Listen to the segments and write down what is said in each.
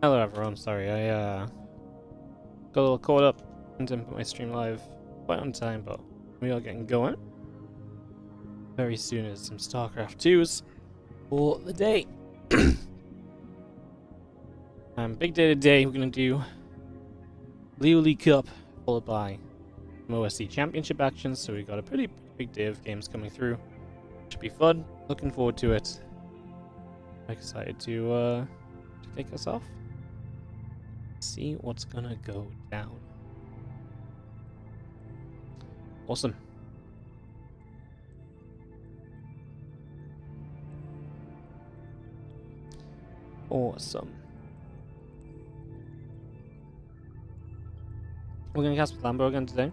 Hello everyone, sorry, I got a little caught up and didn't put my stream live quite on time, but we are getting going. Very soon is some Starcraft 2s for the day. Big day today, we're going to do Liuli Cup, followed by some OSC Championship actions, so we've got a pretty big day of games coming through. Should be fun, looking forward to it. I'm excited to kick us off. See what's gonna go down. Awesome. Awesome. We're gonna cast with Lambo again today.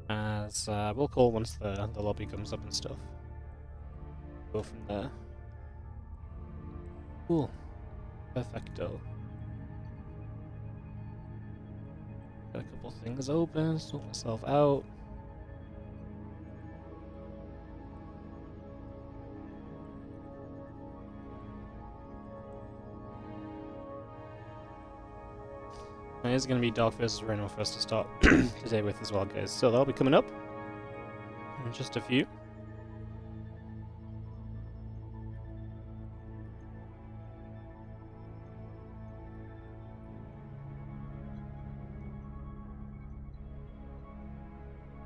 As we'll call once the lobby comes up and stuff. Go from there. Cool. Perfecto. Got a couple things open, sort myself out. And it is going to be Dark vs Reynor for us to start today with as well, guys. So that'll be coming up in just a few.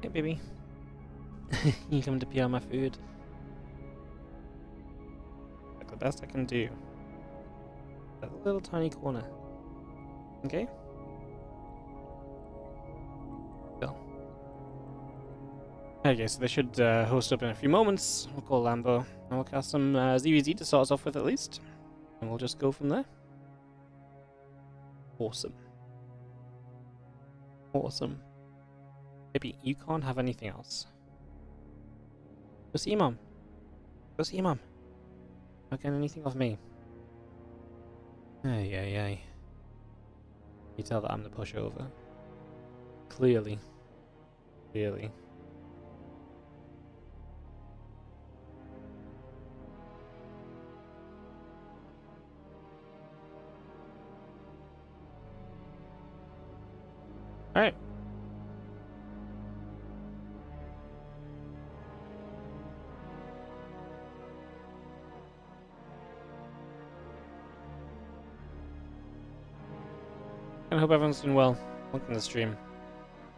Hey, baby. You come to pee on my food. Like the best I can do. That little tiny corner. Okay? Go. Okay, so they should host up in a few moments. We'll call Lambo. And we'll cast some ZvZ to start us off with at least. And we'll just go from there. Awesome. Awesome. Baby, you can't have anything else. Go see your mom. Go see your mom. Not getting anything off me. Ay, ay, ay. You tell that I'm the pushover. Clearly. Clearly. Alright. I hope everyone's doing well. Welcome to the stream. I'm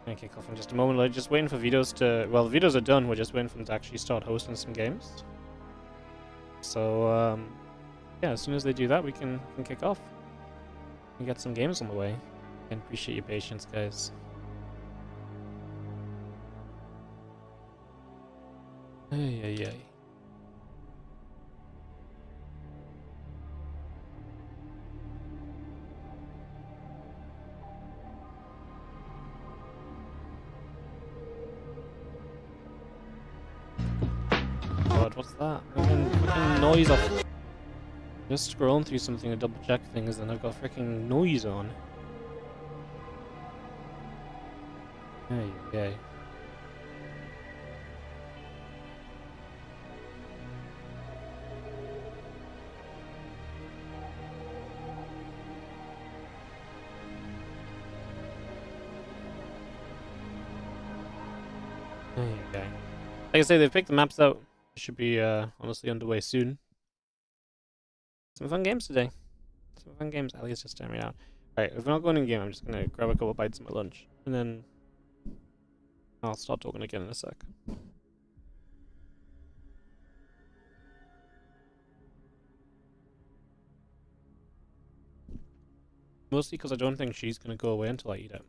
gonna kick off in just a moment. We're just waiting for videos to... Well, the videos are done. We're just waiting for them to actually start hosting some games. So, yeah, as soon as they do that, we can kick off. And get some games on the way. And appreciate your patience, guys. Ay, ay, ay. God, what's that? Freaking noise off. Just scrolling through something to double check things, and I've got freaking noise on. Hey, okay. Hey, okay. Like I say, they've picked the maps out. It should be honestly underway soon. Some fun games today. Some fun games. Ali's just staring me out. Alright, if we're not going in game, I'm just gonna grab a couple bites of my lunch. And then I'll start talking again in a sec. Mostly because I don't think she's gonna go away until I eat it.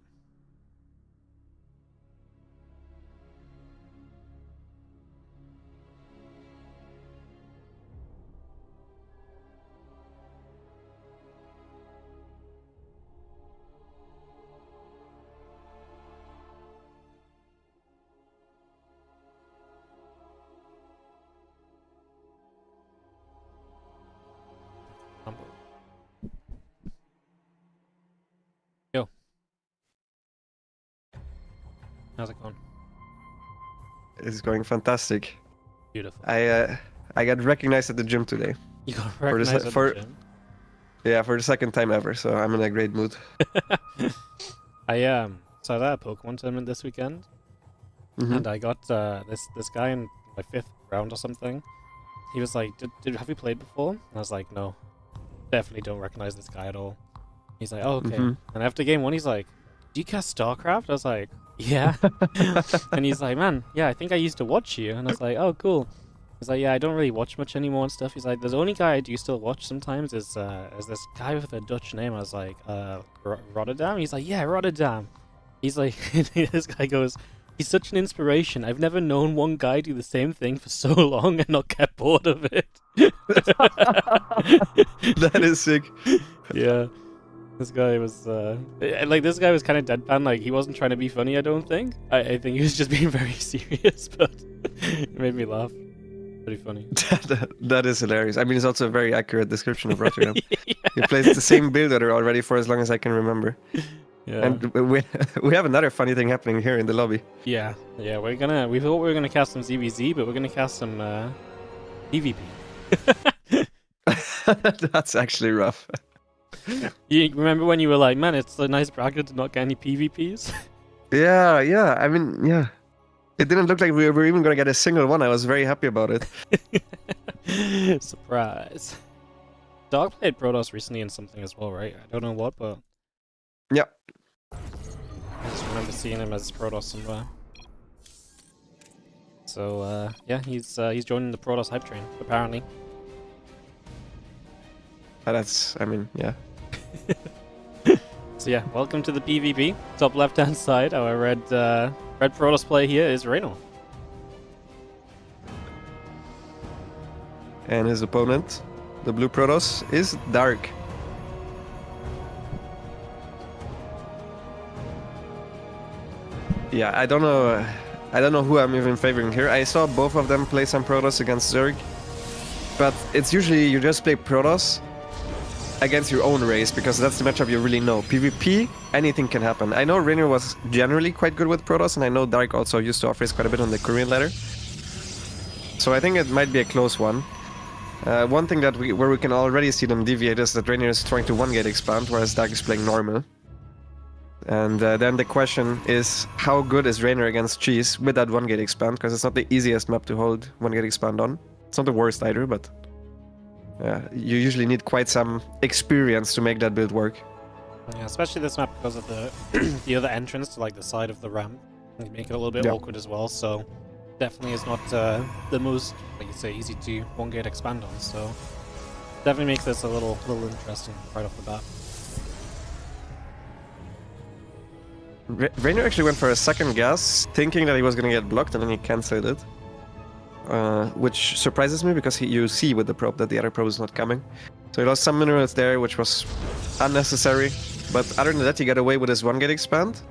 Yo. How's it going? It's going fantastic. Beautiful. I I got recognized at the gym today. You got recognized at the gym? Yeah, for the second time ever, so I'm in a great mood. So I had a Pokemon tournament this weekend, and I got this guy in my 5th round or something. He was like, have you played before? And I was like, no, definitely don't recognize this guy at all. He's like, oh, okay. And after game 1, he's like, do you cast Starcraft? I was like, yeah. And he's like, man, yeah, I think I used to watch you. And I was like, oh, cool. He's like, yeah, I don't really watch much anymore and stuff. He's like, the only guy I do still watch sometimes is this guy with a Dutch name. I was like, Rotterdam? He's like, yeah, Rotterdam. He's like, this guy goes, he's such an inspiration. I've never known one guy do the same thing for so long and not get bored of it. That is sick. Yeah. This guy was, this guy was kind of deadpan. Like, he wasn't trying to be funny, I don't think. I think he was just being very serious, but it made me laugh. Pretty funny. That is hilarious. I mean, it's also a very accurate description of Rotterdam. Yeah. He plays the same build order already for as long as I can remember. Yeah. And we have another funny thing happening here in the lobby. Yeah, we thought we were gonna cast some ZVZ, but we're gonna cast some PvP. That's actually rough. You remember when you were like, man, it's a nice bracket to not get any PvPs? Yeah. I mean, yeah. It didn't look like we were even gonna get a single one. I was very happy about it. Surprise. Dog played Protoss recently in something as well, right? I don't know what, but... Yeah. I just remember seeing him as Protoss somewhere. So, yeah, he's joining the Protoss hype train, apparently. That's, I mean, yeah. So yeah, welcome to the PvP. Top left-hand side, our red Protoss play here is Reynor. And his opponent, the blue Protoss, is Dark. Yeah, I don't know who I'm even favoring here. I saw both of them play some Protoss against Zerg, but it's usually you just play Protoss against your own race, because that's the matchup you really know. PvP, anything can happen. I know Reynor was generally quite good with Protoss, and I know Dark also used to off-race quite a bit on the Korean ladder. So I think it might be a close one. One thing that where we can already see them deviate is that Reynor is trying to one-gate expand, whereas Dark is playing normal. And then the question is, how good is Reynor against Cheese with that one-gate expand? Because it's not the easiest map to hold one-gate expand on. It's not the worst either, but... you usually need quite some experience to make that build work. Yeah, especially this map because of the other entrance to like the side of the ramp. You make it a little bit awkward as well, so definitely is not the most, like you say, easy to one-gate expand on, so definitely makes this a little interesting right off the bat. Reynor actually went for a second gas, thinking that he was going to get blocked, and then he cancelled it. Which surprises me, because you see with the probe that the other probe is not coming. So he lost some minerals there, which was unnecessary. But other than that, he got away with his one-gate expand.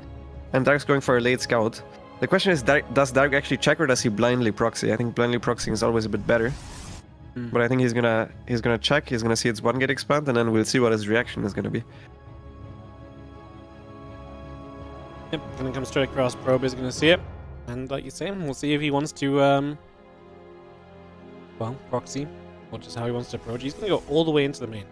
And Dark's going for a late scout. The question is, does Dark actually check, or does he blindly proxy? I think blindly proxying is always a bit better. But I think he's gonna check, he's gonna see its one-gate expand, and then we'll see what his reaction is gonna be. Yep, gonna come straight across. Probe is gonna see it. And like you say, we'll see if he wants to, well, proxy, which is how he wants to approach. He's going to go all the way into the main.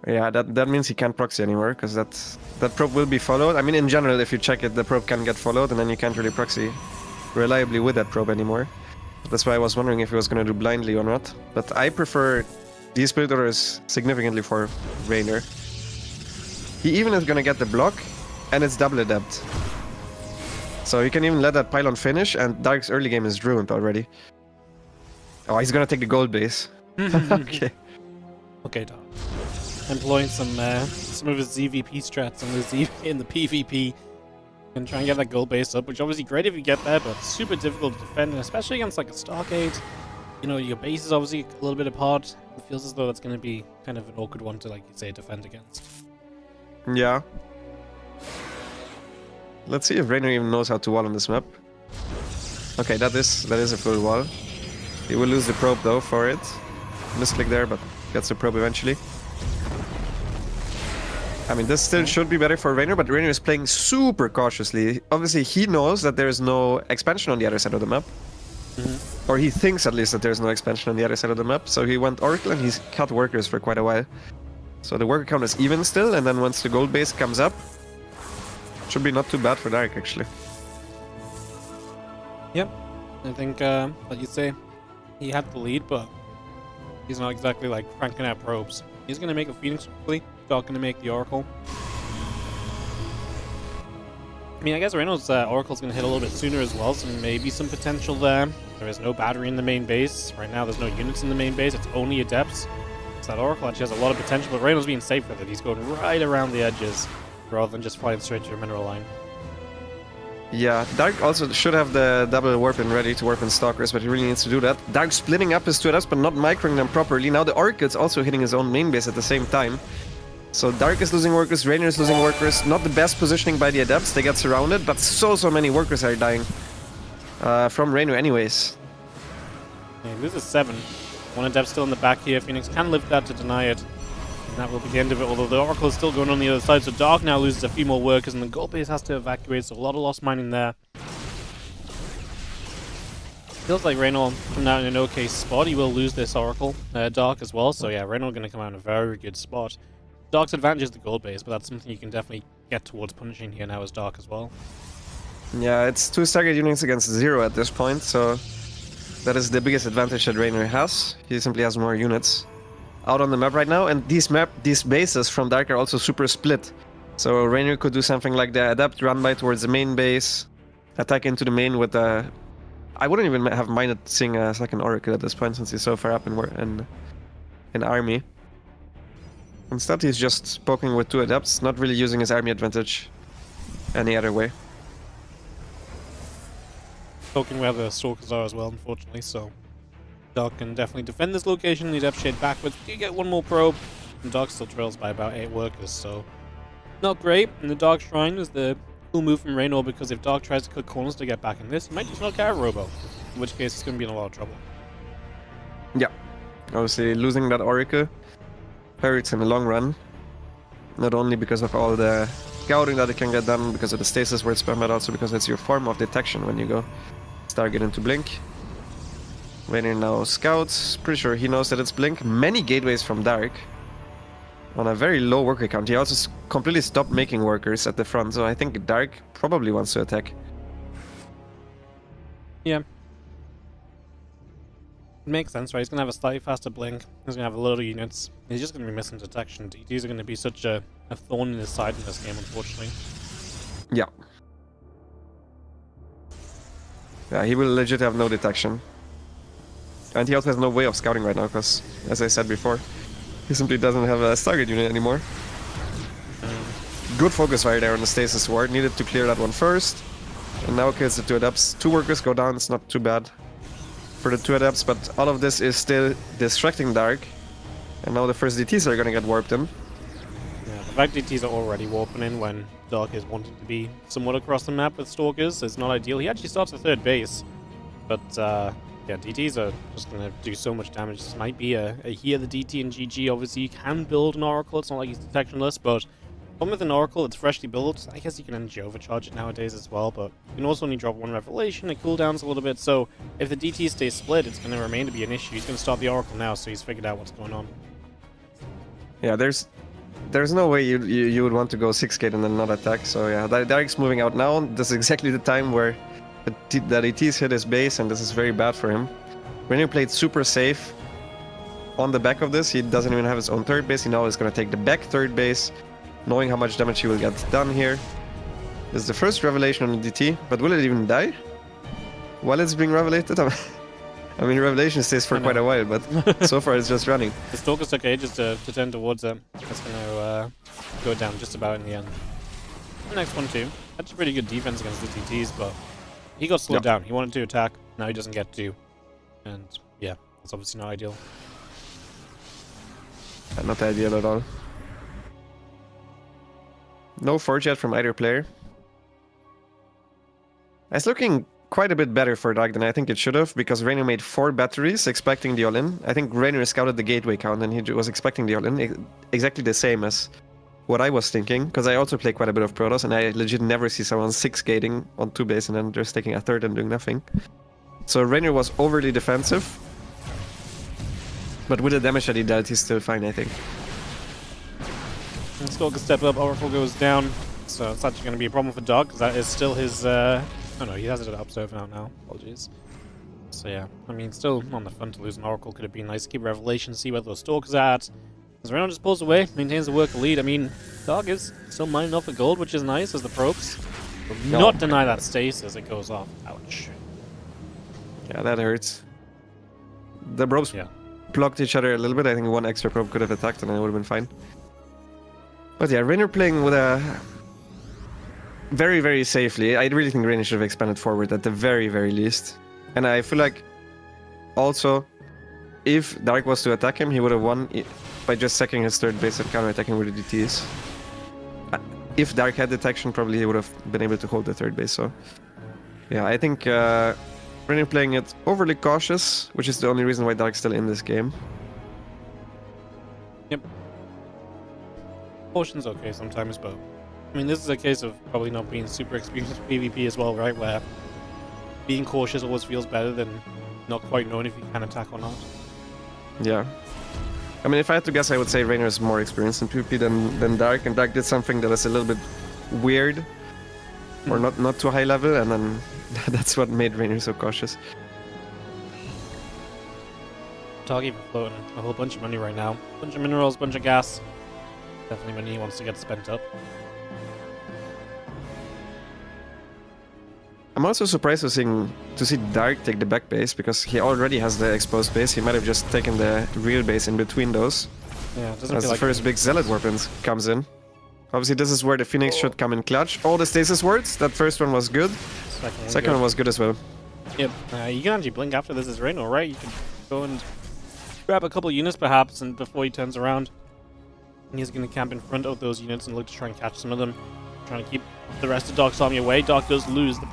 Yeah, that means he can't proxy anymore, because that probe will be followed. I mean, in general, if you check it, the probe can get followed, and then you can't really proxy reliably with that probe anymore. That's why I was wondering if he was going to do blindly or not. But I prefer these build orders significantly for Reynor. He even is going to get the block, and it's double adept. So you can even let that pylon finish, and Dark's early game is ruined already. Oh, he's gonna take the gold base. Okay. Okay, Dark. Employing some of his ZvP strats in the PvP, and try and get that gold base up, which obviously great if you get that, but super difficult to defend, and especially against like a Stargate. You know, your base is obviously a little bit apart. It feels as though that's gonna be kind of an awkward one to, like you say, defend against. Yeah. Let's see if Reynor even knows how to wall on this map. Okay, that is a full wall. He will lose the probe though for it. Misclick there, but gets the probe eventually. I mean, this still should be better for Reynor, but Reynor is playing super cautiously. Obviously, he knows that there is no expansion on the other side of the map. Or he thinks at least that there's no expansion on the other side of the map. So he went Oracle and he's cut workers for quite a while. So the worker count is even still, and then once the gold base comes up, should be not too bad for Dark actually. Yep. I think, like you say, he had the lead, but he's not exactly like cranking out probes. He's going to make a Phoenix quickly. Dark going to make the Oracle. I mean, I guess Reynor's Oracle's going to hit a little bit sooner as well, so maybe some potential there. There is no battery in the main base. Right now, there's no units in the main base. It's only Adepts. So that Oracle actually has a lot of potential, but Reynor's being safe with it. He's going right around the edges rather than just flying straight to a mineral line. Yeah, Dark also should have the double warp in ready to warp in Stalkers, but he really needs to do that. Dark splitting up his two Adepts, but not microing them properly. Now the Oracle's also hitting his own main base at the same time. So Dark is losing workers, Reynor is losing workers. Not the best positioning by the Adepts, they get surrounded, but so many workers are dying. From Reynor anyways. Yeah, he loses 7. One Adept still in the back here. Phoenix can lift that to deny it. And that will be the end of it, although the Oracle is still going on the other side. So Dark now loses a few more workers, and the gold base has to evacuate, so a lot of lost mining there. Feels like Reynor coming out in an okay spot. He will lose this Oracle, Dark as well. So yeah, Reynor going to come out in a very good spot. Dark's advantage is the gold base, but that's something you can definitely get towards punishing here now as Dark as well. Yeah, it's 2 Stargate units against 0 at this point, so that is the biggest advantage that Reynor has. He simply has more units out on the map right now, and these bases from Dark are also super split. So Reynor could do something like the Adept run by towards the main base, attack into the main with a... I wouldn't even have minded seeing a second Oracle at this point since he's so far up in army. Instead, he's just poking with 2 Adepts, not really using his army advantage any other way. Poking where the Stalkers are as well, unfortunately, so Dark can definitely defend this location. The Adept shade backwards. You get one more probe, and Dark still trails by about 8 workers, so not great. And the Dark Shrine is the cool move from Reynor, because if Dark tries to cut corners to get back in this, he might just knock out a Robo, in which case he's going to be in a lot of trouble. Yeah, obviously losing that Oracle hurts in the long run. Not only because of all the scouting that it can get done, because of the stasis word spam, but also because it's your form of detection when you go Stargate into Blink. Reynor now scouts, pretty sure he knows that it's Blink. Many gateways from Dark on a very low worker count. He also completely stopped making workers at the front, so I think Dark probably wants to attack. Yeah. It makes sense, right? He's going to have a slightly faster blink. He's going to have a lot of units. He's just going to be missing detection. DTs are going to be such a thorn in his side in this game, unfortunately. Yeah. Yeah, he will legit have no detection. And he also has no way of scouting right now, because, as I said before, he simply doesn't have a Stargate unit anymore. Good focus right there on the stasis ward. Needed to clear that one first. And now kills the 2 Adepts. 2 workers go down, it's not too bad for the 2 Adepts, but all of this is still distracting Dark. And now the first DTs are gonna get warped in. Yeah, the fact DTs are already warping in when Dark is wanting to be somewhat across the map with Stalkers is not ideal. He actually starts a 3rd base, but yeah, DTs are just going to do so much damage. This might be a here the DT and GG. Obviously, you can build an Oracle. It's not like he's detectionless, but one with an Oracle, it's freshly built. I guess you can energy overcharge it nowadays as well, but you can also only drop 1 Revelation. It cooldowns a little bit, so if the DT stays split, it's going to remain to be an issue. He's going to start the Oracle now, so he's figured out what's going on. Yeah, there's no way you would want to go 6 gate and then not attack. So yeah, Dark's moving out now. This is exactly the time where the DTs hit his base, and this is very bad for him. Reynor played super safe on the back of this. He doesn't even have his own 3rd base. He now is going to take the back 3rd base, knowing how much damage he will get done here. This is the first revelation on the DT, but will it even die while it's being revelated? I mean, revelation stays for quite a while, but so far it's just running. The Stalkers took ages to turn towards him. That's going to go down just about in the end. The next one too. That's a pretty good defense against the DTs, but he got slowed down. He wanted to attack, now he doesn't get to. And yeah, that's obviously not ideal. Not ideal at all. No forge yet from either player. It's looking quite a bit better for Dark than I think it should have, because Reynor made 4 batteries expecting the all-in. I think Reynor scouted the gateway count and he was expecting the all-in. Exactly the same as what I was thinking, because I also play quite a bit of Protoss, and I legit never see someone 6 gating on 2 base and then just taking a 3rd and doing nothing. So Reynor was overly defensive. But with the damage that he dealt, he's still fine, I think. And Stalker step up, Oracle goes down. So it's actually going to be a problem for Dog, because that is still his... oh no, he has it up so for now. Apologies. So yeah, I mean, still on the front to lose an Oracle could have been nice to keep Revelation, see where those Stalkers are at. As Reynor just pulls away, maintains the worker lead. I mean, Dog is still mining off the gold, which is nice, as the probes will not deny that stasis as it goes off. Ouch. Yeah, that hurts. The probes blocked each other a little bit. I think one extra probe could have attacked and it would have been fine. But yeah, Reynor playing with a... very, very safely. I really think Reynor should have expanded forward at the very, very least. And I feel like also, if Dark was to attack him, he would have won by just sacking his third base and counter-attacking with the DTs. If Dark had detection, probably he would have been able to hold the third base. So yeah, I think Reynor playing it overly cautious, which is the only reason why Dark's still in this game. Yep. Caution's okay sometimes, but I mean, this is a case of probably not being super experienced with PvP as well, right? Where being cautious always feels better than not quite knowing if you can attack or not. Yeah. I mean, if I had to guess, I would say Reynor is more experienced in PvP than Dark, and Dark did something that is a little bit weird, or not too high level, and then that's what made Reynor so cautious. Dog even floating a whole bunch of money right now. Bunch of minerals, bunch of gas. Definitely money he wants to get spent up. I'm also surprised to see Dark take the back base, because he already has the exposed base. He might have just taken the real base in between those. Yeah, it doesn't as feel the like first big Zealot weapon comes in. Obviously, this is where the Phoenix should come in clutch. All the stasis wards. That first one was good. Second one was good as well. Yep. You can actually blink after this is Reynor, right? You can go and grab a couple units perhaps, and before he turns around, he's going to camp in front of those units and look to try and catch some of them. Trying to keep the rest of Dark's army away. Dark does lose the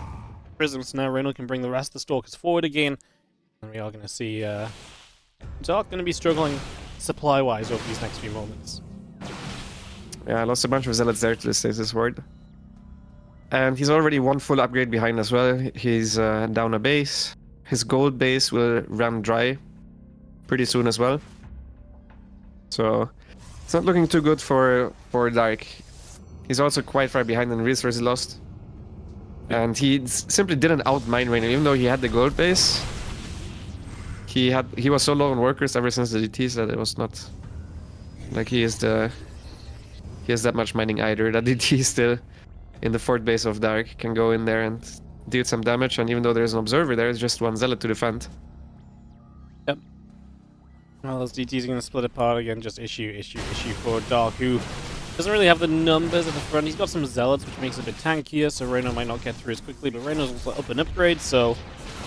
prism, so now Reynor can bring the rest of the Stalkers forward again. And we are going to see Dark going to be struggling supply-wise over these next few moments. Yeah, I lost a bunch of Zealots there to the stasis ward. And he's already one full upgrade behind as well. He's down a base. His gold base will run dry pretty soon as well. So it's not looking too good for Dark. He's also quite far behind in resources lost. And he simply didn't outmine Reynor, even though he had the gold base. He was so low on workers ever since the DTs that it was not like he has that much mining either. That DT still in the fourth base of Dark can go in there and deal some damage, and even though there's an observer there, it's just one Zealot to defend. Yep. Well, those DTs are going to split apart again, just issue for Dark, who doesn't really have the numbers at the front. He's got some Zealots, which makes it a bit tankier, so Reynor might not get through as quickly, but Reynor's also up an upgrade, so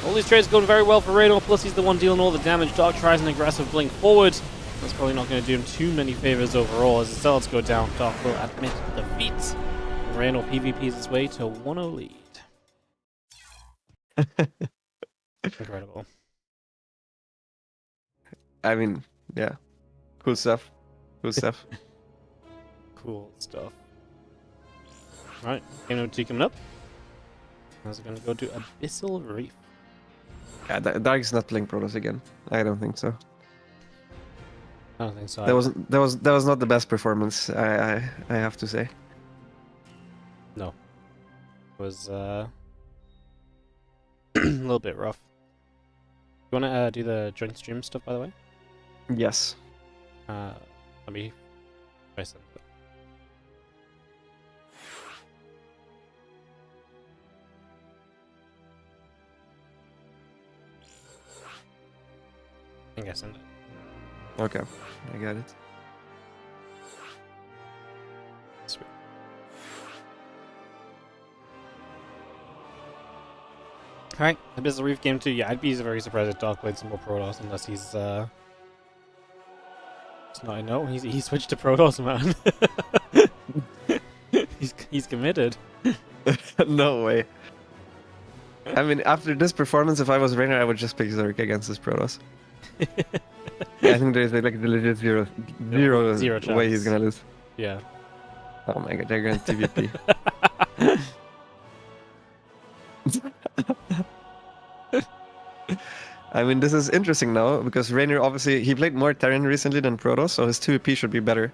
all these trades going very well for Reynor, plus he's the one dealing all the damage. Dark tries an aggressive blink forward. That's probably not going to do him too many favors overall. As the Zealots go down, Dark will admit defeat. Reynor PvPs his way to 1-0 lead. Incredible. I mean, yeah. Cool stuff. Cool stuff. Cool stuff. Alright, game number 2 coming up. How's it going to go to Abyssal Reef? Yeah, Dark is not playing Protoss again. I don't think so. I don't think so. That was not the best performance, I have to say. No. It was a little bit rough. You want to do the joint stream stuff, by the way? Yes. Let me try something. I think I sent it. Okay, I got it. Sweet. Alright, Abyssal Reef game 2. Yeah, I'd be very surprised if Dark played some more Protoss unless he's it's not a no. He switched to Protoss, man. he's committed. No way. I mean, after this performance, if I was Reynor, I would just pick Zerg against this Protoss. Yeah, I think there's like the legit zero way he's gonna lose. Yeah. Oh my god, they're going to TvP. I mean, this is interesting now because Reynor obviously he played more Terran recently than Protoss, so his 2VP should be better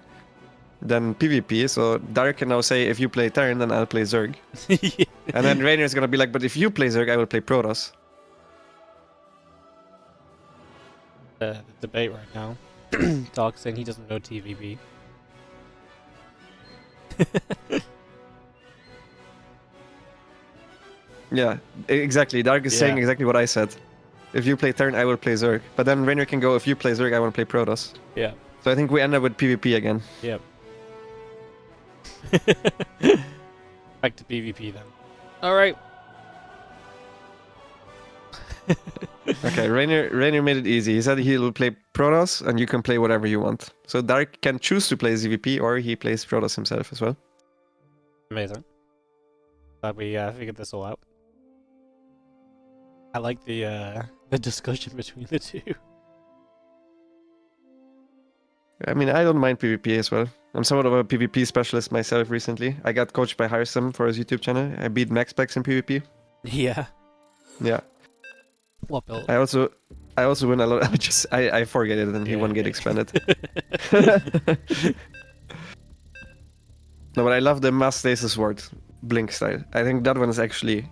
than PvP. So Dark can now say, if you play Terran, then I'll play Zerg. Yeah. And then Reynor is gonna be like, but if you play Zerg, I will play Protoss. The debate right now. Dark saying he doesn't know TVP. Yeah, exactly. Dark is saying exactly what I said. If you play Terran, I will play Zerg. But then Reynor can go, if you play Zerg, I want to play Protoss. Yeah. So I think we end up with PvP again. Yep. Back to PvP then. Alright. Okay, Reynor made it easy. He said he will play Protoss, and you can play whatever you want. So Dark can choose to play ZvP, or he plays Protoss himself as well. Amazing. Glad we figured this all out. I like the discussion between the two. I mean, I don't mind PvP as well. I'm somewhat of a PvP specialist myself recently. I got coached by Hirsum for his YouTube channel. I beat Maxpax in PvP. Yeah. Yeah. What build? I also win a lot. I forget it, and he won Get Expanded. No, but I love the Mass Stasis Ward Blink style. I think that one is actually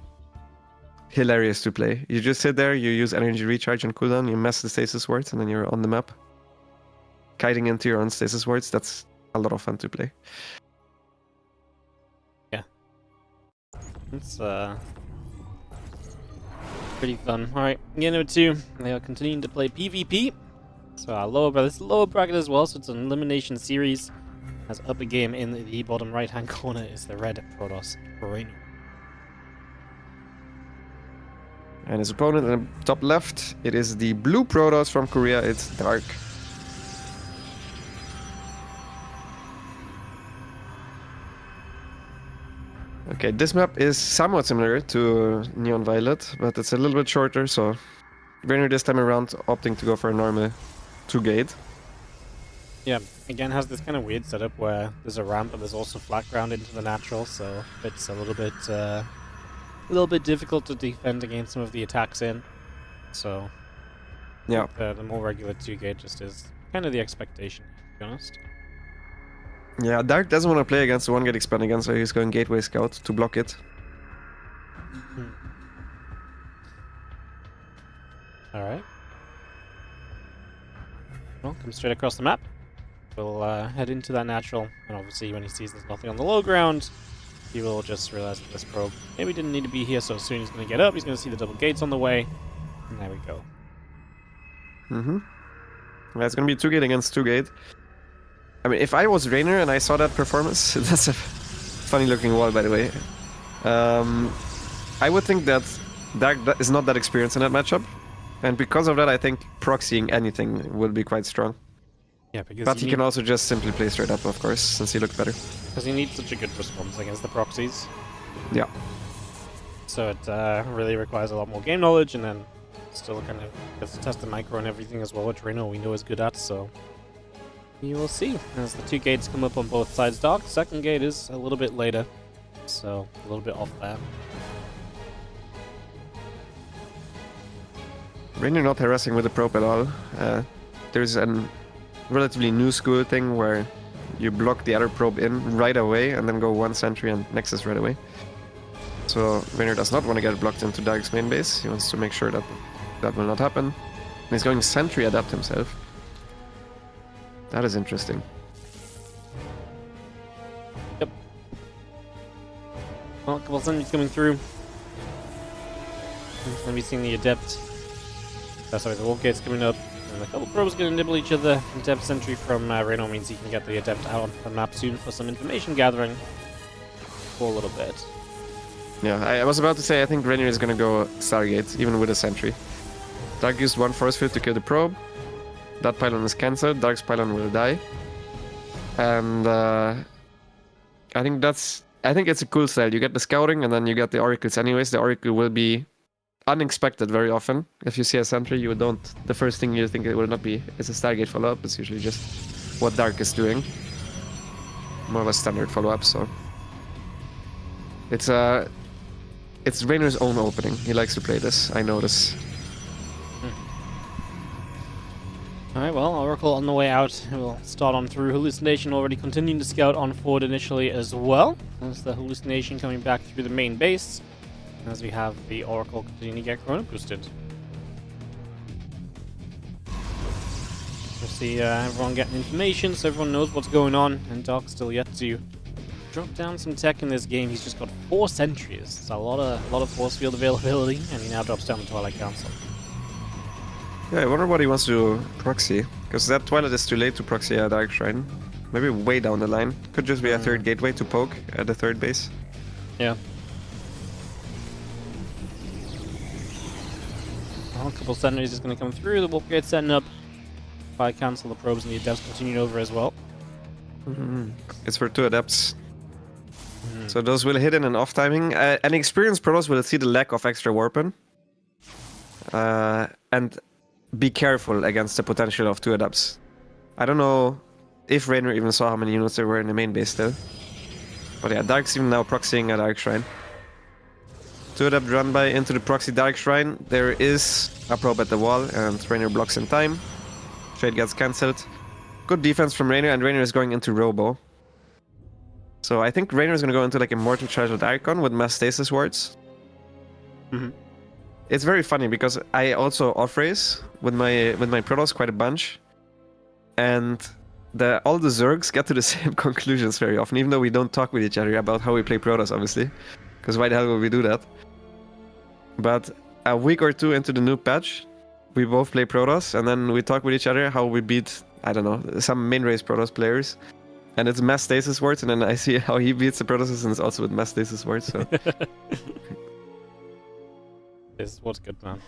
hilarious to play. You just sit there, you use energy recharge and cooldown, you mess the stasis wards, and then you're on the map. Kiting into your own stasis wards, that's a lot of fun to play. Yeah. It's pretty fun. Alright, game number 2. They are continuing to play PvP. So our lower bracket as well, so it's an elimination series. As upper game in the bottom right hand corner is the red Protoss Reynor. And his opponent in the top left, it is the blue Protoss from Korea, it's Dark. Okay, this map is somewhat similar to Neon Violet, but it's a little bit shorter, so Reynor this time around opting to go for a normal 2-gate. Yeah, again has this kind of weird setup where there's a ramp but there's also flat ground into the natural, so it's a little bit difficult to defend against some of the attacks in. So yeah, the more regular 2-gate just is kind of the expectation, to be honest. Yeah, Dark doesn't want to play against the 1-gate expand again, so he's going Gateway Scout to block it. Alright. Well, come straight across the map. We'll head into that natural, and obviously when he sees there's nothing on the low ground, he will just realize that this probe maybe didn't need to be here so soon. He's going to get up, he's going to see the double gates on the way, and there we go. Yeah, it's going to be 2-gate against 2-gate. I mean, if I was Reynor and I saw that performance, that's a funny looking wall, by the way. I would think that Dark is not that experienced in that matchup, and because of that, I think proxying anything would be quite strong. Yeah, because but he can also just simply play straight up, of course, since he looked better. Because he needs such a good response against the proxies. Yeah. So it really requires a lot more game knowledge, and then still kind of gets to test the micro and everything as well, which Reynor we know is good at, so you will see as the 2 gates come up on both sides. Dark, second gate is a little bit later, so a little bit off there. Reynor not harassing with the probe at all. There's a relatively new school thing where you block the other probe in right away and then go 1 sentry and Nexus right away. So Reynor does not want to get blocked into Dark's main base. He wants to make sure that that will not happen. And he's going sentry adapt himself. That is interesting. Yep. Well, a couple of sentries coming through. Then we seeing the adept. Sorry, the wolf gate's coming up. And a couple probes going to nibble each other. Adept sentry from Reynor means he can get the adept out on the map soon for some information gathering for a little bit. Yeah, I was about to say I think Reynor is going to go Stargate, even with a sentry. Dark used 1 force field to kill the probe. That pylon is cancelled. Dark's pylon will die. And I think it's a cool style. You get the scouting and then you get the oracles anyways. The oracle will be unexpected very often. If you see a sentry, the first thing you think it will not be is a Stargate follow-up. It's usually just what Dark is doing. More of a standard follow-up, so it's Reynor's own opening. He likes to play this, I notice. Alright, well, Oracle on the way out. We'll start on through. Hallucination already continuing to scout on forward initially as well. There's the Hallucination coming back through the main base, as we have the Oracle continuing to get Chrono boosted. We'll see everyone getting information so everyone knows what's going on, and Dark's still yet to drop down some tech in this game. He's just got 4 sentries. It's a lot of force field availability, and he now drops down the Twilight Council. Yeah, I wonder what he wants to proxy, because that Twilight is too late to proxy a Dark Shrine. Maybe way down the line. Could just be a third gateway to poke at the third base. Yeah. Well, a couple sentries is going to come through. The Wolf Gate setting up. Twilight Council, the probes and the adepts continuing over as well. It's for 2 adepts. So those will hit in an off timing. An experienced Protoss will see the lack of extra warpen. And be careful against the potential of 2 adepts. I don't know if Reynor even saw how many units there were in the main base still. But yeah, Dark's even now proxying a Dark Shrine. 2 adept run by into the proxy Dark Shrine. There is a probe at the wall, and Reynor blocks in time. Trade gets cancelled. Good defense from Reynor, and Reynor is going into Robo. So I think Reynor is going to go into like Immortal Charged Icon with mass stasis wards. It's very funny because I also off-race with my Protoss quite a bunch. And all the Zergs get to the same conclusions very often, even though we don't talk with each other about how we play Protoss, obviously. Because why the hell would we do that? But a week or 2 into the new patch, we both play Protoss, and then we talk with each other how we beat, I don't know, some main race Protoss players. And it's mass stasis wards, and then I see how he beats the Protosses, and it's also with mass stasis wards, so... This is what's good, man.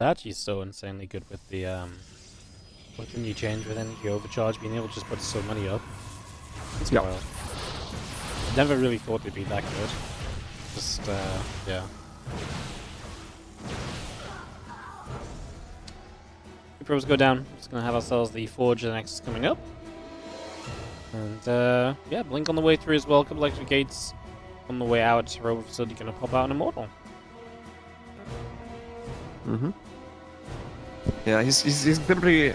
Actually, so insanely good with the new change with energy overcharge, being able to just put so many up. It's wild. Never really thought they'd be that good. Just yeah. Probes go down. Just gonna have ourselves the Forge the Nexus coming up. And yeah, Blink on the way through as well. A couple extra gates on the way out. Robo Facility gonna pop out an Immortal. Yeah, he's simply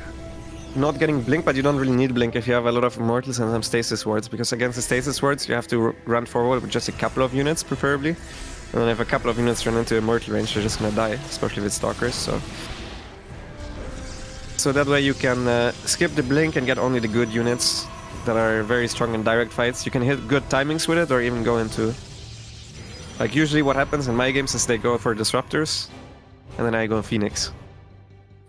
not getting Blink, but you don't really need Blink if you have a lot of Immortals and some Stasis wards, because against the Stasis wards you have to run forward with just a couple of units, preferably. And then if a couple of units run into Immortal range, they're just gonna die, especially with Stalkers, so that way you can skip the Blink and get only the good units that are very strong in direct fights. You can hit good timings with it, or even go into... Like, usually what happens in my games is they go for Disruptors, and then I go Phoenix.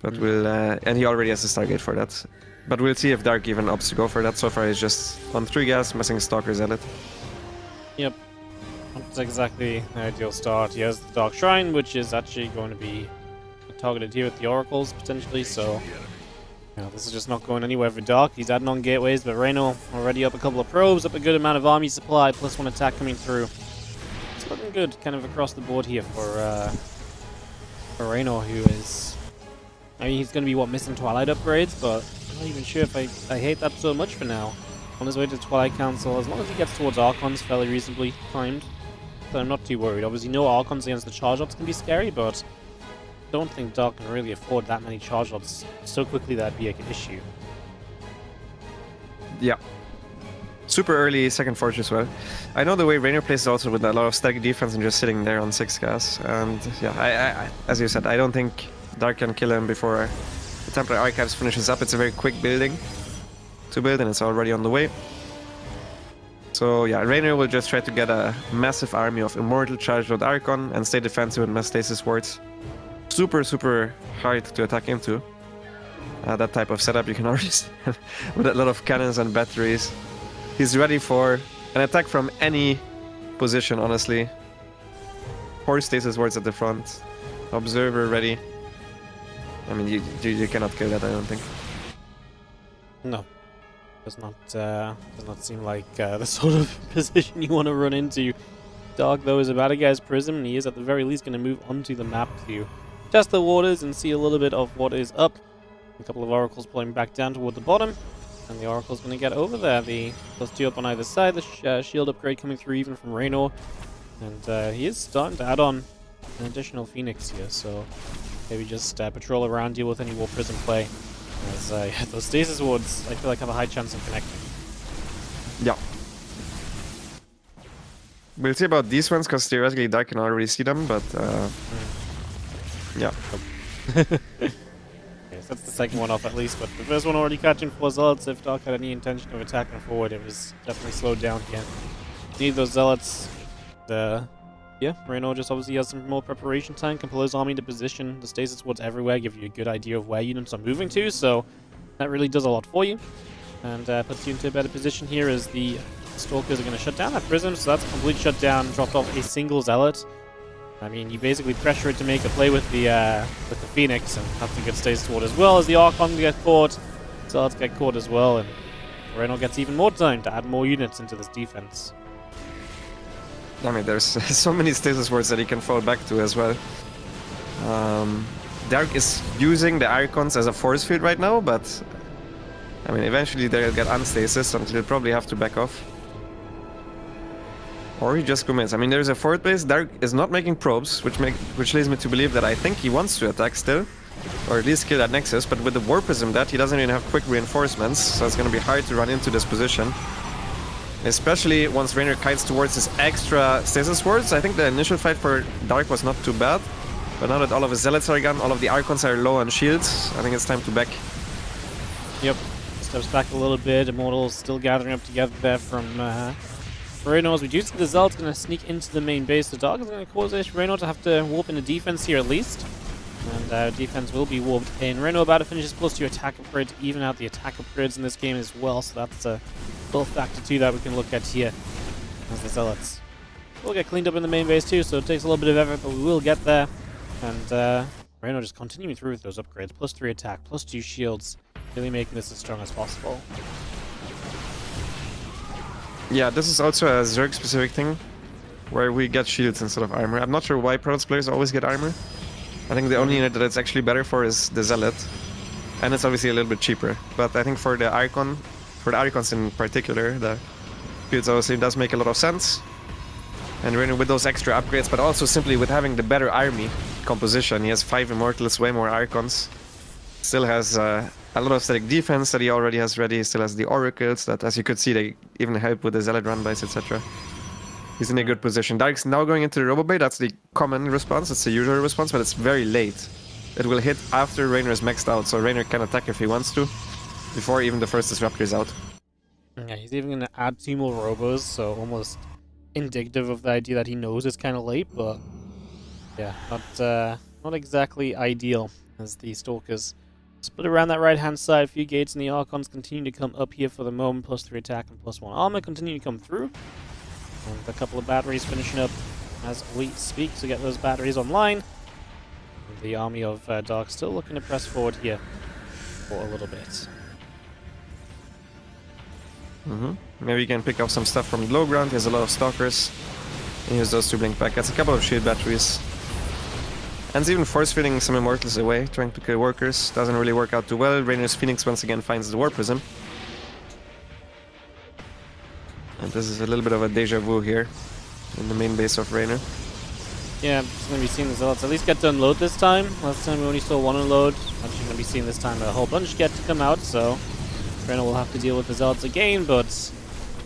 But we'll... and he already has a Stargate for that. But we'll see if Dark even opts to go for that. So far he's just on 3 gas, messing Stalker Zealot. Yep. That's exactly the ideal start. He has the Dark Shrine, which is actually going to be targeted here with the Oracles, potentially, so... You know, this is just not going anywhere for Dark. He's adding on gateways, but Reynor already up a couple of probes, up a good amount of army supply, plus 1 attack coming through. It's looking good, kind of across the board here for Reynor, who is... I mean, he's going to be, missing Twilight upgrades, but I'm not even sure if I hate that so much for now. On his way to Twilight Council, as long as he gets towards Archons fairly reasonably timed, so I'm not too worried. Obviously, no Archons against the charge ups can be scary, but I don't think Dark can really afford that many charge ups so quickly that'd be like an issue. Yeah. Super early second Forge as well. I know the way Reynor plays is also with a lot of static defense and just sitting there on 6 gas. And yeah, I as you said, I don't think Dark can kill him before the Templar Archives finishes up. It's a very quick building to build, and it's already on the way. So yeah, Reynor will just try to get a massive army of Immortal Charged Archon and stay defensive with mass stasis wards. Super, super hard to attack into. That type of setup you can already see with a lot of cannons and batteries. He's ready for an attack from any position, honestly. 4 stasis wards at the front. Observer ready. I mean, you cannot kill that, I don't think. No. Does not seem like the sort of position you want to run into. Dark, though, is about to get his Prism, and he is at the very least going to move onto the map to test the waters and see a little bit of what is up. A couple of Oracles pulling back down toward the bottom, and the Oracle's going to get over there. The +2 up on either side, the shield upgrade coming through even from Reynor, and he is starting to add on an additional Phoenix here, so maybe just patrol around, deal with any War Prism play. As yeah, those Stasis Wards, I feel like have a high chance of connecting. Yeah. We'll see about these ones, because theoretically Dark can already see them, but yeah. Okay, so that's the second one off at least, but the first one already catching 4 Zealots. If Dark had any intention of attacking forward, it was definitely slowed down here. Need those Zealots. Yeah, Reynor just obviously has some more preparation time, can pull his army into position. The Stasis Wards everywhere give you a good idea of where units are moving to, so that really does a lot for you. And puts you into a better position here as the Stalkers are going to shut down that Prism, so that's a complete shutdown, dropped off a single Zealot. I mean, you basically pressure it to make a play with the Phoenix, and have to get Stasis Ward as well as the Archon get caught. Zealots get caught as well, and Reynor gets even more time to add more units into this defense. I mean, there's so many Stasis Wards that he can fall back to as well. Dark is using the Archons as a force field right now, but I mean, eventually they'll get unstasis, until he'll probably have to back off. Or he just commits. I mean, there's a forward base. Dark is not making probes, which leads me to believe that I think he wants to attack still, or at least kill that Nexus, but with the War Prism that, he doesn't even have quick reinforcements, so it's going to be hard to run into this position. Especially once Reynor kites towards his extra Stasis Wards. I think the initial fight for Dark was not too bad, but now that all of his Zealots are gone, all of the Archons are low on shields, I think it's time to back. Yep, steps back a little bit. Immortals still gathering up together there from Reynor. As we do see the Zealot's going to sneak into the main base. The Dark is going to cause Reynor to have to warp into defense here at least. And defense will be warped in. Reynor about to finish his +2 attack upgrade to even out the attack upgrades in this game as well. So that's a little factor too that we can look at here as the Zealots will get cleaned up in the main base too. So it takes a little bit of effort, but we will get there. And Reynor just continuing through with those upgrades. +3 attack, +2 shields. Really making this as strong as possible. Yeah, this is also a Zerg specific thing, where we get shields instead of armor. I'm not sure why Protoss players always get armor. I think the only unit that it's actually better for is the Zealot, and it's obviously a little bit cheaper. But I think for the Archons in particular, the shields obviously does make a lot of sense. And Reynor with those extra upgrades, but also simply with having the better army composition. He has 5 Immortals, way more Archons. Still has a lot of static defense that he already has ready. He still has the Oracles that, as you could see, they even help with the Zealot run-bys, etc. He's in a good position. Dark's now going into the Robobay. That's the common response. It's the usual response, but it's very late. It will hit after Reynor is maxed out, so Reynor can attack if he wants to, before even the first Disruptor is out. Yeah, he's even going to add 2 more Robos, so almost indicative of the idea that he knows it's kind of late, but yeah, not exactly ideal as the Stalkers split around that right-hand side. A few gates, and the Archons continue to come up here for the moment. +3 attack and +1 armor continue to come through. And a couple of batteries finishing up as we speak to get those batteries online. And the army of Dark still looking to press forward here for a little bit. Maybe you can pick up some stuff from the low ground. He has a lot of Stalkers. And use those to blink back. Gets a couple of shield batteries. And he's even force-feeding some Immortals away, trying to kill workers. Doesn't really work out too well. Reynor's Phoenix once again finds the War Prism. And this is a little bit of a deja vu here in the main base of Reynor. Yeah, I'm just going to be seeing the Zealots at least get to unload this time. Last time we only saw 1 unload. I'm actually going to be seeing this time a whole bunch get to come out, so Reynor will have to deal with the Zealots again, but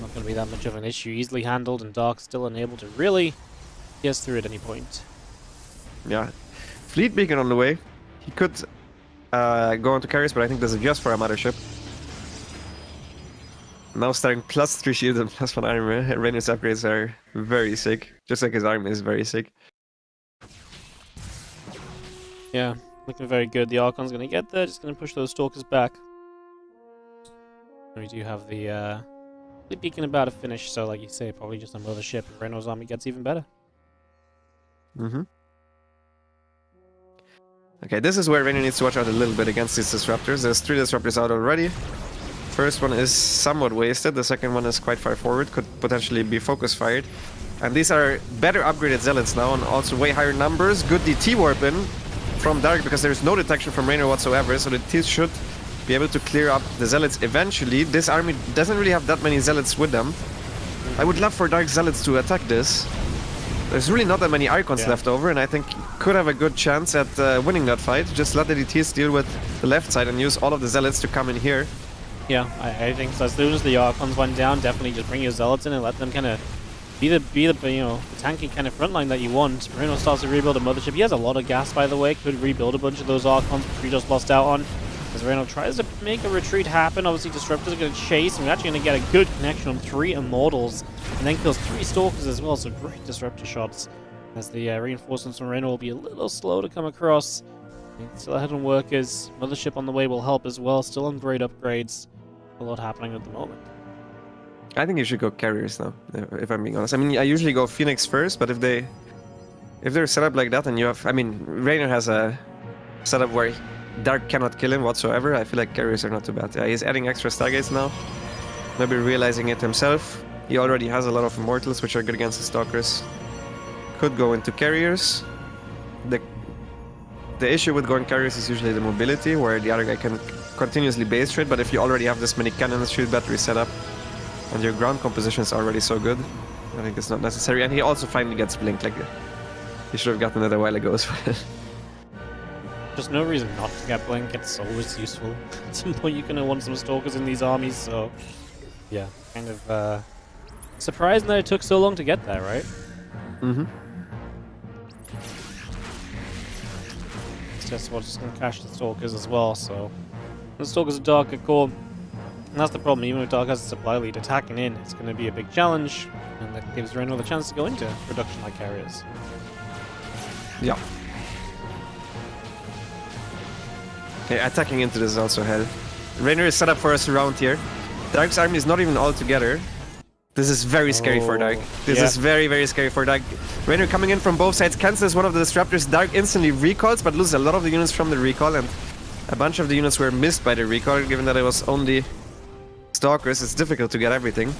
not going to be that much of an issue. Easily handled, and Dark still unable to really get through at any point. Yeah. Fleet Beacon on the way. He could go into carriers, but I think this is just for a mothership. Now starting +3 shield and +1 armor. Reynor's upgrades are very sick. Just like his army is very sick. Yeah, looking very good. The Archon's going to get there. Just going to push those Stalkers back. And we do have the Fleet Beacon about to finish, so like you say, probably just a mothership. Reynor's army gets even better. Okay, this is where Reynor needs to watch out a little bit against these Disruptors. There's 3 Disruptors out already. First one is somewhat wasted, the second one is quite far forward, could potentially be focus fired. And these are better upgraded Zealots now, and also way higher numbers. Good DT warp in from Dark, because there's no detection from Reynor whatsoever, so the T should be able to clear up the Zealots eventually. This army doesn't really have that many Zealots with them. I would love for Dark Zealots to attack this. There's really not that many Archons left over, and I think could have a good chance at winning that fight. Just let the DTs deal with the left side and use all of the Zealots to come in here. Yeah, I think so. As soon as the Archons went down, definitely just bring your Zealots in and let them kind of be the you know, the tanky kind of frontline that you want. Reynor starts to rebuild a mothership. He has a lot of gas, by the way. Could rebuild a bunch of those Archons, which we just lost out on. As Reynor tries to make a retreat happen, obviously Disruptors are going to chase, and we're actually going to get a good connection on 3 Immortals, and then kills 3 Stalkers as well, so great Disruptor shots. As the reinforcements from Reynor will be a little slow to come across. Still ahead on workers. Mothership on the way will help as well, still on great upgrades. A lot happening at the moment. I think you should go carriers now, if I'm being honest. I mean, I usually go Phoenix first, but if they're set up like that and you have... I mean, Reynor has a setup where Dark cannot kill him whatsoever. I feel like carriers are not too bad. Yeah, he's adding extra Stargates now. Maybe realizing it himself. He already has a lot of Immortals, which are good against the Stalkers. Could go into carriers. The issue with going carriers is usually the mobility, where the other guy can continuously base trade, but if you already have this many cannons, shield battery set up, and your ground composition is already so good, I think it's not necessary. And he also finally gets Blink, like he should have gotten it a while ago as well. Just no reason not to get Blink, it's always useful. At some point you're going to want some Stalkers in these armies, so yeah, kind of surprising that it took so long to get there, right? Mm-hmm. It's just what's going to cash the Stalkers as well, so the Stalkers are Dark at core, and that's the problem. Even if Dark has a supply lead, attacking in it's going to be a big challenge, and that gives Reynor the chance to go into production like carriers. Yeah. Yeah, attacking into this is also hell. Reynor is set up for a surround here. Dark's army is not even all together. This is very scary for Dark. This is very, very scary for Dark. Reynor coming in from both sides, cancels one of the disruptors. Dark instantly recalls, but loses a lot of the units from the recall, and a bunch of the units were missed by the recall, given that it was only Stalkers. It's difficult to get everything.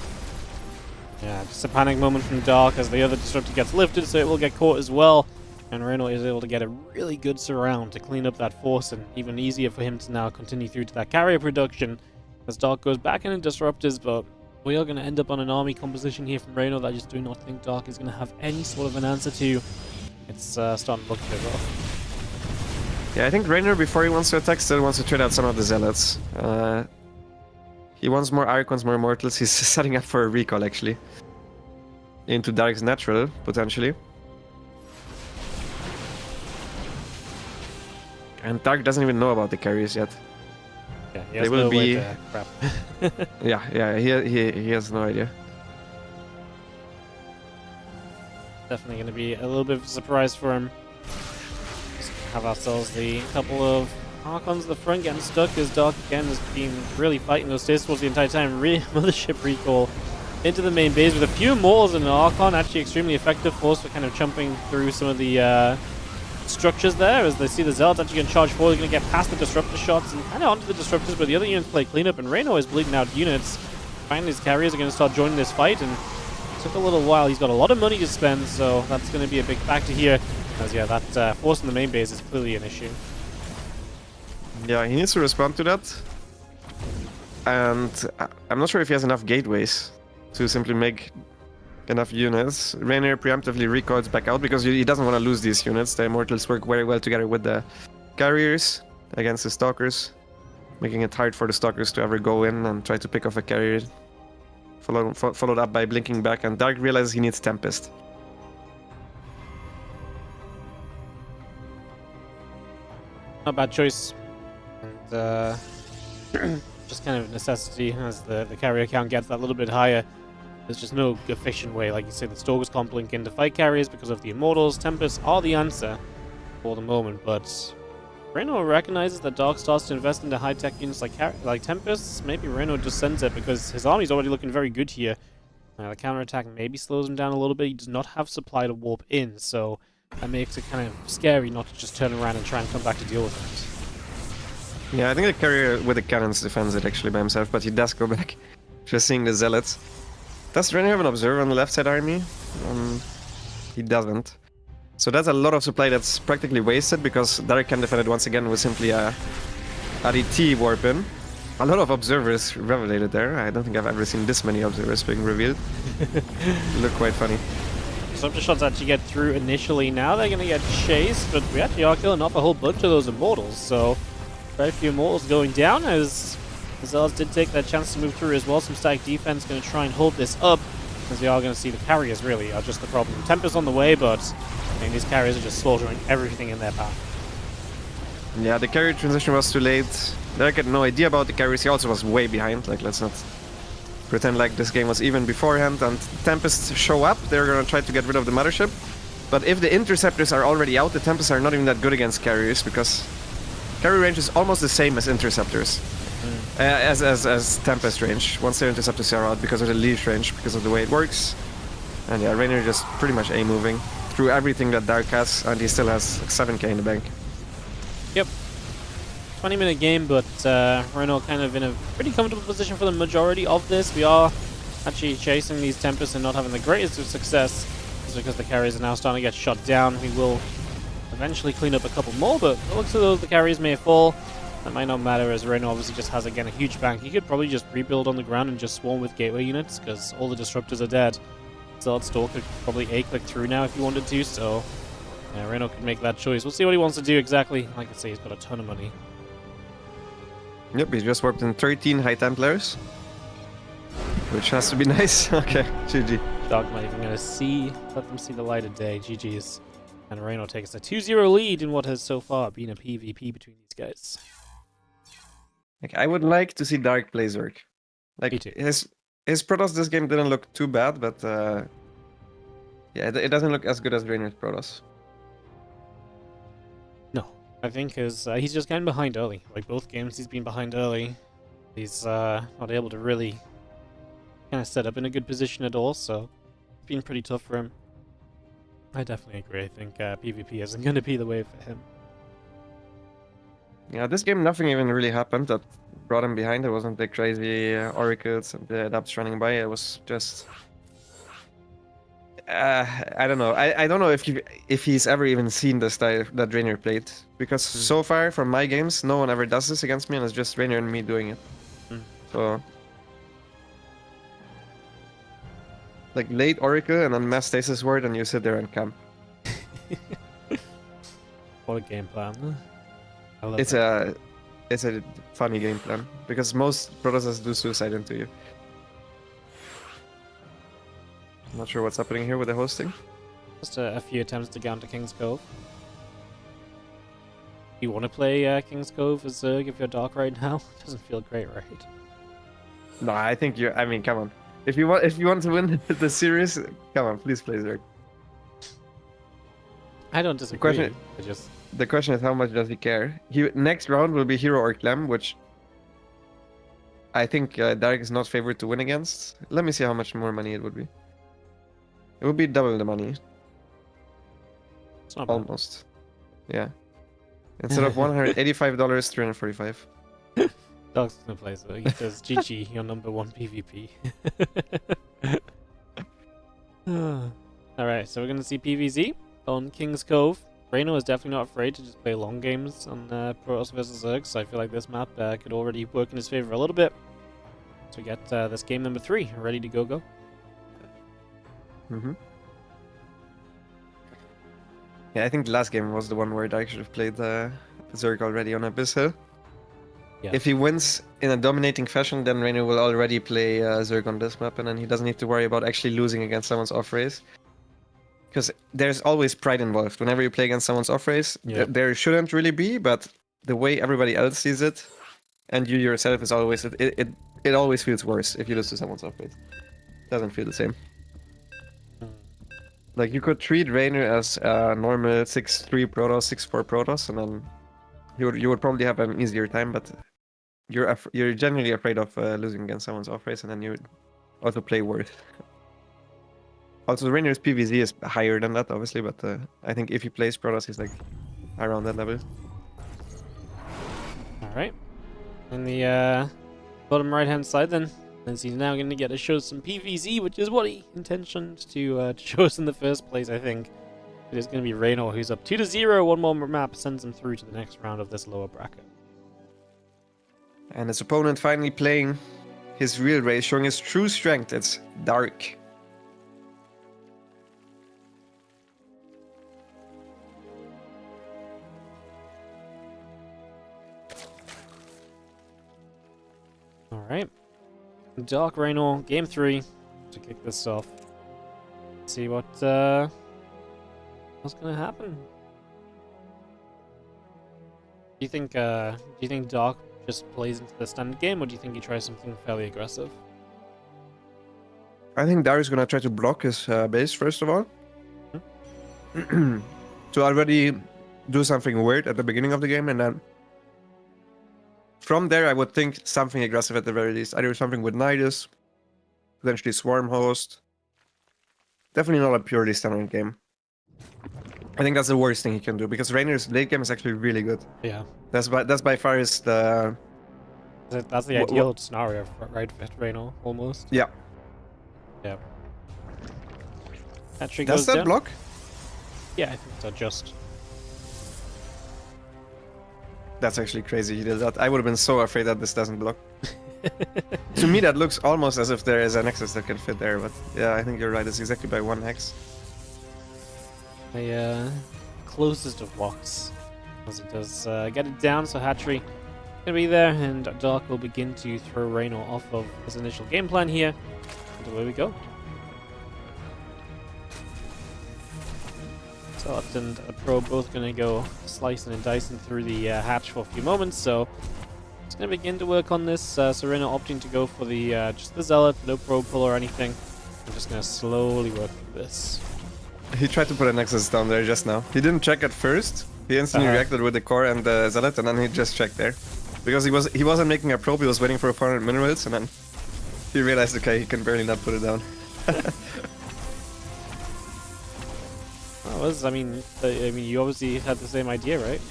Yeah, just a panic moment from Dark as the other disruptor gets lifted, so it will get caught as well. And Reynor is able to get a really good surround to clean up that force, and even easier for him to now continue through to that carrier production as Dark goes back into disruptors, but we are going to end up on an army composition here from Reynor that I just do not think Dark is going to have any sort of an answer to. It's starting to look a bit rough. Yeah, I think Reynor, before he wants to attack, still wants to trade out some of the Zealots. He wants more Archons, more Immortals. He's setting up for a recall, actually. Into Dark's natural, potentially. And Dark doesn't even know about the carriers yet. Yeah, he has no way to crap. yeah, he has no idea. Definitely going to be a little bit of a surprise for him. Just have ourselves the couple of Archons at the front getting stuck as Dark again has been really fighting those stasis the entire time. Mothership recall into the main base with a few Immortals and an Archon. Actually extremely effective force for kind of jumping through some of the structures there as they see the Zealots actually going to charge forward. They're going to get past the Disruptor shots and kind of onto the Disruptors, but the other units play cleanup, and Reynor is bleeding out units. Finally his carriers are going to start joining this fight, and it took a little while. He's got a lot of money to spend, so that's going to be a big factor here. As yeah, that force in the main base is clearly an issue. Yeah, he needs to respond to that. And I'm not sure if he has enough gateways to simply make enough units. Reynor preemptively recoils back out because he doesn't want to lose these units. The Immortals work very well together with the carriers against the Stalkers, making it hard for the Stalkers to ever go in and try to pick off a carrier. Followed up by blinking back, and Dark realizes he needs Tempest. Not a bad choice. And just kind of necessity as the carrier count gets that little bit higher. There's just no efficient way, like you say, the Stalkers can't blink into fight carriers because of the Immortals. Tempests are the answer for the moment, but Reynor recognizes that Dark starts to invest into high-tech units like Tempests. Maybe Reynor just sends it because his army's already looking very good here. The counterattack maybe slows him down a little bit. He does not have supply to warp in, so that makes it kind of scary not to just turn around and try and come back to deal with it. Yeah, I think the carrier with the cannons defends it actually by himself, but he does go back. Just seeing the Zealots. Does Reynor have an observer on the left side army? He doesn't. So that's a lot of supply that's practically wasted because Dark can defend it once again with simply a RDT warp in. A lot of observers revelated there. I don't think I've ever seen this many observers being revealed. Look quite funny. disruptor shots actually get through initially. Now they're going to get chased, but we actually are killing off a whole bunch of those Immortals. So very few Immortals going down as Zellers did take that chance to move through as well. Some static defense going to try and hold this up, as we are going to see the carriers really are just the problem. Tempest on the way, but I mean, these carriers are just slaughtering everything in their path. Yeah, the carrier transition was too late. Derek had no idea about the carriers. He also was way behind. Like, let's not pretend like this game was even beforehand. And Tempests show up. They're going to try to get rid of the Mothership. But if the Interceptors are already out, the Tempests are not even that good against carriers, because carrier range is almost the same as Interceptors. As Tempest range, once their Interceptors are out, because of the leash range, because of the way it works. And yeah, Reynor just pretty much A-moving through everything that Dark has, and he still has like 7k in the bank. Yep. 20-minute game, but Reynor kind of in a pretty comfortable position for the majority of this. We are actually chasing these Tempests and not having the greatest of success. It's because the carriers are now starting to get shot down. We will eventually clean up a couple more, but it looks as though the carriers may fall. That might not matter, as Reynor obviously just has, again, a huge bank. He could probably just rebuild on the ground and just swarm with gateway units, because all the disruptors are dead. Zealot Store could probably A-click through now if he wanted to, so yeah, Reynor could make that choice. We'll see what he wants to do exactly. Like I say, he's got a ton of money. Yep, he just warped in 13 High Templars, which has to be nice. Okay, GG. Dog not even going to let them see the light of day. GG's. And Reynor takes a 2-0 lead in what has so far been a PvP between these guys. Like, I would like to see Dark play Zerg. Like, Me too. his Protoss this game didn't look too bad, but yeah, it doesn't look as good as Reynor's Protoss. No, I think he's just getting behind early. Like both games, he's been behind early. He's not able to really kind of set up in a good position at all, so it's been pretty tough for him. I definitely agree. I think PvP isn't going to be the way for him. Yeah, this game nothing even really happened that brought him behind. It wasn't the crazy oracles and the adapts running by. It was just I don't know. I don't know if he's ever even seen the style that Reynor played, because so far from my games, no one ever does this against me, and it's just Reynor and me doing it. So like late oracle and then mass stasis ward, and you sit there and camp. What a game plan. I love It's a funny game plan, because most Protosses do suicide into you. I'm not sure what's happening here with the hosting. Just a few attempts to get onto King's Cove. You want to play King's Cove as Zerg if you're Dark right now? Doesn't feel great, right? No, I think you. I mean, come on. If you want to win the series, come on, please play Zerg. I don't disagree. The question is, how much does he care? Next round will be Hero or Clem, which I think Dark is not favored to win against. Let me see how much more money it would be. It would be double the money. It's not bad. Almost. Yeah. Instead of $185, $345. Dog's gonna play, so he says, GG, your number one PvP. Alright, so we're gonna see PvZ on King's Cove. Reynor is definitely not afraid to just play long games on Protoss vs Zerg, so I feel like this map could already work in his favor a little bit. So we get this game number 3 ready to go. Yeah, I think the last game was the one where Dark should have played Zerg already on Abyssal. Yeah. If he wins in a dominating fashion, then Reynor will already play Zerg on this map, and then he doesn't need to worry about actually losing against someone's off race. Because there's always pride involved. Whenever you play against someone's off race, there shouldn't really be, but the way everybody else sees it, and you yourself, is always it always feels worse if you lose to someone's off race. It doesn't feel the same. Like, you could treat Reynor as a normal 6-3 Protoss, 6-4 Protoss, and then you would probably have an easier time, but you're generally afraid of losing against someone's off race, and then you also play worse. Also, Reynor's PvZ is higher than that, obviously, but I think if he plays Protoss, he's like around that level. Alright. In the bottom right-hand side, then, since he's now going to get to show some PvZ, which is what he intentioned to show us in the first place, I think. It is going to be Reynor, who's up 2-0. One more map sends him through to the next round of this lower bracket. And his opponent finally playing his real race, showing his true strength. It's Dark. Alright. Dark Reynor, game 3 to kick this off. See what's gonna happen. Do you think Dark just plays into the standard game, or do you think he tries something fairly aggressive? I think Darius gonna try to block his base first of all. To already do something weird at the beginning of the game, and then from there I would think something aggressive at the very least. Either something with Nidus, potentially Swarm Host. Definitely not a purely standard game. I think that's the worst thing he can do, because Reynor's late game is actually really good. Yeah. That's by far is the... That's the ideal scenario, right, for Reynor, almost. Yeah. Yeah. That tree Does goes that down. block? Yeah, I think so, just. That's actually crazy he did that. I would have been so afraid that this doesn't block. To me that looks almost as if there is a Nexus that can fit there, but yeah, I think you're right, it's exactly by 1 hex. The closest of walks, as it does get it down, so Hatchery gonna be there, and Dark will begin to throw Reynor off of his initial game plan here, and away we go. Celeste and Pro both gonna go slicing and dicing through the hatch for a few moments, so it's gonna begin to work on this. So Reynor opting to go for the just the Zealot, no Probe pull or anything. I'm just gonna slowly work through this. He tried to put a Nexus down there just now. He didn't check at first. He instantly reacted with the core and the Zealot, and then he just checked there. Because he wasn't making a probe, he was waiting for 400 minerals, and then he realized, okay, he can barely not put it down. I mean, you obviously had the same idea, right?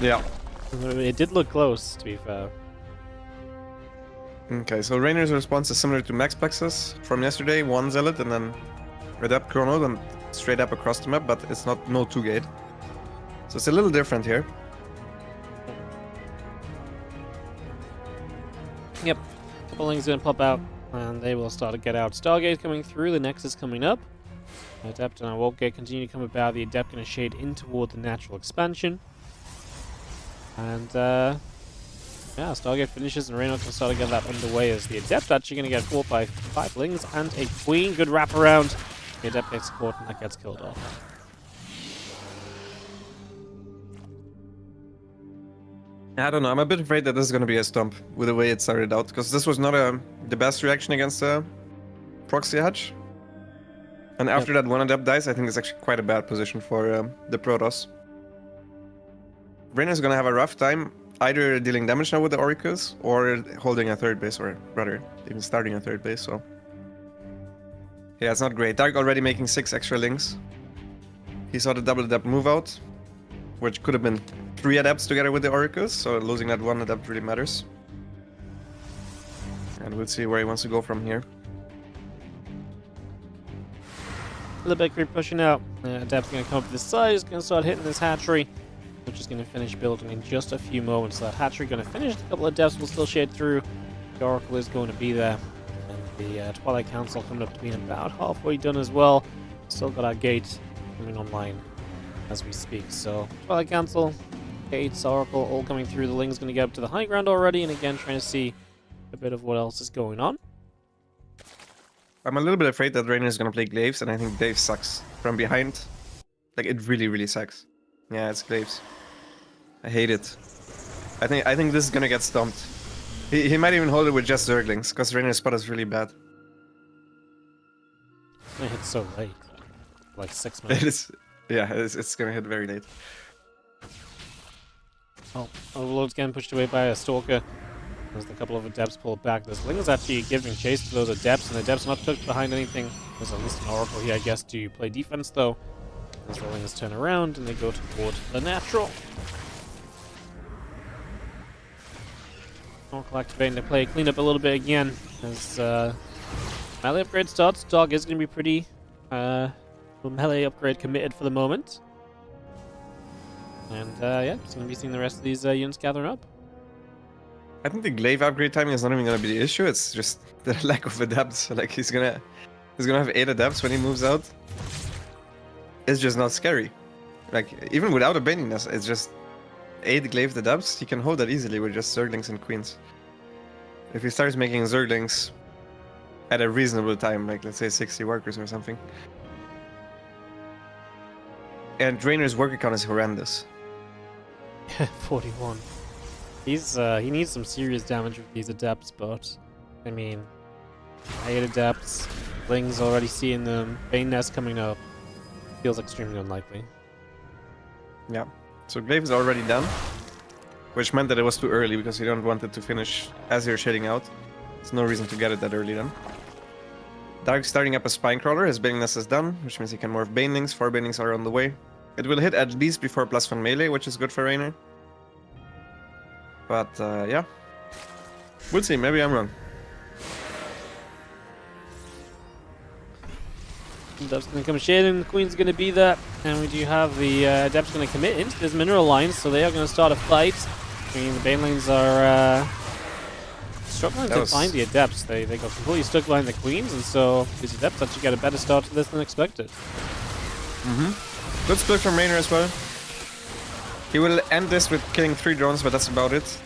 Yeah. It did look close, to be fair. Okay, so Reynor's response is similar to Maxpax's from yesterday. 1 Zealot and then Adept Chrono and straight up across the map, but it's not no 2-gate. So it's a little different here. Yep. Couple things gonna pop out, and they will start to get out. Stargate coming through, the Nexus coming up. Adept and Woke Gate continue to come about. The Adept gonna shade in toward the natural expansion. And yeah, Stargate finishes and Reynor can start to get that underway as the Adept actually gonna get fought by 5 Lings and a Queen. Good wrap around. The Adept gets caught and that gets killed off. I don't know, I'm a bit afraid that this is going to be a stomp with the way it started out, because this was not the best reaction against the proxy hatch. And after that one Adept dies, I think it's actually quite a bad position for the Protoss. Reynor's going to have a rough time either dealing damage now with the Oracles or holding a 3rd base, or rather, even starting a 3rd base, so... Yeah, it's not great. Dark already making 6 extra links. He saw the double Adept move out, which could have been 3 Adepts together with the Oracles, so losing that 1 Adept really matters. And we'll see where he wants to go from here. A little bit creep pushing out. Adept's going to come up to this side, he's going to start hitting this hatchery, which is going to finish building in just a few moments. So that hatchery going to finish, a couple of Adepts will still shade through. The Oracle is going to be there. And the Twilight Council coming up to being about halfway done as well. Still got our gate coming online as we speak. So Twilight Council, Gates, Oracle, all coming through. The Ling's going to get up to the high ground already, and again trying to see a bit of what else is going on. I'm a little bit afraid that Reynor is going to play Glaives, and I think Glaives sucks from behind. Like, it really, really sucks. Yeah, it's Glaives. I hate it. I think this is going to get stomped. He might even hold it with just Zerglings, because Reynor's spot is really bad. It hits so late. Like 6 minutes. It's going to hit very late. Oh, Overlord's getting pushed away by a Stalker. There's a couple of Adepts pulled back. This Ling is actually giving chase to those Adepts, and the Adepts not tucked behind anything. There's at least an Oracle here, I guess, to play defense, though. As the Lings turn around, and they go toward the natural. Oracle activating to play clean up a little bit again. As melee upgrade starts, Dog is going to be pretty melee upgrade committed for the moment. And yeah, just going to be seeing the rest of these units gathering up. I think the Glaive upgrade timing is not even gonna be the issue, it's just the lack of Adepts. Like, he's gonna have 8 Adepts when he moves out. It's just not scary. Like, even without a Baniness, it's just 8 Glaive Adepts, he can hold that easily with just Zerglings and Queens. If he starts making Zerglings at a reasonable time, like let's say 60 workers or something. And Reynor's worker count is horrendous. 41. He needs some serious damage with these adepts, but I mean, 8 adepts, Ling's already seeing them, Bane Nest coming up. Feels extremely unlikely. Yeah. So Glaive is already done, which meant that it was too early because you don't want it to finish as you're shading out. There's no reason to get it that early then. Dark starting up a Spinecrawler, his Bane Nest is done, which means he can morph Banelings. 4 Banelings are on the way. It will hit at least before +1 melee, which is good for Reynor. But yeah, we'll see, maybe I'm wrong. Adept's gonna come shading, the Queen's gonna be there, and we do have the Adept's gonna commit into this mineral line, so they are gonna start a fight. I mean, the Banelings are struggling to find the Adepts. They got completely stuck behind the Queens, and so these Adepts actually get a better start to this than expected. Good split from Reynor as well. He will end this with killing 3 drones, but that's about it.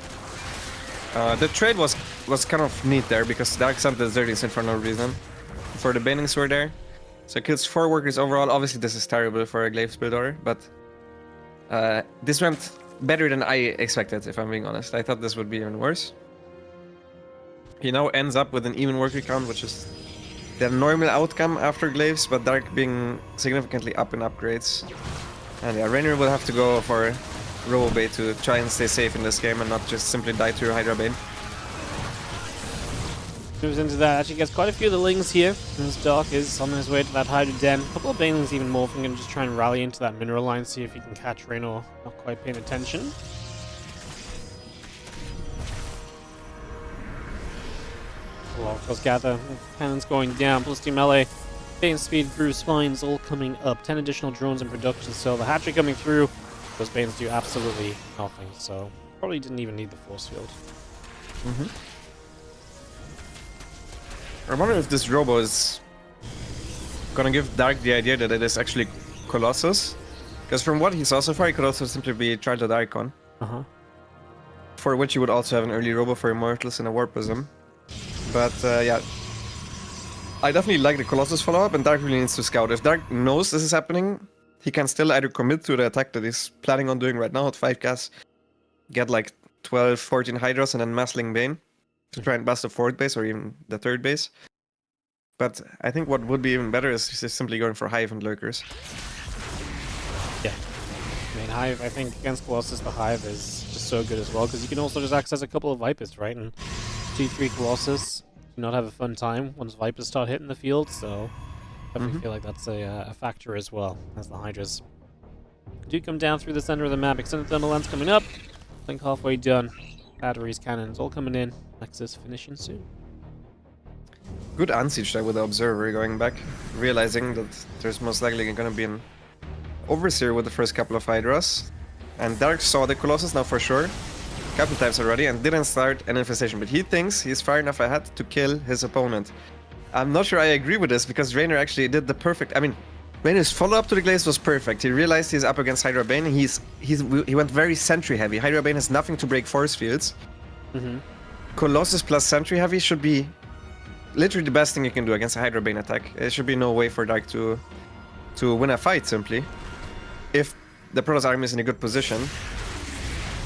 The trade was kind of neat there, because Dark sent the Zerglings in for no reason. For the Banelings were there. So it kills 4 workers overall. Obviously this is terrible for a Glaive build order, but this went better than I expected, if I'm being honest. I thought this would be even worse. He now ends up with an even worker count, which is the normal outcome after Glaives, but Dark being significantly up in upgrades. And yeah, Reynor will have to go for Robobait to try and stay safe in this game and not just simply die to your Hydra Bane. Moves into that, actually gets quite a few of the Lings here, and this Dark is on his way to that Hydra Den. A couple of Banelings even morphing and just try and rally into that mineral line, see if he can catch Reynor not quite paying attention. Locals gather, cannons going down, plus 2 melee, Bane speed through spines all coming up, 10 additional drones in production, so the hatchery coming through, those Banes do absolutely nothing, so probably didn't even need the force field. I wonder if this Robo is gonna give Dark the idea that it is actually Colossus, because from what he saw so far, it could also simply be Childhood Icon, for which you would also have an early Robo for Immortals and a Warpism. But yeah, I definitely like the Colossus follow-up, and Dark really needs to scout. If Dark knows this is happening, he can still either commit to the attack that he's planning on doing right now at 5 gas, get like 12, 14 Hydras, and then Massling Bane to try and bust the 4th base or even the 3rd base. But I think what would be even better is just simply going for Hive and Lurkers. Yeah. I mean, Hive, I think against Colossus, the Hive is just so good as well, because you can also just access a couple of Vipers, right? And 2-3 Colossus do not have a fun time once Vipers start hitting the field, so I definitely feel like that's a factor as well, as the Hydras do come down through the center of the map. Extended Thermal Lens coming up, I think halfway done. Batteries, cannons, all coming in. Nexus finishing soon. Good unsiege there with the Observer going back, realizing that there's most likely going to be an Overseer with the first couple of Hydras. And Dark saw the Colossus now for sure, couple times already, and didn't start an Infestation, but he thinks he's far enough ahead to kill his opponent. I'm not sure I agree with this, because Reynor actually did the perfect... I mean, Reynor's follow-up to the Glaives was perfect. He realized he's up against Hydra Bane. He went very Sentry heavy. Hydra Bane has nothing to break force fields. Colossus plus Sentry heavy should be literally the best thing you can do against a Hydra Bane attack. There should be no way for Dark to win a fight, simply. If the Protoss army is in a good position,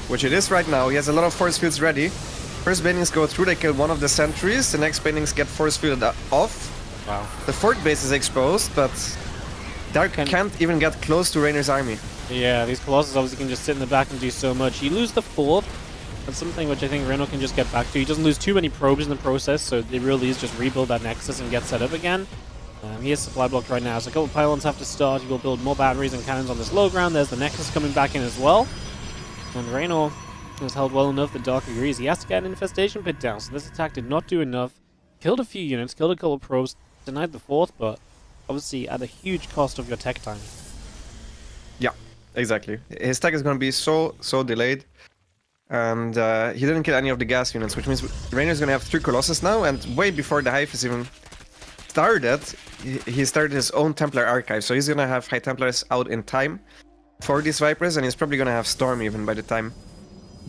which it is right now. He has a lot of force fields ready. First Banelings go through, they kill one of the sentries. The next Banelings get force fielded off. Wow. The 4th base is exposed, but Dark can't even get close to Reynor's army. Yeah, these Colossus obviously can just sit in the back and do so much. You lose the 4th. That's something which I think Reynor can just get back to. He doesn't lose too many probes in the process, so it really is just rebuild that Nexus and get set up again. He is supply blocked right now, so a couple of pylons have to start. He will build more batteries and cannons on this low ground. There's the Nexus coming back in as well. And Reynor has held well enough that Dark agrees. He has to get an Infestation pit down, so this attack did not do enough. Killed a few units, killed a couple of probes, denied the 4th, but obviously at a huge cost of your tech time. Yeah, exactly. His tech is going to be so delayed. And he didn't kill any of the gas units, which means Reynor's going to have 3 Colossus now, and way before the Hive is even started, he started his own Templar archive, so he's going to have High Templars out in time for these Vipers, and he's probably going to have Storm even by the time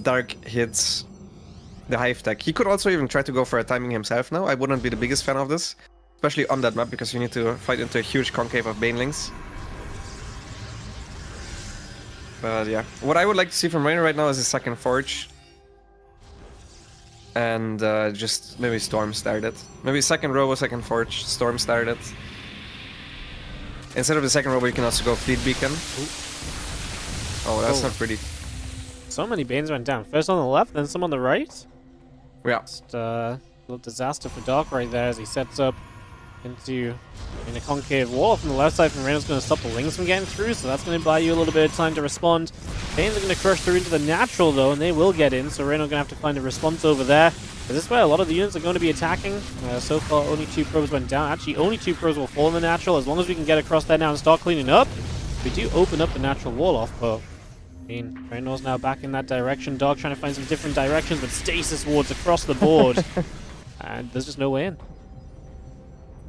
Dark hits the Hive tech. He could also even try to go for a timing himself now. I wouldn't be the biggest fan of this, especially on that map, because you need to fight into a huge concave of banelings. But yeah, what I would like to see from Reynor right now is a second Forge. And just maybe Storm started. Maybe second Robo, second Forge, Storm started. Instead of the second Robo, you can also go Fleet Beacon. Ooh. Oh, that's not pretty. So many Banes went down. First on the left, then some on the right. Yeah. Just a little disaster for Dark right there as he sets up into a concave wall from the left side. From Reynor's going to stop the Lings from getting through, so that's going to buy you a little bit of time to respond. Banes are going to crush through into the natural though, and they will get in, so Reynor going to have to find a response over there. This is where a lot of the units are going to be attacking. So far, only 2 probes went down. Actually, only 2 probes will fall in the natural. As long as we can get across there now and start cleaning up, we do open up the natural wall off, but I mean, Reynor's now back in that direction. Dark trying to find some different directions, but stasis wards across the board. And there's just no way in.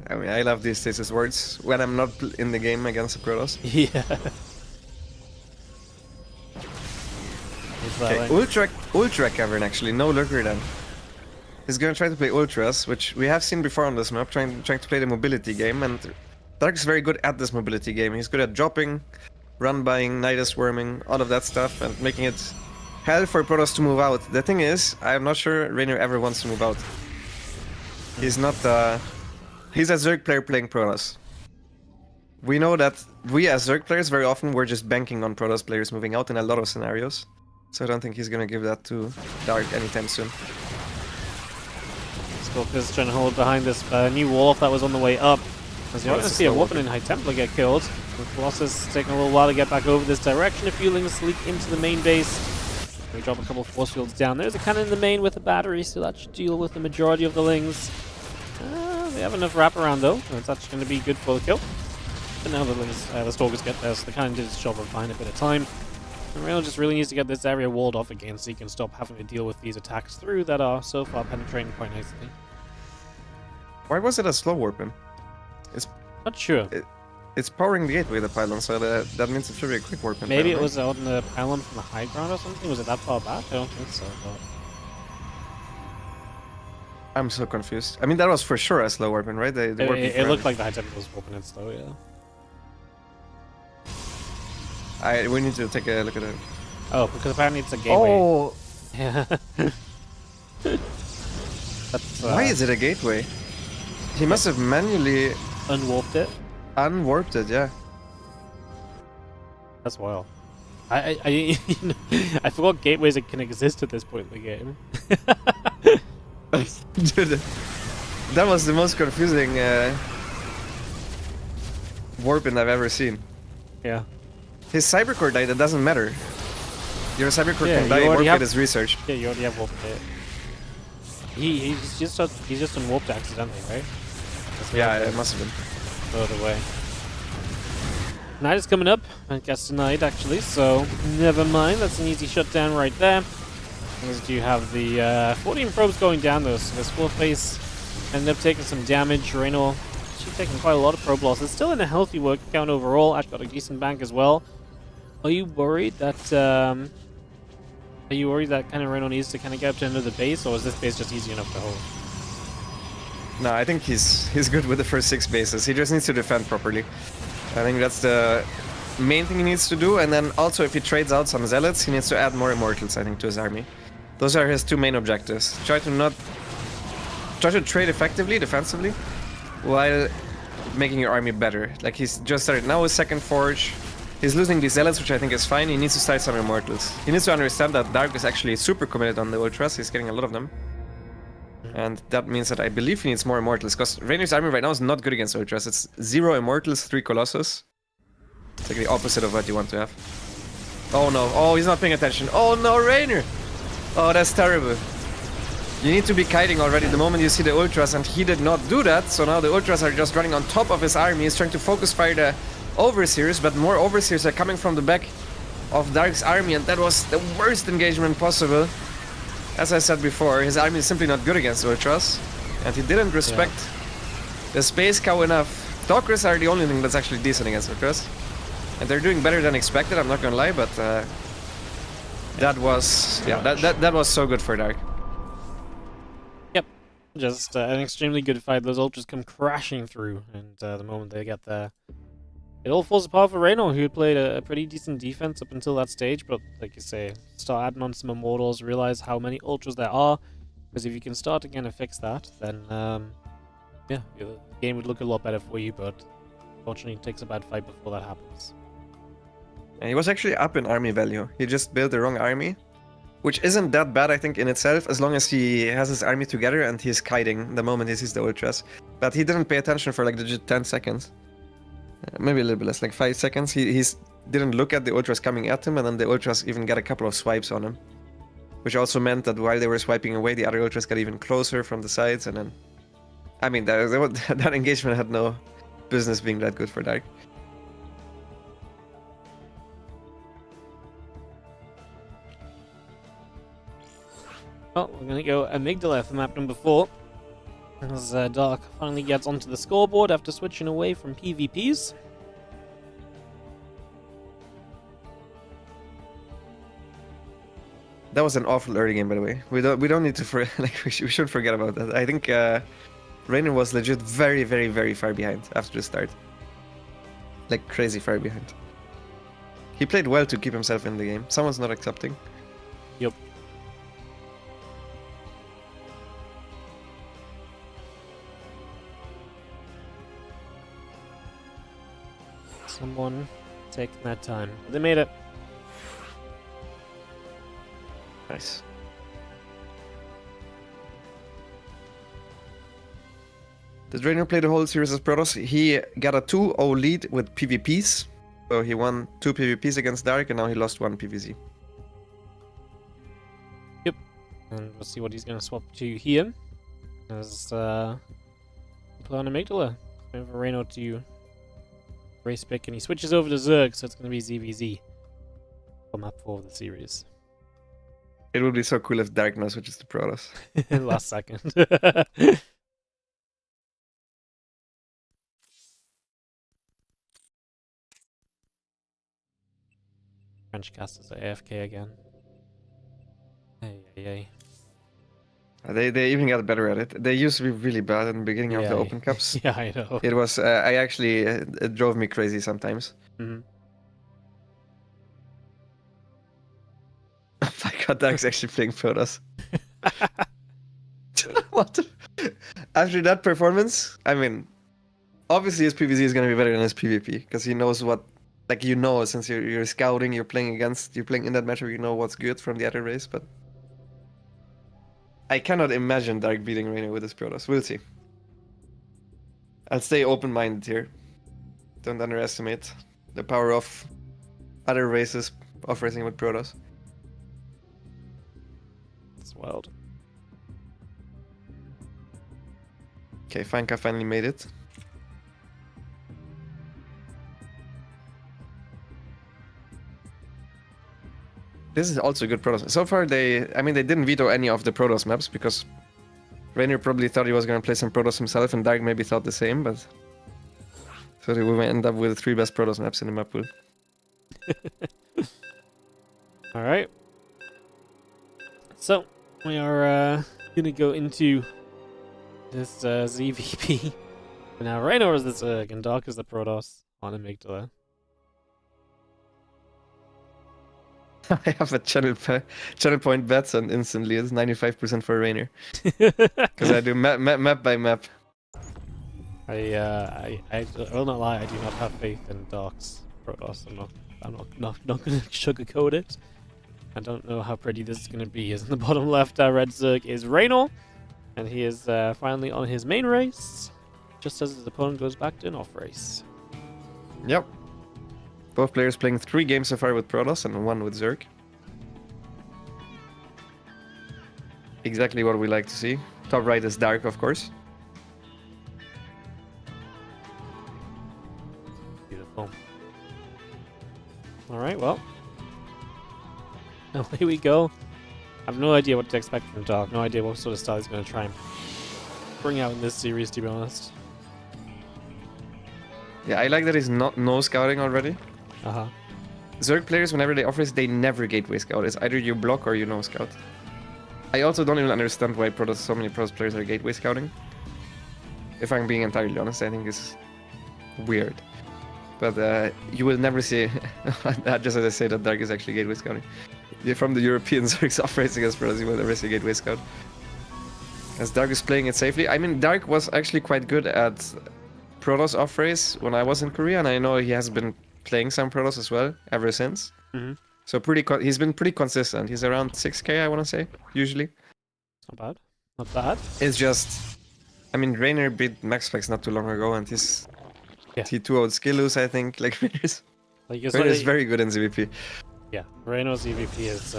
I mean, I love these stasis wards when I'm not in the game against the Protoss. Yeah. Okay, Ultra Cavern actually, no Lurker then. He's gonna try to play Ultras, which we have seen before on this map, trying to play the mobility game, and Dark's very good at this mobility game. He's good at dropping, run buying, Nidus worming, all of that stuff, and making it hell for Protoss to move out. The thing is, I'm not sure Reynor ever wants to move out. He's not he's a Zerg player playing Protoss. We know that we as Zerg players very often we're just banking on Protoss players moving out in a lot of scenarios. So I don't think he's gonna give that to Dark anytime soon. Scorpius trying to hold behind this new wall off that was on the way up. As you're going to see a Weapon in High Templar get killed. The Colossus taking a little while to get back over this direction. A few Lings leak into the main base. We drop a couple of force fields down. There's a cannon in the main with a battery, so that should deal with the majority of the Lings. They have enough wraparound though. That's actually going to be good for the kill. But now the Lings, the Stalkers get there, so the cannon did its job of buying a bit of time. And Reynor just really needs to get this area walled off again so he can stop having to deal with these attacks through that are so far penetrating quite nicely. Why was it a slow warping? It's not sure. It's powering the gateway, the pylon, so that means it should be a quick warping. Maybe it was on the pylon from the high ground or something? Was it that far back? I don't think so. But... I'm so confused. I mean, that was for sure a slow warping, right? It looked like the high templar was warping it slow, yeah. We need to take a look at it. Oh, because apparently it's a gateway. Oh! Yeah. Why is it a gateway? He must have manually... Unwarped it? Unwarped it, yeah. That's wild. I forgot gateways that can exist at this point in the game. Dude, that was the most confusing warping I've ever seen. Yeah. His Cybercore died, it doesn't matter. Your Cybercore can die, warp it is research. Yeah, you already have warped it. He's just unwarped accidentally, right? Yeah, it must have been. Further away. Night is coming up, and gets denied actually, so never mind. That's an easy shutdown right there. As you have the 14 probes going down though, so this fourth base ended up taking some damage. Reynor actually taking quite a lot of probe losses. Still in a healthy work count overall. Actually got a decent bank as well. Are you worried that kind of Reynor needs to kind of get up to another base, or is this base just easy enough to hold? No, I think he's good with the first 6 bases. He just needs to defend properly. I think that's the main thing he needs to do, and then also if he trades out some zealots, he needs to add more immortals, I think, to his army. Those are his 2 main objectives. Try to trade effectively, defensively, while making your army better. Like he's just started now with second forge. He's losing these zealots, which I think is fine. He needs to start some immortals. He needs to understand that Dark is actually super committed on the ultras. He's getting a lot of them. And that means that I believe he needs more immortals, because Reynor's army right now is not good against ultras. It's 0 immortals, 3 colossus. It's like the opposite of what you want to have. Oh no, oh he's not paying attention. Oh no, Reynor! Oh, that's terrible. You need to be kiting already the moment you see the ultras, and he did not do that, so now the ultras are just running on top of his army. He's trying to focus fire the overseers, but more overseers are coming from the back of Dark's army, and that was the worst engagement possible. As I said before, his army is simply not good against ultras, and he didn't respect the space cow enough. Talkers are the only thing that's actually decent against ultras, and they're doing better than expected, I'm not gonna lie, but that was that was so good for Dark. just an extremely good fight. Those ultras come crashing through, and the moment they get there, it all falls apart for Reynor, who had played a pretty decent defense up until that stage. But like you say, start adding on some immortals, realize how many ultras there are, because if you can start again and fix that, then yeah, the game would look a lot better for you. But unfortunately, it takes a bad fight before that happens. And he was actually up in army value. He just built the wrong army, which isn't that bad, I think, in itself, as long as he has his army together and he's kiting the moment he sees the ultras. But he didn't pay attention for like legit 10 seconds. Maybe a little bit less, like 5 seconds. He didn't look at the ultras coming at him, and then the ultras even got a couple of swipes on him. Which also meant that while they were swiping away, the other ultras got even closer from the sides, and then... I mean, that engagement had no business being that good for Dark. Well, we're gonna go Amygdala for map number 4. As Dark finally gets onto the scoreboard after switching away from PvPs. That was an awful early game, by the way. We don't need to we shouldn't forget about that. I think Reynor was legit very, very, very far behind after the start. Like crazy far behind. He played well to keep himself in the game. Someone's not accepting. Yep. Someone taking that time. They made it. Nice. Did Reynor play the whole series as Protoss? He got a 2-0 lead with PvPs. So he won 2 PvPs against Dark, and now he lost 1 PvZ. Yep. And we'll see what he's going to swap to here. As play on Amygdala. Going for Reynor to race pick, and he switches over to Zerg, so it's going to be ZvZ for map 4 of the series. It would be so cool if Dark now switches to Protoss. Last second. French casters are AFK again. Hey. They even got better at it. They used to be really bad in the beginning of the Open Cups. Yeah, I know. It was, it drove me crazy sometimes. Mm-hmm. Oh my god, Dark's actually playing Protoss. What the... After that performance, I mean, obviously his PvZ is going to be better than his PvP, because he knows what, like, you know, since you're scouting, you're playing in that matchup, you know what's good from the other race, but I cannot imagine Dark beating Reynor with his Protoss. We'll see. I'll stay open-minded here. Don't underestimate the power of other races of racing with Protoss. It's wild. Okay, Fanka finally made it. This is also a good Protoss. So far, they didn't veto any of the Protoss maps because Reynor probably thought he was going to play some Protoss himself, and Dark maybe thought the same, but so we might end up with the 3 best Protoss maps in the map pool. All right. So we are gonna go into this ZvP. Now Reynor is the Zerg and Dark is the Protoss on Amygdala. I have a channel point bets, and instantly it's 95% for Reynor. Because I do map by map. I will not lie, I do not have faith in Dark's Protoss. I'm not gonna sugarcoat it. I don't know how pretty this is gonna be. As in the bottom left, red Zerg is Reynor, and he is finally on his main race, just as his opponent goes back to an off race. Yep. Both players playing 3 games so far with Protoss and 1 with Zerg. Exactly what we like to see. Top right is Dark, of course. Beautiful. Alright, well. Away we go. I have no idea what to expect from Dark. No idea what sort of style he's going to try and bring out in this series, to be honest. Yeah, I like that he's not no scouting already. Uh-huh. Zerg players, whenever they off-race, they never gateway scout. It's either you block or you no scout. I also don't even understand why so many Protoss players are gateway scouting. If I'm being entirely honest, I think it's weird. But you will never see, just as I say that Dark is actually gateway scouting. From the European Zerg's off-race against Protoss, you will never see gateway scout. As Dark is playing it safely. I mean, Dark was actually quite good at Protoss off-race when I was in Korea, and I know he has been playing some Protoss as well ever since. Mm-hmm. So he's been pretty consistent. He's around 6k, I want to say, usually. Not bad. Not bad. It's just, I mean, Reynor beat Maxpax not too long ago, and he's T2'd Skillus, I think. Like, Reynor's very good in ZvP. Yeah, Reynor's ZvP is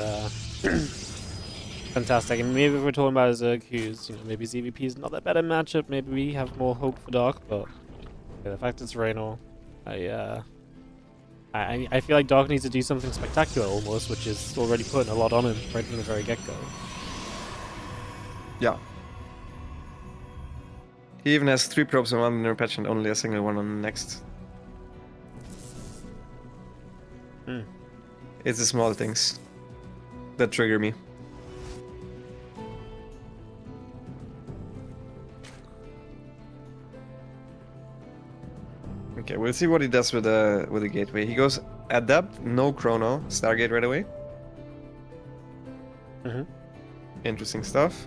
fantastic. And maybe if we're talking about a Zerg who's, maybe ZvP is not that better matchup, maybe we have more hope for Dark, but the fact it's Reynor, I feel like Dark needs to do something spectacular almost, which is already putting a lot on him right from the very get-go. Yeah. He even has 3 probes on one inner patch and only a single one on the next. It's the small things that trigger me. Okay, we'll see what he does with the gateway. He goes Adept, no Chrono, Stargate right away. Interesting stuff.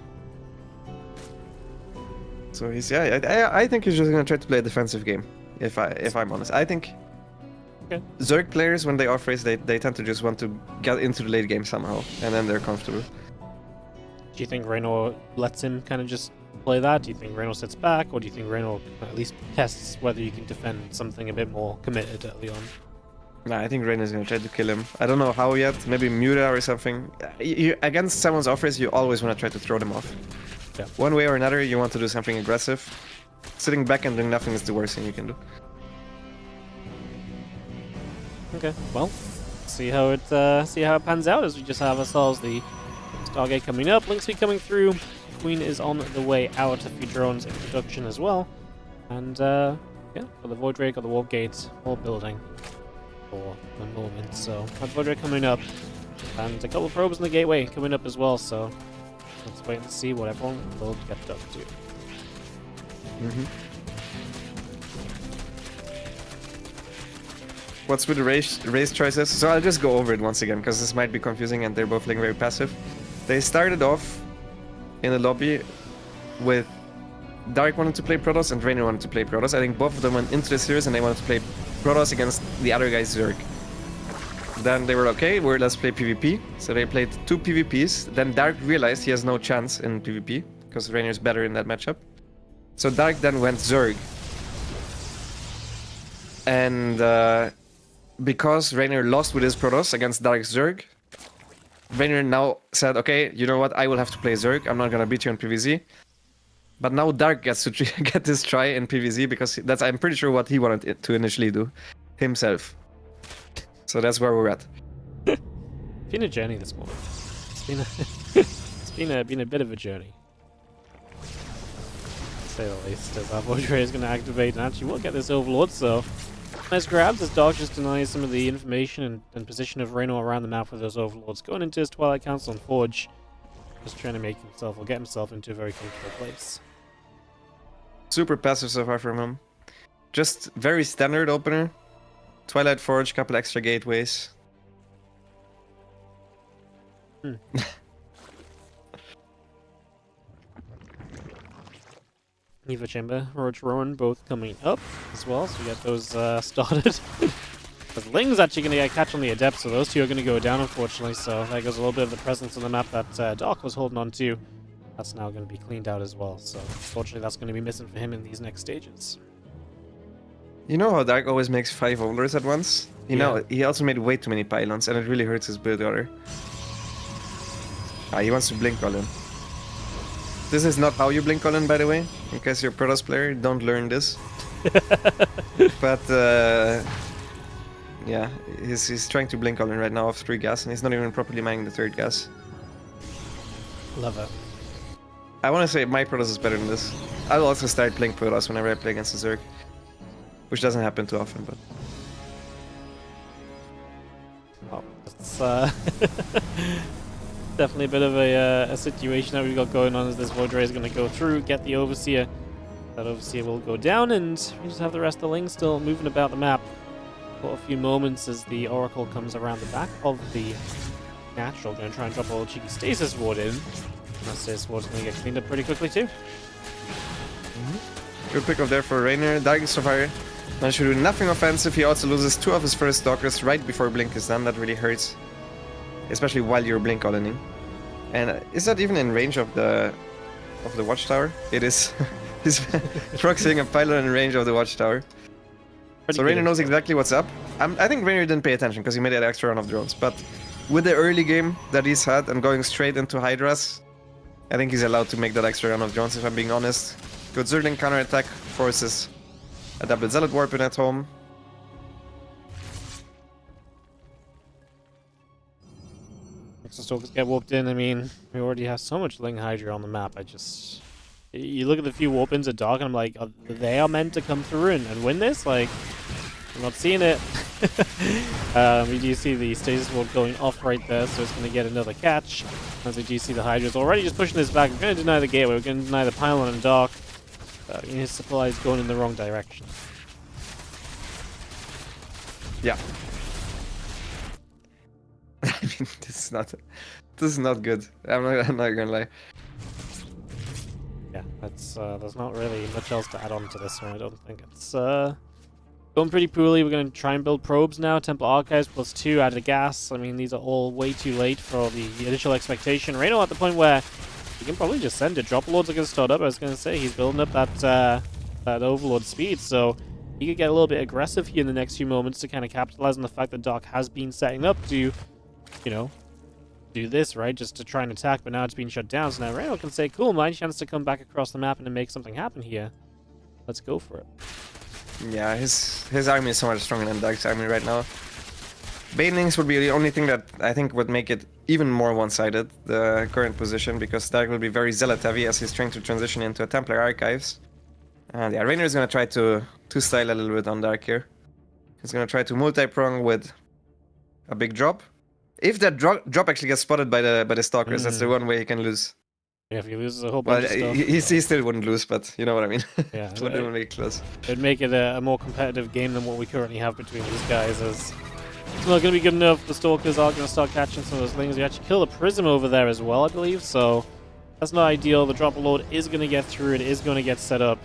So he's I think he's just gonna try to play a defensive game. If I'm honest, I think Zerg players when they off race they tend to just want to get into the late game somehow, and then they're comfortable. Do you think Reynor lets him kind of just play that? Do you think Reynor sits back, or do you think Reynor at least tests whether you can defend something a bit more committed early on? Nah, I think Reynor's gonna try to kill him. I don't know how yet. Maybe Muta or something. Against someone's off race, you always want to try to throw them off. Yeah. One way or another, you want to do something aggressive. Sitting back and doing nothing is the worst thing you can do. Okay, well, see how it pans out as we just have ourselves the Stargate coming up, Lynxby coming through, Queen is on the way out, a few drones in production as well, and yeah, for the Void Drake or the Warp Gate, all building for the moment. So that Void Drake coming up, and a couple of probes in the gateway coming up as well. So let's wait and see what everyone will get up to. What's with the race choices? So I'll just go over it once again, because this might be confusing and they're both playing very passive. They started off in the lobby with Dark wanted to play Protoss and Reynor wanted to play Protoss. I think both of them went into the series and they wanted to play Protoss against the other guy's Zerg. Then they were okay, let's play PvP. So they played 2 PvPs. Then Dark realized he has no chance in PvP, because Reynor's better in that matchup. So Dark then went Zerg. And because Reynor lost with his Protoss against Dark's Zerg, Reynor now said, okay, you know what, I will have to play Zerg, I'm not gonna beat you in PvZ. But now Dark gets to get this try in PvZ, because that's, I'm pretty sure, what he wanted it to initially do himself. So that's where we're at. It's been a journey this morning. It's been a bit of a journey, to say the least. As our Void Ray is going to activate, and actually we'll get this Overlord, so nice grabs as Dark just denies some of the information and position of Reynor around the map with those Overlords. Going into his Twilight Council and Forge, just trying to make himself, or get himself into a very comfortable place. Super passive so far from him. Just very standard opener. Twilight Forge, couple extra gateways. Eva Chamber, Roach Rowan both coming up as well, so we get those started. But Ling's actually going to catch on the Adept, so those two are going to go down, unfortunately. So there goes a little bit of the presence on the map that Dark was holding on to. That's now going to be cleaned out as well. So unfortunately, that's going to be missing for him in these next stages. You know how Dark always makes 5 Overlords at once? You know, he also made way too many pylons, and it really hurts his build order. He wants to blink all in. This is not how you blink all in, by the way. In case you're a Protoss player, don't learn this. But yeah, he's trying to blink all in right now off 3 gas, and he's not even properly mining the 3rd gas. Love it. I want to say my Protoss is better than this. I'll also start playing Protoss whenever I play against the Zerg, which doesn't happen too often, but... Oh, it's Definitely a bit of a situation that we've got going on as this Void Ray is going to go through, get the Overseer. That Overseer will go down, and we just have the rest of the Ling still moving about the map for a few moments as the Oracle comes around the back of the Natural. Going to try and drop a little cheeky Stasis Ward in. And that Stasis Ward's going to get cleaned up pretty quickly too. Good pick up there for Reynor. Dark Sapphire managed to do nothing offensive. He also loses 2 of his first Stalkers right before Blink is done. That really hurts. Especially while you're Blink Auditing. And is that even in range of the Watchtower? It is. He's proxying a pylon in range of the Watchtower. So Reynor knows exactly what's up. I think Reynor didn't pay attention because he made an extra run of drones. But with the early game that he's had and going straight into Hydras, I think he's allowed to make that extra run of drones, if I'm being honest. Good Zergling counterattack forces a double Zealot Warpin at home. Extra Stalkers get warped in. I mean, we already have so much Ling Hydra on the map. You look at the few warp-ins at Dark and I'm like, they are meant to come through and win this? Like, I'm not seeing it. We do see the Stasis Ward going off right there, so it's going to get another catch. As we do see the Hydra's already just pushing this back. We're going to deny the gateway, we're going to deny the pylon and Dark. His supply is going in the wrong direction. Yeah. I mean, this is not good. I'm not gonna lie. Yeah, there's not really much else to add on to this one. I don't think it's going pretty poorly. We're going to try and build probes now. Templar Archives +2 out of gas. I mean, these are all way too late for the initial expectation. Reynor at the point where he can probably just send it. Drop Lords are going to start up. I was going to say he's building up that Overlord speed, so he could get a little bit aggressive here in the next few moments to kind of capitalize on the fact that Dark has been setting up to, you know, do this, right? Just to try and attack, but now it's been shut down. So now Reynor can say, cool, my chance to come back across the map and to make something happen here. Let's go for it. Yeah, his army is so much stronger than Dark's army right now. Banelings would be the only thing that I think would make it even more one-sided, the current position, because Dark will be very Zealot heavy as he's trying to transition into a Templar Archives. And yeah, Reynor is going to try to style a little bit on Dark here. He's going to try to multi-prong with a big drop. If that drop actually gets spotted by the Stalkers, that's the one way he can lose. Yeah, if he loses a whole bunch of stuff. He still wouldn't lose, but you know what I mean. Yeah, it wouldn't make it close. It'd make it a more competitive game than what we currently have between these guys, as it's not going to be good enough. The Stalkers are going to start catching some of those things. We actually kill the Prism over there as well, I believe, so that's not ideal. The Dropper Lord is going to get through, it is going to get set up,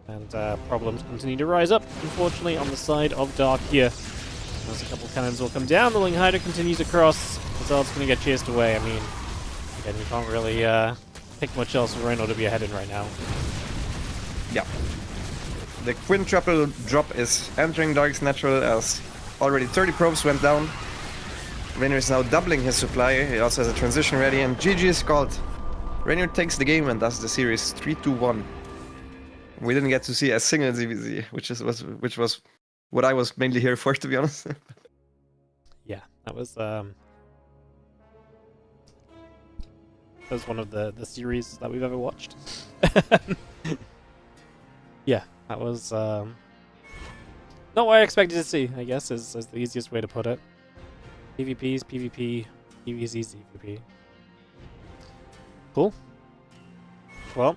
and problems continue to rise up, unfortunately, on the side of Dark here. As a couple cannons will come down, the Ling Hydra continues across. Azal's going to get chased away. I mean, again, you can't really pick much else for Reynor to be ahead in right now. Yeah. The quintuple drop is entering Dark's natural as already 30 probes went down. Reynor is now doubling his supply. He also has a transition ready, and GG is called. Reynor takes the game and does the series 3-1. We didn't get to see a single ZvZ, which was what I was mainly here for, to be honest. Yeah, that was one of the series that we've ever watched. Yeah, that was not what I expected to see, I guess, is the easiest way to put it. PvP's PvP, PvZ's ZvP. Cool. Well,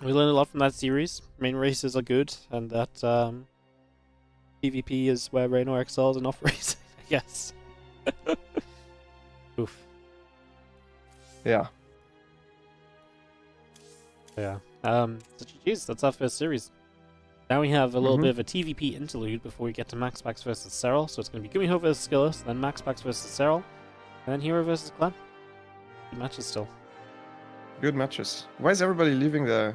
we learned a lot from that series. Main races are good, and that PvP is where Reynor excels in off racing, I guess. Oof. Yeah. Yeah. So GG's, that's our first series. Now we have a little bit of a TVP interlude before we get to Maxpax versus Serral. So it's going to be Gumiho versus Skillus, then Maxpax versus Serral, and then Hero versus Clem. Good matches still. Good matches. Why is everybody leaving the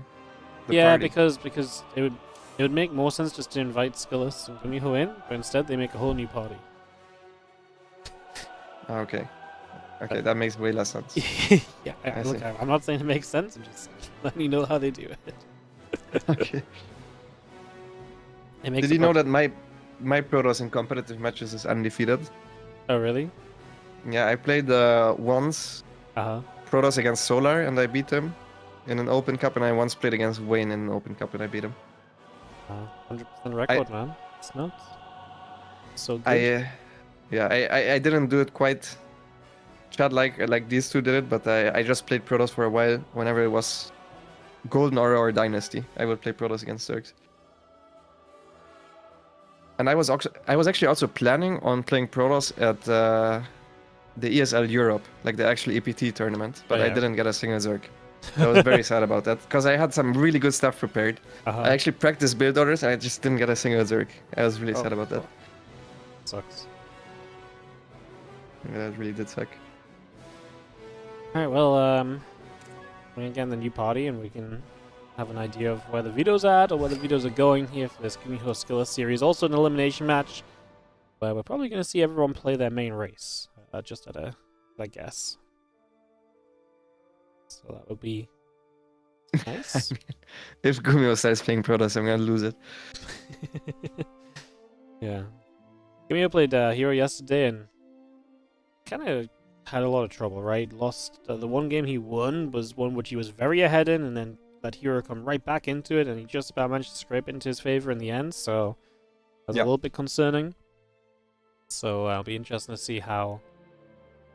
yeah, party? because it would make more sense just to invite Skillus and Gumiho in, but instead they make a whole new party. Okay. Okay, that makes way less sense. Yeah, look, I'm not saying it makes sense, I'm just letting you know how they do it. Okay. Did you know that my Protoss in competitive matches is undefeated? Oh, really? Yeah, I played once Protoss against Solar and I beat him in an Open Cup, and I once played against Wayne in an Open Cup and I beat him. 100% record, man. It's nuts. So good. I didn't do it quite chat like these two did it, but I just played Protoss for a while. Whenever it was Golden Aura or Dynasty, I would play Protoss against Zergs. And I was actually also planning on playing Protoss at the ESL Europe, like the actual EPT tournament, but Oh, I yeah. didn't get a single Zerg. I was very sad about that because I had some really good stuff prepared. Uh-huh. I actually practiced build orders and I just didn't get a single Zerg. I was really sad about that. Sucks. Yeah, that really did suck. Alright, well, we can get in the new party and we can have an idea of where the videos are at or where the videos are going here for this Gumiho Skillet series. Also an elimination match where we're probably going to see everyone play their main race. Just at a guess. So that would be nice. I mean, if Gumiho starts playing Protoss, I'm gonna lose it. Yeah. Gumiho played Hero yesterday and kind of had a lot of trouble, right? Lost the one game he won was one which he was very ahead in, and then let Hero come right back into it, and he just about managed to scrape it into his favor in the end, so that was a little bit concerning. So it'll be interesting to see how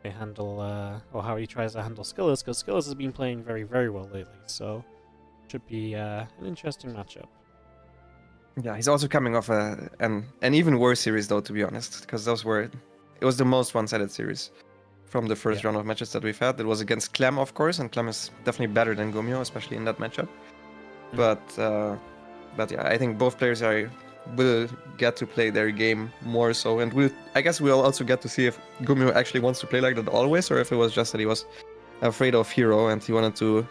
they handle, or how he tries to handle Skillers, because Skillers has been playing very, very well lately, so should be an interesting matchup. Yeah, he's also coming off an even worse series though, to be honest, because it was the most one-sided series from the first round of matches that we've had. It was against Clem, of course, and Clem is definitely better than Gumiho, especially in that matchup. But yeah, I think both players will get to play their game more so, and I guess we'll also get to see if Gumiho actually wants to play like that always, or if it was just that he was afraid of Hero and he wanted to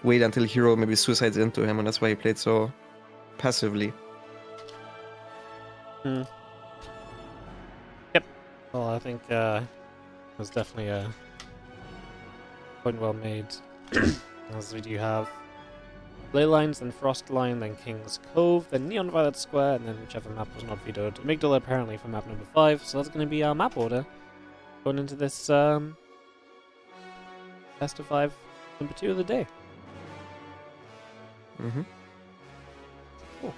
wait until Hero maybe suicides into him, and that's why he played so passively. Yep. Well, I think it was definitely a point well made. As we do have Ley Lines, then Frost Line, then King's Cove, then Neon Violet Square, and then whichever map was not vetoed. Amygdala apparently for map number 5, so that's going to be our map order going into this best of 5 number 2 of the day. Mm-hmm. Cool.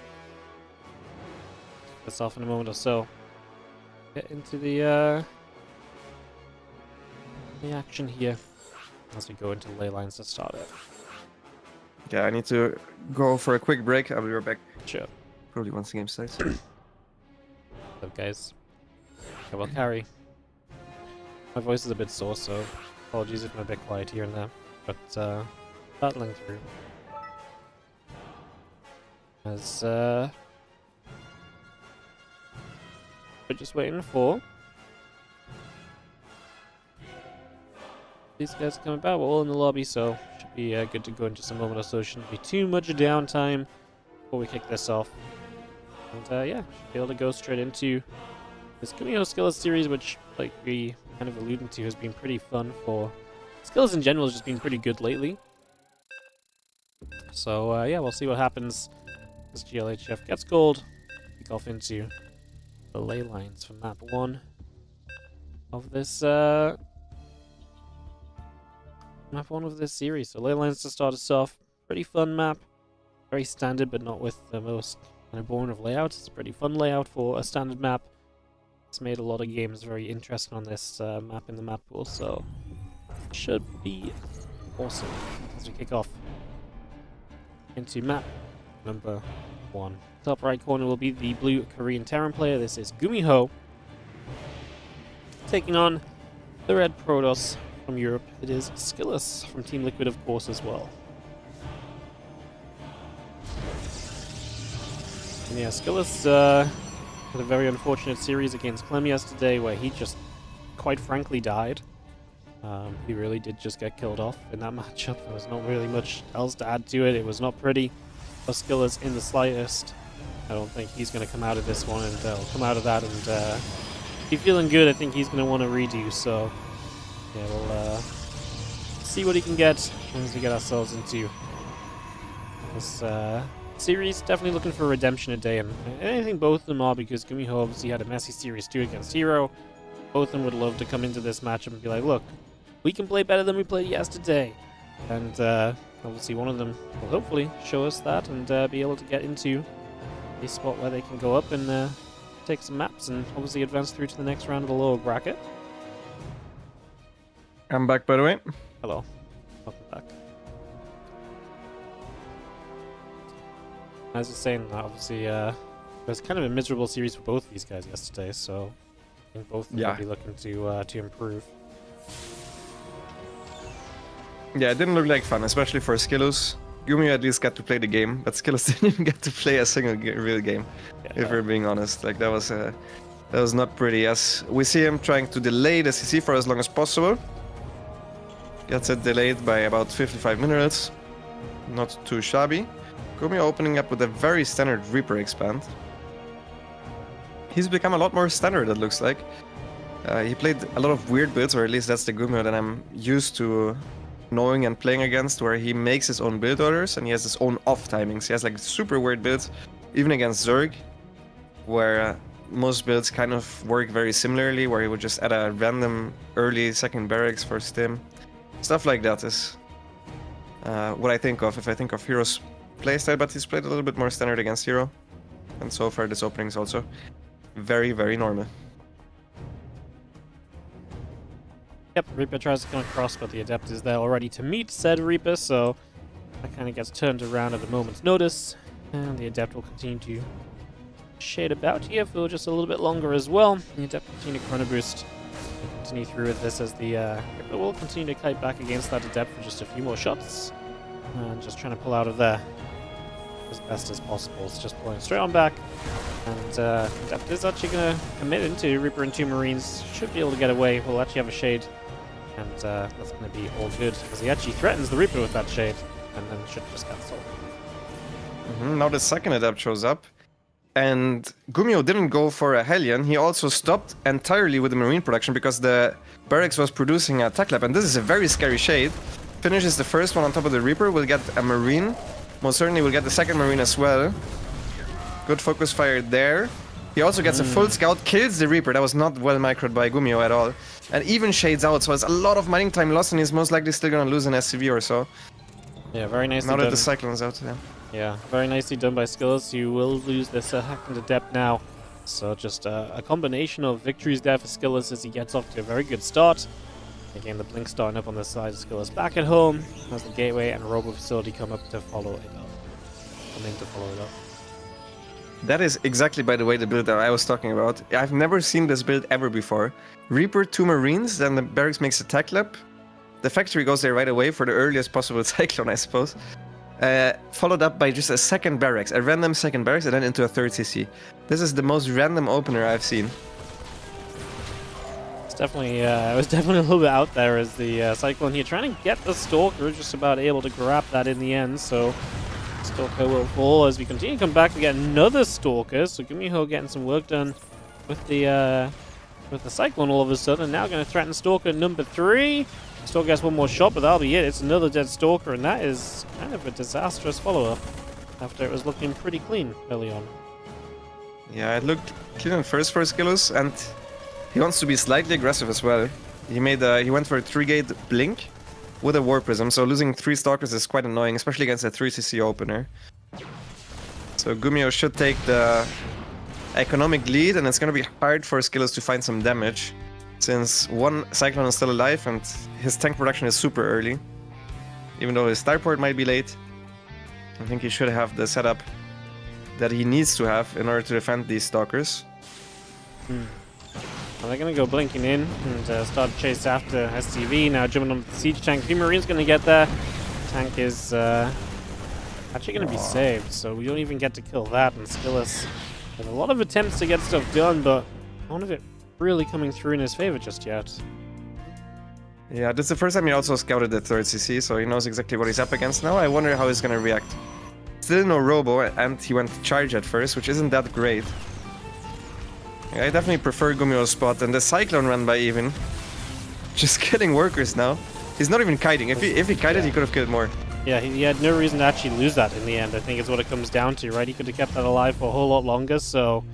This off in a moment or so. Get into the action here as we go into Ley Lines to start it. Yeah, I need to go for a quick break. I'll be right back. Sure. Probably once the game starts. What's up, guys? I will carry. My voice is a bit sore, so apologies if I'm a bit quiet here and there. But battling through. As we're just waiting for these guys coming back. We're all in the lobby, so should be good to go in just a moment or so. Shouldn't be too much downtime before we kick this off. And yeah, should be able to go straight into this Gumiho Skillet series, which, like we kind of alluded to, has been pretty fun for Skills in general. Has just been pretty good lately. So yeah, we'll see what happens as GLHF gets gold. Kick off into the Ley Lines for map 1 of this map 1 of this series. So Ley Lines to start us off. Pretty fun map. Very standard, but not with the most kind of boring of layouts. It's a pretty fun layout for a standard map. It's made a lot of games very interesting on this map in the map pool, so should be awesome as we kick off into map number 1. Top right corner will be the blue Korean Terran player. This is Gumiho taking on the red Protoss from Europe. It is Skillus from Team Liquid, of course, as well. And yeah, Skillus had a very unfortunate series against Clem yesterday where he just, quite frankly, died. He really did just get killed off in that matchup. There was not really much else to add to it. It was not pretty for Skillus in the slightest. I don't think he's going to come out of this one and come out of that and be feeling good. I think he's going to want to redo, so yeah, we'll see what he can get as we get ourselves into this series. Definitely looking for redemption today, and I think both of them are, because Gumiho obviously had a messy series too against Hero. Both of them would love to come into this matchup and be like, look, we can play better than we played yesterday. And obviously one of them will hopefully show us that and be able to get into a spot where they can go up and take some maps and obviously advance through to the next round of the lower bracket. I'm back, by the way. Hello. Welcome back. As I was saying, obviously, it was kind of a miserable series for both of these guys yesterday, so I think both of them will be looking to improve. Yeah, it didn't look like fun, especially for Skillus. Gumi at least got to play the game, but Skillus didn't even get to play a single real game. Yeah, if we're being honest, like that was not pretty. As we see him trying to delay the CC for as long as possible. Gets it delayed by about 55 minerals. Not too shabby. Gumi opening up with a very standard Reaper expand. He's become a lot more standard, it looks like. He played a lot of weird builds, or at least that's the Gumi that I'm used to knowing and playing against, where he makes his own build orders and he has his own off timings. He has like super weird builds, even against Zerg, where most builds kind of work very similarly, where he would just add a random early second barracks for stim. Stuff like that is what I think of if I think of Hero's playstyle, but he's played a little bit more standard against Hero. And so far this opening is also very, very normal. Yep, Reaper tries to come across, but the Adept is there already to meet said Reaper, so that kind of gets turned around at a moment's notice. And the Adept will continue to shade about here for just a little bit longer as well. The Adept will continue to Chrono Boost and continue through with this as the Reaper will continue to kite back against that Adept for just a few more shots. And just trying to pull out of there as best as possible. It's just pulling straight on back. And Adept is actually going to commit into Reaper and 2 Marines. Should be able to get away. We'll actually have a shade. And that's going to be all good, because he actually threatens the Reaper with that shade, and then should just cancel. Now the second Adept shows up, and Gumio didn't go for a Hellion. He also stopped entirely with the Marine production, because the barracks was producing a Tech Lab, and this is a very scary shade. Finishes the first one on top of the Reaper, will get a Marine. Most certainly will get the second Marine as well. Good focus fire there. He also gets a full scout, kills the Reaper. That was not well microed by Gumio at all. And even shades out, so it's a lot of mining time lost, and he's most likely still gonna lose an SCV or so. Yeah, very nicely done. Now that done. the Cyclone's out, yeah. Yeah, very nicely done by Skillus. You will lose this Hacked Adept now. So just a combination of victories there for Skillus as he gets off to a very good start. Again, the blink starting up on the side of Skillus back at home as the Gateway and Robo Facility come up to follow it up. Come in to follow it up. That is exactly, by the way, the build that I was talking about. I've never seen this build ever before. Reaper, 2 Marines, then the barracks makes a Tech Lab. The factory goes there right away for the earliest possible Cyclone, I suppose. Followed up by just a second barracks, a random second barracks, and then into a third CC. This is the most random opener I've seen. It's definitely, it was definitely a little bit out there as the Cyclone here trying to get the Stalker, just about able to grab that in the end, so Stalker will fall as we continue to come back to get another Stalker, so Gumiho getting some work done with the Cyclone all of a sudden. Now going to threaten Stalker number 3. Stalker gets one more shot, but that'll be it. It's another dead Stalker, and that is kind of a disastrous follow-up after it was looking pretty clean early on. Yeah, it looked clean at first for Skillus, and he wants to be slightly aggressive as well. He went for a 3-gate blink with a War Prism, so losing 3 Stalkers is quite annoying, especially against a 3cc opener. So Gumio should take the economic lead, and it's going to be hard for Skillus to find some damage, since one Cyclone is still alive and his tank production is super early. Even though his starport might be late, I think he should have the setup that he needs to have in order to defend these Stalkers. Well, they're going to go blinking in and start a chase after SCV. Now jumping on the siege tank. 3 Marines going to get there. Tank is actually going to be saved, so we don't even get to kill that. And Skillus has a lot of attempts to get stuff done, but none of it really coming through in his favor just yet. Yeah, this is the first time he also scouted the 3rd CC, so he knows exactly what he's up against now. I wonder how he's going to react. Still no Robo, and he went charge at first, which isn't that great. Yeah, I definitely prefer Gumio's spot, and the Cyclone ran by even. Just getting workers now. He's not even kiting. If he kited, he could have killed more. Yeah, he had no reason to actually lose that in the end, I think is what it comes down to, right? He could have kept that alive for a whole lot longer, so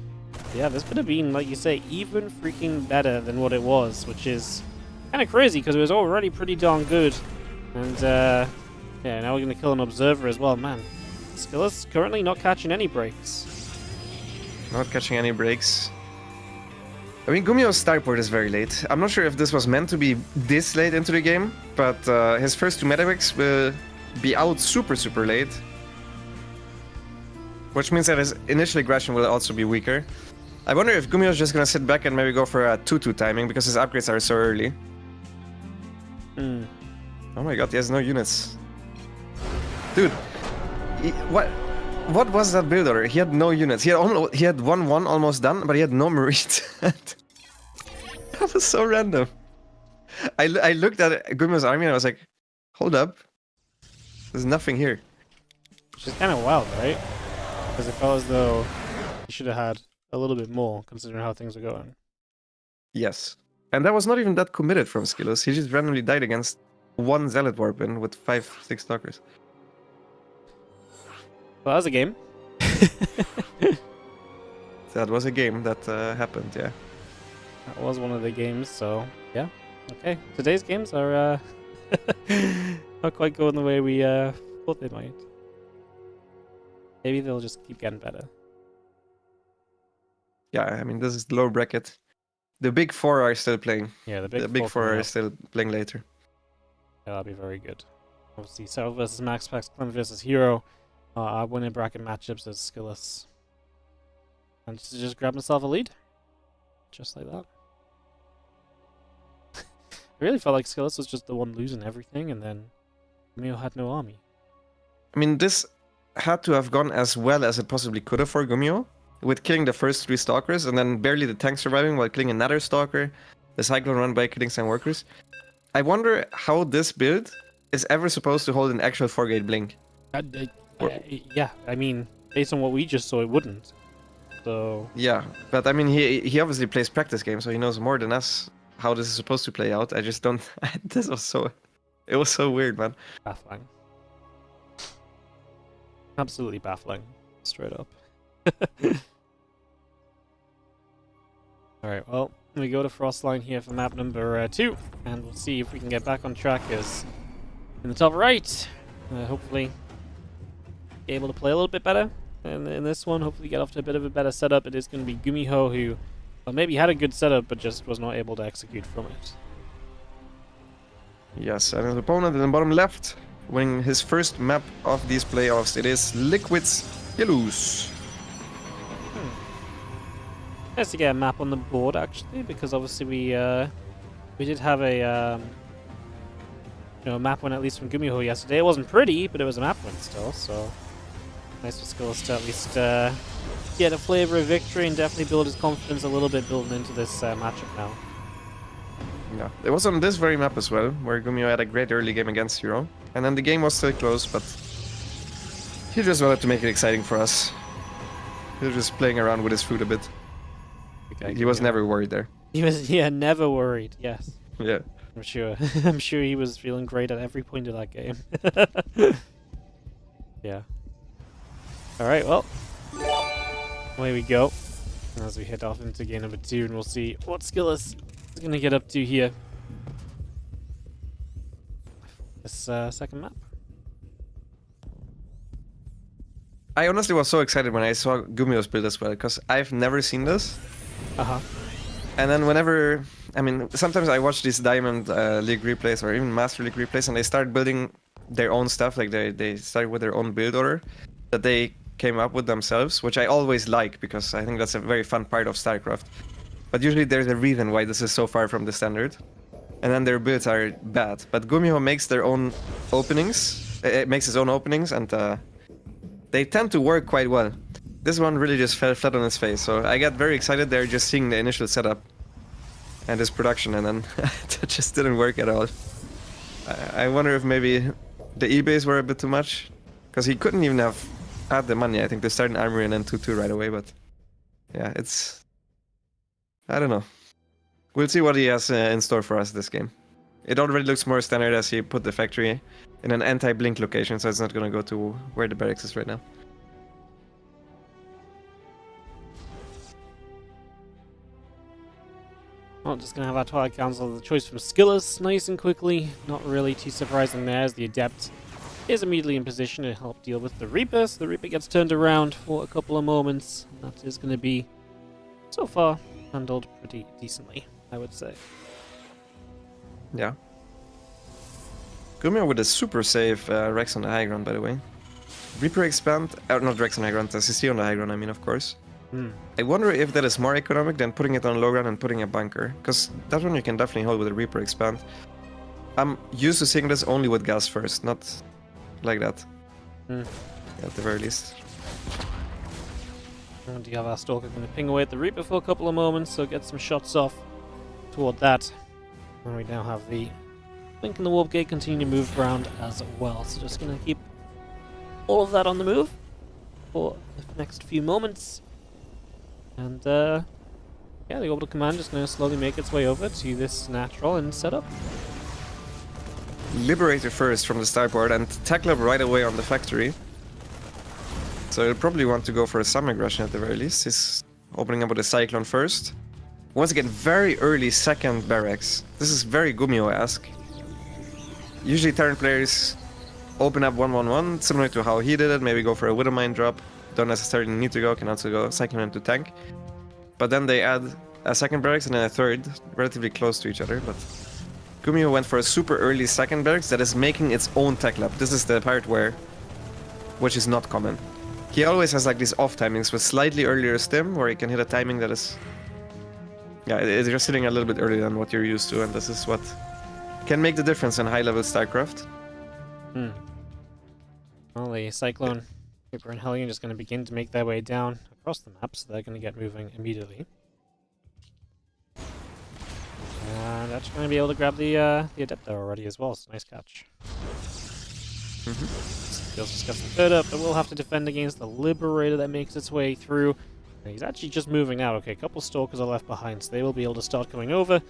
yeah, this could have been, like you say, even freaking better than what it was, which is kind of crazy because it was already pretty darn good. And yeah, now we're going to kill an Observer as well. Man, Skillus currently not catching any breaks. Not catching any breaks. I mean, Gumio's starport is very late. I'm not sure if this was meant to be this late into the game, but his first 2 medevacs will be out super, super late. Which means that his initial aggression will also be weaker. I wonder if Gumio's just gonna sit back and maybe go for a 2-2 timing, because his upgrades are so early. Oh my god, he has no units. Dude, what was that build order? He had no units. He had 1-1 almost done, but he had no marines. That was so random. I looked at Gumio's army and I was like, hold up. There's nothing here. Which is kind of wild, right? Because it felt as though he should have had a little bit more, considering how things are going. Yes. And that was not even that committed from Skillus. He just randomly died against 1 Zealot Warpin with 5-6 Stalkers. Well, that was a game. That was a game that happened, yeah. That was one of the games, so yeah. Okay, today's games are not quite going the way we thought they might. Maybe they'll just keep getting better. Yeah, I mean, this is low bracket. The big 4 are still playing. Yeah, the big big 4 are still playing later. Yeah, that'll be very good. Obviously, Serral versus Maxpax, Clem versus Hero. Our winning bracket matchups is Skillus. And to just grab himself a lead. Just like that. I really felt like Skillus was just the one losing everything, and then Gumio had no army. I mean, this had to have gone as well as it possibly could have for Gumio, with killing the first 3 Stalkers, and then barely the tank surviving while killing another Stalker, the Cyclone run by killing some workers. I wonder how this build is ever supposed to hold an actual 4-gate blink. Yeah, I mean, based on what we just saw, it wouldn't. So yeah, but I mean, he obviously plays practice games, so he knows more than us how this is supposed to play out. I just don't. This was so. It was so weird, man. baffling. Absolutely baffling. Straight up. Alright, well, we go to Frostline here for map number 2, and we'll see if we can get back on track as in the top right. Hopefully, be able to play a little bit better. And in this one, hopefully get off to a bit of a better setup. It is going to be Gumiho, who maybe had a good setup, but just was not able to execute from it. Yes, and his opponent in the bottom left, winning his first map of these playoffs. It is Liquid's Yellows. Nice to get a map on the board, actually, because obviously we did have a map win at least from Gumiho yesterday. It wasn't pretty, but it was a map win still. So nice for Skillus to at least get a flavor of victory and definitely build his confidence a little bit building into this matchup now. Yeah, it was on this very map as well, where Gumio had a great early game against Hero, and then the game was still close, but he just wanted to make it exciting for us. He was just playing around with his food a bit. Okay, he was never worried there. He was, never worried. Yes. Yeah. I'm sure. I'm sure he was feeling great at every point of that game. Yeah. All right. Well, away we go as we head off into game number 2, and we'll see what Skillus is going to get up to here. This second map. I honestly was so excited when I saw Gumio's build as well, because I've never seen this. And then whenever, I mean, sometimes I watch these Diamond League replays or even Master League replays, and they start building their own stuff, like they start with their own build order that they came up with themselves, which I always like, because I think that's a very fun part of Starcraft. But usually there's a reason why this is so far from the standard, and then their builds are bad. But Gumio makes their own openings, makes his own openings, and they tend to work quite well. This one really just fell flat on its face, so I got very excited there just seeing the initial setup and his production, and then it just didn't work at all. I wonder if maybe the eBays were a bit too much, because he couldn't even have had the money, I think, to start an armory and then 2-2 right away, but yeah, it's... I don't know. We'll see what he has in store for us this game. It already looks more standard as he put the factory in an anti-blink location, so it's not going to go to where the barracks is right now. Well, just gonna have our Twilight Council, the choice from Skillus, nice and quickly. Not really too surprising there, as the Adept is immediately in position to help deal with the Reaper. So the Reaper gets turned around for a couple of moments. That is going to be, so far, handled pretty decently, I would say. Yeah. Gumio with a super safe Rex on the high ground, by the way. Reaper expand, not Rex on the high ground, CC on the high ground, I mean, of course. I wonder if that is more economic than putting it on low ground and putting a bunker, because that one you can definitely hold with a Reaper expand. I'm used to seeing this only with gas first, not like that. At the very least. And you have our Stalker going to ping away at the Reaper for a couple of moments, so get some shots off toward that. And we now have the Link and the Warp Gate continue to move around as well, so just going to keep all of that on the move for the next few moments. And yeah, the Orbital Command is going to slowly make its way over to this natural and setup. Liberator first from the starboard and tackle up right away on the factory. So he'll probably want to go for a Sun Aggression at the very least. He's opening up with a Cyclone first. Once again, very early second barracks. This is very Gumio-esque. Usually Terran players open up 1-1-1, similar to how he did it. Maybe go for a Widowmine drop. Don't necessarily need to go, can also go Cyclone into tank. But then they add a second barracks and then a third, relatively close to each other. But Gumio went for a super early second barracks that is making its own tech lab. This is the part which is not common. He always has like these off timings with slightly earlier stim, where he can hit a timing that is... Yeah, it's just hitting a little bit earlier than what you're used to, and this is what can make the difference in high-level Starcraft. Well, the Cyclone, Reaper, and Hellion just going to begin to make their way down across the map, so they're going to get moving immediately. And that's going to be able to grab the Adept there already as well, so nice catch. Skills just got some third up, but we'll have to defend against the Liberator that makes its way through. And he's actually just moving out. Okay, a couple Stalkers are left behind, so they will be able to start coming over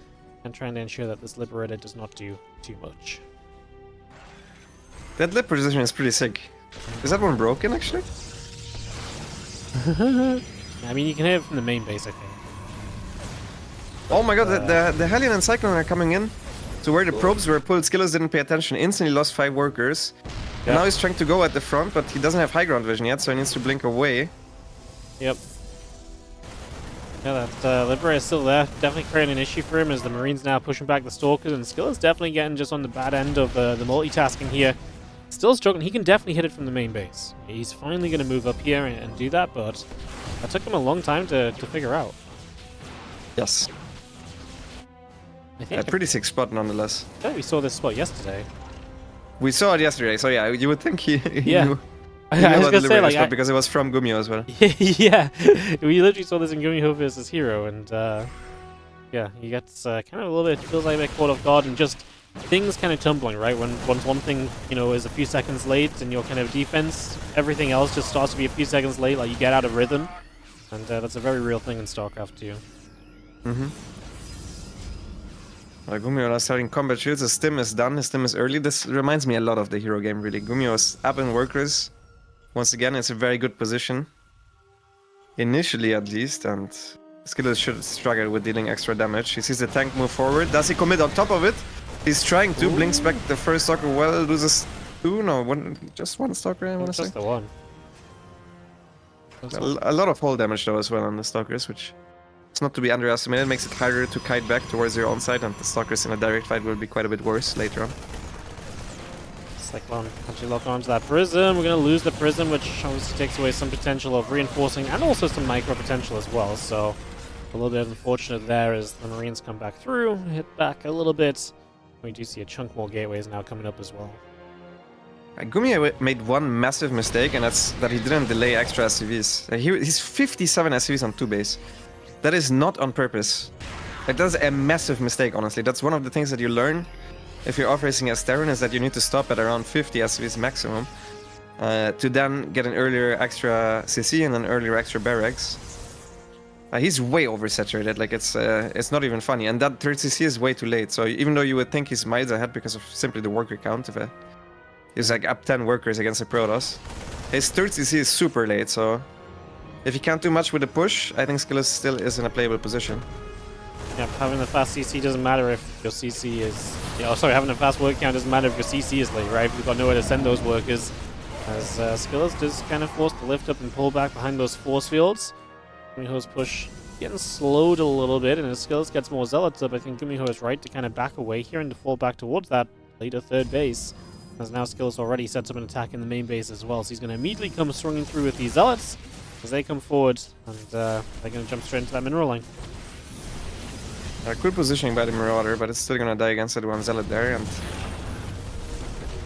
and trying to ensure that this Liberator does not do too much. That lip position is pretty sick. Is that one broken, actually? I mean, you can hit it from the main base, I think. Oh my god, the Hellion and Cyclone are coming in to where the probes were pulled. Skillers didn't pay attention, instantly lost 5 workers. Yep. And now he's trying to go at the front, but he doesn't have high ground vision yet, so he needs to blink away. Yep. Yeah, that Liberator is still there. Definitely creating an issue for him as the Marines now pushing back the Stalkers, and Skiller's definitely getting just on the bad end of the multitasking here. Still struggling. He can definitely hit it from the main base. He's finally going to move up here and do that, but that took him a long time to figure out. Yes. I think A pretty sick spot, nonetheless. I think we saw this spot yesterday. We saw it yesterday, so yeah, you would think he Yeah. knew. I was gonna say, like, because it was from Gumio as well. yeah, we literally saw this in Gumio versus Hero, and yeah, he gets kind of a little bit, feels like a bit caught off guard, and just things kind of tumbling, right? Once one thing, you know, is a few seconds late in your kind of defense, everything else just starts to be a few seconds late, like you get out of rhythm, and that's a very real thing in Starcraft too. Gumio now starting combat shields. His stim is done, his stim is early. This reminds me a lot of the Hero game, really. Gumio is up in workers. Once again, it's a very good position. Initially, at least, and Skillers should struggle with dealing extra damage. He sees the tank move forward. Does he commit on top of it? He's trying to. Ooh. Blinks back the first Stalker well, loses 2, no, just one Stalker, I want to say. Just the one. A lot of hull damage, though, as well on the Stalkers, which is not to be underestimated. Makes it harder to kite back towards your own side, and the Stalkers in a direct fight will be quite a bit worse later on. Cyclone actually lock onto that Prism. We're going to lose the Prism, which obviously takes away some potential of reinforcing and also some micro potential as well. So a little bit unfortunate there as the Marines come back through, hit back a little bit. We do see a chunk more gateways now coming up as well. Gumio made one massive mistake, and that's that he didn't delay extra SCVs. He's 57 SCVs on 2 base. That is not on purpose. Like, that's a massive mistake, honestly. That's one of the things that you learn if you're off-racing as Terran, is that you need to stop at around 50 SCVs maximum to then get an earlier extra CC and an earlier extra barracks. He's way oversaturated, like it's not even funny, and that third CC is way too late. So even though you would think he's miles ahead because of simply the worker count of it, he's like up 10 workers against a Protoss. His third CC is super late, so if he can't do much with the push, I think Skillers still is in a playable position. Yep, having the fast CC doesn't matter if your CC is... having a fast work count doesn't matter if your CC is late, right? We've got nowhere to send those workers. As Skillers just kind of forced to lift up and pull back behind those force fields. Miho's push getting slowed a little bit, and his skills gets more zealots up. I think Gumiho is right to kind of back away here and to fall back towards that later third base. As now skills already sets up an attack in the main base as well, so he's going to immediately come swinging through with these zealots as they come forward, and they're going to jump straight into that mineral line. Good positioning by the Marauder, but it's still gonna die against that one zealot there, and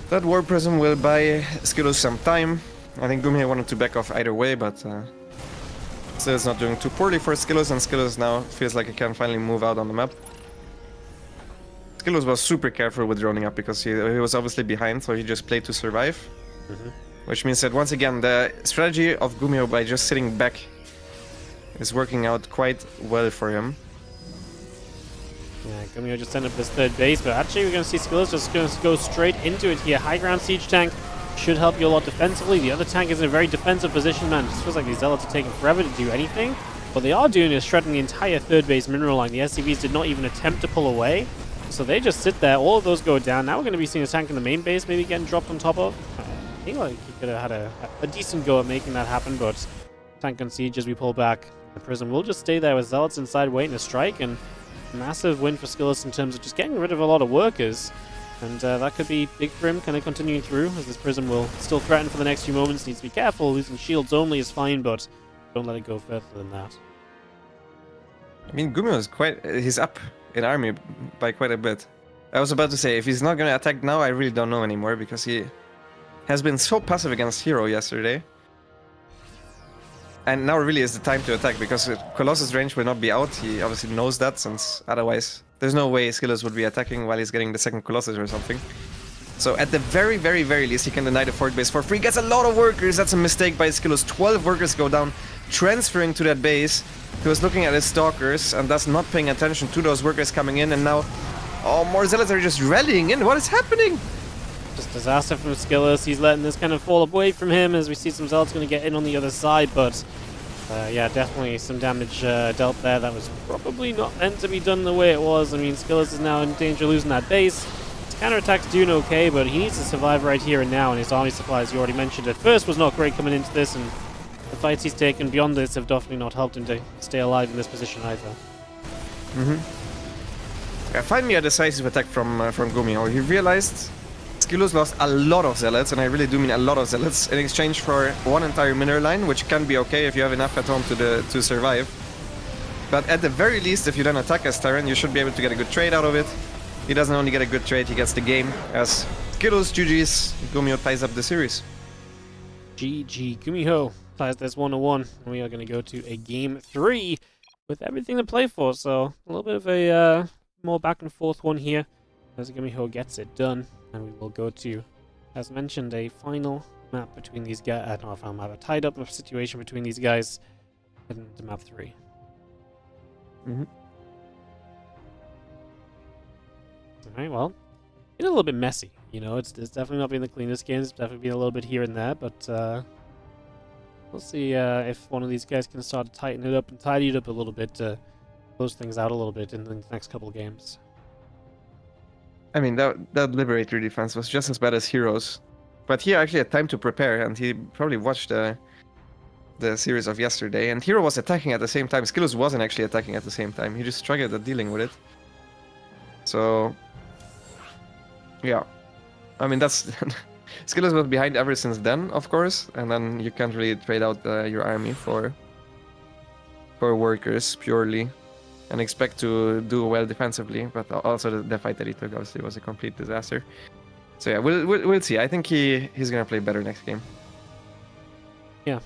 that War Prism will buy Skillos some time. I think Gumiho wanted to back off either way, but still it's not doing too poorly for Skillos, and Skillos now feels like he can finally move out on the map. Skillos was super careful with droning up because he was obviously behind, so he just played to survive. Which means that once again the strategy of Gumiho by just sitting back is working out quite well for him. Yeah, Gumiho just sent up this third base, but actually we're going to see Skillos just going to go straight into it here. High ground siege tank should help you a lot defensively. The other tank is in a very defensive position, man. It just feels like these zealots are taking forever to do anything. What they are doing is shredding the entire third base mineral line. The SCVs did not even attempt to pull away, so they just sit there. All of those go down. Now we're going to be seeing a tank in the main base maybe getting dropped on top of. I think like he could have had a decent go at making that happen, but tank on siege as we pull back. The Prism will just stay there with zealots inside waiting to strike, and massive win for Skillos in terms of just getting rid of a lot of workers. And that could be big for him, kind of continuing through, as this Prism will still threaten for the next few moments. Needs to be careful. Losing shields only is fine, but don't let it go further than that. I mean, Gumiho is he's up in army by quite a bit. I was about to say, if he's not gonna attack now, I really don't know anymore, because he has been so passive against Hero yesterday. And now really is the time to attack, because Colossus range will not be out. He obviously knows that, since otherwise there's no way Skillos would be attacking while he's getting the second Colossus or something. So at the very, very, very least, he can deny the fourth base for free. Gets a lot of workers. That's a mistake by Skillos. 12 workers go down, transferring to that base. He was looking at his stalkers and thus not paying attention to those workers coming in. And now, oh, more zealots are just rallying in. What is happening? Just disaster from Skillos. He's letting this kind of fall away from him as we see some zealots going to get in on the other side. But yeah, definitely some damage dealt there. That was probably not meant to be done the way it was. I mean, Skillos is now in danger of losing that base. His counterattack's doing okay, but he needs to survive right here and now. And his army supply, as you already mentioned, at first was not great coming into this. And the fights he's taken beyond this have definitely not helped him to stay alive in this position either. Yeah, finally a decisive attack from Gumiho. He realized Skillos lost a lot of zealots, and I really do mean a lot of zealots, in exchange for one entire mineral line, which can be okay if you have enough at home to survive. But at the very least, if you then attack as Tyrant, you should be able to get a good trade out of it. He doesn't only get a good trade, he gets the game, as Skillos GG's. Gumiho ties up the series. GG. Gumiho ties this 1-1. We are going to go to a game 3 with everything to play for, so a little bit of a more back and forth one here as Gumiho gets it done. And we will go to, as mentioned, a final map between these guys. Not a final map, a tied up situation between these guys heading to map 3. Alright, well, it's a little bit messy. You know, it's definitely not been the cleanest game. It's definitely been a little bit here and there, but we'll see if one of these guys can start to tighten it up and tidy it up a little bit to close things out a little bit in the next couple of games. I mean, that Liberator defense was just as bad as Heroes. But he actually had time to prepare, and he probably watched the series of yesterday. And Hero was attacking at the same time. Skillos wasn't actually attacking at the same time. He just struggled at dealing with it. So, yeah. I mean, that's... Skillos was behind ever since then, of course. And then you can't really trade out your army for workers, purely. And expect to do well defensively, but also the fight that he took obviously was a complete disaster. So yeah, we'll see. I think he's gonna play better next game. Yeah,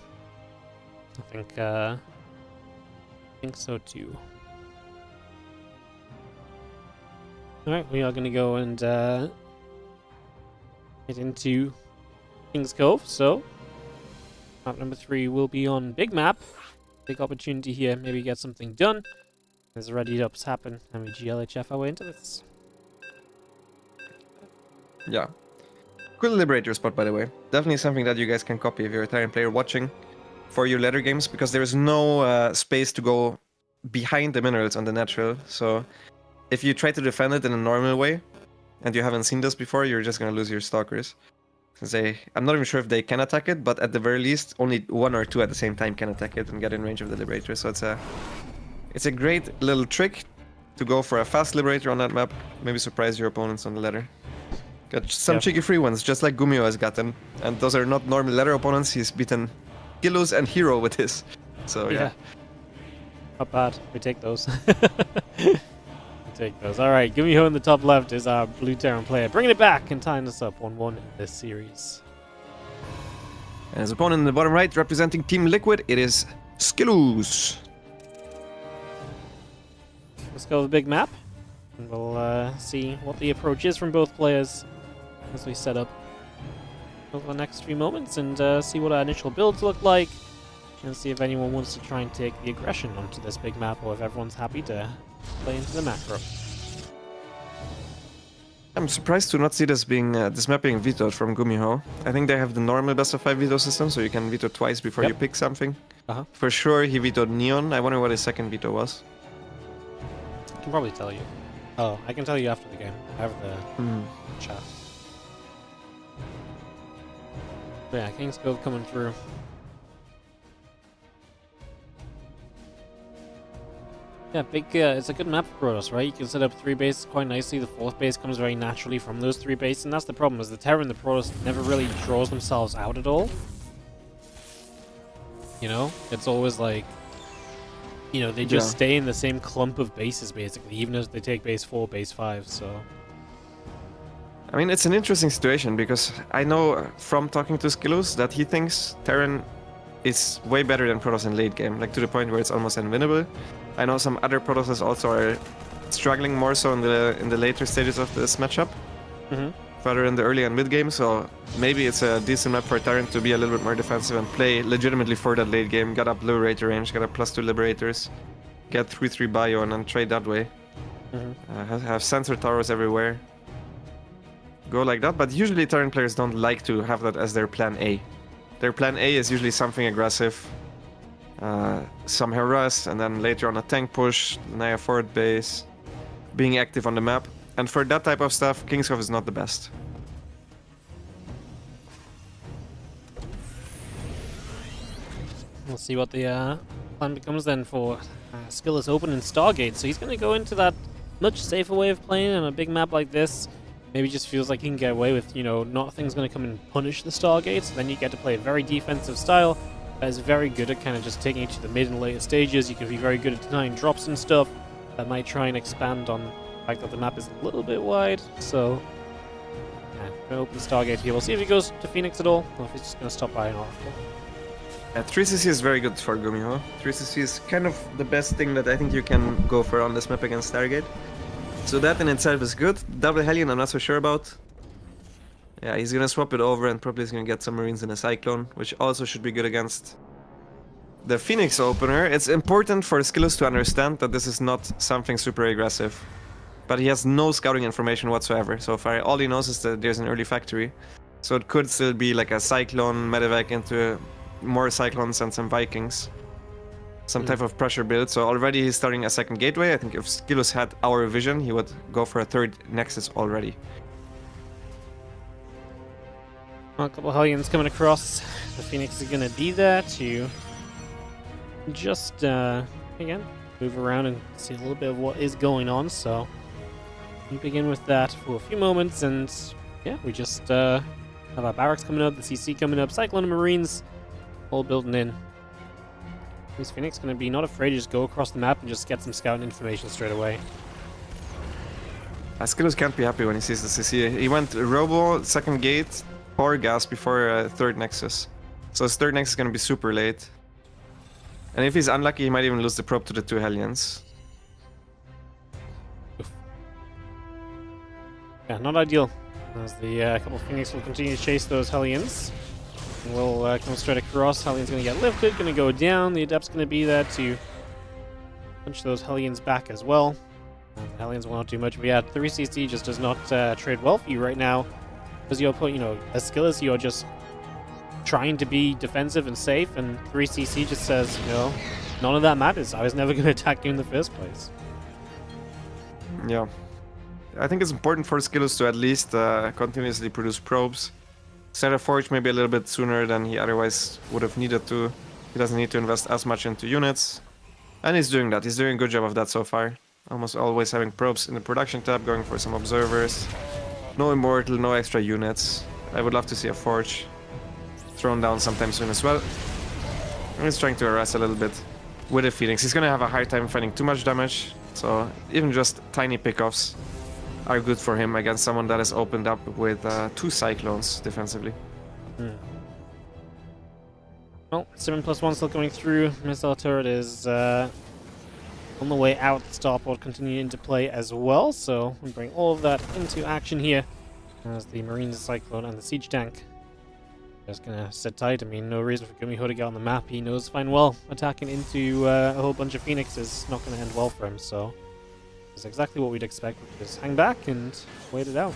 I think so too. All right, we are gonna go and get into King's Cove. So map number 3 will be on big map. Big opportunity here. Maybe get something done. As ready ups happen, and we GLHF our way into this. Yeah. Cool Liberator spot, by the way. Definitely something that you guys can copy if you're a Tyrant player watching for your later games, because there is no space to go behind the minerals on the natural. So if you try to defend it in a normal way, and you haven't seen this before, you're just going to lose your stalkers. I'm not even sure if they can attack it, but at the very least, only 1 or 2 at the same time can attack it and get in range of the Liberator. So it's a It's a great little trick to go for a fast Liberator on that map. Maybe surprise your opponents on the ladder. Got some cheeky free ones, just like Gumio has gotten. And those are not normal ladder opponents. He's beaten Gillus and Hero with his. So yeah. Not bad. We take those. We take those. Alright, Gumio in the top left is our blue Terran player. Bringing it back and tying us up 1-1 in this series. And his opponent in the bottom right, representing Team Liquid, it is Skillus. Let's go with the big map. And we'll see what the approach is from both players as we set up over the next few moments and see what our initial builds look like. And see if anyone wants to try and take the aggression onto this big map or if everyone's happy to play into the macro. I'm surprised to not see this map being vetoed from Gumiho. I think they have the normal best of 5 veto system, so you can veto twice before you pick something. For sure he vetoed Neon. I wonder what his second veto was. I can probably tell you. Oh, I can tell you after the game. I have the chat. But yeah, King's Cove coming through. Yeah, it's a good map for us, right? You can set up 3 bases quite nicely. The 4th base comes very naturally from those 3 bases, and that's the problem, is the Terra and the Protoss never really draws themselves out at all. You know? It's always like, you know, they just stay in the same clump of bases, basically, even as they take base 4, base 5, so... I mean, it's an interesting situation, because I know from talking to Skillus that he thinks Terran is way better than Protoss in late game, like to the point where it's almost unwinnable. I know some other Protosses also are struggling more so in the later stages of this matchup, rather in the early and mid game. So maybe it's a decent map for Terran to be a little bit more defensive and play legitimately for that late game. Get up Liberator range, get up +2 Liberators, get 3/3 bio, and then trade that way. Have sensor towers everywhere. Go like that, but usually Terran players don't like to have that as their plan A. Their plan A is usually something aggressive. Some harass, and then later on a tank push, Naya forward base, being active on the map. And for that type of stuff, King's Cove is not the best. We'll see what the plan becomes then for Skillus open in Stargate. So he's going to go into that much safer way of playing on a big map like this. Maybe just feels like he can get away with, you know, nothing's going to come and punish the Stargates. Then you get to play a very defensive style. That is very good at kind of just taking it to the mid and later stages. You can be very good at denying drops and stuff. That might try and expand on the fact that the map is a little bit wide. So, yeah, going to open Stargate here. We'll see if he goes to Phoenix at all, or if he's just going to stop by an Oracle. 3cc is very good for Gumiho. 3cc is kind of the best thing that I think you can go for on this map against Stargate. So that in itself is good. Double Hellion I'm not so sure about. Yeah, he's gonna swap it over and probably is gonna get some Marines in a Cyclone, which also should be good against the Phoenix opener. It's important for Skillus to understand that this is not something super aggressive. But he has no scouting information whatsoever so far. All he knows is that there's an early factory. So it could still be like a Cyclone, Medevac into more Cyclones and some Vikings. Some type of pressure build. So already he's starting a second gateway. I think if Skillus had our vision, he would go for a third Nexus already. Well, a couple of Hellions coming across. The Phoenix is going to be there to just, again, move around and see a little bit of what is going on. So we begin with that for a few moments, and yeah, we just have our barracks coming up, the CC coming up, Cyclone and Marines all building in. This Phoenix going to be not afraid to just go across the map and just get some scouting information straight away. Skillus can't be happy when he sees the CC. He went Robo, second gate, power gas before third Nexus. So his third Nexus is going to be super late. And if he's unlucky, he might even lose the probe to the 2 Hellions. Oof. Yeah, not ideal. As the couple of Phoenix will continue to chase those Hellions. And we'll come straight across. Hellion's going to get lifted, going to go down. The Adept's going to be there to punch those Hellions back as well. The Hellions will not do much, but yeah, 3cc just does not trade well for you right now. Because you're put, you know, as Skillus, you're just trying to be defensive and safe, and 3cc just says, you know, none of that matters. I was never going to attack you in the first place. Yeah. I think it's important for Skillus to at least continuously produce probes. Set a forge maybe a little bit sooner than he otherwise would have needed to. He doesn't need to invest as much into units. And he's doing that. He's doing a good job of that so far. Almost always having probes in the production tab, going for some observers. No immortal, no extra units. I would love to see a forge thrown down sometime soon as well. And he's trying to harass a little bit with the Phoenix. He's gonna have a hard time finding too much damage. So even just tiny pickoffs are good for him against someone that is opened up with 2 Cyclones defensively. Well, 7+1 still coming through. Missile turret is on the way out. Starport continuing to play as well, so we bring all of that into action here as the Marine Cyclone and the Siege Tank just gonna sit tight. I mean, no reason for Gumiho to get on the map. He knows fine well attacking into a whole bunch of Phoenix is not gonna end well for him, so it's exactly what we'd expect, which is hang back and wait it out.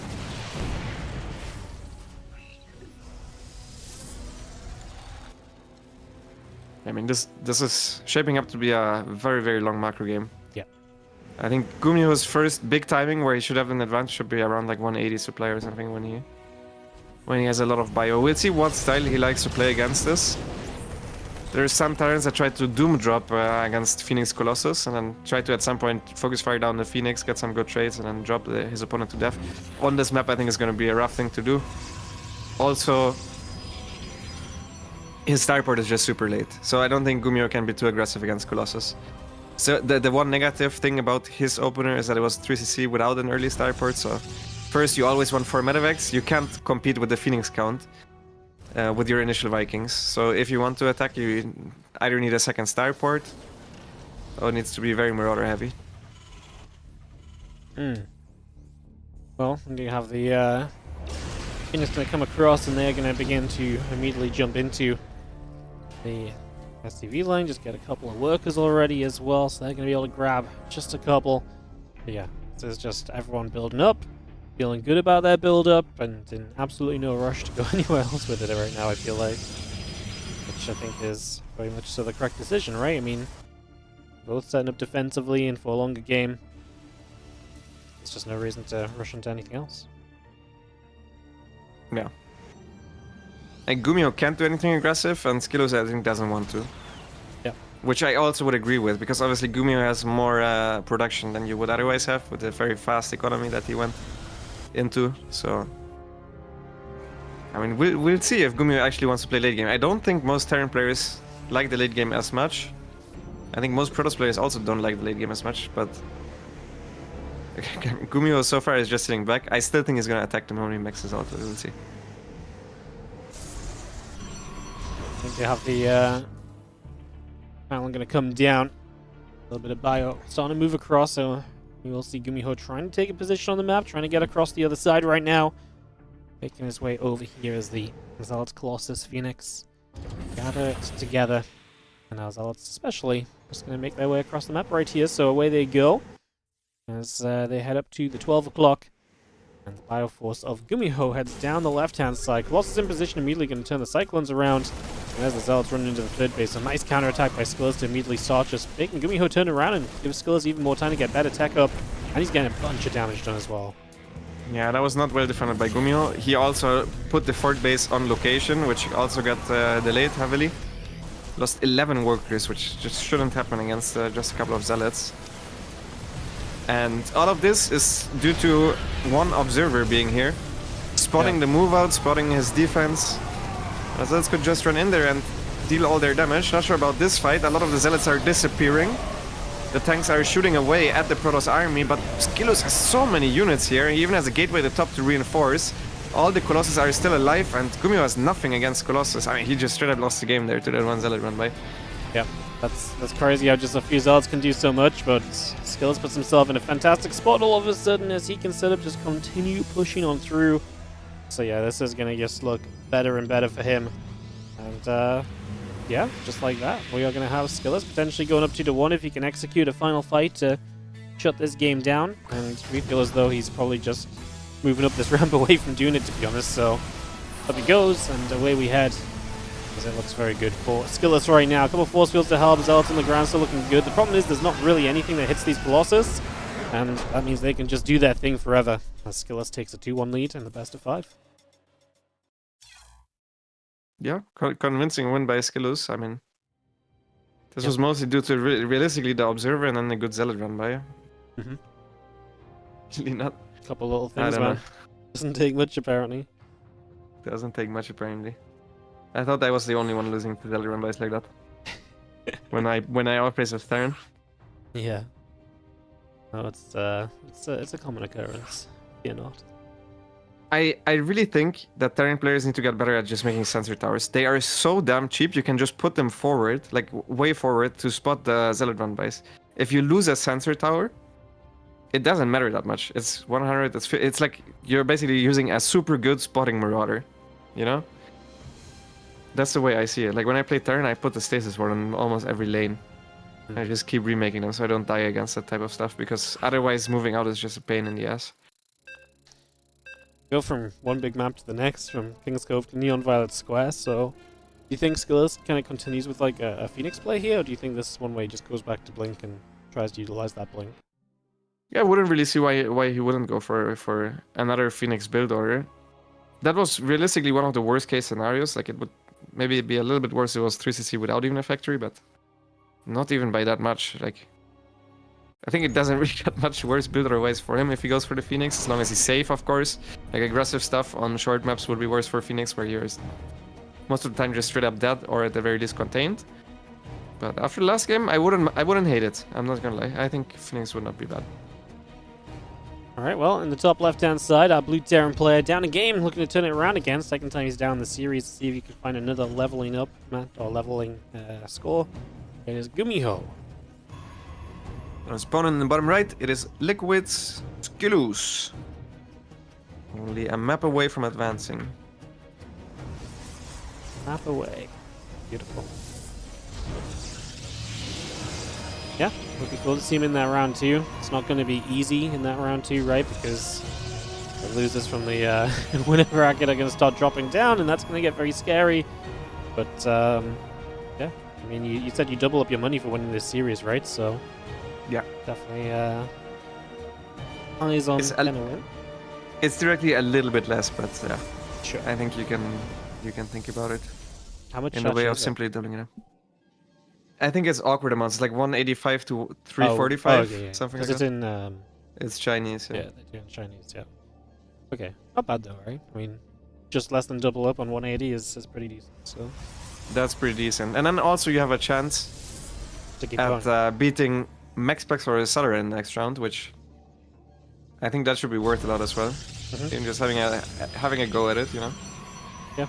I mean, this is shaping up to be a very, very long macro game. Yeah. I think Gumiho's first big timing where he should have an advantage should be around like 180 supply or something when he has a lot of bio. We'll see what style he likes to play against this. There's some Tyrants that try to Doom drop against Phoenix Colossus and then try to at some point focus fire down the Phoenix, get some good trades and then drop his opponent to death. On this map I think is going to be a rough thing to do. Also, his Starport is just super late, so I don't think Gumiho can be too aggressive against Colossus. So the one negative thing about his opener is that it was 3cc without an early Starport, so first you always want 4 medevacs. You can't compete with the Phoenix count with your initial Vikings, so if you want to attack you either need a second Starport or it needs to be very Marauder heavy. Well, you have the Phoenix going to come across and they're going to begin to immediately jump into the STV line, just get a couple of workers already as well, so they're going to be able to grab just a couple. But yeah, this is just everyone building up, feeling good about their build up, and in absolutely no rush to go anywhere else with it right now, I feel like. Which I think is very much so the correct decision, right? I mean, both setting up defensively and for a longer game. There's just no reason to rush into anything else. Yeah. And Gumiho can't do anything aggressive, and Skillos I think doesn't want to. Yeah. Which I also would agree with, because obviously Gumiho has more production than you would otherwise have with the very fast economy that he went into. So, I mean, we'll see if Gumiho actually wants to play late game. I don't think most Terran players like the late game as much. I think most Protoss players also don't like the late game as much, but Gumiho so far is just sitting back. I still think he's gonna attack the moment he maxes out, but we'll see. I think they have the panel going to come down. A little bit of bio starting to move across, so we will see Gumiho trying to take a position on the map, trying to get across the other side right now. Making his way over here as the Zealots, Colossus, Phoenix gather together. And now Zealots especially just going to make their way across the map right here, so away they go. As they head up to the 12 o'clock. And the Bioforce of Gumiho heads down the left-hand side. Colossus in position, immediately going to turn the Cyclones around. And as the Zealots run into the third base, a nice counterattack by Skillos to immediately start just making Gumiho turn around and give Skillos even more time to get better tech up. And he's getting a bunch of damage done as well. Yeah, that was not well defended by Gumiho. He also put the fort base on location, which also got delayed heavily. Lost 11 workers, which just shouldn't happen against just a couple of Zealots. And all of this is due to one observer being here, spotting the move out, spotting his defense. The Zealots could just run in there and deal all their damage. Not sure about this fight. A lot of the Zealots are disappearing. The tanks are shooting away at the Protoss army, but Skillos has so many units here. He even has a gateway at the top to reinforce. All the Colossus are still alive, and Gumiho has nothing against Colossus. I mean, he just straight up lost the game there to that one Zealot run by. Yeah, that's crazy how just a few Zealots can do so much, but Skillos puts himself in a fantastic spot all of a sudden as he can set up, just continue pushing on through. So yeah, this is going to just look better and better for him. And yeah, just like that, we are going to have Skillos potentially going up 2-1 if he can execute a final fight to shut this game down. And we feel as though he's probably just moving up this ramp away from doing it, to be honest. So up he goes, and away we head. It looks very good for Skillos right now. A couple of force fields to help. Zealots on the ground still looking good. The problem is there's not really anything that hits these Colossus, and that means they can just do their thing forever. As Skillos takes a 2-1 lead in the best of 5. Yeah, convincing win by Skillos. I mean, This was mostly due to realistically the Observer and then a good Zealot run by. Mm-hmm. Really not. Couple little I things, don't man. know. Doesn't take much, apparently. Doesn't take much apparently. I thought I was the only one losing to Zealot run bys like that. when I outplaced with Terran. Yeah. No, it's a common occurrence. You're not. I really think that Terran players need to get better at just making sensor towers. They are so damn cheap, you can just put them forward, like way forward, to spot the Zealot run bys. If you lose a sensor tower, it doesn't matter that much. It's 100, it's like you're basically using a super good spotting Marauder, you know? That's the way I see it. Like when I play Terran, I put the stasis ward on almost every lane. I just keep remaking them so I don't die against that type of stuff, because otherwise moving out is just a pain in the ass. Go from one big map to the next, from King's Cove to Neon Violet Square, so... Do you think Skillers kind of continues with like a Phoenix play here, or do you think this one way just goes back to Blink and tries to utilize that Blink? Yeah, I wouldn't really see why he wouldn't go for another Phoenix build order. That was realistically one of the worst case scenarios. Like it would maybe be a little bit worse if it was 3CC without even a factory, but not even by that much. Like I think it doesn't really get much worse build otherwise for him if he goes for the Phoenix, as long as he's safe, of course. Like aggressive stuff on short maps would be worse for Phoenix, where you're most of the time just straight up dead or at the very least contained. But after the last game, I wouldn't hate it. I'm not gonna lie. I think Phoenix would not be bad. Alright, well, in the top left-hand side, our blue Terran player down a game, looking to turn it around again. Second time he's down in the series to see if he can find another leveling up, or leveling score. It is Gumiho. Our opponent in the bottom right, it is Liquid's Skillus. Only a map away from advancing. Map away. Beautiful. Yeah, would be cool to see him in that round 2. It's not going to be easy in that round 2, right? Because the losers from the winner bracket are going to start dropping down, and that's going to get very scary. But, yeah, I mean, you said you double up your money for winning this series, right? So, yeah, definitely eyes on gonna win. It's directly a little bit less, but yeah, sure. I think you can think about it. How much in the way of simply doubling it up? I think it's awkward amounts. It's like 185 to 345, yeah. something like it's that. In it's Chinese. Yeah, they do in Chinese. Yeah. Okay, not bad though, right? I mean, just less than double up on 180 is pretty decent. So that's pretty decent. And then also you have a chance to keep at beating Maxpax or Serral in the next round, which I think that should be worth a lot as well. In just having a go at it, you know. Yeah.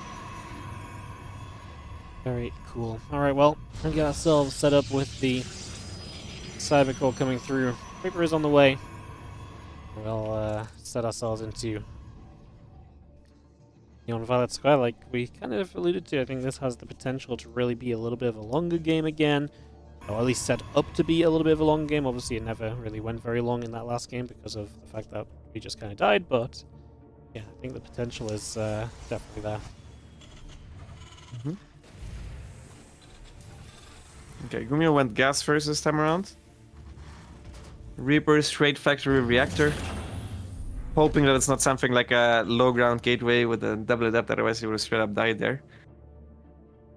Very cool. Alright, well, we get ourselves set up with the Cybercore coming through. Paper is on the way. We'll set ourselves into Neon Violet Square, like we kind of alluded to. I think this has the potential to really be a little bit of a longer game again, or at least set up to be a little bit of a long game. Obviously, it never really went very long in that last game because of the fact that we just kind of died, but yeah, I think the potential is definitely there. Okay, Gumiho went gas first this time around. Reaper straight factory reactor. Hoping that it's not something like a low ground gateway with a double adept, otherwise he would have straight up died there.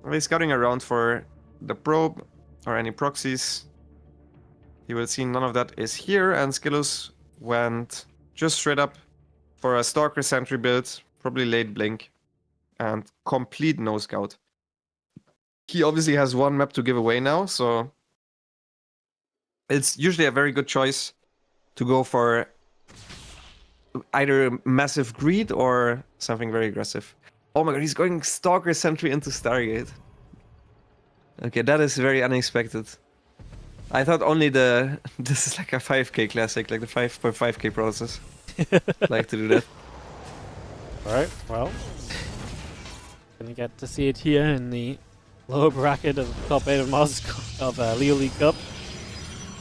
Well, he's scouting around for the probe or any proxies. He will see none of that is here, and Skillus went just straight up for a Stalker sentry build, probably late blink, and complete no scout. He obviously has one map to give away now, so it's usually a very good choice to go for either massive greed or something very aggressive. Oh my god, he's going Stalker sentry into Stargate. Okay, that is very unexpected. I thought only this is like a 5k classic, like the 5.5k process. Like to do that. Alright, well, gonna get to see it here in the lower bracket of the top 8 of Liuli Cup.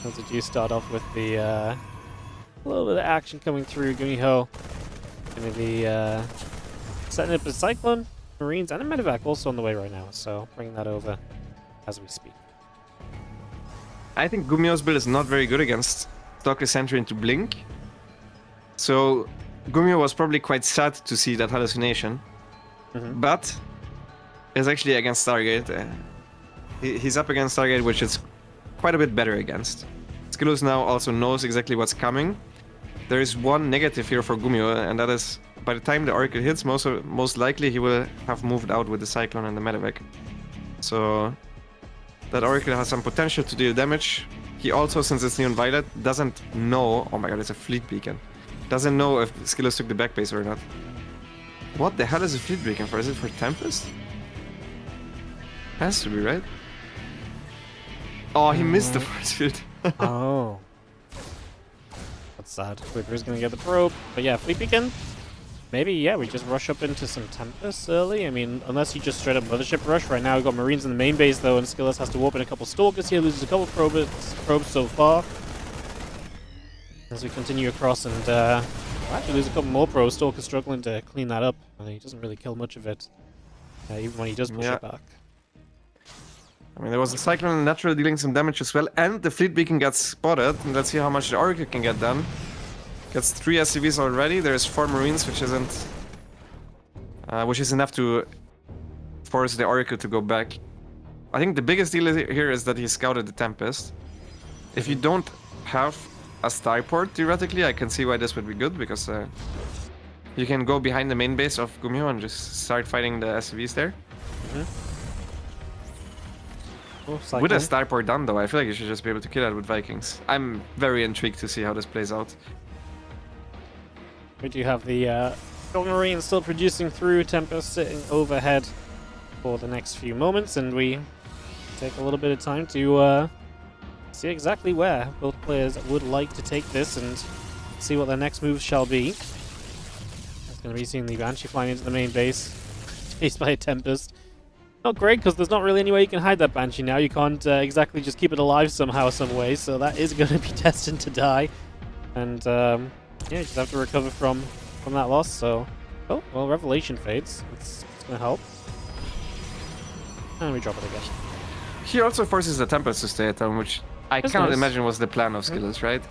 As we do start off with the a little bit of action coming through. Gumiho gonna be setting up a Cyclone, Marines, and a Medevac also on the way right now, so bringing that over as we speak. I think Gumiho's build is not very good against Stalker Sentry into Blink. So Gumiho was probably quite sad to see that hallucination. But it's actually against Stargate. he's up against Stargate, which is quite a bit better against. Skillus now also knows exactly what's coming. There is one negative here for Gumio, and that is by the time the Oracle hits, most likely he will have moved out with the Cyclone and the Medevac. So that Oracle has some potential to deal damage. He also, since it's Neon Violet, doesn't know... Oh my god, it's a Fleet Beacon. Doesn't know if Skillus took the back base or not. What the hell is a Fleet Beacon for? Is it for Tempest? Has to be, right? Oh, he missed the force field. Oh. That's sad. Quiver's gonna get the probe. But yeah, Fleet Beacon. Maybe, yeah, we just rush up into some Tempest early. I mean, unless you just straight up Mothership rush. Right now we've got Marines in the main base though, and Skillus has to warp in a couple Stalkers here, loses a couple probes so far. As we continue across and we'll actually lose a couple more probes. Stalker's struggling to clean that up. He doesn't really kill much of it, even when he does push it back. I mean, there was a Cyclone naturally dealing some damage as well, and the Fleet Beacon gets spotted. And let's see how much the Oracle can get done. Gets 3 SCVs already. There's 4 Marines, which is enough to force the Oracle to go back. I think the biggest deal here is that he scouted the Tempest. If you don't have a Starport, theoretically, I can see why this would be good, because you can go behind the main base of Gumio and just start fighting the SCVs there. With a Starport done, though, I feel like you should just be able to kill that with Vikings. I'm very intrigued to see how this plays out. We do have the Marine still producing through, Tempest sitting overhead for the next few moments, and we take a little bit of time to see exactly where both players would like to take this and see what their next moves shall be. It's going to be seeing the Banshee flying into the main base, chased by a Tempest. Not great, because there's not really any way you can hide that Banshee now. You can't exactly just keep it alive somehow, some way, so that is going to be destined to die. And, yeah, you just have to recover from that loss, so... Oh, well, Revelation fades. It's going to help. And we drop it again. He also forces the Tempest to stay at home, which I cannot imagine was the plan of Skillus, right?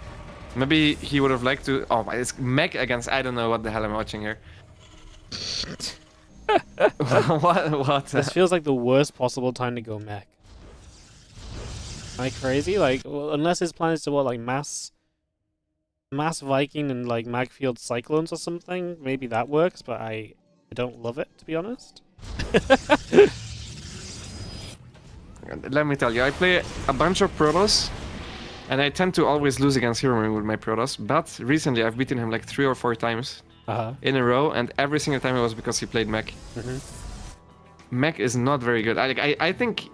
Maybe he would have liked to... Oh, it's mech against... I don't know what the hell I'm watching here. What? This feels like the worst possible time to go mech. Am I crazy? Like, well, unless his plan is to what, like mass Viking and like Magfield Cyclones or something, maybe that works. But I don't love it, to be honest. Let me tell you, I play a bunch of Protoss, and I tend to always lose against Hero Marine with my Protoss. But recently, I've beaten him like 3 or 4 times. In a row, and every single time it was because he played mech. Mech is not very good. I think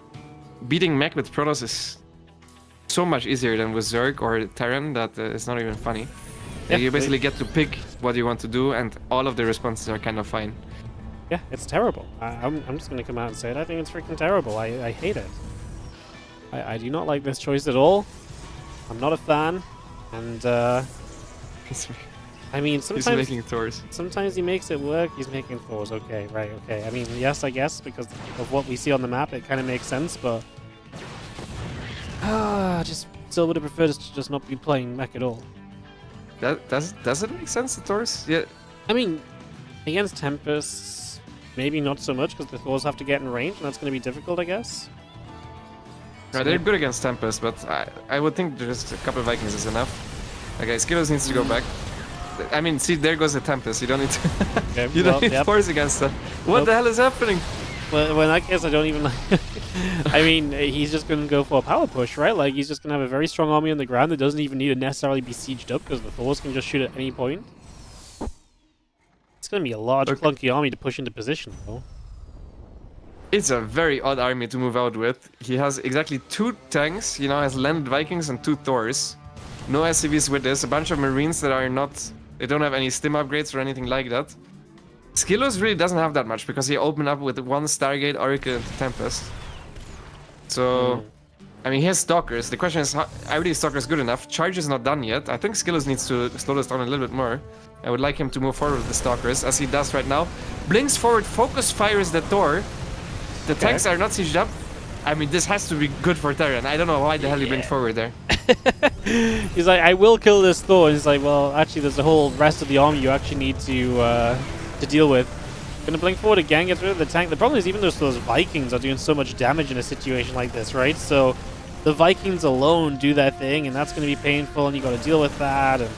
beating mech with Protoss is so much easier than with Zerg or Terran that it's not even funny. Yeah, you basically get to pick what you want to do, and all of the responses are kind of fine. Yeah, it's terrible. I'm just going to come out and say it. I think it's freaking terrible. I hate it. I do not like this choice at all. I'm not a fan, and I mean, sometimes he's making Thors. Sometimes he makes it work. He's making Thors. Okay, right, okay. I mean, yes, I guess, because of what we see on the map, it kind of makes sense, but... just still would have preferred us to just not be playing mech at all. Does it make sense, the Thors? Yeah. I mean, against Tempest, maybe not so much, because the Thors have to get in range, and that's going to be difficult, I guess. Right, they're good against Tempest, but I would think just a couple of Vikings is enough. Okay, Skillus needs to go back. I mean, see, there goes the Tempest. You don't need to. Okay, you don't need Thors against that. What the hell is happening? Well, in that case, I don't even. I mean, he's just going to go for a power push, right? Like, he's just going to have a very strong army on the ground that doesn't even need to necessarily be sieged up, because the Thors can just shoot at any point. It's going to be a large, clunky army to push into position, though. It's a very odd army to move out with. He has exactly 2 tanks. He now has landed Vikings and 2 Thors. No SCVs with this. A bunch of Marines that are not... They don't have any stim upgrades or anything like that. Skillus really doesn't have that much because he opened up with 1 Stargate, Oracle, and Tempest. So, I mean, he has Stalkers. The question is, are these Stalkers good enough? Charge is not done yet. I think Skillus needs to slow this down a little bit more. I would like him to move forward with the Stalkers, as he does right now. Blinks forward, focus fires the Thor. The tanks are not sieged up. I mean, this has to be good for Terran. I don't know why the hell he blinked forward there. He's like, I will kill this Thor. And he's like, well, actually, there's a whole rest of the army you actually need to deal with. Gonna blink forward again, get rid of the tank. The problem is even those Vikings are doing so much damage in a situation like this, right? So the Vikings alone do their thing, and that's gonna be painful, and you gotta deal with that. And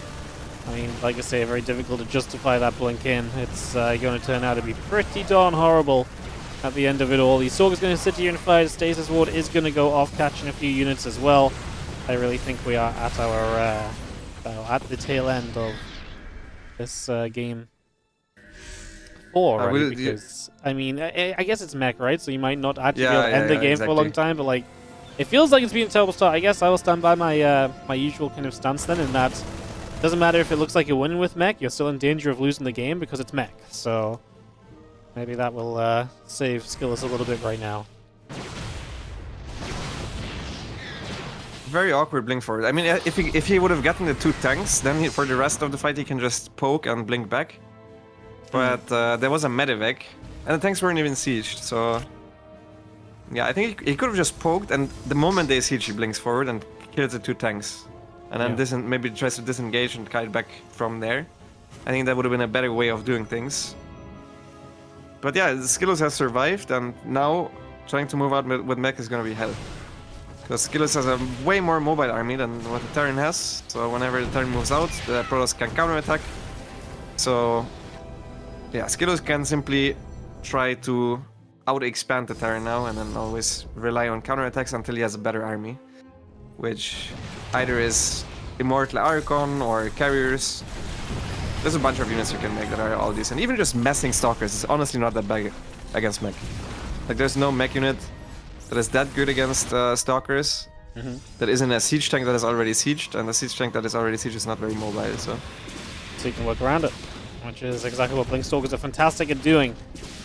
I mean, like I say, very difficult to justify that blink in. It's going to turn out to be pretty darn horrible at the end of it all. The Sorga's going to sit here and fight. Stasis Ward is going to go off, catching a few units as well. I really think we are at our at the tail end of this game 4, right? Because I mean, I guess it's mech, right? So you might not actually be able to end the game for a long time, but like, it feels like it's been a terrible start. I guess I will stand by my my usual kind of stance then, in that doesn't matter if it looks like you're winning with mech, you're still in danger of losing the game because it's mech. So maybe that will save Skillus a little bit right now. Very awkward blink forward. I mean, if he would have gotten the 2 tanks, then for the rest of the fight he can just poke and blink back. But there was a medevac, and the tanks weren't even sieged, so yeah, I think he could have just poked, and the moment they siege, he blinks forward and kills the 2 tanks. And then maybe tries to disengage and kite back from there. I think that would have been a better way of doing things. But yeah, Skillus has survived, and now trying to move out with mech is going to be hell. Because Skillus has a way more mobile army than what the Terran has. So whenever the Terran moves out, the Protoss can counterattack. So yeah, Skillus can simply try to out-expand the Terran now, and then always rely on counterattacks until he has a better army. Which either is Immortal Archon or Carriers. There's a bunch of units you can make that are all decent. Even just messing Stalkers is honestly not that bad against mech. Like, there's no mech unit that is that good against Stalkers. That isn't a siege tank that is already sieged, and the siege tank that is already sieged is not very mobile, so you can work around it, which is exactly what Blinkstalkers are fantastic at doing.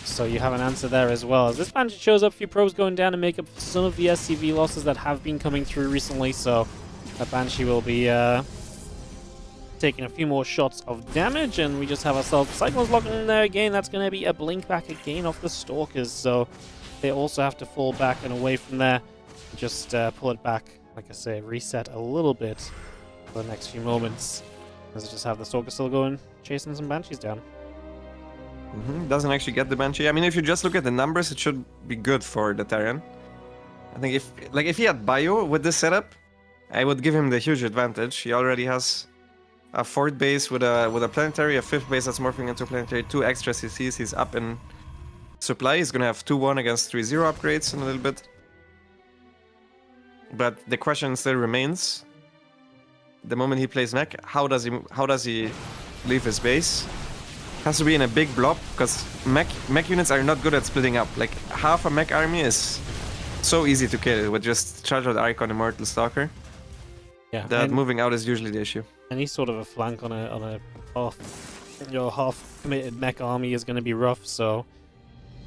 So you have an answer there as well. As this Banshee shows up, a few probes going down to make up some of the SCV losses that have been coming through recently. So that Banshee will be taking a few more shots of damage, and we just have ourselves Cyclones locking in there again. That's going to be a blink back again off the Stalkers. So they also have to fall back and away from there. Just pull it back, like I say, reset a little bit for the next few moments. Let's just have the Stalkers still going, chasing some Banshees down. Doesn't actually get the Banshee. I mean, if you just look at the numbers, it should be good for the Terran. I think if he had Bio with this setup, I would give him the huge advantage. He already has a 4th base with a planetary, a 5th base that's morphing into a planetary, 2 extra CCs. He's up in supply. He's gonna have 2-1 against 3-0 upgrades in a little bit. But the question still remains: the moment he plays mech, how does he leave his base? Has to be in a big blob, because mech units are not good at splitting up. Like, half a mech army is so easy to kill with just Charge of the Icon, Immortal Stalker. Yeah, that moving out is usually the issue. Any sort of a flank on a half committed mech army is going to be rough. So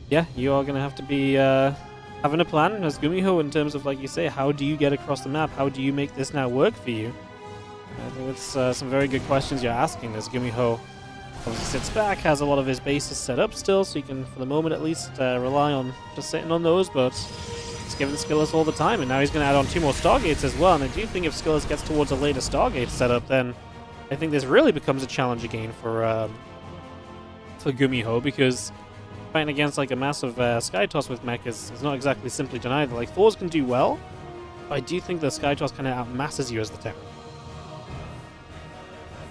yeah, you are going to have to be having a plan as Gumiho in terms of, like you say, how do you get across the map? How do you make this now work for you? I think it's some very good questions you're asking as Gumiho obviously sits back, has a lot of his bases set up still, so you can, for the moment at least, rely on just sitting on those, but he's giving Skillus all the time, and now he's going to add on 2 more Stargates as well, and I do think if Skillus gets towards a later Stargate setup, then I think this really becomes a challenge again for Gumiho, because fighting against like a massive Sky Toss with mech is not exactly simply done either. Like, Thors can do well, but I do think the Sky Toss kind of outmasses you as the Terran.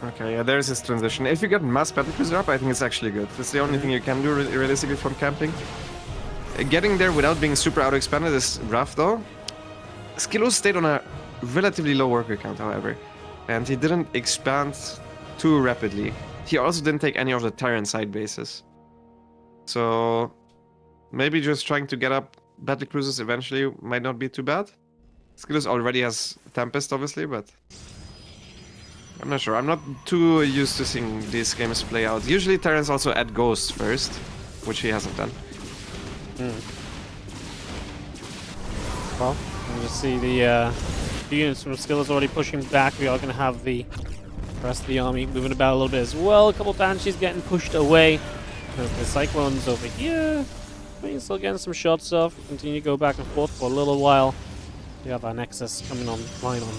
Okay, yeah, there's his transition. If you get mass battlecruiser up, I think it's actually good. It's the only thing you can do realistically from camping. Getting there without being super out-expanded is rough, though. Skillus stayed on a relatively low worker count, however, and he didn't expand too rapidly. He also didn't take any of the Terran side bases. So maybe just trying to get up battlecruisers eventually might not be too bad. Skillus already has Tempest, obviously, but I'm not sure. I'm not too used to seeing these games play out. Usually Terrans also add Ghosts first, which he hasn't done. Well, you just see the units from Skillus already pushing back. We are going to have the rest of the army moving about a little bit as well. A couple of Banshees getting pushed away. There's the Cyclones over here. We're still getting some shots off. We continue to go back and forth for a little while. We have our Nexus coming online on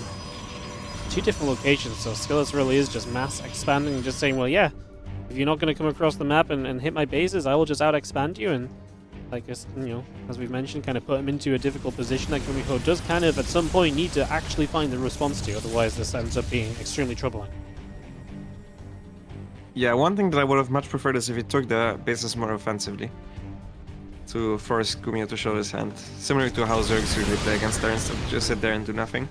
2 different locations, so Skillus really is just mass expanding and just saying, well, yeah, if you're not going to come across the map and hit my bases, I will just out-expand you and, like, you know, as we've mentioned, kind of put him into a difficult position that Gumiho does kind of, at some point, need to actually find the response to, otherwise this ends up being extremely troubling. Yeah, one thing that I would have much preferred is if he took the bases more offensively. To force Gumiho to show his hand. Similar to how Zergs usually play against there instead of just sit there and do nothing.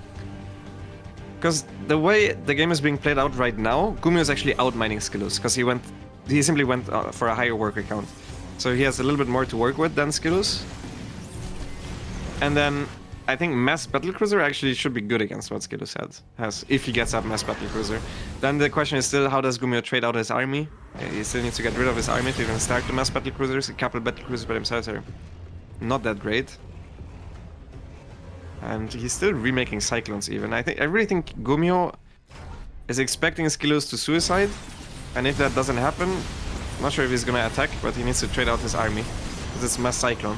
Because the way the game is being played out right now, Gumiho is actually outmining Skillus, because he simply went for a higher worker count. So he has a little bit more to work with than Skillus. And then I think Mass Battlecruiser actually should be good against what Skillus has, if he gets up Mass Battlecruiser. Then the question is still, how does Gumiho trade out his army? He still needs to get rid of his army to even start the Mass Battlecruisers. A couple Battlecruisers by themselves are not that great. And he's still remaking Cyclones even. I really think Gumiho is expecting Skillus to suicide. And if that doesn't happen, I'm not sure if he's gonna attack, but he needs to trade out his army. Because it's Mass Cyclone.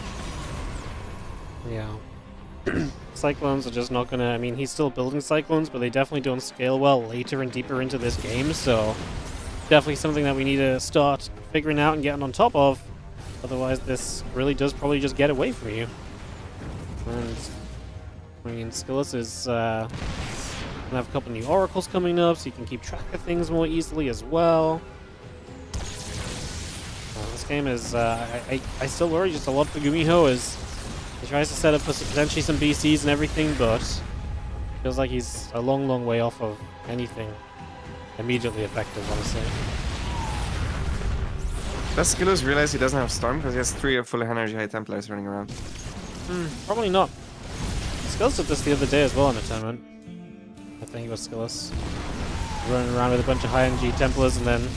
Yeah. Cyclones are just not gonna, I mean, he's still building Cyclones, but they definitely don't scale well later and deeper into this game, so definitely something that we need to start figuring out and getting on top of. Otherwise, this really does probably just get away from you. And, I mean, Skillus is gonna have a couple new oracles coming up, so you can keep track of things more easily as well. This game is, I still worry just a lot for Gumiho as he tries to set up for potentially some BCs and everything, but feels like he's a long, long way off of anything immediately effective, honestly. Does Skillus realize he doesn't have Storm because he has 3 full energy high Templars running around? Probably not. Skillus did this the other day as well in the tournament. I think it was Skillus. Running around with a bunch of high energy Templars and then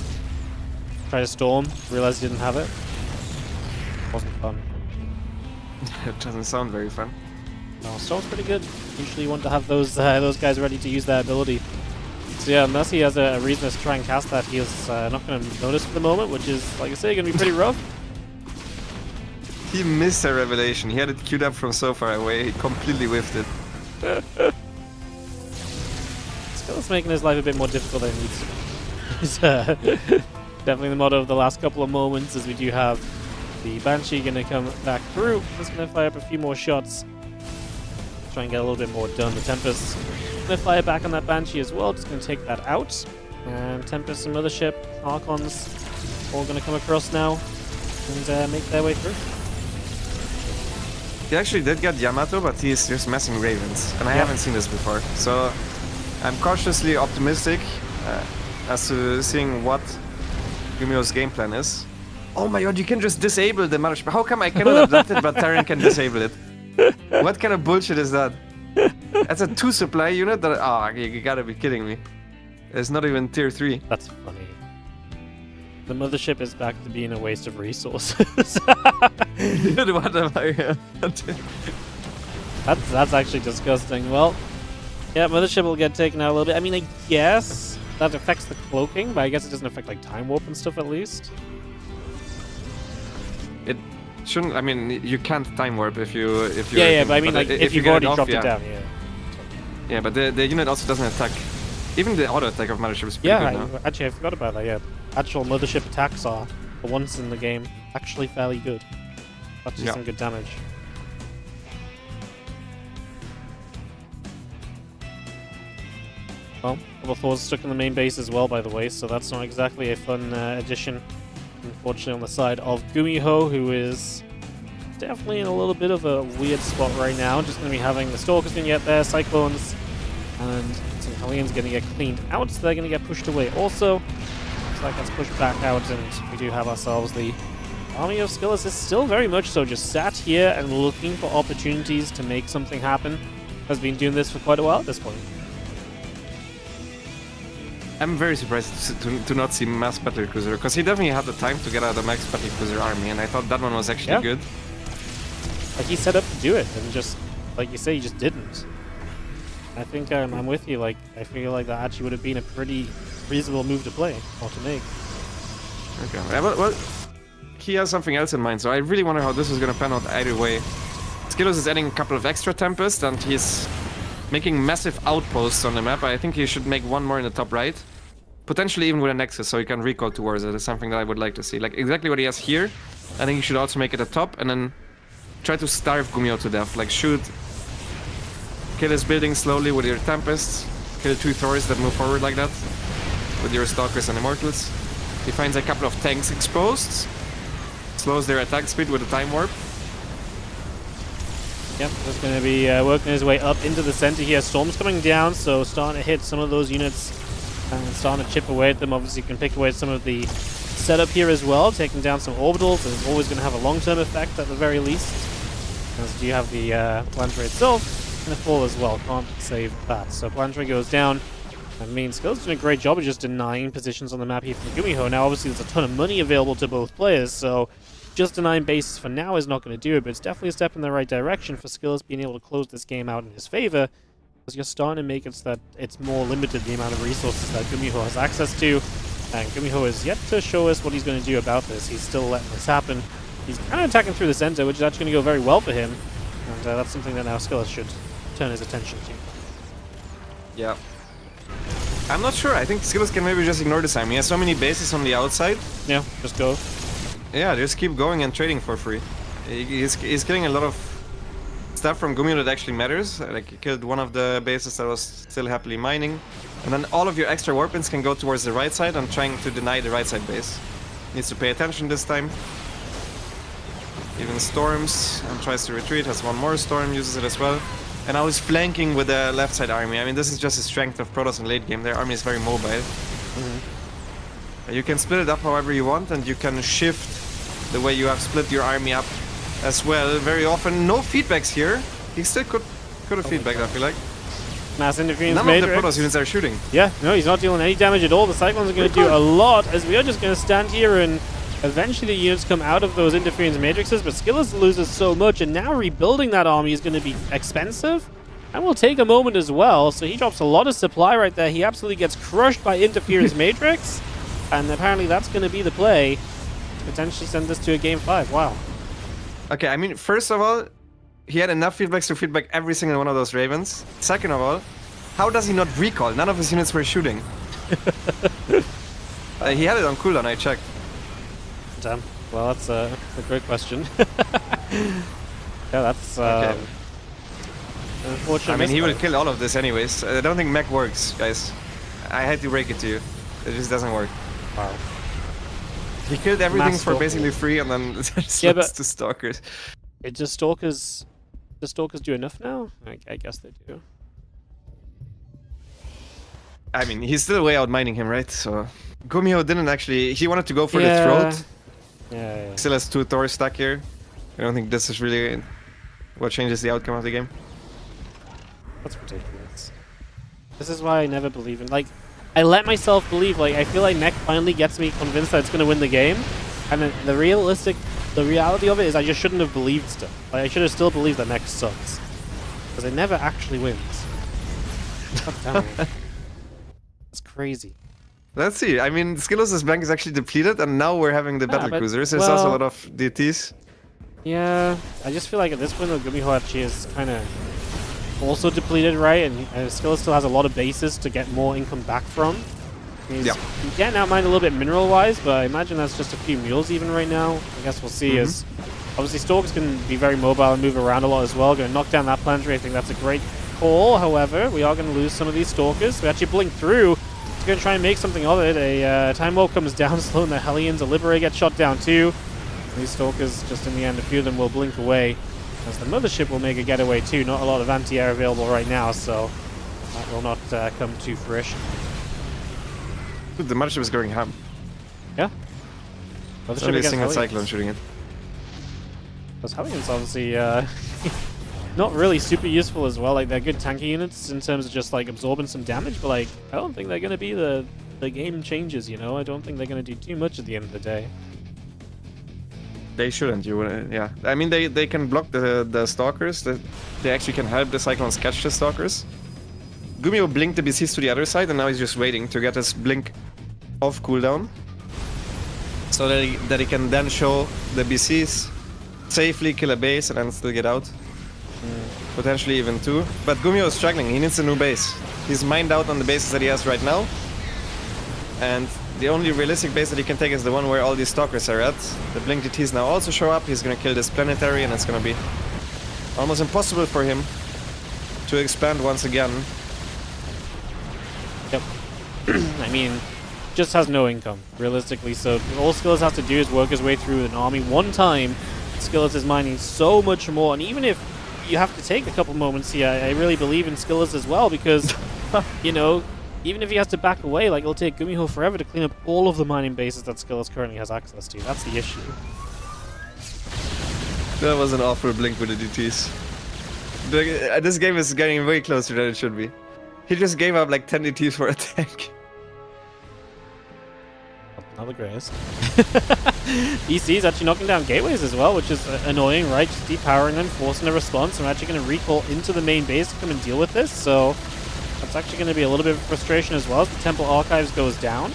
try to storm, realize he didn't have it. Wasn't fun. It doesn't sound very fun. No, Storm's pretty good. Usually you want to have those guys ready to use that ability. So yeah, unless he has a reason to try and cast that, he is not going to notice for the moment, which is, like I say, going to be pretty rough. He missed a revelation. He had it queued up from so far away. He completely whiffed it. Skill's making his life a bit more difficult than it needs to be. It's definitely the motto of the last couple of moments, as we do have the Banshee going to come back through. Just going to fire up a few more shots. Try and get a little bit more done. The Tempest going to fire back on that Banshee as well. Just going to take that out. And Tempest and Mothership, Archons, all going to come across now and make their way through. He actually did get Yamato, but he's just messing Ravens. And I haven't seen this before. So I'm cautiously optimistic as to seeing what Gumiho's game plan is. Oh my god, you can just disable the Mothership. How come I cannot adapt it, but Terran can disable it? What kind of bullshit is that? That's a 2 supply unit that... Oh, you gotta be kidding me. It's not even tier 3. That's funny. The Mothership is back to being a waste of resources. What am I... That's actually disgusting. Well, yeah, Mothership will get taken out a little bit. I mean, I guess that affects the cloaking, but I guess it doesn't affect like Time Warp and stuff at least. It shouldn't... I mean, you can't Time Warp if you... Yeah, but I mean, like, if you've already dropped it down, yeah. Yeah, but the unit also doesn't attack. Even the auto attack of Mothership is pretty good now. Actually, I forgot about that, yeah. Actual Mothership attacks are, for once in the game, actually fairly good. Actually some good damage. Well, couple of Thors stuck in the main base as well, by the way, so that's not exactly a fun addition. Unfortunately, on the side of Gumiho, who is definitely in a little bit of a weird spot right now. Just going to be having the Stalkers going to get there, Cyclones, and some Hellions going to get cleaned out, so they're going to get pushed away also. So that gets pushed back out, and we do have ourselves the army of Skillus is still very much so just sat here and looking for opportunities to make something happen. Has been doing this for quite a while at this point. I'm very surprised to not see Mass Battlecruiser, because he definitely had the time to get out the Max Battlecruiser army, and I thought that one was actually good. Like, he set up to do it, and just, like you say, he just didn't. I think I'm with you. Like, I feel like that actually would have been a pretty reasonable move to play, or to make. Okay, yeah, well, he has something else in mind, so I really wonder how this is going to pan out either way. Skillus is adding a couple of extra Tempests, and he's making massive outposts on the map. I think he should make one more in the top right. Potentially even with a Nexus, so you can recall towards it. Is something that I would like to see. Like exactly what he has here. I think you should also make it a top, and then try to starve Gumiho to death. Like shoot, kill his building slowly with your Tempests. Kill 2 Thors that move forward like that with your Stalkers and Immortals. He finds a couple of tanks exposed. Slows their attack speed with a Time Warp. Yep, just going to be working his way up into the center here. Storm's coming down, so starting to hit some of those units and starting to chip away at them. Obviously, you can pick away some of the setup here as well, taking down some orbitals. It's always going to have a long-term effect at the very least. As you have the planetary itself going to fall as well. Can't save that. So planetary goes down. I mean, Skill's doing a great job of just denying positions on the map here from Gumiho. Now, obviously, there's a ton of money available to both players, so just denying bases for now is not going to do it, but it's definitely a step in the right direction for Skills being able to close this game out in his favor, because you're starting to make it so that it's more limited the amount of resources that Gumiho has access to, and Gumiho is yet to show us what he's going to do about this. He's still letting this happen. He's kind of attacking through the center, which is actually going to go very well for him, and that's something that now Skills should turn his attention to. Yeah. I'm not sure. I think Skills can maybe just ignore this time. He has so many bases on the outside. Yeah, just go. Yeah, just keep going and trading for free. He's killing a lot of stuff from Gumiho that actually matters. Like, he killed one of the bases that was still happily mining. And then all of your extra warpins can go towards the right side and trying to deny the right side base. Needs to pay attention this time. Even storms and tries to retreat, has one more storm, uses it as well. And now he's flanking with the left side army. I mean, this is just the strength of Protoss in late game. Their army is very mobile. You can split it up however you want, and you can shift the way you have split your army up as well. Very often, no feedbacks here. He still could have feedbacked, I feel like. Mass interference None Matrix. of the Protoss units are shooting. Yeah, no, he's not dealing any damage at all. The Cyclones are going to do a lot, as we are just going to stand here and eventually the units come out of those interference matrices, but Skillis loses so much, and now rebuilding that army is going to be expensive and will take a moment as well. So he drops a lot of supply right there. He absolutely gets crushed by interference matrix, and apparently that's going to be the play. Potentially send this to a game 5. Wow. Okay, I mean, first of all, he had enough feedbacks to feedback every single one of those Ravens. Second of all, how does he not recall? None of his units were shooting. He had it on cooldown, I checked. Damn. Well, that's a great question. Yeah, that's okay. Unfortunate. I mean, he will kill all of this anyways. I don't think mech works, guys. I had to break it to you. It just doesn't work. Wow. He killed everything Mass for basically free, and then just yeah, to Stalkers. Does Stalkers do enough now? I guess they do. I mean, he's still way out mining him, right? So Gumiho didn't actually. He wanted to go for the throat. Yeah. Still has 2 Thors stuck here. I don't think this is really what changes the outcome of the game. That's ridiculous. This is why I never believe in, like, I let myself believe, like, I feel like Mech finally gets me convinced that it's going to win the game, and then the reality of it is I just shouldn't have believed stuff. Like, I should have still believed that Mech sucks. Because it never actually wins. God damn it. That's crazy. Let's see. I mean, Skillos' bank is actually depleted, and now we're having the battle cruisers. There's also a lot of DTs. Yeah, I just feel like at this point, Gumiho actually is kind of also depleted, right? And Skillos still has a lot of bases to get more income back from. He's getting outmined a little bit mineral-wise, but I imagine that's just a few mules even right now. I guess we'll see. As obviously Stalkers can be very mobile and move around a lot as well. Going to knock down that planetary. I think that's a great call. However, we are going to lose some of these Stalkers. We actually blink through. He's going to try and make something of it. A Time Warp comes down, slowing the Hellions. A Liberator gets shot down too. These Stalkers, just in the end, a few of them will blink away. As the Mothership will make a getaway too. Not a lot of anti-air available right now, so that will not come to fruition. Dude, the Mothership is going ham. Yeah. It's only a single Cyclone shooting it. Those Hellions obviously not really super useful as well. Like, they're good tanky units in terms of just like absorbing some damage, but like I don't think they're going to be the game changers, you know? I don't think they're going to do too much at the end of the day. They shouldn't. Yeah. I mean, they can block the Stalkers. They actually can help the Cyclones catch the Stalkers. Gumiho blinked the BCs to the other side, and now he's just waiting to get his blink off cooldown, so that he can then show the BCs safely kill a base and then still get out. Potentially even 2. But Gumiho is struggling. He needs a new base. He's mined out on the bases that he has right now. And the only realistic base that he can take is the one where all these stalkers are at. The Blink GTs now also show up. He's gonna kill this planetary, and it's gonna be almost impossible for him to expand once again. Yep. I mean, just has no income, realistically, so all Skillers has to do is work his way through an army one time. Skillers is mining so much more, and even if you have to take a couple moments here, I really believe in Skillers as well, because, you know, even if he has to back away, like, it'll take Gumiho forever to clean up all of the mining bases that Skillers currently has access to. That's the issue. That was an awful blink with the DTs. This game is getting way closer than it should be. He just gave up like 10 DTs for a tank. Not the greatest. EC is actually knocking down gateways as well, which is annoying, right? Just depowering them, forcing a response. I'm actually going to recall into the main base to come and deal with this, so that's actually going to be a little bit of frustration as well as the Temple Archives goes down.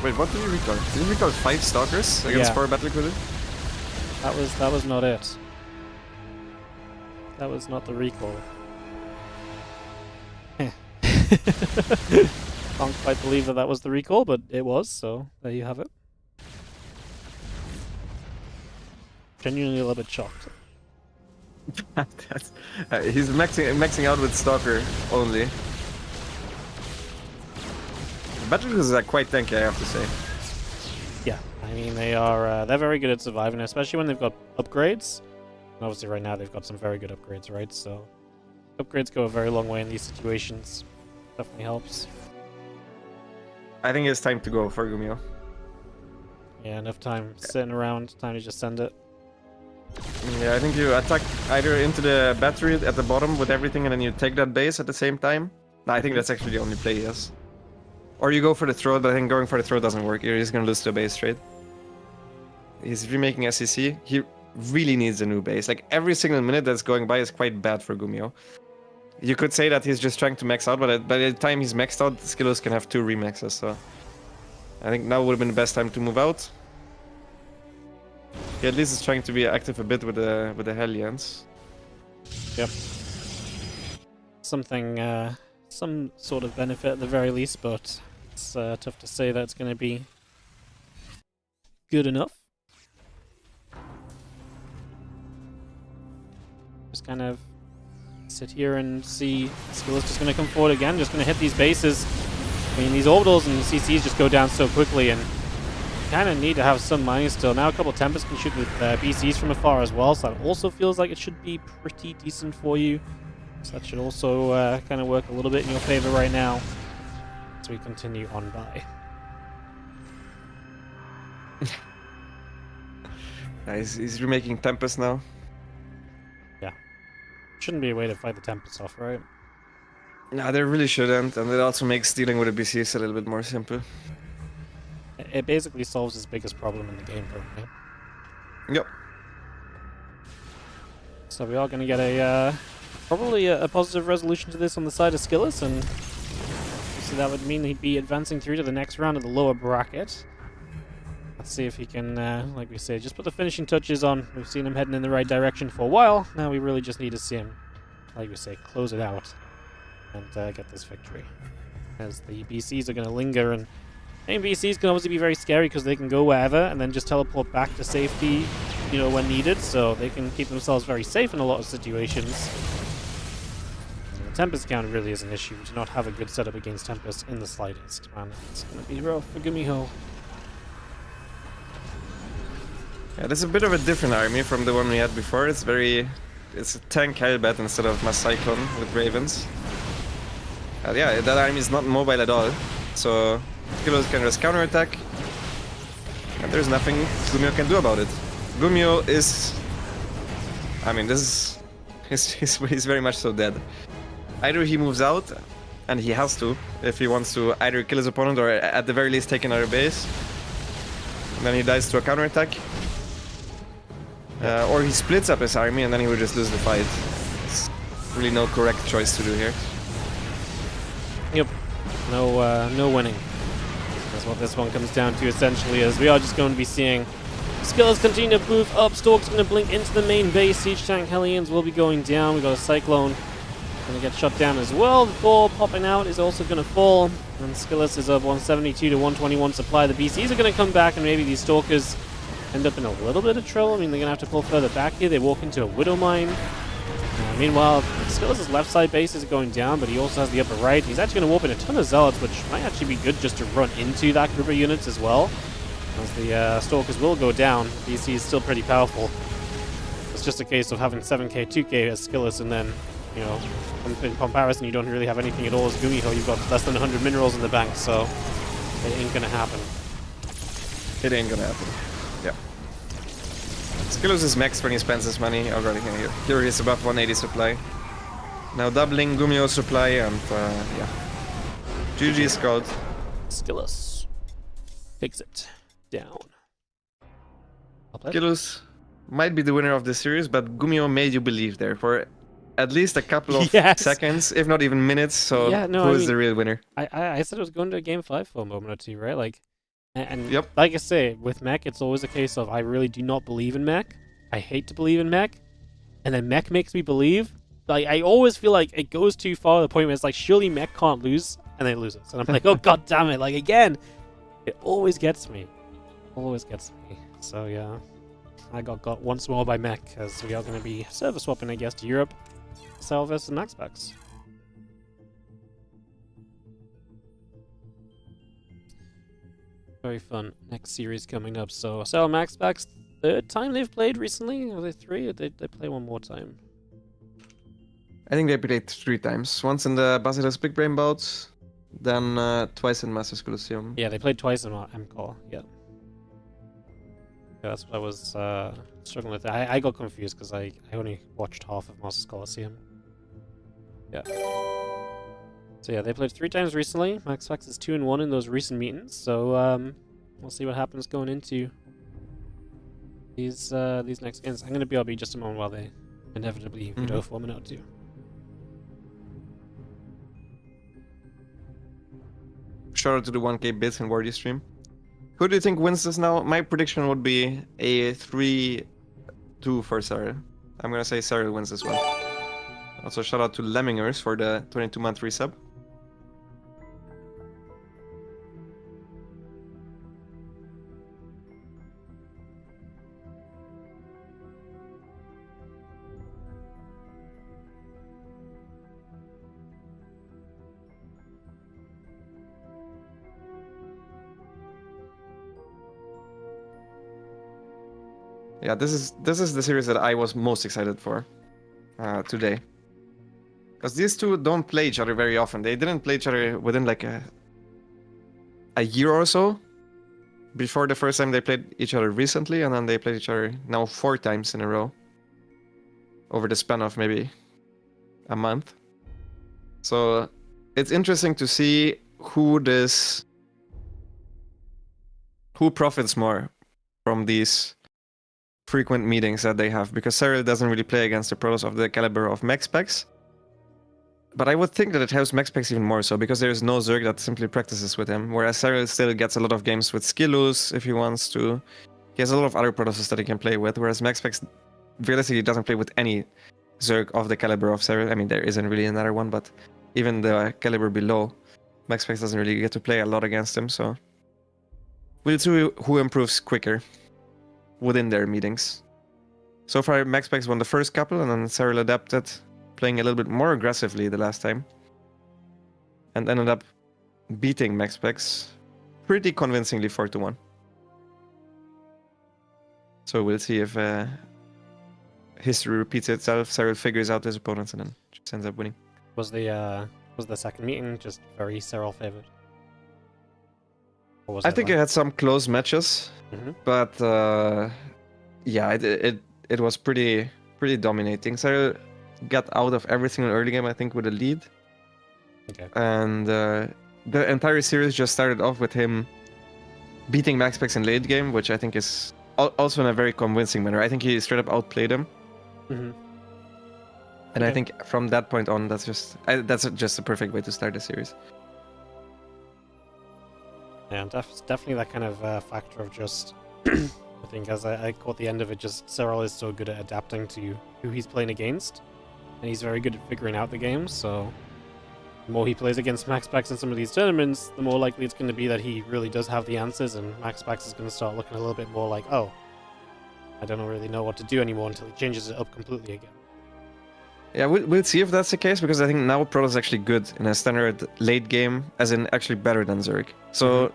Wait, what did he recall? Did he recall 5 Stalkers against 4 Battle Cruiser? That was not it. That was not the recall. Can't quite believe that was the recall, but it was, so there you have it. Genuinely a little bit shocked. He's maxing out with Stalker only. The Battle Cruisers are quite tanky, I have to say. Yeah, I mean they're very good at surviving, especially when they've got upgrades. And obviously right now they've got some very good upgrades, right? So upgrades go a very long way in these situations. Definitely helps. I think it's time to go for Gumiho. Yeah, enough time sitting around, time to just send it. Yeah, I think you attack either into the battery at the bottom with everything and then you take that base at the same time. No, I think that's actually the only play, yes. Or you go for the throw, but I think going for the throw doesn't work. You're just gonna lose the base trade. He's remaking SEC. He really needs a new base. Like, every single minute that's going by is quite bad for Gumiho. You could say that he's just trying to max out, but by the time he's maxed out, Skillos can have 2 remaxes, so I think now would have been the best time to move out. He at least is trying to be active a bit with the Hellions. Yep. Something, some sort of benefit at the very least, but it's tough to say that it's going to be good enough. Just kind of sit here and see Skill is just going to come forward again, just going to hit these bases. I mean, these orbitals and CCs just go down so quickly, and kind of need to have some mining still. Now a couple of Tempests can shoot with BCs from afar as well, so that also feels like it should be pretty decent for you. So that should also kind of work a little bit in your favor right now as we continue on by. He's remaking Tempest now. Yeah. Shouldn't be a way to fight the Tempest off, right? No, they really shouldn't, and it also makes dealing with the BCs a little bit more simple. It basically solves his biggest problem in the game currently. Yep. So we are going to get a probably a positive resolution to this on the side of Skillis, and so that would mean he'd be advancing through to the next round of the lower bracket. Let's see if he can, like we say, just put the finishing touches on. We've seen him heading in the right direction for a while. Now we really just need to see him, like we say, close it out and get this victory. As the BCs are going to linger, and BCs can obviously be very scary because they can go wherever and then just teleport back to safety, you know, when needed, so they can keep themselves very safe in a lot of situations. So the Tempest count really is an issue. We do not have a good setup against Tempest in the slightest, and it's going to be rough for Gumiho. Yeah, this is a bit of a different army from the one we had before. It's a tank Hellbat instead of Mass Cyclone with Ravens. Yeah, that army is not mobile at all, so Skillos can just counterattack, and there's nothing Gumiho can do about it. Gumiho is... I mean, this is... he's very much so dead. Either he moves out, and he has to, if he wants to either kill his opponent or at the very least take another base. And then he dies to a counterattack. Or he splits up his army and then he would just lose the fight. It's really no correct choice to do here. Yep. No winning. That's what this one comes down to, essentially, as we are just going to be seeing Skills continue to move up. Stork's going to blink into the main base. Siege Tank Hellions will be going down. We've got a Cyclone going to get shut down as well. The Thor popping out is also going to fall. And Skillus is up 172 to 121 supply. The BCs are going to come back, and maybe these Stalkers end up in a little bit of trouble. I mean, they're going to have to pull further back here. They walk into a Widow Mine. Meanwhile, Skillus' left side base is going down, but he also has the upper right. He's actually going to warp in a ton of Zealots, which might actually be good just to run into that group of units as well, as the Stalkers will go down. BC is still pretty powerful. It's just a case of having 7k, 2k as Skillus, and then, you know, in comparison, you don't really have anything at all as Gumiho. You've got less than 100 minerals in the bank, so it ain't gonna happen. It ain't gonna happen. Yeah. Skillus is max when he spends his money already. Here he is above 180 supply. Now doubling Gumiho's supply, and yeah. GG Scout. Skillus takes it down. Skillus might be the winner of this series, but Gumiho made you believe there for at least a couple of seconds, if not even minutes. So yeah, no, who is the real winner? I said it was going to a game 5 for a moment or two, right? Like, and yep. Like I say, with mech, it's always a case of I really do not believe in mech. I hate to believe in mech, and then mech makes me believe. Like, I always feel like it goes too far to the point where it's like, surely mech can't lose, and then it loses. And I'm like, oh god damn it! Like again, it always gets me. Always gets me. So yeah, I got once more by mech, as we are going to be server swapping, I guess, to Europe. Serral versus Maxpax. Very fun. Next series coming up. So Serral Maxpax, third time they've played recently? Are they 3? Or they play one more time? I think they played 3 times. Once in the Basilisk Big Brain bout, then twice in Masters Colosseum. Yeah, they played twice in MCOL, yeah. Yeah, that's what I was struggling with. I got confused because I only watched half of Masters Colosseum. Yeah. So yeah, they played 3 times recently. Maxpax is 2-1 in those recent meetings, so we'll see what happens going into these next games. I'm gonna BRB just a moment while they inevitably veto for a minute or two. Shout out to the 1k bits in WardiTV stream. Who do you think wins this now? My prediction would be a 3-2 for Serral. I'm gonna say Serral wins this one. Also, shout out to Lemmingers for the 22-month resub. Yeah, this is the series that I was most excited for today. Because these two don't play each other very often. They didn't play each other within like a year or so. Before the first time they played each other recently, and then they played each other now 4 times in a row. Over the span of maybe a month. So it's interesting to see who profits more from these frequent meetings that they have, because Serral doesn't really play against the pros of the caliber of Maxpax. But I would think that it helps Maxpax even more so, because there is no Zerg that simply practices with him, whereas Serral still gets a lot of games with Skillus if he wants to. He has a lot of other protoss that he can play with, whereas Maxpax realistically doesn't play with any Zerg of the caliber of Serral. I mean, there isn't really another one, but even the caliber below, Maxpax doesn't really get to play a lot against him, so we'll see who improves quicker within their meetings. So far, Maxpax won the first couple, and then Serral adapted, playing a little bit more aggressively the last time, and ended up beating Maxpax pretty convincingly 4-1. So we'll see if history repeats itself. Serral figures out his opponents and then just ends up winning. Was the second meeting just very Serral favored? I think it had some close matches, but yeah, it was pretty dominating. Serral got out of everything in the early game, I think, with a lead. Okay. And the entire series just started off with him beating Maxpax in late game, which I think is also in a very convincing manner. I think he straight up outplayed him. And I think from that point on, that's just a perfect way to start the series. Yeah, definitely that kind of factor of just, I think as I caught the end of it, just Serral is so good at adapting to who he's playing against, and he's very good at figuring out the game, so the more he plays against Maxpax in some of these tournaments, the more likely it's going to be that he really does have the answers, and Maxpax is going to start looking a little bit more like, oh, I don't really know what to do anymore until he changes it up completely again. Yeah, we'll see if that's the case, because I think now Protoss is actually good in a standard late game, as in actually better than Zerg. So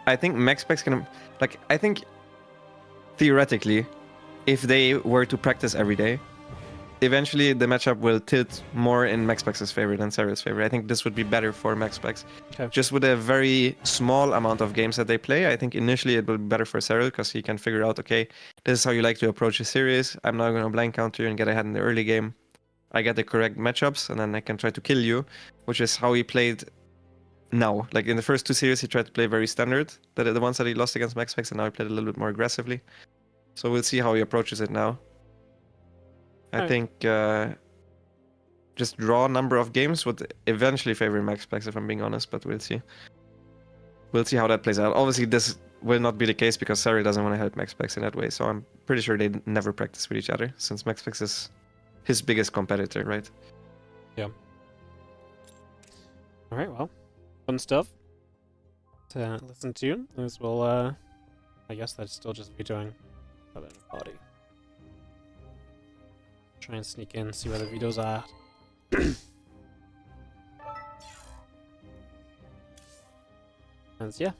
I think Maxpax can, like, I think theoretically, if they were to practice every day, eventually the matchup will tilt more in Maxpax's favor than Serral's favor. I think this would be better for Maxpax. Okay. Just with a very small amount of games that they play, I think initially it will be better for Serral, because he can figure out, okay, this is how you like to approach a series. I'm not going to blind counter and get ahead in the early game. I get the correct matchups, and then I can try to kill you, which is how he played now. Like in the first 2 series, he tried to play very standard, the ones that he lost against Maxpax, and now he played a little bit more aggressively. So we'll see how he approaches it now. I think just draw number of games would eventually favor Maxpax, if I'm being honest, but we'll see. We'll see how that plays out. Obviously, this will not be the case because Serral doesn't want to help Maxpax in that way, so I'm pretty sure they never practice with each other, since Maxpax is his biggest competitor, right? Yeah. Alright, well, fun stuff to listen to, as well, I guess that's still just vetoing other party. Try and sneak in, see where the vetoes are. And yeah,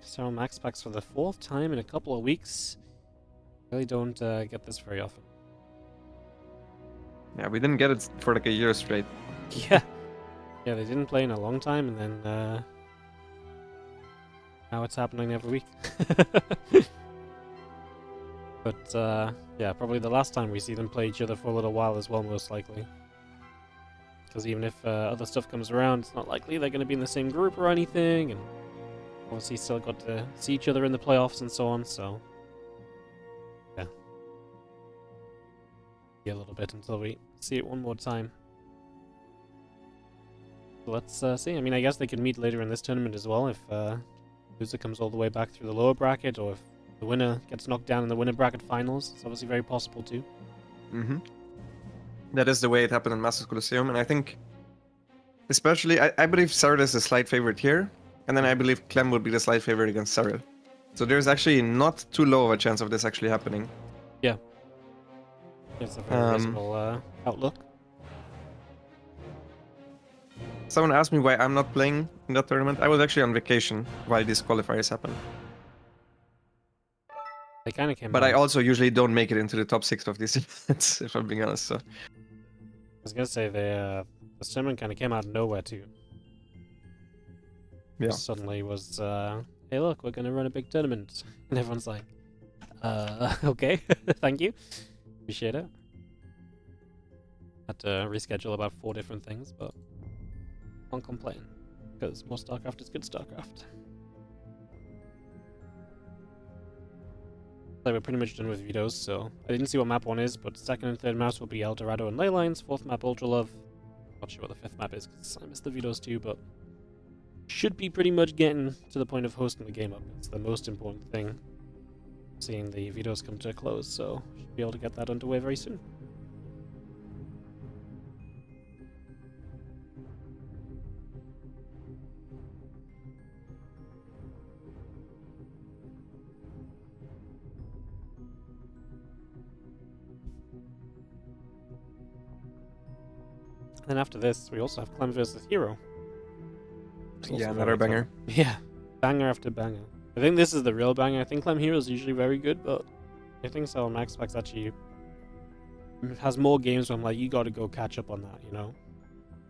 so Maxpax for the 4th time in a couple of weeks. Really don't get this very often. Yeah, we didn't get it for like a year straight. Yeah. Yeah, they didn't play in a long time, and then now it's happening every week. But yeah, probably the last time we see them play each other for a little while as well, most likely. Because even if other stuff comes around, it's not likely they're going to be in the same group or anything, and obviously still got to see each other in the playoffs and so on, so yeah. A little bit until we see it one more time. So let's see. I mean, I guess they could meet later in this tournament as well if loser comes all the way back through the lower bracket, or if the winner gets knocked down in the winner bracket finals. It's obviously very possible too. That is the way it happened in Masters Colosseum, and I think, especially, I believe Serral is the slight favorite here, and then I believe Clem would be the slight favorite against Serral. So there's actually not too low of a chance of this actually happening. Yeah. It's a very reasonable outlook. Someone asked me why I'm not playing in that tournament. I was actually on vacation while these qualifiers happened. They kind of came But out. I also usually don't make it into the top 6 of these events, if I'm being honest. So. I was gonna say the tournament kind of came out of nowhere too. Yeah. Just suddenly was, hey look, we're gonna run a big tournament, and everyone's like, okay, thank you, appreciate it. Had to reschedule about 4 different things, but can't complain because more Starcraft is good Starcraft. So we're pretty much done with vetoes, so I didn't see what map 1 is, but 2nd and 3rd maps will be El Dorado and Leylines, 4th map Ultra Love. Not sure what the 5th map is because I missed the vetoes too, but should be pretty much getting to the point of hosting the game up. It's the most important thing, seeing the vetoes come to a close, so should be able to get that underway very soon. Then after this, we also have Clem versus Hero. Yeah, another banger. Yeah, banger after banger. I think this is the real banger. I think Clem Hero is usually very good, but I think so. Maxpax actually has more games where I'm like, you got to go catch up on that, you know?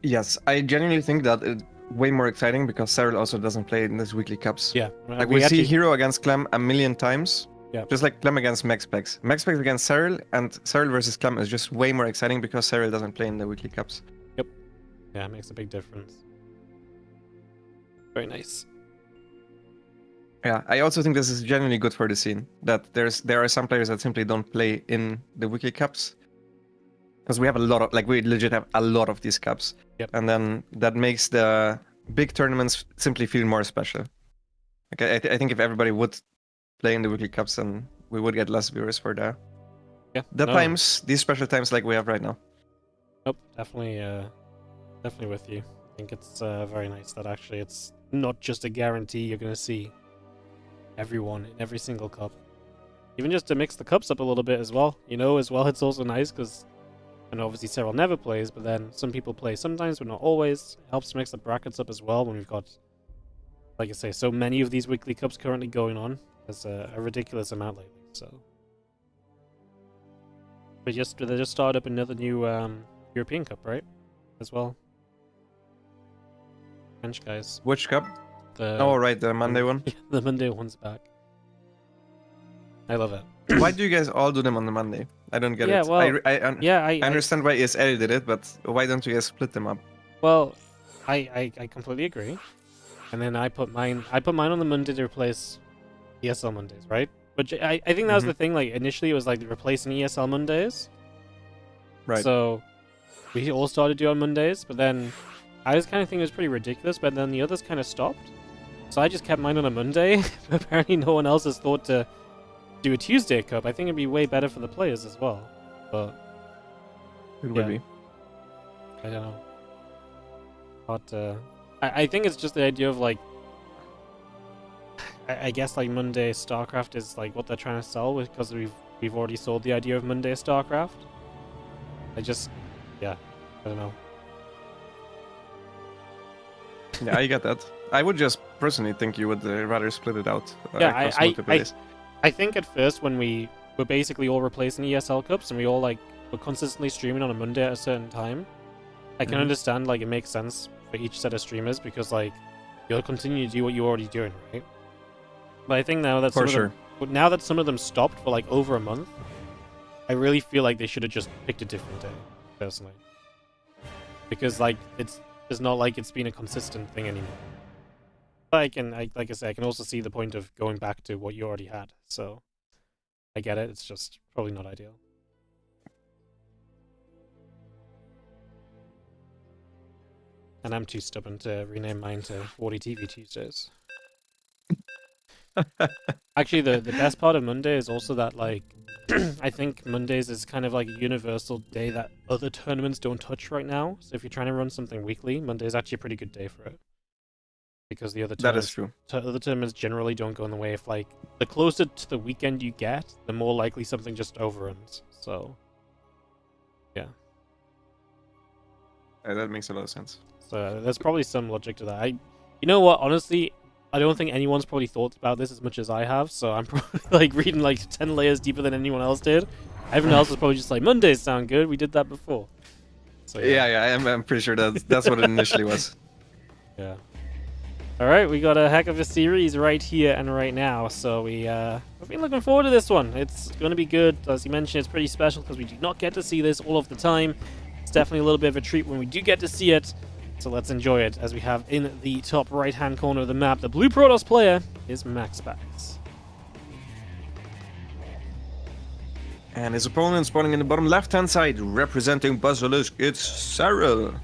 Yes, I genuinely think that it's way more exciting because Serral also doesn't play in these weekly cups. Yeah. Like we see Hero against Clem a million times. Yeah. Just like Clem against Maxpax. Maxpax against Serral, and Serral versus Clem is just way more exciting because Serral doesn't play in the weekly cups. Yep. Yeah, it makes a big difference. Very nice. Yeah, I also think this is genuinely good for the scene. That there are some players that simply don't play in the weekly cups. Because we have a lot of, like, we legit have a lot of these cups. Yep. And then that makes the big tournaments simply feel more special. Okay, I think if everybody would play in the weekly cups, then we would get less viewers for the times, these special times like we have right now. Nope, definitely with you. I think it's very nice that actually it's not just a guarantee you're going to see everyone in every single cup. Even just to mix the cups up a little bit as well, as well, it's also nice because, and obviously Serral never plays, but then some people play sometimes, but not always. It helps to mix the brackets up as well when we've got, like I say, so many of these weekly cups currently going on. There's a ridiculous amount lately, so. But they just started up another new European Cup, right? As well. French guys. Which cup? Oh, right, the Monday one. The Monday one's back. I love it. Why do you guys all do them on the Monday? I don't get it. Well, I understand why ESL did it, but why don't you guys split them up? Well, I completely agree. And then I put mine on the Monday to replace ESL Mondays, right? Which I think that was the thing. Like initially, it was like replacing ESL Mondays. Right. So we all started doing Mondays, but then I was kind of thinking it was pretty ridiculous. But then the others kind of stopped. So I just kept mine on a Monday. Apparently, no one else has thought to do a Tuesday Cup. I think it'd be way better for the players as well. But it would be. I don't know. But I think it's just the idea of like. I guess like Monday Starcraft is like what they're trying to sell because we've already sold the idea of Monday Starcraft. I don't know. Yeah, I get that. I would just personally think you would rather split it out. Yeah, I think at first when we were basically all replacing ESL Cups and we all like were consistently streaming on a Monday at a certain time, I can understand like it makes sense for each set of streamers because like you'll continue to do what you're already doing, right? But I think now that some of them stopped for like over a month, I really feel like they should have just picked a different day, personally. Because like it's not like it's been a consistent thing anymore. Like I say, I can also see the point of going back to what you already had. So I get it. It's just probably not ideal. And I'm too stubborn to rename mine to WardiTV Tuesdays. Actually, the best part of Monday is also that, like, I think Mondays is kind of like a universal day that other tournaments don't touch right now. So if you're trying to run something weekly, Monday is actually a pretty good day for it. Because the other tournaments, that is true. Other tournaments generally don't go in the way. If, like, the closer to the weekend you get, the more likely something just overruns. So, yeah. That makes a lot of sense. So there's probably some logic to that. You know what, honestly, I don't think anyone's probably thought about this as much as I have, so I'm probably like reading like 10 layers deeper than anyone else did. Everyone else is probably just like, Mondays sound good, we did that before. So yeah, I'm pretty sure that's what it initially was. Yeah. Alright, we got a heck of a series right here and right now, so we've been looking forward to this one. It's going to be good. As you mentioned, it's pretty special because we do not get to see this all of the time. It's definitely a little bit of a treat when we do get to see it. So let's enjoy it, as we have in the top right-hand corner of the map, the blue Protoss player is Maxpax. And his opponent spawning in the bottom left-hand side, representing Basilisk, it's Serral.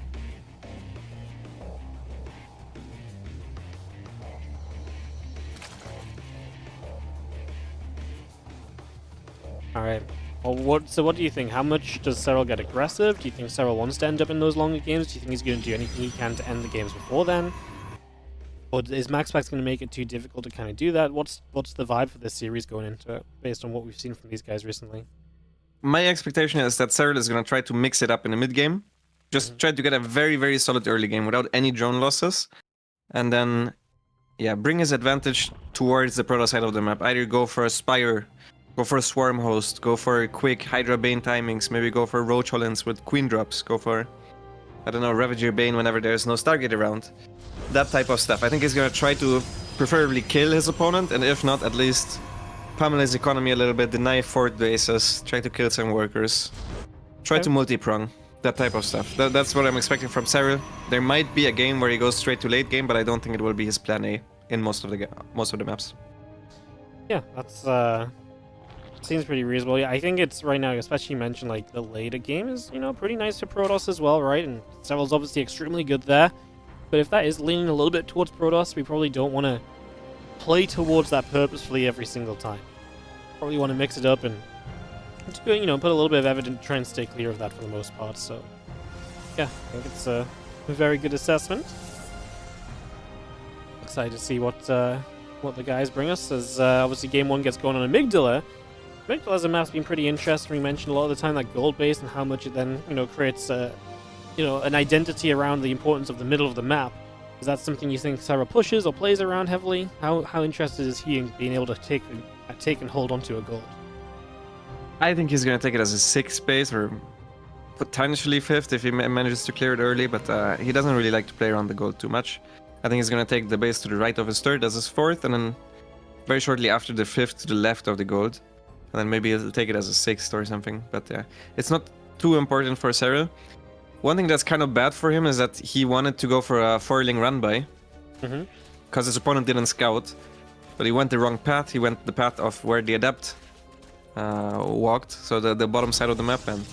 Alright. Well, so what do you think? How much does Serral get aggressive? Do you think Serral wants to end up in those longer games? Do you think he's going to do anything he can to end the games before then? Or is Maxpax going to make it too difficult to kind of do that? What's the vibe for this series going into it, based on what we've seen from these guys recently? My expectation is that Serral is going to try to mix it up in the mid-game. Just try to get a very, very solid early game without any drone losses. And then, yeah, bring his advantage towards the Protoss side of the map. Either go for a Spire, go for a Swarm Host, go for quick Hydra Bane timings, maybe go for Roach Hollins with Queen drops, go for, I don't know, Ravager Bane whenever there's no Stargate around. That type of stuff. I think he's going to try to preferably kill his opponent, and if not, at least pummel his economy a little bit, deny fort bases, try to kill some workers, try to multi-prong, that type of stuff. That's what I'm expecting from Serral. There might be a game where he goes straight to late game, but I don't think it will be his plan A in most of the maps. Yeah, that's seems pretty reasonable. Yeah, I think it's right now, especially you mentioned like the later game is, pretty nice for Protoss as well, right? And Serral's obviously extremely good there. But if that is leaning a little bit towards Protoss, we probably don't want to play towards that purposefully every single time. Probably want to mix it up and put a little bit of evidence, try and stay clear of that for the most part. So yeah, I think it's very good assessment. Excited to see what the guys bring us, as obviously game 1 gets going on Amygdala. Amygdala as a map's been pretty interesting. We mentioned a lot of the time that gold base and how much it then, creates an identity around the importance of the middle of the map. Is that something you think Serral pushes or plays around heavily? How interested is he in being able to take and hold onto a gold? I think he's going to take it as a 6th base or potentially 5th if he manages to clear it early, but he doesn't really like to play around the gold too much. I think he's going to take the base to the right of his 3rd as his 4th, and then very shortly after the 5th to the left of the gold. And then maybe he'll take it as a 6th or something. But yeah, it's not too important for Serral. One thing that's kind of bad for him is that he wanted to go for a 4-ling run-by. Because his opponent didn't scout. But he went the wrong path. He went the path of where the Adept walked. So the bottom side of the map. And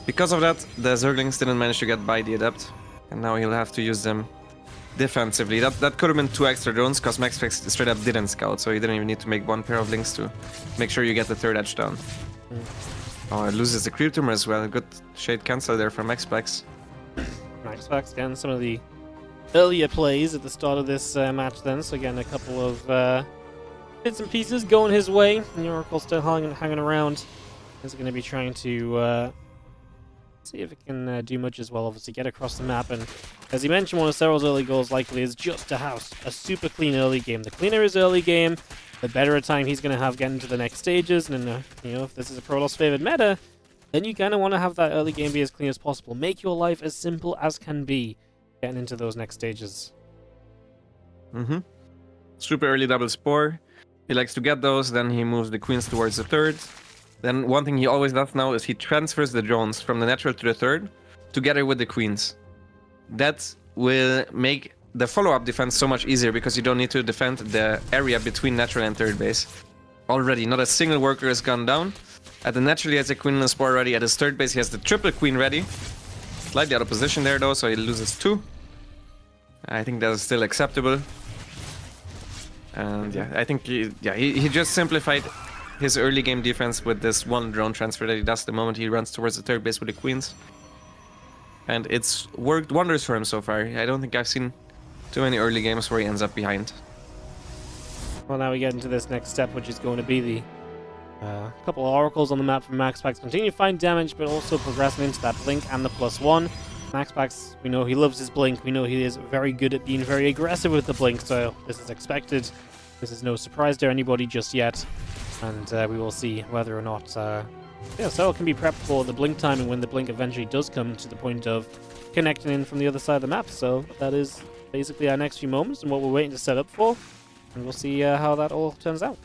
because of that, the Zerglings didn't manage to get by the Adept. And now he'll have to use them defensively. That could have been 2 extra drones, because Maxpax straight up didn't scout, so you didn't even need to make 1 pair of links to make sure you get the 3rd edge down. Oh, it loses the creep tumor as well. Good shade cancel there from Maxpax. Maxpax getting some of the earlier plays at the start of this match then, so again a couple of bits and pieces going his way, and the Oracle still hanging around. Is going to be trying to see if it can do much as well, obviously get across the map. And as he mentioned, one of Serral's early goals likely is just to have a super clean early game. The cleaner his early game, the better a time he's going to have getting to the next stages. And then, if this is a Protoss favored meta, then you kind of want to have that early game be as clean as possible. Make your life as simple as can be getting into those next stages. Super early double spore. He likes to get those, then he moves the queens towards the 3rd. Then one thing he always does now is he transfers the drones from the natural to the 3rd, together with the queens. That will make the follow-up defense so much easier, because you don't need to defend the area between natural and 3rd base. Already, not a single worker has gone down. At the natural, he has a queen and a spore ready. At his 3rd base, he has the triple queen ready. Slightly out of position there, though, so he loses 2. I think that is still acceptable. And yeah, I think he just simplified his early game defense with this 1 drone transfer that he does the moment he runs towards the 3rd base with the queens. And it's worked wonders for him so far. I don't think I've seen too many early games where he ends up behind. Well, now we get into this next step, which is going to be the couple of oracles on the map from Maxpax. Continue to find damage, but also progressing into that blink and the +1. Maxpax, we know he loves his blink. We know he is very good at being very aggressive with the blink, so this is expected. This is no surprise to anybody just yet. And we will see whether or not Serral can be prepped for the blink timing when the blink eventually does come to the point of connecting in from the other side of the map. So that is basically our next few moments and what we're waiting to set up for. And we'll see how that all turns out.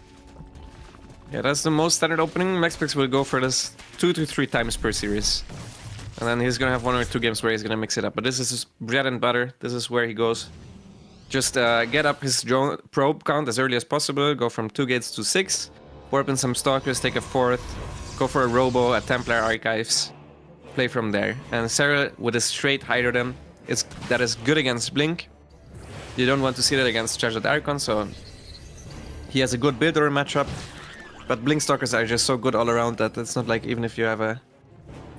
Yeah, that's the most standard opening. Maxpax will go for this 2 to 3 times per series. And then he's going to have 1 or 2 games where he's going to mix it up. But this is his bread and butter. This is where he goes. Just get up his drone probe count as early as possible. Go from 2 gates to 6. Warp in some Stalkers, take a 4th. Go for a Robo, a Templar Archives. Play from there. And Serral with a straight Hydrodon. That is good against Blink. You don't want to see that against Treasured Archon, so he has a good build or matchup. But Blink Stalkers are just so good all around that it's not like even if you have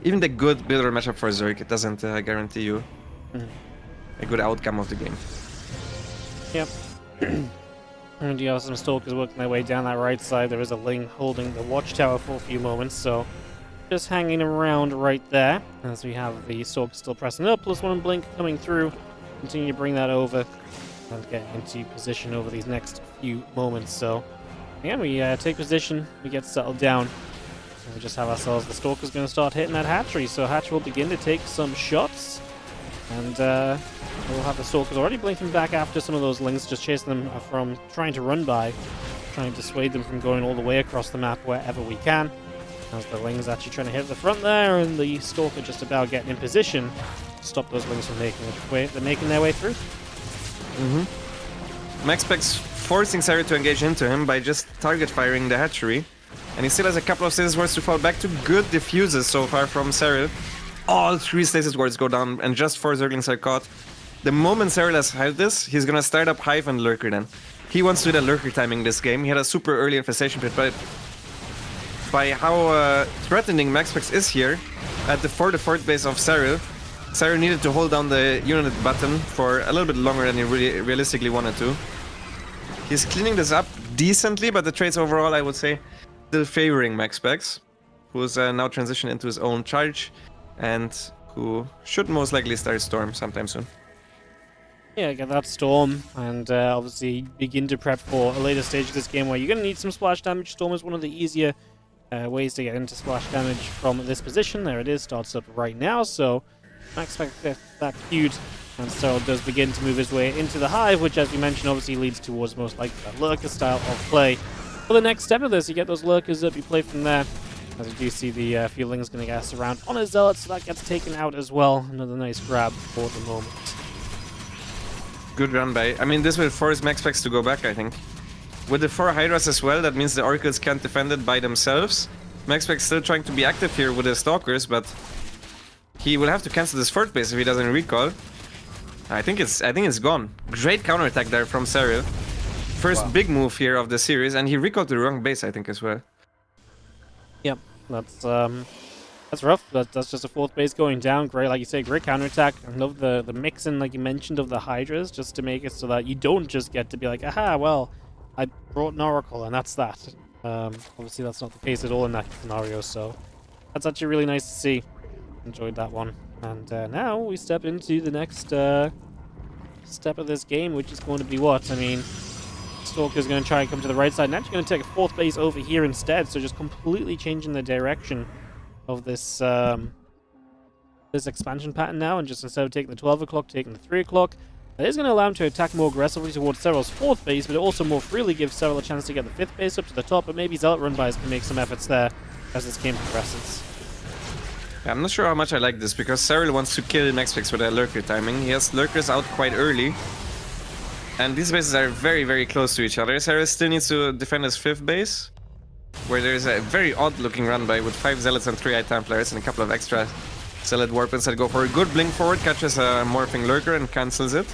even the good builder matchup for Zerg, it doesn't guarantee you a good outcome of the game. Yep. And you have some Stalkers working their way down that right side. There is a Ling holding the watchtower for a few moments, so just hanging around right there as we have the Stalkers still pressing up, +1 Blink coming through. Continue to bring that over and get into position over these next few moments. So again, we take position, we get settled down, and we just have ourselves the Stalkers going to start hitting that hatchery. So hatch will begin to take some shots, and we'll have the Stalkers already blinking back after some of those Lings, just chasing them from trying to run by, trying to dissuade them from going all the way across the map wherever we can. As the Lings actually trying to hit the front there, and the Stalker just about getting in position to stop those Lings from making their way through. Maxpax forcing Serral to engage into him by just target firing the hatchery. And he still has a couple of Stasis Wards to fall back to. Good diffuses so far from Serral. All 3 Stasis Wards go down, and just 4 Zerglings are caught. The moment Serral has held this, he's gonna start up Hive and Lurker then. He wants to do the Lurker timing this game. He had a super early Infestation Pit, but by how threatening Maxpax is here, at the 4th base of Serral, Serral needed to hold down the unit button for a little bit longer than he really realistically wanted to. He's cleaning this up decently, but the trades overall, I would say, still favoring Maxpax, who's now transitioned into his own charge, and who should most likely start Storm sometime soon. Yeah, get that Storm, and obviously begin to prep for a later stage of this game where you're going to need some splash damage. Storm is one of the easier ways to get into splash damage from this position. There it is, starts up right now, so Maxpax gets that queued, and Serral does begin to move his way into the hive, which, as we mentioned, obviously leads towards most likely that lurker style of play. For the next step of this, you get those lurkers up, you play from there. As you do see, the Fieldling is going to gas around on his Zealot, so that gets taken out as well. Another nice grab for the moment. Good run by. I mean, this will force Maxpax to go back, I think. With the 4 Hydras as well, that means the Oracles can't defend it by themselves. Maxpax still trying to be active here with the Stalkers, but he will have to cancel this 4th base if he doesn't recall. I think it's gone. Great counterattack there from Serral. First big move here of the series, and he recalled the wrong base, I think, as well. Yep, that's rough. That's just a 4th base going down. Great, like you say, great counterattack. I love the mix-in, like you mentioned, of the Hydras, just to make it so that you don't just get to be like, aha, well, I brought an Oracle, and that's that. Obviously, that's not the case at all in that scenario, so that's actually really nice to see. Enjoyed that one. And now we step into the next step of this game, which is going to be what? I mean, Stalker's going to try and come to the right side, and actually going to take a 4th base over here instead, so just completely changing the direction of this this expansion pattern now, and just instead of taking the 12 o'clock, taking the 3 o'clock. That is going to allow him to attack more aggressively towards Serral's 4th base, but it also more freely gives Serral a chance to get the 5th base up to the top, but maybe Zealot run-bys can make some efforts there as this game progresses. Yeah, I'm not sure how much I like this, because Serral wants to kill Maxpax with a lurker timing. He has lurkers out quite early, and these bases are very, very close to each other. Serral still needs to defend his 5th base, where there's a very odd-looking run-by with 5 Zealots and 3 Eye Templars and a couple of extra Zealot Warpins that go for a good blink forward, catches a morphing lurker and cancels it.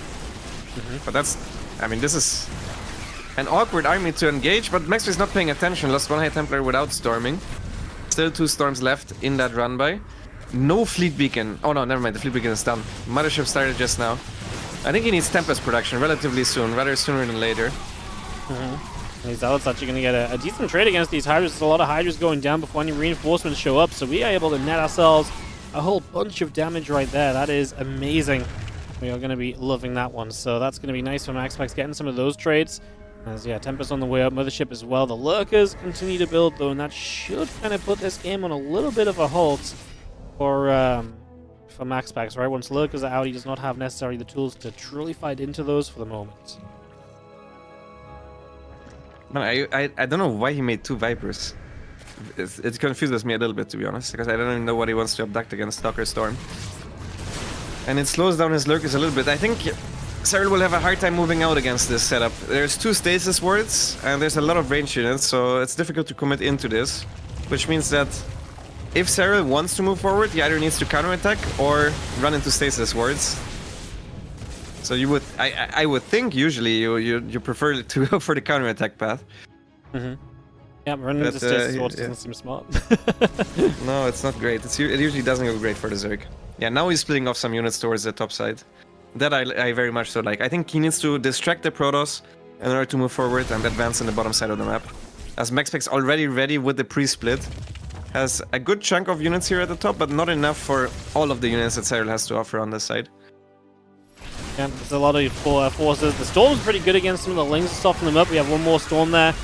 But that's... I mean, this is an awkward army to engage, but Maxpax is not paying attention. Lost 1 High Templar without storming. Still 2 storms left in that run-by. No Fleet Beacon. Oh no, never mind, the Fleet Beacon is done. Mothership started just now. I think he needs Tempest production relatively soon, rather sooner than later. These Zealots actually going to get a decent trade against these Hydras. There's a lot of Hydras going down before any reinforcements show up, so we are able to net ourselves a whole bunch of damage right there. That is amazing. We are going to be loving that one, so that's going to be nice for Maxpax getting some of those trades. As, yeah, Tempest on the way up, Mothership as well. The Lurkers continue to build, though, and that should kind of put this game on a little bit of a halt for Maxpax, right? Once Lurkers are out, he does not have necessarily the tools to truly fight into those for the moment. Man, I don't know why he made 2 Vipers. It confuses me a little bit, to be honest, because I don't even know what he wants to abduct against Stalker Storm. And it slows down his lurkers a little bit. I think Serral will have a hard time moving out against this setup. There's 2 stasis wards, and there's a lot of range units, so it's difficult to commit into this. Which means that if Serral wants to move forward, he either needs to counterattack or run into stasis wards. So you would, I would think usually you prefer to go for the counterattack path. Yeah, running into stasis wards doesn't seem smart. No, it's not great. It usually doesn't go great for the Zerg. Yeah, now he's splitting off some units towards the top side. That I very much so like. I think he needs to distract the Protoss in order to move forward and advance in the bottom side of the map. As Maxpax already ready with the pre-split. Has a good chunk of units here at the top, but not enough for all of the units that Serral has to offer on this side. Yeah, there's a lot of forces. The Storm's pretty good against some of the Lings to soften them up. We have one more Storm there.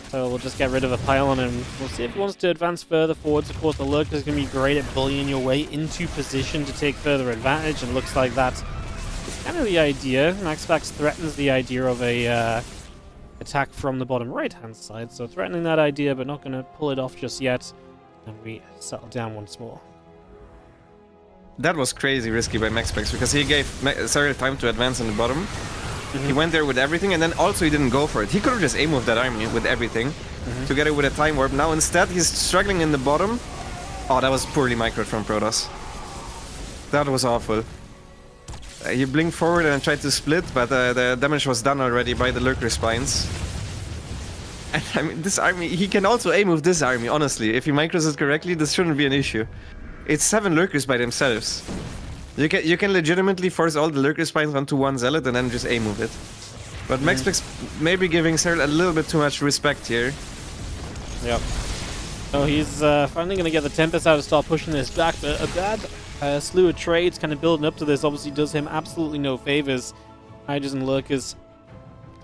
So we'll just get rid of a pylon and we'll see if he wants to advance further forwards. Of course, the Lurker is going to be great at bullying your way into position to take further advantage, and looks like that is kind of the idea. Maxpax threatens the idea of a attack from the bottom right-hand side, so threatening that idea, but not going to pull it off just yet. And we settle down once more. That was crazy risky by Maxpax, because he gave Serral time to advance in the bottom. He went there with everything, and then also he didn't go for it. He could have just A-moved that army with everything, together with a time warp. Now instead he's struggling in the bottom. Oh, that was poorly microed from Protoss. That was awful. He blinked forward and tried to split, but the damage was done already by the Lurker Spines. And I mean, this army, he can also A-move this army, honestly. If he micros it correctly, this shouldn't be an issue. It's 7 Lurkers by themselves. You can legitimately force all the lurker spines onto one zealot and then just A-move it. But Maxpax maybe giving Serral a little bit too much respect here. Yep. So he's finally going to get the Tempest out and start pushing this back, but a bad slew of trades kind of building up to this obviously does him absolutely no favors. Hydra's and Lurkers,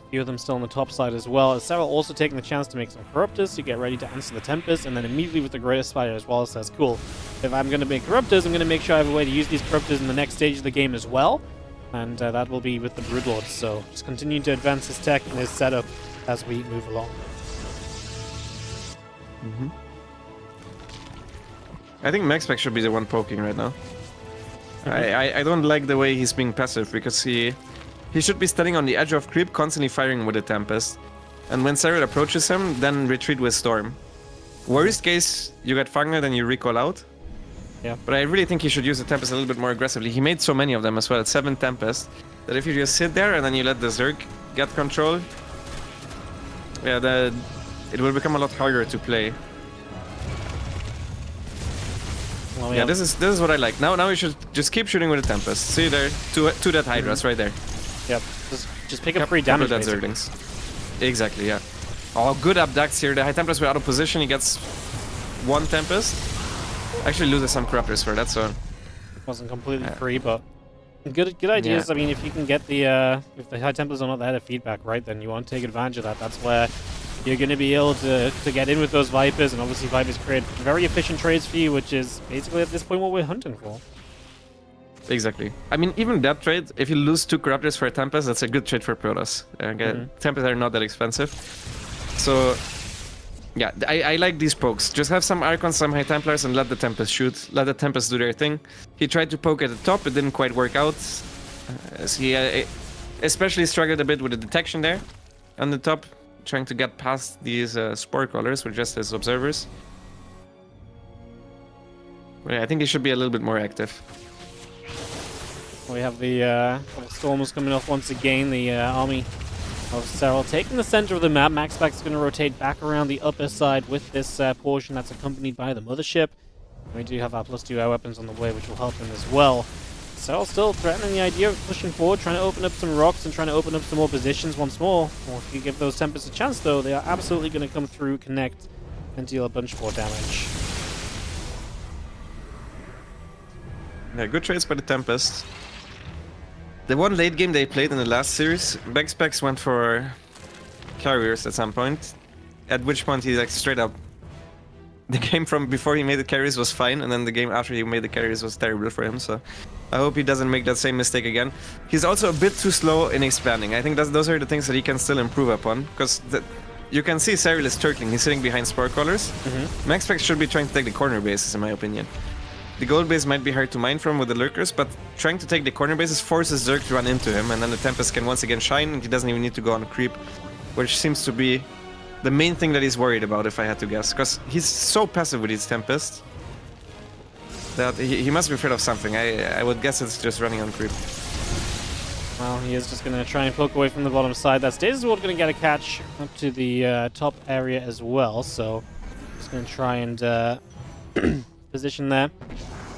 a few of them still on the top side as well. Serral also taking the chance to make some Corruptors to get ready to answer the Tempest, and then immediately with the Greatest Spider as well says, cool, if I'm going to make Corruptors, I'm going to make sure I have a way to use these Corruptors in the next stage of the game as well. And that will be with the Broodlords, so just continuing to advance his tech and his setup as we move along. I think Maxpax should be the one poking right now. I don't like the way he's being passive, because he should be standing on the edge of creep, constantly firing with the Tempest. And when Serral approaches him, then retreat with Storm. Worst case, you get Fanged and you recall out. Yeah. But I really think he should use the Tempest a little bit more aggressively. He made so many of them as well, 7 Tempest, that if you just sit there and then you let the Zerg get control, yeah, it will become a lot harder to play. Well, yeah, this is what I like. Now you should just keep shooting with the Tempest. See there, two dead Hydras right there. Yep, just pick up free damage. Dead Zerglings. Exactly, yeah. Oh, good abducts here. The High Templars were out of position. He gets 1 Tempest. Actually loses some Corruptors for that, so... Wasn't completely free, but... Good ideas. Yeah. I mean, if you can get the... if the High Templars are not there to feedback, right, then you want to take advantage of that. That's where you're going to be able to get in with those Vipers, and obviously Vipers create very efficient trades for you, which is basically at this point what we're hunting for. Exactly. I mean, even that trade, if you lose 2 Corruptors for a Tempest, that's a good trade for Protoss. Tempests are not that expensive. So... yeah, I like these pokes. Just have some Archons, some High Templars, and let the Tempest shoot. Let the Tempest do their thing. He tried to poke at the top, it didn't quite work out. He especially struggled a bit with the detection there on the top, trying to get past these Spore Crawlers with just his observers. But yeah, I think he should be a little bit more active. We have the Stormers coming off once again, the army of Serral taking the center of the map. Maxpax is going to rotate back around the upper side with this portion that's accompanied by the mothership. We do have our +2 air weapons on the way, which will help him as well. Serral still threatening the idea of pushing forward, trying to open up some rocks and trying to open up some more positions once more. Well, if you give those Tempests a chance, though, they are absolutely going to come through, connect, and deal a bunch more damage. Yeah, good trades by the Tempest. The one late game they played in the last series, Maxpax went for carriers at some point, at which point he like straight up... the game from before he made the carries was fine, and then the game after he made the carries was terrible for him, so I hope he doesn't make that same mistake again. He's also a bit too slow in expanding. I think those are the things that he can still improve upon, because you can see Serral is turtling, he's sitting behind Spore Crawlers. Maxpax should be trying to take the corner bases, in my opinion. The gold base might be hard to mine from with the lurkers, but trying to take the corner bases forces Zerg to run into him, and then the Tempest can once again shine, and he doesn't even need to go on creep, which seems to be the main thing that he's worried about, if I had to guess, because he's so passive with his Tempest that he must be afraid of something. I would guess it's just running on creep. Well, he is just going to try and poke away from the bottom side. That Stasis Ward going to get a catch up to the top area as well, so just going to try and position there,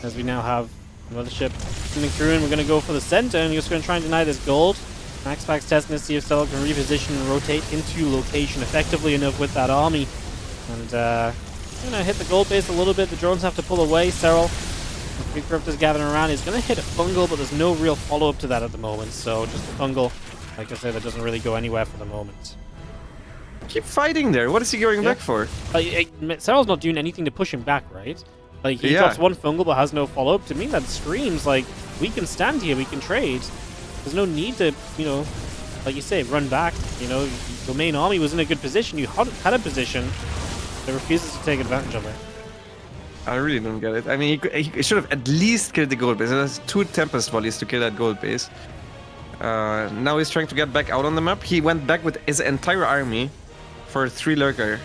as we now have the mothership coming through, and we're going to go for the center, and just going to try and deny this gold. Maxpax testing to see if Serral can reposition and rotate into location effectively enough with that army. And going to hit the gold base a little bit. The drones have to pull away. Serral, with 3 Corruptors gathering around, is going to hit a fungal, but there's no real follow-up to that at the moment. So just a fungal, like I said, that doesn't really go anywhere for the moment. Keep fighting there. What is he going back for? Serral's not doing anything to push him back, right? Like, he drops 1 fungal but has no follow-up. To me, that screams like, we can stand here, we can trade. There's no need to, you know, like you say, run back. You know, the main army was in a good position. You had a position that refuses to take advantage of it. I really don't get it. I mean, he should have at least killed the gold base. There's 2 Tempest volleys to kill that gold base. Now he's trying to get back out on the map. He went back with his entire army for 3 lurker,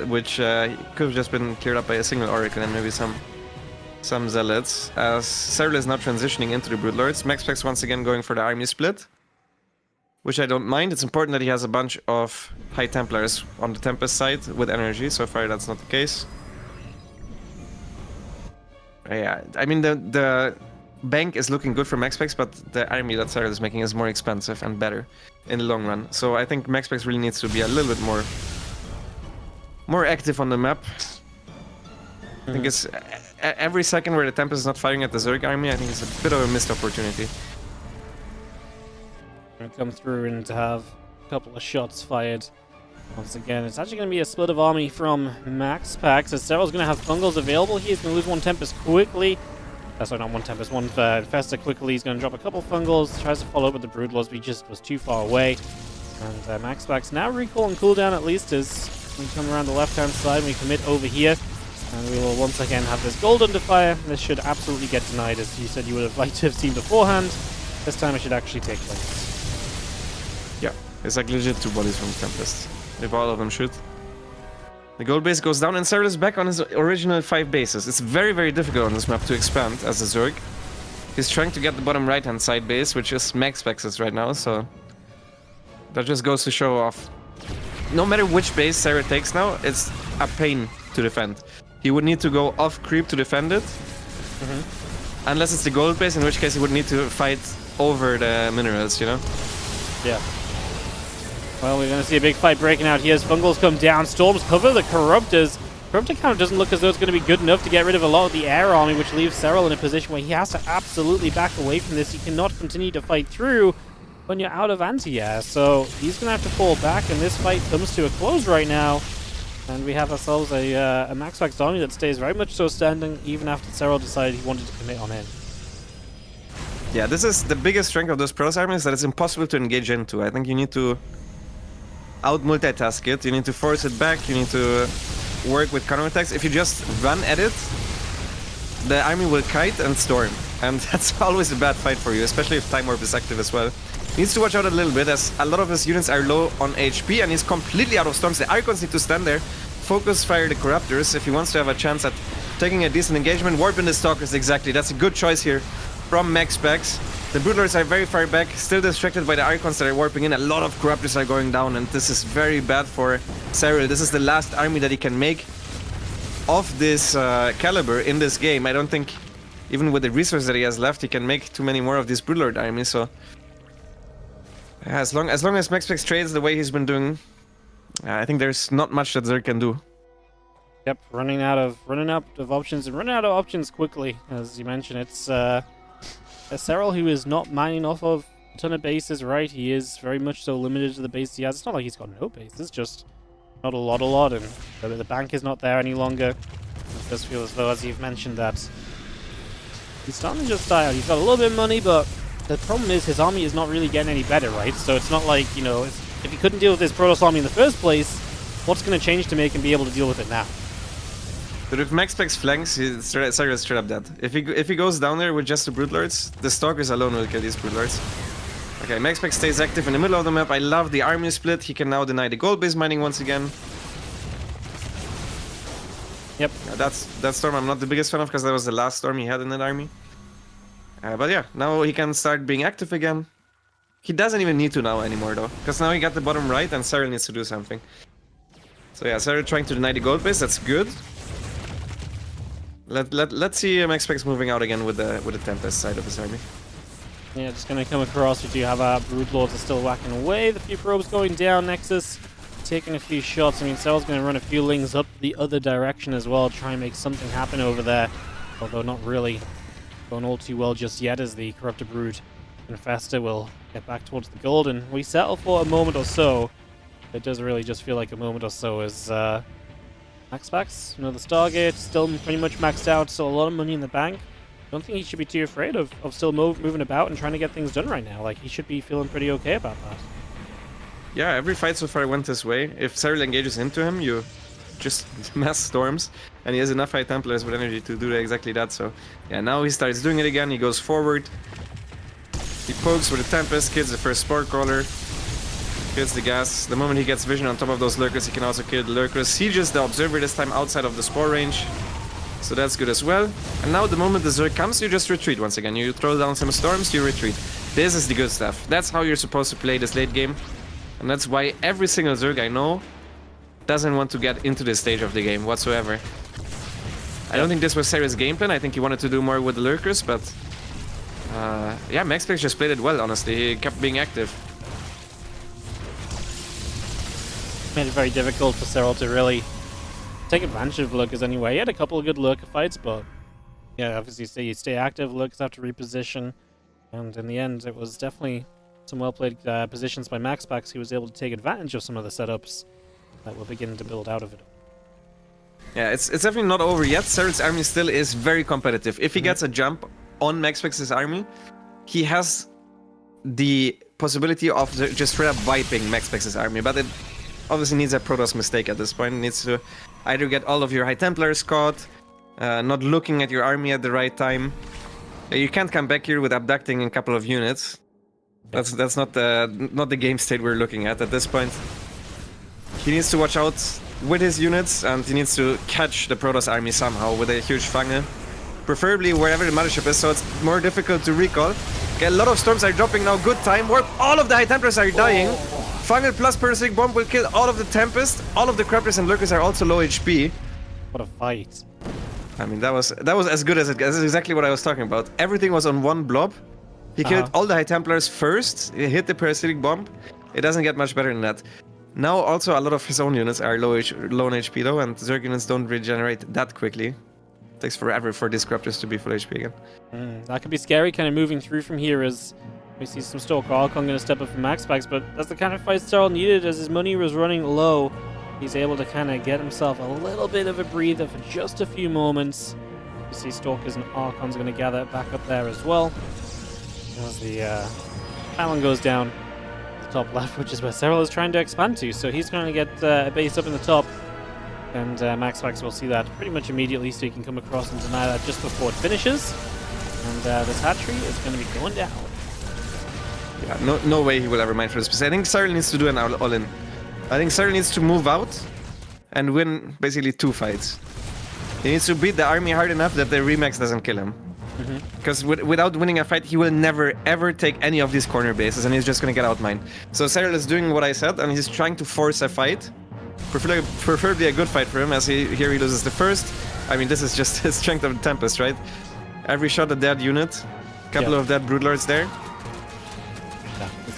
which could have just been cleared up by a single Oracle and maybe some zealots. As Serral is now transitioning into the Broodlords, Maxpax once again going for the army split, which I don't mind. It's important that he has a bunch of High Templars on the Tempest side with energy. So far that's not the case. Yeah, I mean the bank is looking good for Maxpax, but the army that Serral is making is more expensive and better in the long run. So I think Maxpax really needs to be a little bit more active on the map. I think it's every second where the Tempest is not firing at the Zerg army, I think it's a bit of a missed opportunity. Gonna come through and have a couple of shots fired. Once again, it's actually going to be a split of army from Maxpax, as Serral's going to have Fungals available. He's going to lose one Tempest quickly. Sorry, not one Tempest, one Festa quickly. He's going to drop a couple Fungals, tries to follow up with the Broodlords, but he just was too far away. And Maxpax now recall and cooldown at least as we come around the left-hand side, we commit over here. And we will once again have this gold under fire. This should absolutely get denied, as you said you would have liked to have seen beforehand. This time it should actually take place. Yeah, it's like legit 2 bodies from Tempest. If all of them shoot. The gold base goes down and Serral is back on his original 5 bases. It's very, very difficult on this map to expand as a Zerg. He's trying to get the bottom right-hand side base, which is Maxpax's right now, so... that just goes to show off. No matter which base Serral takes now, it's a pain to defend. He would need to go off creep to defend it. Unless it's the gold base, in which case he would need to fight over the minerals, you know? Yeah. Well, we're going to see a big fight breaking out here as Fungals come down. Storms cover the Corruptors. Corruptor count doesn't look as though it's going to be good enough to get rid of a lot of the air army, which leaves Serral in a position where he has to absolutely back away from this. He cannot continue to fight through when you're out of anti-air. So he's going to have to fall back, and this fight comes to a close right now. And we have ourselves a Maxpax army that stays very much so standing, even after Serral decided he wanted to commit on in. Yeah, this is the biggest strength of those Protoss armies, that it's impossible to engage into. I think you need to out-multitask it, you need to force it back, you need to work with counterattacks. If you just run at it, the army will kite and storm. And that's always a bad fight for you, especially if Time Warp is active as well. He needs to watch out a little bit, as a lot of his units are low on HP and he's completely out of storms. The Archons need to stand there, focus fire the Corruptors if he wants to have a chance at taking a decent engagement. Warp in the Stalkers, exactly. That's a good choice here from Maxpax. The Broodlords are very far back, still distracted by the Archons that are warping in. A lot of Corruptors are going down, and this is very bad for Serral. This is the last army that he can make of this caliber in this game. I don't think, even with the resources that he has left, he can make too many more of these Broodlord armies. So, yeah, as long as Maxpax trades the way he's been doing, I think there's not much that Zerg can do. Yep, running out of options, and running out of options quickly, as you mentioned. It's a Serral who is not mining off of a ton of bases, right? He is very much so limited to the base he has. It's not like he's got no bases, just not a lot, and the bank is not there any longer. It does feel as though, as you've mentioned, that he's starting to just die out. He's got a little bit of money, but the problem is his army is not really getting any better, right? So it's not like, you know, if he couldn't deal with his Protoss army in the first place, what's going to change to make him be able to deal with it now? But if Maxpax flanks, Serral is straight up dead. If he goes down there with just the Broodlords, the Stalkers alone will kill these Broodlords. Okay, Maxpax stays active in the middle of the map. I love the army split. He can now deny the gold base mining once again. Yep. That storm I'm not the biggest fan of, because that was the last storm he had in that army. But yeah, now he can start being active again. He doesn't even need to now anymore though, because now he got the bottom right and Serral needs to do something. So yeah, Serral trying to deny the gold base. That's good. Let's see Maxpax moving out again with the Tempest side of his army. Yeah, just gonna come across. We do have our Broodlords are still whacking away. The few probes going down. Nexus taking a few shots. I mean, Serral's gonna run a few lings up the other direction as well, try and make something happen over there. Although not really going all too well just yet, as the Corrupted Brood and Festa will get back towards the gold, and we settle for a moment or so. It does really just feel like a moment or so as Maxpax, the Stargate, still pretty much maxed out, so a lot of money in the bank. Don't think he should be too afraid of still moving about and trying to get things done right now. Like, he should be feeling pretty okay about that. Yeah, every fight so far went this way. If Serral engages into him, you just mass storms, and he has enough High Templars with energy to do exactly that. So yeah, now he starts doing it again. He goes forward. He pokes with a Tempest, kills the first Spore Crawler. Kills the gas. The moment he gets vision on top of those lurkers, he can also kill the lurkers. Sieges the observer, this time outside of the spore range. So that's good as well. And now the moment the Zerg comes, you just retreat once again. You throw down some storms, you retreat. This is the good stuff. That's how you're supposed to play this late game. And that's why every single Zerg I know doesn't want to get into this stage of the game whatsoever. I don't think this was Serral's game plan. I think he wanted to do more with the lurkers, but Yeah, Maxpax just played it well, honestly. He kept being active. Made it very difficult for Serral to really take advantage of Lurkers anyway. He had a couple of good Lurker fights, but yeah, obviously you stay active, Lurkers have to reposition, and in the end it was definitely some well-played positions by Maxpax. He was able to take advantage of some of the setups that were beginning to build out of it. Yeah, it's definitely not over yet. Serral's army still is very competitive. If he gets a jump on Maxpax's army, he has the possibility of just straight up wiping Maxpax's army, but it obviously needs a Protoss mistake at this point. It needs to either get all of your High Templars caught, not looking at your army at the right time. You can't come back here with abducting a couple of units. That's not the game state we're looking at this point. He needs to watch out with his units, and he needs to catch the Protoss army somehow with a huge Fange. Preferably wherever the mothership is, so it's more difficult to recall. Okay, a lot of storms are dropping now. Good time warp. All of the High Templars are dying. Fange plus Parasitic Bomb will kill all of the Tempest. All of the Corruptors and Lurkers are also low HP. What a fight. I mean, that was as good as it gets. That's exactly what I was talking about. Everything was on one blob. He killed all the High Templars first. He hit the Parasitic Bomb. It doesn't get much better than that. Now also a lot of his own units are low on HP though, and Zerg units don't regenerate that quickly. It takes forever for these Corruptors to be full HP again. That could be scary, kind of moving through from here as we see some Stalker Archon going to step up from Maxpax, but that's the kind of fight Serral needed as his money was running low. He's able to kind of get himself a little bit of a breather for just a few moments. You see Stalkers and Archons going to gather back up there as well. As the Talon goes down the top left, which is where Serral is trying to expand to. So he's going to get a base up in the top, and Maxpax will see that pretty much immediately, so he can come across and deny that just before it finishes. And this hatchery is going to be going down. Yeah, no way he will ever mine for this space. I think Serral needs to do an all-in. I think Serral needs to move out and win basically 2 fights. He needs to beat the army hard enough that the Remax doesn't kill him. Because without winning a fight, he will never ever take any of these corner bases, and he's just gonna get outmined. So Serral is doing what I said, and he's trying to force a fight. Preferably a good fight for him, as here he loses the first. I mean, this is just his strength of the Tempest, right? Every shot a dead unit, couple of dead Broodlords there.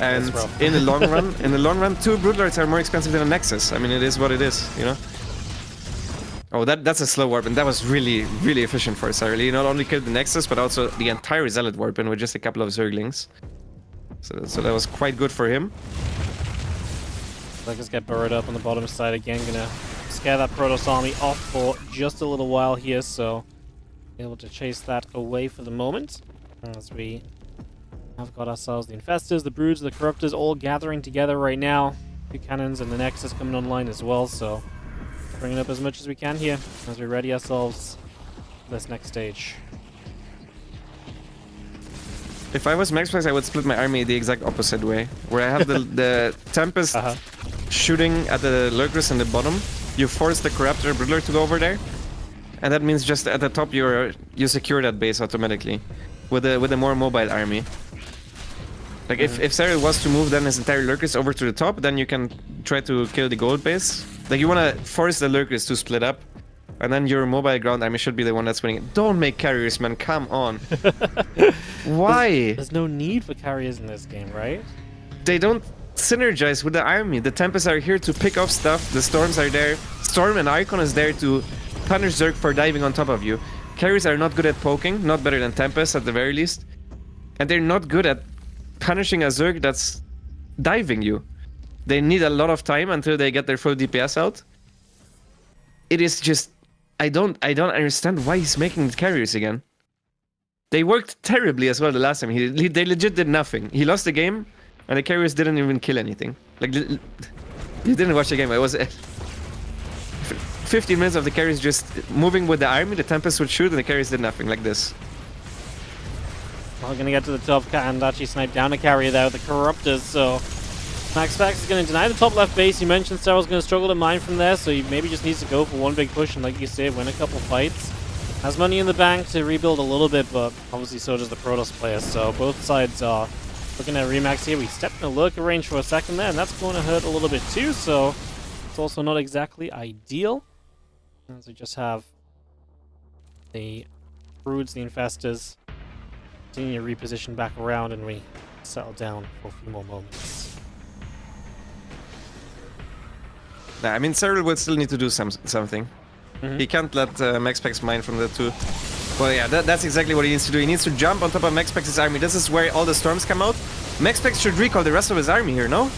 And in the long run, 2 Broodlords are more expensive than a Nexus. I mean, it is what it is, you know? Oh, that's a slow warp, and that was really, really efficient for Serral. He not only killed the Nexus, but also the entire Zealot warp in with just a couple of Zerglings. So that was quite good for him. Let's get burrowed up on the bottom side again. Gonna scare that Protoss army off for just a little while here, so able to chase that away for the moment. As we have got ourselves the Infestors, the Broods, the Corruptors all gathering together right now. 2 cannons and the Nexus coming online as well, so bringing up as much as we can here as we ready ourselves for this next stage. If I was Maxpax, I would split my army the exact opposite way, where I have the Tempest shooting at the Lurkers in the bottom. You force the Corruptor Broodlord to go over there, and that means just at the top you secure that base automatically with a more mobile army. Like if Serral was to move then his entire Lurkers over to the top, then you can try to kill the gold base. Like you want to force the Lurkers to split up, and then your mobile ground army should be the one that's winning it. Don't make carriers, man. Come on. Why? There's no need for carriers in this game, right? They don't synergize with the army. The Tempests are here to pick off stuff. The Storms are there. Storm and Icon is there to punish Zerg for diving on top of you. Carriers are not good at poking, not better than Tempest at the very least. And they're not good at punishing a Zerg that's diving you. They need a lot of time until they get their full DPS out. It is just... I don't understand why he's making the carriers again. They worked terribly as well the last time. They legit did nothing. He lost the game, and the carriers didn't even kill anything. Like, you didn't watch the game. It was 15 minutes of the carriers just moving with the army. The Tempest would shoot, and the carriers did nothing like this. Well, gonna get to the top and actually snipe down a carrier there with the Corruptors, so Maxpax is going to deny the top left base. You mentioned Serral's going to struggle to mine from there, so he maybe just needs to go for one big push and, like you say, win a couple fights. Has money in the bank to rebuild a little bit, but obviously so does the Protoss player, so both sides are looking at Remax here. We stepped in a lurker range for a second there, and that's going to hurt a little bit too, so it's also not exactly ideal. As we just have the Broods, the Infestors, Continue to reposition back around, and we settle down for a few more moments. Nah, I mean, Serral would still need to do something. He can't let Maxpax mine from the 2. Well, yeah, that's exactly what he needs to do. He needs to jump on top of Maxpax's army. This is where all the storms come out. Maxpax should recall the rest of his army here, no?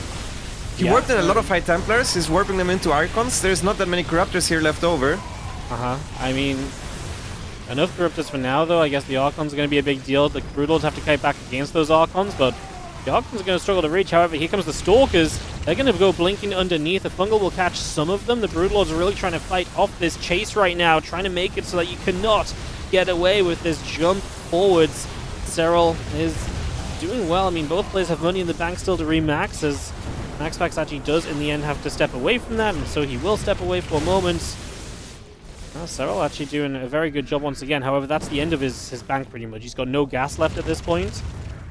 He warped in a lot of High Templars. He's warping them into Archons. There's not that many Corruptors here left over. I mean, enough Corruptors for now, though. I guess the Archons are going to be a big deal. The Brutals have to kite back against those Archons, but the Archons are going to struggle to reach. However, here comes the Stalkers. They're going to go blinking underneath. The Fungal will catch some of them. The Brutalords are really trying to fight off this chase right now, trying to make it so that you cannot get away with this jump forwards. Serral is doing well. I mean, both players have money in the bank still to remax, as Maxpax actually does in the end have to step away from that, and so he will step away for a moment. Well, Serral actually doing a very good job once again. However, that's the end of his bank pretty much. He's got no gas left at this point,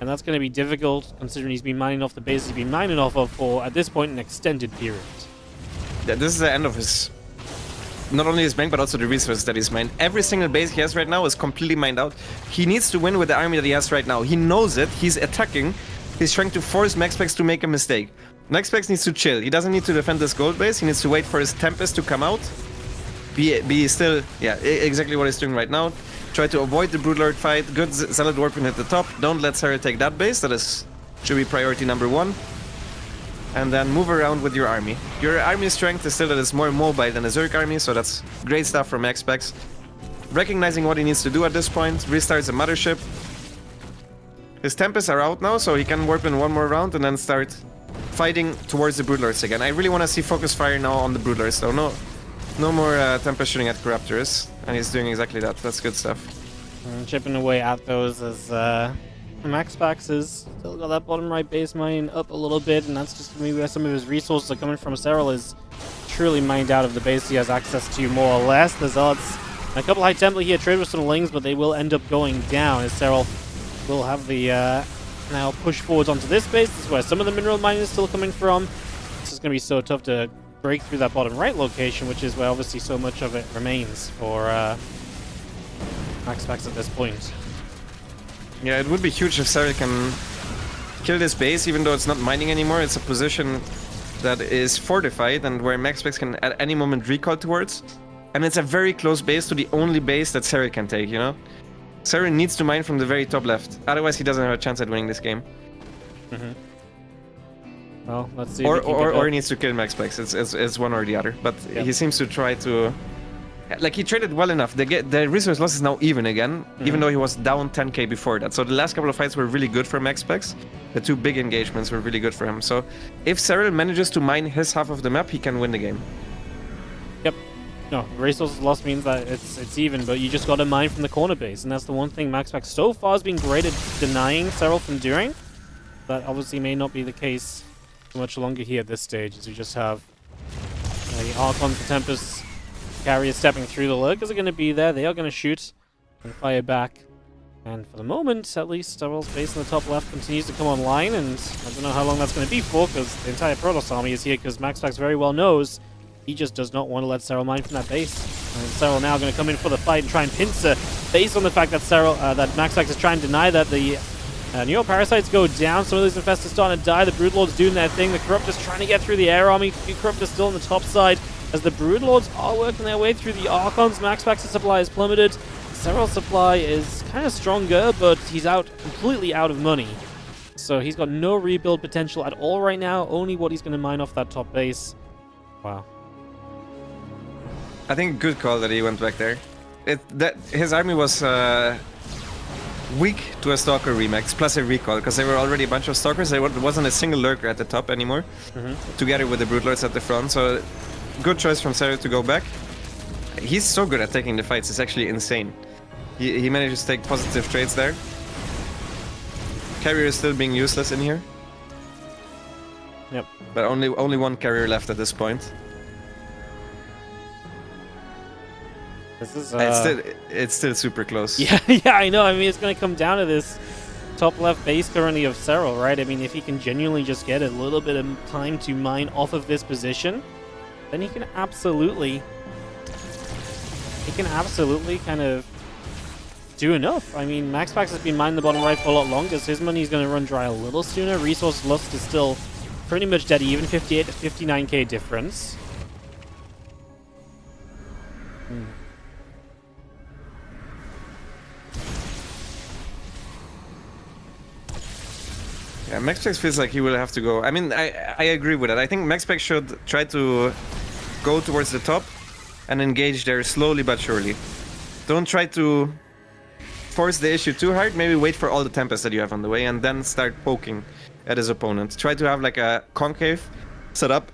and that's going to be difficult considering he's been mining off the base he's been mining off of for, at this point, an extended period. Yeah, this is the end of his... Not only his bank, but also the resources that he's mined. Every single base he has right now is completely mined out. He needs to win with the army that he has right now. He knows it. He's attacking. He's trying to force Maxpax to make a mistake. Maxpax needs to chill. He doesn't need to defend this gold base. He needs to wait for his Tempest to come out. Be still... Yeah, exactly what he's doing right now. Try to avoid the Broodlord fight. Good Zealot Warping at the top. Don't let Serral take that base. That should be priority number 1. And then move around with your army. Your army strength is still that it's more mobile than a Zerg army, so that's great stuff from Maxpax. Recognizing what he needs to do at this point, restarts the mothership. His Tempests are out now, so he can warp in one more round and then start fighting towards the Broodlords again. I really want to see focus fire now on the Broodlords, though. No more Tempest shooting at Corruptors, and he's doing exactly that. That's good stuff. Chipping away at those as Maxpax has still got that bottom right base mine up a little bit, and that's just maybe where some of his resources are coming from. Serral is truly mined out of the base he has access to, more or less. The Zealots, a couple High Templar here, trade with some Lings, but they will end up going down, as Serral will have the now push forwards onto this base. This is where some of the mineral mining is still coming from. This is going to be so tough to break through that bottom right location, which is where obviously so much of it remains for Maxpax at this point. Yeah, it would be huge if Serral can kill this base, even though it's not mining anymore. It's a position that is fortified and where Maxpax can at any moment recall towards. And it's a very close base to the only base that Serral can take, you know? Serral needs to mine from the very top left. Otherwise, he doesn't have a chance at winning this game. Well, let's see. Or he needs to kill Maxpax. It's one or the other. But he seems to try to... Like, he traded well enough. The resource loss is now even again, even though he was down 10k before that. So the last couple of fights were really good for Maxpax. The 2 big engagements were really good for him. So if Serral manages to mine his half of the map, he can win the game. Yep. No, resources loss means that it's even, but you just got to mine from the corner base. And that's the one thing Maxpax so far has been great at denying Serral from doing. That obviously may not be the case too much longer here at this stage, as we just have the Archons, the Tempests, Carriers stepping through. The Lurkers are going to be there. They are going to shoot and fire back. And for the moment, at least, Serral's base in the top left continues to come online. And I don't know how long that's going to be for, because the entire Protoss army is here, because Maxpax very well knows he just does not want to let Serral mine from that base. And Serral now going to come in for the fight and try and pincer, based on the fact that that Maxpax is trying to deny that the Neo Parasites go down. Some of those Infestors starting to die. The Broodlords doing their thing. The Corruptors trying to get through the air army. The Corruptors still on the top side, as the Broodlords are working their way through the Archons. Maxpax's supply is plummeted. Serral's supply is kind of stronger, but he's completely out of money. So he's got no rebuild potential at all right now, only what he's going to mine off that top base. Wow. I think good call that he went back there. His army was weak to a Stalker remix, plus a recall, because there were already a bunch of Stalkers. There wasn't a single Lurker at the top anymore, together with the Broodlords at the front, so good choice from Serral to go back. He's so good at taking the fights, it's actually insane. He manages to take positive trades there. Carrier is still being useless in here. Yep. But only one carrier left at this point. This is it's still super close. Yeah, I know. I mean, it's going to come down to this top left base currently of Serral, right? I mean, if he can genuinely just get a little bit of time to mine off of this position, then he can absolutely kind of do enough. I mean, Maxpax has been mining the bottom right for a lot longer, so his money's going to run dry a little sooner. Resource lost is still pretty much dead even, 58 to 59k difference. Yeah, Maxpax feels like he will have to go. I mean, I agree with it. I think Maxpax should try to go towards the top and engage there slowly but surely. Don't try to force the issue too hard. Maybe wait for all the tempests that you have on the way and then start poking at his opponent. Try to have like a concave set up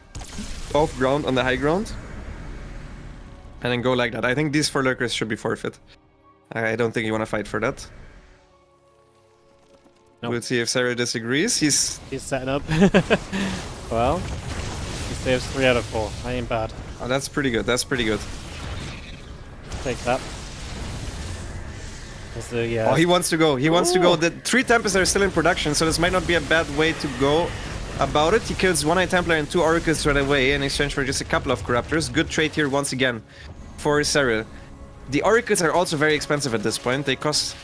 off ground on the high ground and then go like that. I think these 4 lurkers should be forfeit. I don't think you want to fight for that. Nope. We'll see if Serral disagrees. He's setting up. Well, he saves 3 out of 4. That ain't bad. Oh, that's pretty good. That's pretty good. Take that. Oh, he wants to go. He wants to go. The 3 Tempests are still in production, so this might not be a bad way to go about it. He kills 1 Eye Templar and 2 Oracles right away in exchange for just a couple of Corruptors. Good trade here once again for Serral. The Oracles are also very expensive at this point. They cost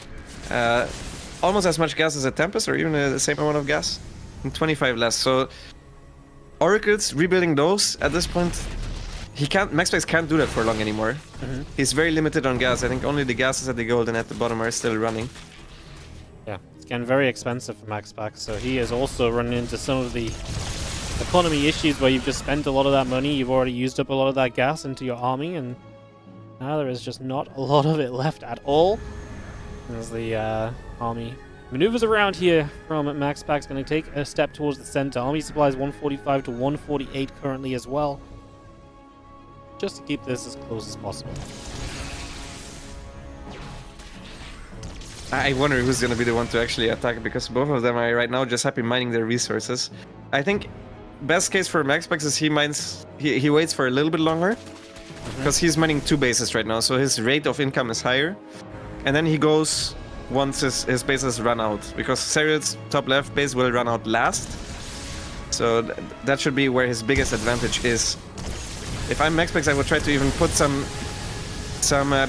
almost as much gas as a Tempest, or even the same amount of gas, and 25 less. So Oracles, rebuilding those at this point, Maxpax can't do that for long anymore. He's very limited on gas. I think only the gases at the gold and at the bottom are still running. Yeah, it's getting very expensive for Maxpax, so he is also running into some of the economy issues where you've just spent a lot of that money, you've already used up a lot of that gas into your army, and now there is just not a lot of it left at all. As the army maneuvers around here from Maxpax, going to take a step towards the center. Army supplies 145 to 148 currently as well, just to keep this as close as possible. I wonder who's going to be the one to actually attack, because both of them are right now just happy mining their resources. I think best case for Maxpax is he waits for a little bit longer, because he's mining 2 bases right now, so his rate of income is higher. And then he goes once his bases run out, because Serral's top left base will run out last. So that should be where his biggest advantage is. If I'm Maxpax, I would try to even put some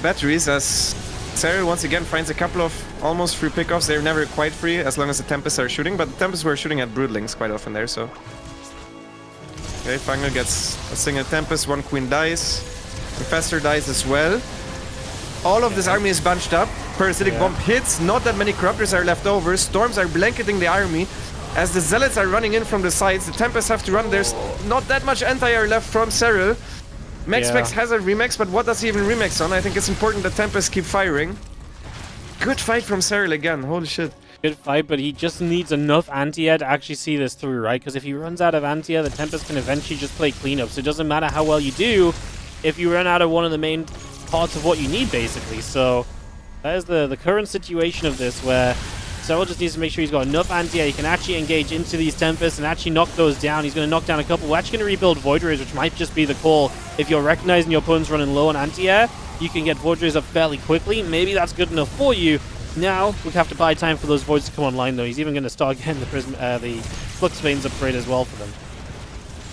batteries, as Serral once again finds a couple of almost free pickoffs. They're never quite free as long as the Tempests are shooting, but the Tempests were shooting at Broodlings quite often there, so... Okay, Fungal gets a single Tempest, 1 Queen dies. Infestor dies as well. All of this army is bunched up. Parasitic Bomb hits. Not that many Corruptors are left over. Storms are blanketing the army. As the Zealots are running in from the sides, the Tempests have to run. There's not that much anti-air left from Serral. Maxpax has a remix, but what does he even remix on? I think it's important that Tempests keep firing. Good fight from Serral again. Holy shit. Good fight, but he just needs enough anti-air to actually see this through, right? Because if he runs out of anti-air, the Tempest can eventually just play cleanup. So it doesn't matter how well you do if you run out of one of the main parts of what you need, basically. So that is the current situation of this, where Serral just needs to make sure he's got enough anti-air. He can actually engage into these Tempests and actually knock those down. He's going to knock down a couple. We're actually going to rebuild Void Rays, which might just be the call. If you're recognizing your opponent's running low on anti-air, you can get Void Rays up fairly quickly. Maybe that's good enough for you. Now we have to buy time for those Voids to come online, though. He's even going to start getting the Flux Veins upgrade as well for them.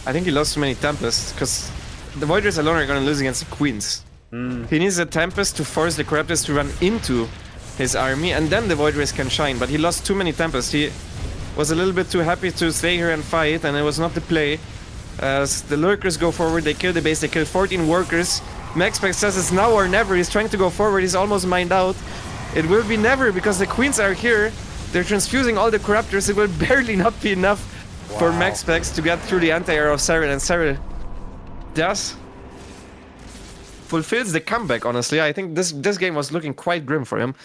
I think he lost too many Tempests, because the Void Rays alone are going to lose against the Queens. He needs a Tempest to force the Corruptors to run into his army, and then the Void Rays can shine, but he lost too many Tempests. He was a little bit too happy to stay here and fight, and it was not the play. As the Lurkers go forward, they kill the base, they kill 14 workers. Maxpax says it's now or never. He's trying to go forward, he's almost mined out. It will be never, because the Queens are here. They're transfusing all the Corruptors. It will barely not be enough for Maxpax to get through the anti-air of Serral, and Serral does fulfills the comeback, honestly. I think this game was looking quite grim for him.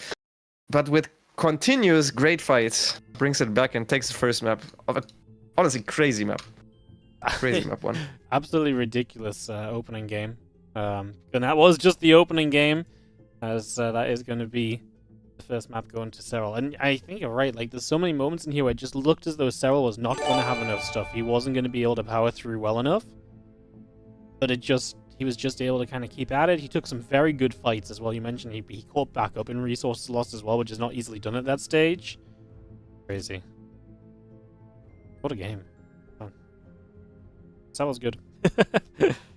But with continuous great fights, brings it back and takes the first map of a honestly crazy map. Crazy map one. Absolutely ridiculous opening game. And that was just the opening game, as that is going to be the first map going to Serral. And I think you're right, like there's so many moments in here where it just looked as though Serral was not going to have enough stuff. He wasn't going to be able to power through well enough. But he was just able to kind of keep at it. He took some very good fights as well. You mentioned he caught back up in resources lost as well, which is not easily done at that stage. Crazy. What a game. Oh. That was good.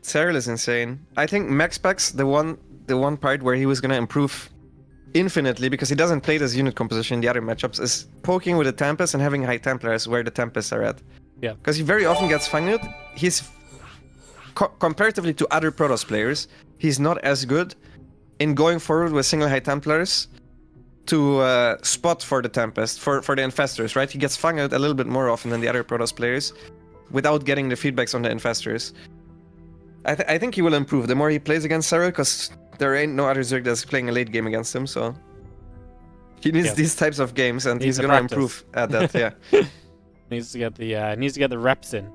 Serral is insane. I think Maxpax, the one part where he was gonna improve infinitely, because he doesn't play this unit composition in the other matchups, is poking with the Tempest and having high Templars where the Tempests are at. Yeah. Because he very often gets fanged. He's comparatively to other Protoss players, he's not as good in going forward with single high Templars to spot for the Tempest, for the Infestors, right? He gets fanged a little bit more often than the other Protoss players without getting the feedbacks on the Infestors. I think he will improve the more he plays against Serral, because there ain't no other Zerg that's playing a late game against him, so he needs these types of games, and he's gonna improve at that. Yeah, needs to get the reps in.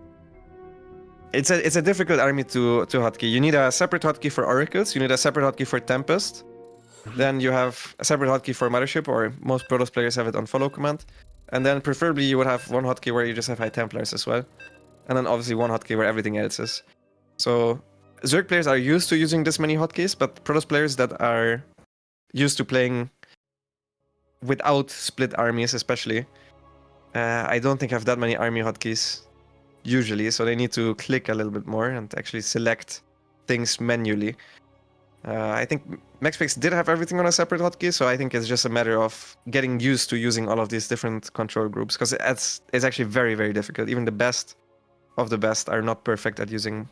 It's a difficult army to hotkey. You need a separate hotkey for Oracles. You need a separate hotkey for Tempest. Then you have a separate hotkey for Mothership, or most Protoss players have it on follow command. And then preferably you would have one hotkey where you just have high Templars as well. And then obviously one hotkey where everything else is. So Zerg players are used to using this many hotkeys, but Protoss players that are used to playing without split armies especially, I don't think have that many army hotkeys usually, so they need to click a little bit more and actually select things manually. I think Maxpax did have everything on a separate hotkey, so I think it's just a matter of getting used to using all of these different control groups, because it's actually very, very difficult. Even the best of the best are not perfect at using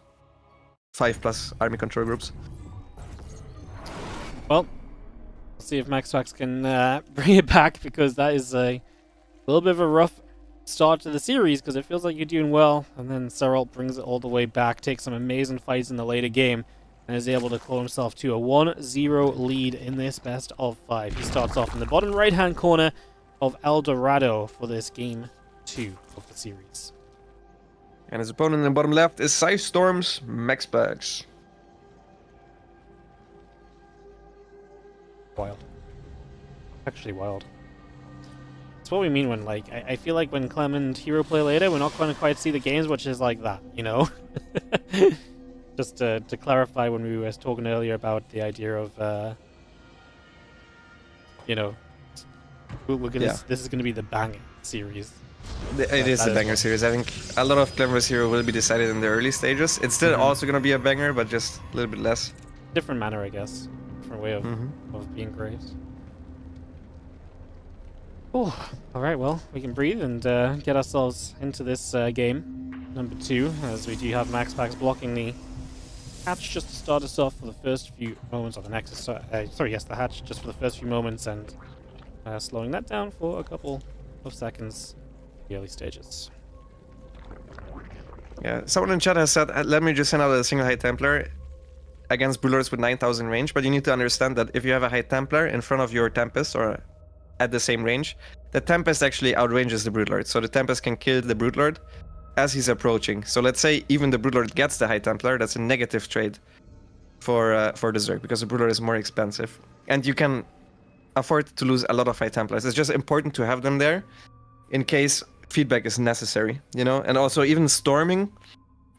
5+ army control groups. Well, let's see if Maxpax can bring it back, because that is a little bit of a rough start to the series, because it feels like you're doing well, and then Serral brings it all the way back, takes some amazing fights in the later game, and is able to call himself to a 1-0 lead in this best of 5. He starts off in the bottom right-hand corner of El Dorado for this game 2 of the series. And his opponent in the bottom left is Scythe Storm's Maxpax. Wild. Actually wild. That's what we mean when, like, I feel like when Clem and Hero play later, we're not going to quite see the games, which is like that, you know? Just to clarify, when we were talking earlier about the idea of, you know, this is going to be the banger series. It is a banger series. I think a lot of Clem vs Hero will be decided in the early stages. It's still also going to be a banger, but just a little bit less. Different manner, I guess. Different way of being great. Oh, alright, well, we can breathe and get ourselves into this game, number 2, as we do have Maxpax blocking the hatch just to start us off for the first few moments of the Nexus. The hatch just for the first few moments, and slowing that down for a couple of seconds in the early stages. Yeah, someone in chat has said, let me just send out a single high Templar against Broodlords with 9,000 range, but you need to understand that if you have a high Templar in front of your Tempest, or at the same range, the Tempest actually outranges the Broodlord, so the Tempest can kill the Broodlord as he's approaching. So let's say even the Broodlord gets the high Templar, that's a negative trade for the Zerg, because the Broodlord is more expensive. And you can afford to lose a lot of high Templars. It's just important to have them there in case feedback is necessary, you know? And also even storming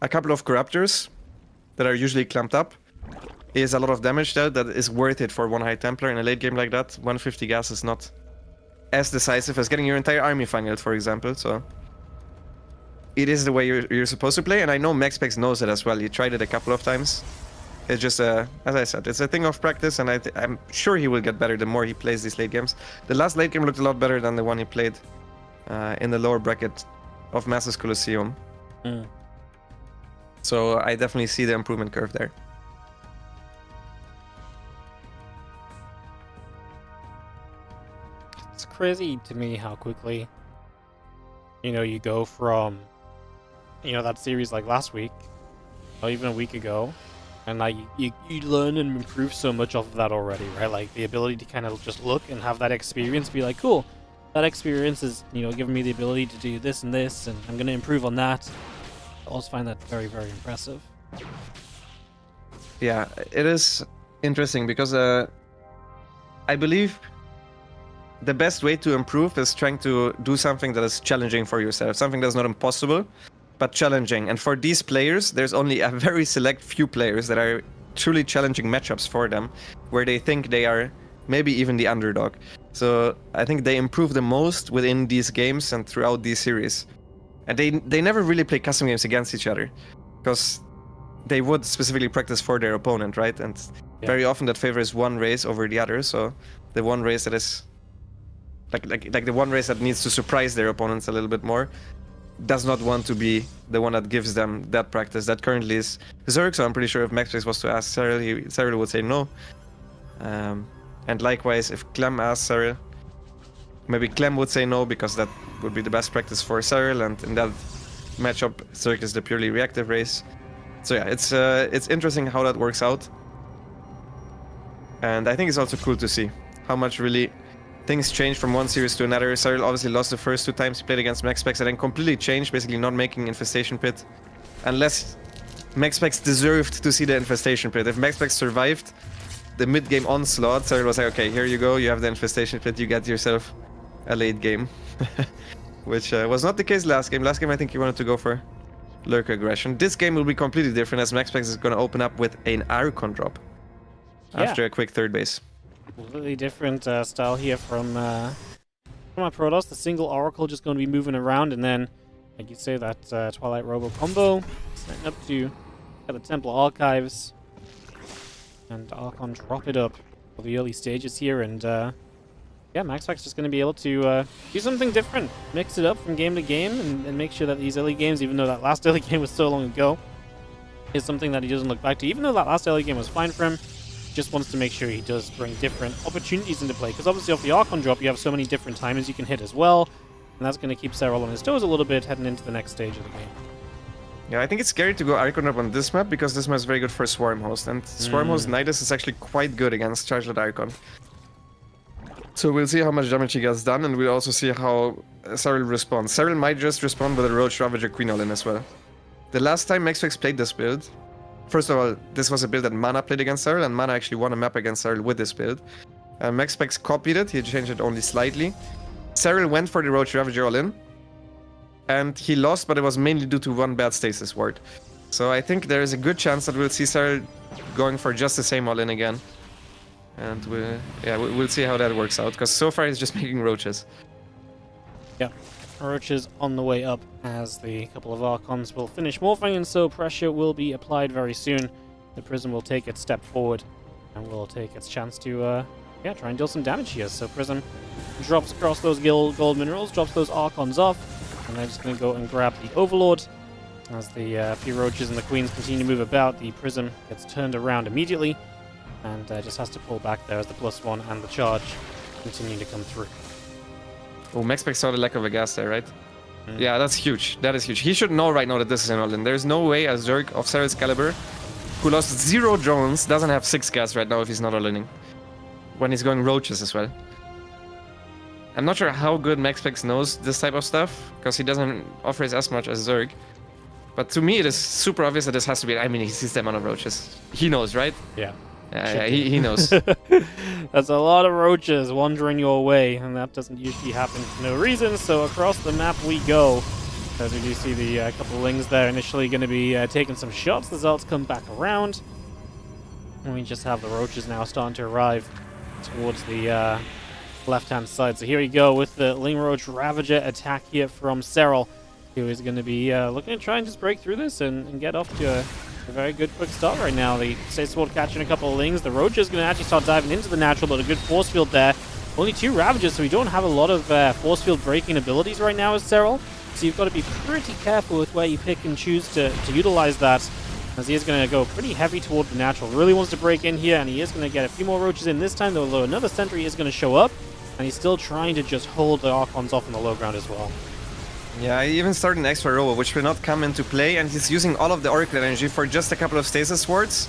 a couple of Corruptors that are usually clamped up is a lot of damage there that is worth it for one high Templar in a late game like that. 150 gas is not as decisive as getting your entire army fangled, for example, so it is the way you're supposed to play, and I know Maxpax knows it as well. He tried it a couple of times. It's just, as I said, it's a thing of practice, and I'm sure he will get better the more he plays these late games. The last late game looked a lot better than the one he played in the lower bracket of Masters Colosseum. So I definitely see the improvement curve there. It's crazy to me how quickly, you know, you go from, you know, that series like last week, or even a week ago, and like you learn and improve so much off of that already, right? Like the ability to kind of just look and have that experience, be like, cool, that experience is, you know, giving me the ability to do this and this, and I'm going to improve on that. I also find that very, very impressive. Yeah, it is interesting because I believe the best way to improve is trying to do something that is challenging for yourself, something that's not impossible, but challenging. And for these players, there's only a very select few players that are truly challenging matchups for them, where they think they are maybe even the underdog. So I think they improve the most within these games and throughout these series. And they never really play custom games against each other, because they would specifically practice for their opponent, right? And very often that favors one race over the other, so the one race that is like the one race that needs to surprise their opponents a little bit more, does not want to be the one that gives them that practice. That currently is Zerg, so I'm pretty sure if Maxpax was to ask Serral, Serral would say no. And likewise, if Clem asks Serral, maybe Clem would say no, because that would be the best practice for Serral, and in that matchup, Zerg is the purely reactive race. So yeah, it's interesting how that works out. And I think it's also cool to see how much really things change from one series to another. Serral obviously lost the first 2 times he played against Maxpax, and then completely changed, basically not making Infestation Pit. Unless Maxpax deserved to see the Infestation Pit. If Maxpax survived the mid-game onslaught, Serral was like, okay, here you go, you have the Infestation Pit, you get yourself a late game. Which was not the case last game. Last game I think he wanted to go for Lurker aggression. This game will be completely different, as Maxpax is going to open up with an Archon drop after a quick third base. Completely different style here from my Protoss. The single Oracle just going to be moving around, and then, like you say, that Twilight Robo combo, setting up to get the Templar Archives, and Archon drop it up for the early stages here, and yeah, Maxpax just going to be able to do something different, mix it up from game to game, and make sure that these early games, even though that last early game was so long ago, is something that he doesn't look back to. Even though that last early game was fine for him, just wants to make sure he does bring different opportunities into play, because obviously off the Archon drop you have so many different timers you can hit as well, and that's going to keep Serral on his toes a little bit heading into the next stage of the game. Yeah, I think it's scary to go Archon drop on this map, because this map is very good for Swarm Host, and Swarm Host Nidus is actually quite good against Chargelet Archon. So we'll see how much damage he gets done, and we'll also see how Serral responds. Serral might just respond with a Roach Ravager Queen All-in as well. The last time Maxpax played this build, first of all, this was a build that Mana played against Serral, and Mana actually won a map against Serral with this build. Maxpax copied it, he changed it only slightly. Serral went for the Roach Ravager All-in, and he lost, but it was mainly due to one bad Stasis Ward. So I think there is a good chance that we'll see Serral going for just the same All-in again. And we'll see how that works out, because so far he's just making Roaches. Yeah, Roaches on the way up as the couple of Archons will finish morphing, and so pressure will be applied very soon. The Prism will take its step forward and will take its chance to try and deal some damage here. So Prism drops across those gold minerals, drops those Archons off, and they're just going to go and grab the Overlord. As the few Roaches and the Queens continue to move about, the Prism gets turned around immediately, and just has to pull back there as the +1 and the charge continue to come through. Oh, Maxpax saw the lack of a gas there, right? Yeah, that's huge. That is huge. He should know right now that this is an all-in. There's no way a Zerg of Serral's caliber, who lost 0 drones, doesn't have 6 gas right now if he's not all-inning. When he's going Roaches as well. I'm not sure how good Maxpax knows this type of stuff, because he doesn't offer it as much as Zerg. But to me, it is super obvious that this has to be... I mean, he sees the amount of Roaches. He knows, right? Yeah. Yeah, he knows. That's a lot of Roaches wandering your way, and that doesn't usually happen for no reason, so across the map we go. As we do see the couple of Lings there initially going to be taking some shots. The Zelts come back around, and we just have the Roaches now starting to arrive towards the left-hand side. So here we go with the Ling Roach Ravager attack here from Serral, who is going to be looking to try and just break through this and get off to a very good quick start right now. The Stasis Sword catching a couple of Lings. The Roach is going to actually start diving into the natural, but a good force field there. Only 2 Ravagers, so we don't have a lot of force field breaking abilities right now as Serral. So you've got to be pretty careful with where you pick and choose to utilize that, as he is going to go pretty heavy toward the natural. Really wants to break in here, and he is going to get a few more Roaches in this time, although another Sentry is going to show up, and he's still trying to just hold the Archons off on the low ground as well. Yeah, he even started an extra robo, which will not come into play, and he's using all of the Oracle energy for just a couple of Stasis Swords,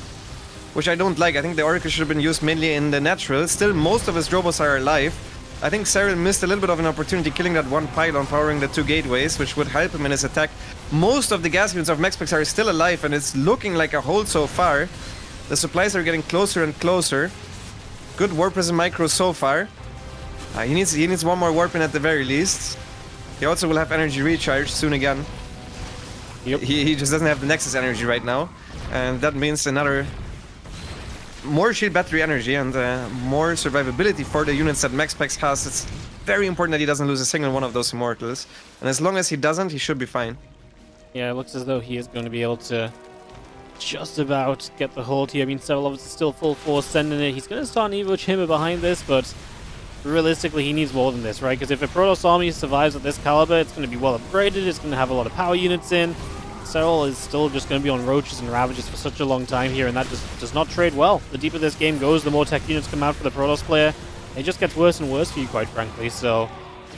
which I don't like. I think the Oracle should have been used mainly in the natural. Still, most of his robos are alive. I think Serral missed a little bit of an opportunity killing that one pylon, powering the 2 gateways, which would help him in his attack. Most of the gas units of Maxpax are still alive, and it's looking like a hold so far. The supplies are getting closer and closer. Good Warp Prism micro so far. He needs one more Warpin at the very least. He also will have energy recharge soon again. Yep. He just doesn't have the Nexus energy right now, and that means more shield battery energy and more survivability for the units that Maxpax has. It's very important that he doesn't lose a single one of those Immortals, and as long as he doesn't, he should be fine. Yeah, it looks as though he is going to be able to just about get the hold here. I mean, Serral obviously still full force sending it. He's going to start an Evo Chamber behind this, but realistically, he needs more than this, right? Because if a Protoss army survives at this caliber, it's going to be well upgraded, it's going to have a lot of power units in. Serral is still just going to be on Roaches and Ravages for such a long time here, and that just does not trade well. The deeper this game goes, the more tech units come out for the Protoss player. It just gets worse and worse for you, quite frankly, so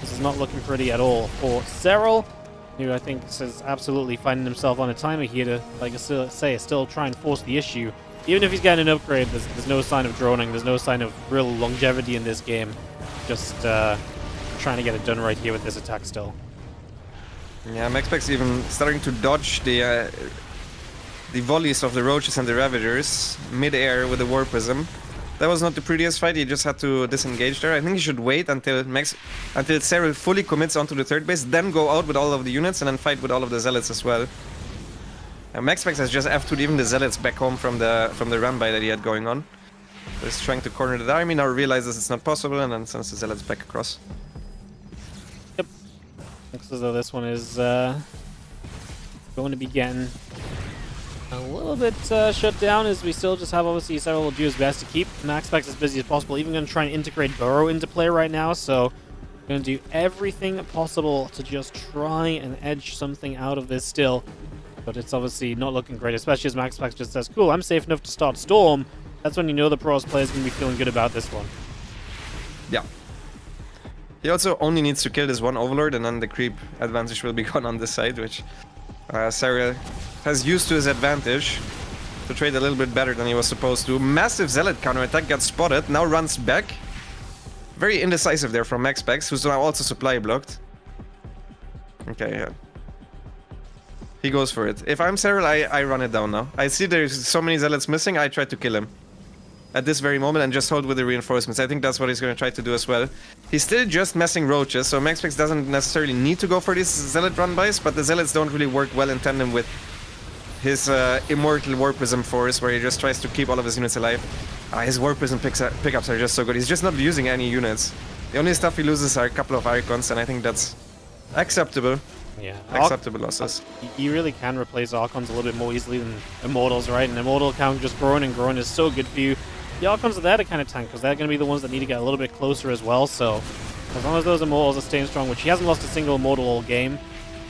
this is not looking pretty at all for Serral, who I think is absolutely finding himself on a timer here to, like I say, still try and force the issue. Even if he's getting an upgrade, there's no sign of droning, there's no sign of real longevity in this game. Just trying to get it done right here with this attack still. Yeah, Maxpax even starting to dodge the volleys of the Roaches and the Ravagers mid-air with the War Prism. That was not the prettiest fight, he just had to disengage there. I think he should wait until Serral fully commits onto the third base, then go out with all of the units and then fight with all of the Zealots as well. And Maxpax has just F2'd even the Zealots back home from the run-by that he had going on. He's trying to corner the army, now realizes it's not possible and then sends the Zealots back across. Yep. Looks as though this one is going to be getting a little bit shut down, as we still just have, obviously, Serral will do his best to keep Maxpax as busy as possible, even going to try and integrate Burrow into play right now, so going to do everything possible to just try and edge something out of this still. But it's obviously not looking great, especially as Maxpax just says, cool, I'm safe enough to start Storm. That's when you know the Protoss player is going to be feeling good about this one. Yeah. He also only needs to kill this one Overlord, and then the creep advantage will be gone on this side, which Serral has used to his advantage to trade a little bit better than he was supposed to. Massive Zealot counterattack gets spotted, now runs back. Very indecisive there from Maxpax, who's now also supply blocked. Okay, yeah. He goes for it. If I'm Serral, I run it down now. I see there's so many Zealots missing, I try to kill him at this very moment and just hold with the reinforcements. I think that's what he's going to try to do as well. He's still just messing Roaches, so Maxpax doesn't necessarily need to go for these Zealot run-bys, but the Zealots don't really work well in tandem with his Immortal War Prism force, where he just tries to keep all of his units alive. His War Prism pickups are just so good. He's just not using any units. The only stuff he loses are a couple of Archons, and I think that's acceptable. Yeah, acceptable losses. You really can replace Archons a little bit more easily than Immortals, right? And Immortal count just growing and growing is so good for you. The Archons are there to kind of tank, because they're going to be the ones that need to get a little bit closer as well, so as long as those Immortals are staying strong, which he hasn't lost a single Immortal all game,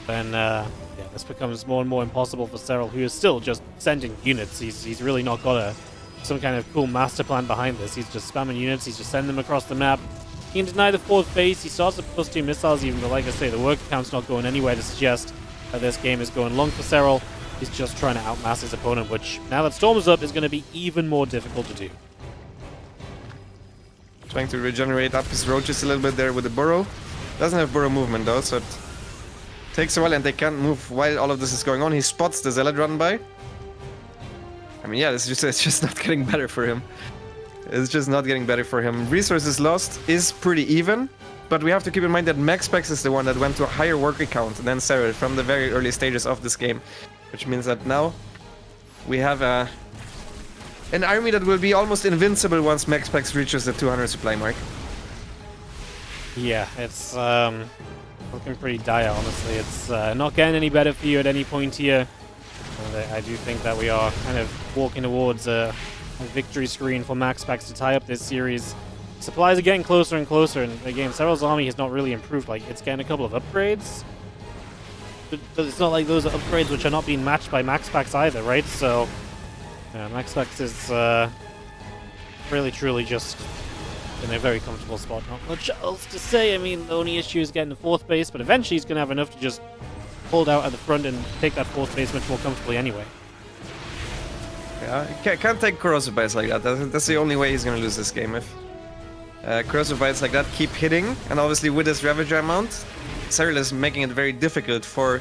then yeah, this becomes more and more impossible for Serral, who is still just sending units. He's really not got some kind of cool master plan behind this. He's just spamming units, he's just sending them across the map. He can deny the fourth base, he starts with +2 missiles even, but like I say, the work count's not going anywhere to suggest that this game is going long for Serral. He's just trying to outmass his opponent, which, now that Storm is up, is going to be even more difficult to do. Trying to regenerate up his Roaches a little bit there with the Burrow. Doesn't have Burrow movement though, so it takes a while and they can't move while all of this is going on. He spots the Zealot run by. I mean, yeah, it's just not getting better for him. It's just not getting better for him. Resources lost is pretty even, but we have to keep in mind that Maxpax is the one that went to a higher worker count than Serral from the very early stages of this game, which means that now we have an army that will be almost invincible once Maxpax reaches the 200 supply mark. Yeah, it's looking pretty dire, honestly. It's not getting any better for you at any point here. And I do think that we are kind of walking towards a victory screen for Maxpax to tie up this series. Supplies are getting closer and closer, and again, Serral's army has not really improved. Like, it's getting a couple of upgrades, but it's not like those are upgrades which are not being matched by Maxpax either, right? So Maxpax is really truly just in a very comfortable spot. Not much else to say. I mean, the only issue is getting the fourth base, but eventually he's going to have enough to just hold out at the front and take that fourth base much more comfortably anyway. Yeah, can't take corrosive bites like that. That's the only way he's going to lose this game. If corrosive bites like that keep hitting, and obviously with this Ravager amount, Serral is making it very difficult for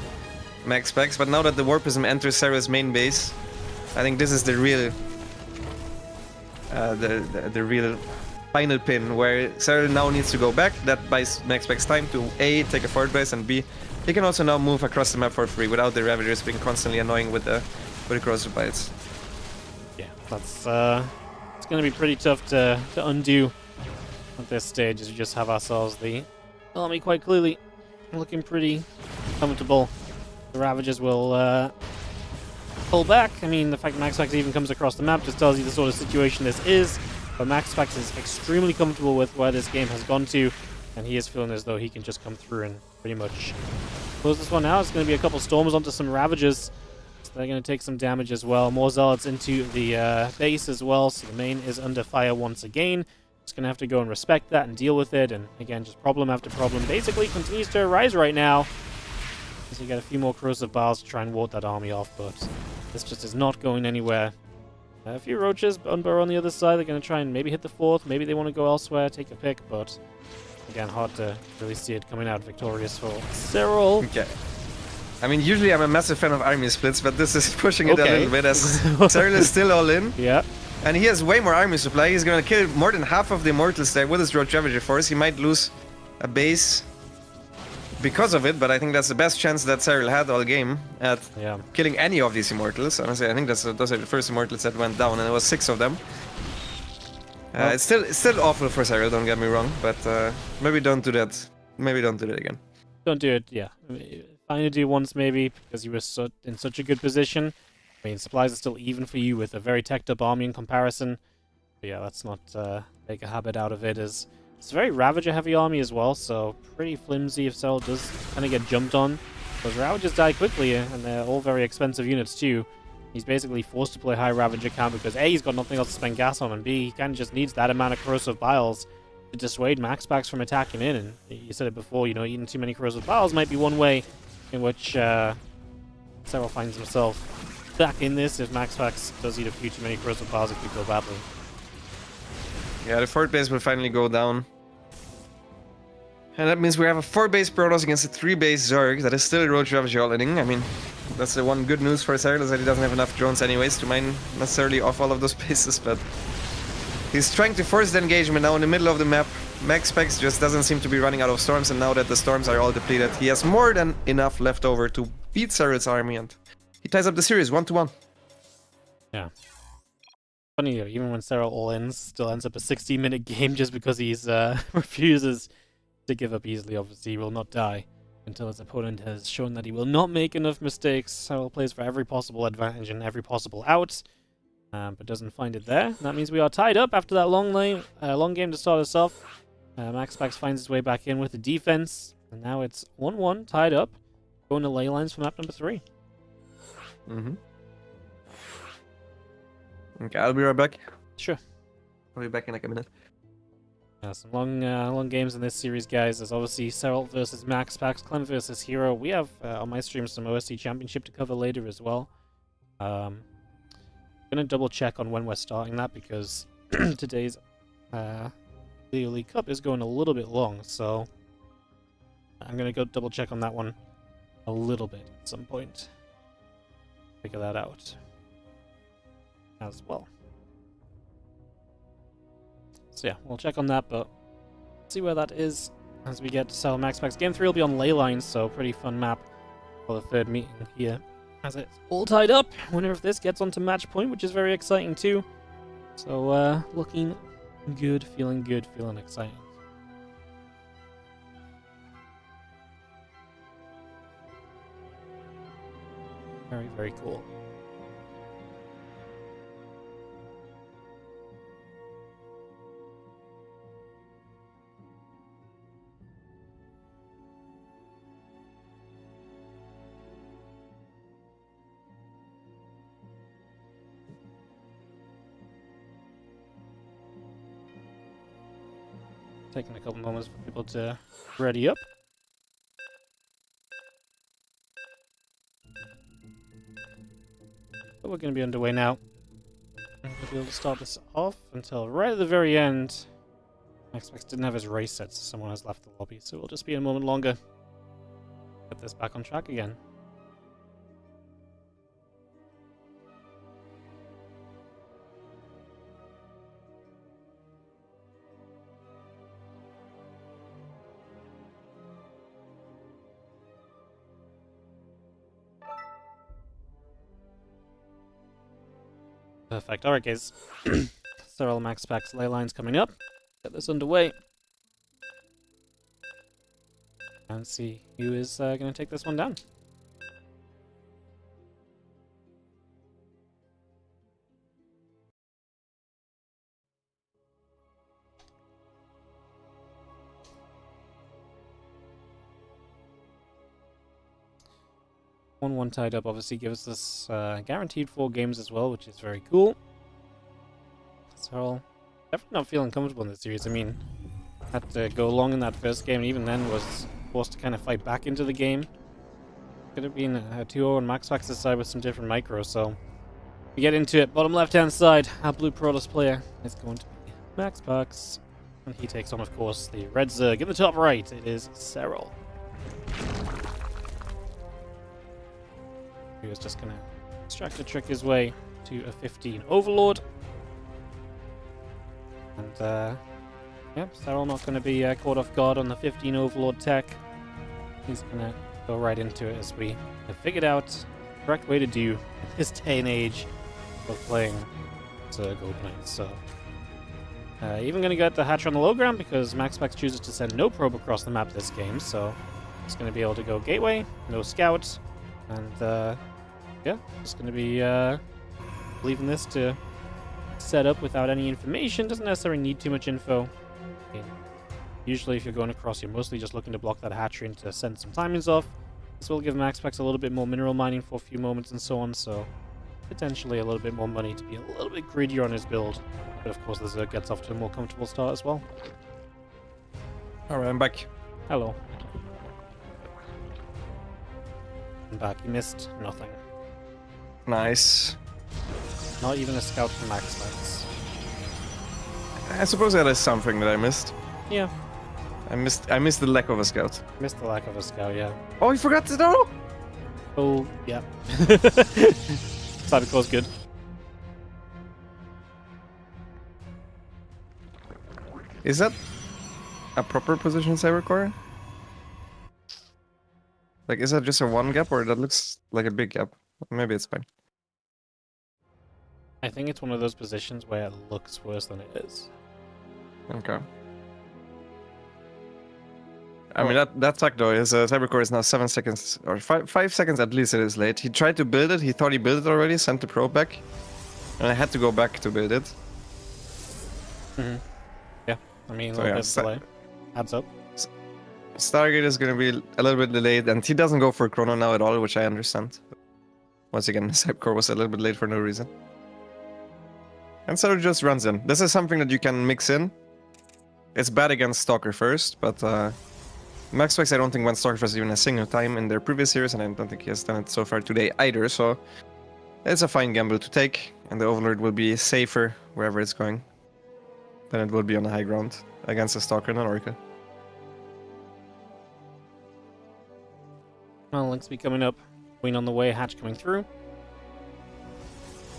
Maxpax. But now that the War Prism enters Serral's main base, I think this is the real, the real final pin where Serral now needs to go back. That buys Maxpax time to A, take a forward base, and B, he can also now move across the map for free without the Ravagers being constantly annoying with the corrosive bites. Yeah, that's it's going to be pretty tough to undo at this stage, as we just have ourselves the army quite clearly looking pretty comfortable. The Ravagers will pull back. I mean, the fact that Maxpax even comes across the map just tells you the sort of situation this is. But Maxpax is extremely comfortable with where this game has gone to, and he is feeling as though he can just come through and pretty much close this one out. It's going to be a couple storms onto some Ravagers. So they're going to take some damage as well. More Zealots into the base as well, so the main is under fire once again. Just going to have to go and respect that and deal with it, and again, just problem after problem basically continues to arise right now. So you get a few more corrosive bars to try and ward that army off, but this just is not going anywhere. A few roaches, Unburr on the other side. They're going to try and maybe hit the fourth. Maybe they want to go elsewhere, take a pick, but again, hard to really see it coming out victorious for Serral. Okay. I mean, usually I'm a massive fan of army splits, but this is pushing it a little bit as Serral is still all in. Yeah. And he has way more army supply. He's going to kill more than half of the Immortals there with his Roach Ravager force. He might lose a base because of it, but I think that's the best chance that Serral had all game at killing any of these Immortals. Honestly, I think those are the first Immortals that went down, and it was 6 of them. It's still awful for Serral, don't get me wrong, but maybe don't do that. Maybe don't do that again. Don't do it, yeah. I mean, fine to do once maybe, because you were in such a good position. I mean, supplies are still even for you with a very teched up army in comparison. But yeah, let's not make a habit out of it, as it's a very Ravager heavy army as well, so pretty flimsy if Serral does kind of get jumped on. Because Ravagers die quickly, and they're all very expensive units too. He's basically forced to play high Ravager count because A, he's got nothing else to spend gas on, and B, he kind of just needs that amount of corrosive biles to dissuade Maxpax from attacking in. And you said it before, you know, eating too many corrosive biles might be one way in which Serral finds himself back in this if Maxpax does eat a few too many corrosive biles. It could go badly. Yeah, the 4th base will finally go down. And that means we have a 4-base Protoss against a 3-base Zerg that is still a Roach Ravager all inning. I mean, that's the one good news for Serral, is that he doesn't have enough drones anyways to mine necessarily off all of those bases, but he's trying to force the engagement now in the middle of the map. Maxpax just doesn't seem to be running out of storms, and now that the storms are all depleted, he has more than enough left over to beat Serral's army, and he ties up the series 1-1. Yeah. Funny, even when Serral all ends, still ends up a 60-minute game just because he's refuses to give up easily. Obviously, he will not die until his opponent has shown that he will not make enough mistakes. Serral plays for every possible advantage and every possible out, but doesn't find it there. That means we are tied up after that long game to start us off. Maxpax finds his way back in with the defense, and now it's 1-1, tied up, going to ley lines for map number 3. Okay, I'll be right back. Sure. I'll be back in like a minute. Some long games in this series, guys. There's obviously Serral versus Maxpax, Clem versus Hero. We have on my stream some OSC Championship to cover later as well. I'm gonna double check on when we're starting that because today's Liuli Cup is going a little bit long, so I'm gonna go double check on that one a little bit at some point. Figure that out as well. So yeah, we'll check on that, but see where that is as we get to Serral Maxpax. Game 3 will be on ley lines, so pretty fun map for the 3rd meeting here. As it's all tied up. Wonder if this gets onto match point, which is very exciting too. So looking good, feeling exciting. Very, very cool. Taking a couple moments for people to ready up. But we're going to be underway now. I'm going to be able to start this off until right at the very end. Maxpax didn't have his race set, so someone has left the lobby, so we'll just be a moment longer. Get this back on track again. Perfect. Alright, guys. Serral Maxpax ley lines coming up. Get this underway. And see who is going to take this one down. 1-1 tied up obviously gives us guaranteed 4 games as well, which is very cool. So, definitely not feeling comfortable in this series. I mean, had to go long in that first game, and even then was forced to kind of fight back into the game. Could have been a 2-0 on Maxpax's side with some different micros, so we get into it. Bottom left-hand side, our blue Protoss player is going to be Maxpax, and he takes on, of course, the red Zerg. In the top right, it is Serral. He was just going to distract trick his way to a 15 Overlord. And, yeah, Serral not going to be caught off guard on the 15 Overlord tech. He's going to go right into it as we have figured out the correct way to do in this day and age of playing Zerg openings. So, even going to get the Hatcher on the low ground because Maxpax chooses to send no probe across the map this game. So, he's going to be able to go gateway, no scout, and yeah, just going to be leaving this to set up without any information. Doesn't necessarily need too much info. Usually if you're going across, you're mostly just looking to block that hatchery and to send some timings off. This will give Maxpax a little bit more mineral mining for a few moments and so on, so potentially a little bit more money to be a little bit greedier on his build. But of course the Zerg gets off to a more comfortable start as well. Alright, I'm back. Hello. I'm back. You missed nothing. Nice. Not even a scout from Maxpax. I suppose that is something that I missed. Yeah. I missed the lack of a scout. Missed the lack of a scout, yeah. Oh, you forgot to know? Oh, yeah. Cybercore's good. Is that a proper position Cybercore? Like, is that just a 1 gap or that looks like a big gap? Maybe it's fine. I think it's one of those positions where it looks worse than it is. Okay. I mean, that tech though is Cybercore is now 7 seconds or 5 seconds at least. It is late. He tried to build it. He thought he built it already. Sent the probe back, and I had to go back to build it. Mm-hmm. Yeah, I mean, a So little yeah, bit of delay adds up. Stargate is going to be a little bit delayed, and he doesn't go for Chrono now at all, which I understand. Once again, Cybercore was a little bit late for no reason. And so it just runs in. This is something that you can mix in. It's bad against Stalker first, but Maxpax I don't think went Stalker first even a single time in their previous series, and I don't think he has done it so far today either, so it's a fine gamble to take, and the Overlord will be safer wherever it's going than it will be on the high ground against a Stalker and an Oracle. Well, Lynx be coming up. Queen on the way, Hatch coming through.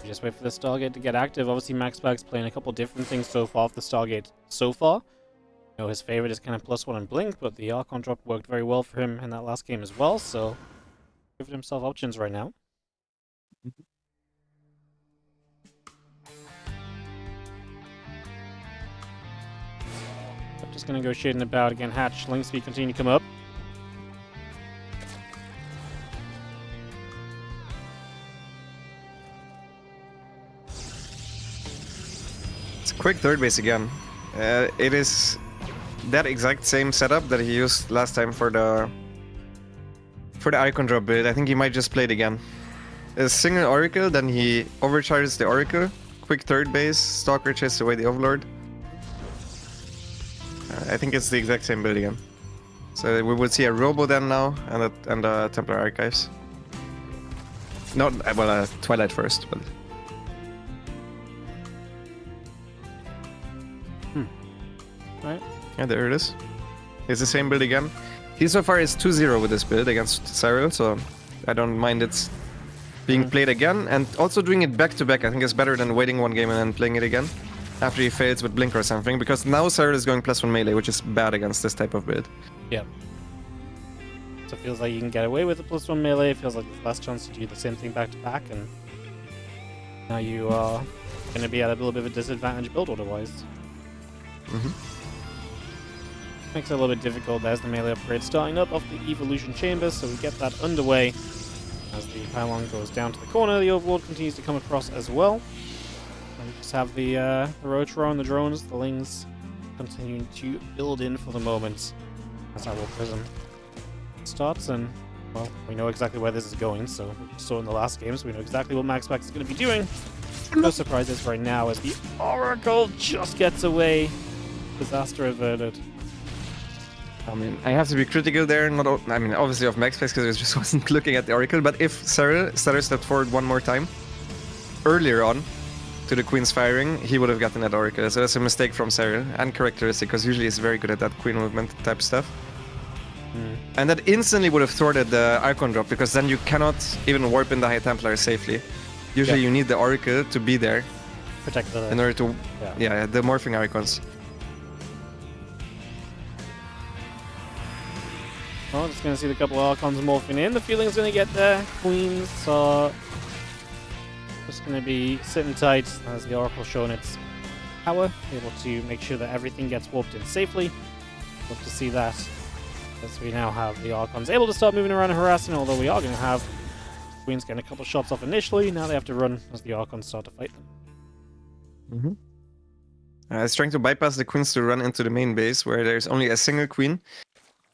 We just wait for the Stargate to get active. Obviously, Maxpax playing a couple different things so far off the Stargate so far. You know, his favorite is kind of +1 and Blink, but the Archon drop worked very well for him in that last game as well, so giving himself options right now. I'm just going to go shading about again. Hatch, Lynx speed continue to come up. Quick third base again. It is that exact same setup that he used last time for the Icon drop build. I think he might just play it again. A single Oracle, then he overcharges the Oracle. Quick third base, Stalker chases away the Overlord. I think it's the exact same build again. So we will see a Robo then now, and a Templar Archives. Not well, Twilight first, but. Right. Yeah, there it is. It's the same build again. He so far is 2-0 with this build against Serral, so I don't mind it being played again. And also doing it back-to-back, I think is better than waiting one game and then playing it again after he fails with Blink or something, because now Serral is going +1 melee, which is bad against this type of build. Yeah. So it feels like you can get away with a +1 melee. It feels like there's less chance to do the same thing back-to-back, and now you are going to be at a little bit of a disadvantage build otherwise. Makes it a little bit difficult. There's the melee upgrade starting up off the Evolution Chamber, so we get that underway. As the pylon goes down to the corner, the Overlord continues to come across as well. And we just have the Rotaro and the drones, the Lings, continuing to build in for the moment as our Prism starts, and Well, we know exactly where this is going, so we saw in the last game, so we know exactly what Maxpax is going to be doing. No surprises right now as the Oracle just gets away. Disaster averted. I mean, I have to be critical there, obviously of Maxpax because I just wasn't looking at the Oracle, but if Serral stepped forward one more time, earlier on, to the Queen's firing, he would have gotten that Oracle. So that's a mistake from Serral, and characteristic, because usually he's very good at that Queen movement type stuff. And that instantly would have thwarted the Archon drop, because then you cannot even warp in the High Templar safely. Usually you need the Oracle to be there. Protect the... in order to... Yeah, the morphing Archons. Well, just going to see the couple of Archons morphing in. The feeling's going to get there. Queens are just going to be sitting tight as the Oracle showing its power, able to make sure that everything gets warped in safely. Love to see that, as we now have the Archons able to start moving around and harassing, although we are going to have Queens getting a couple shots off initially. Now they have to run as the Archons start to fight them. It's trying to bypass the Queens to run into the main base, where there's only a single Queen.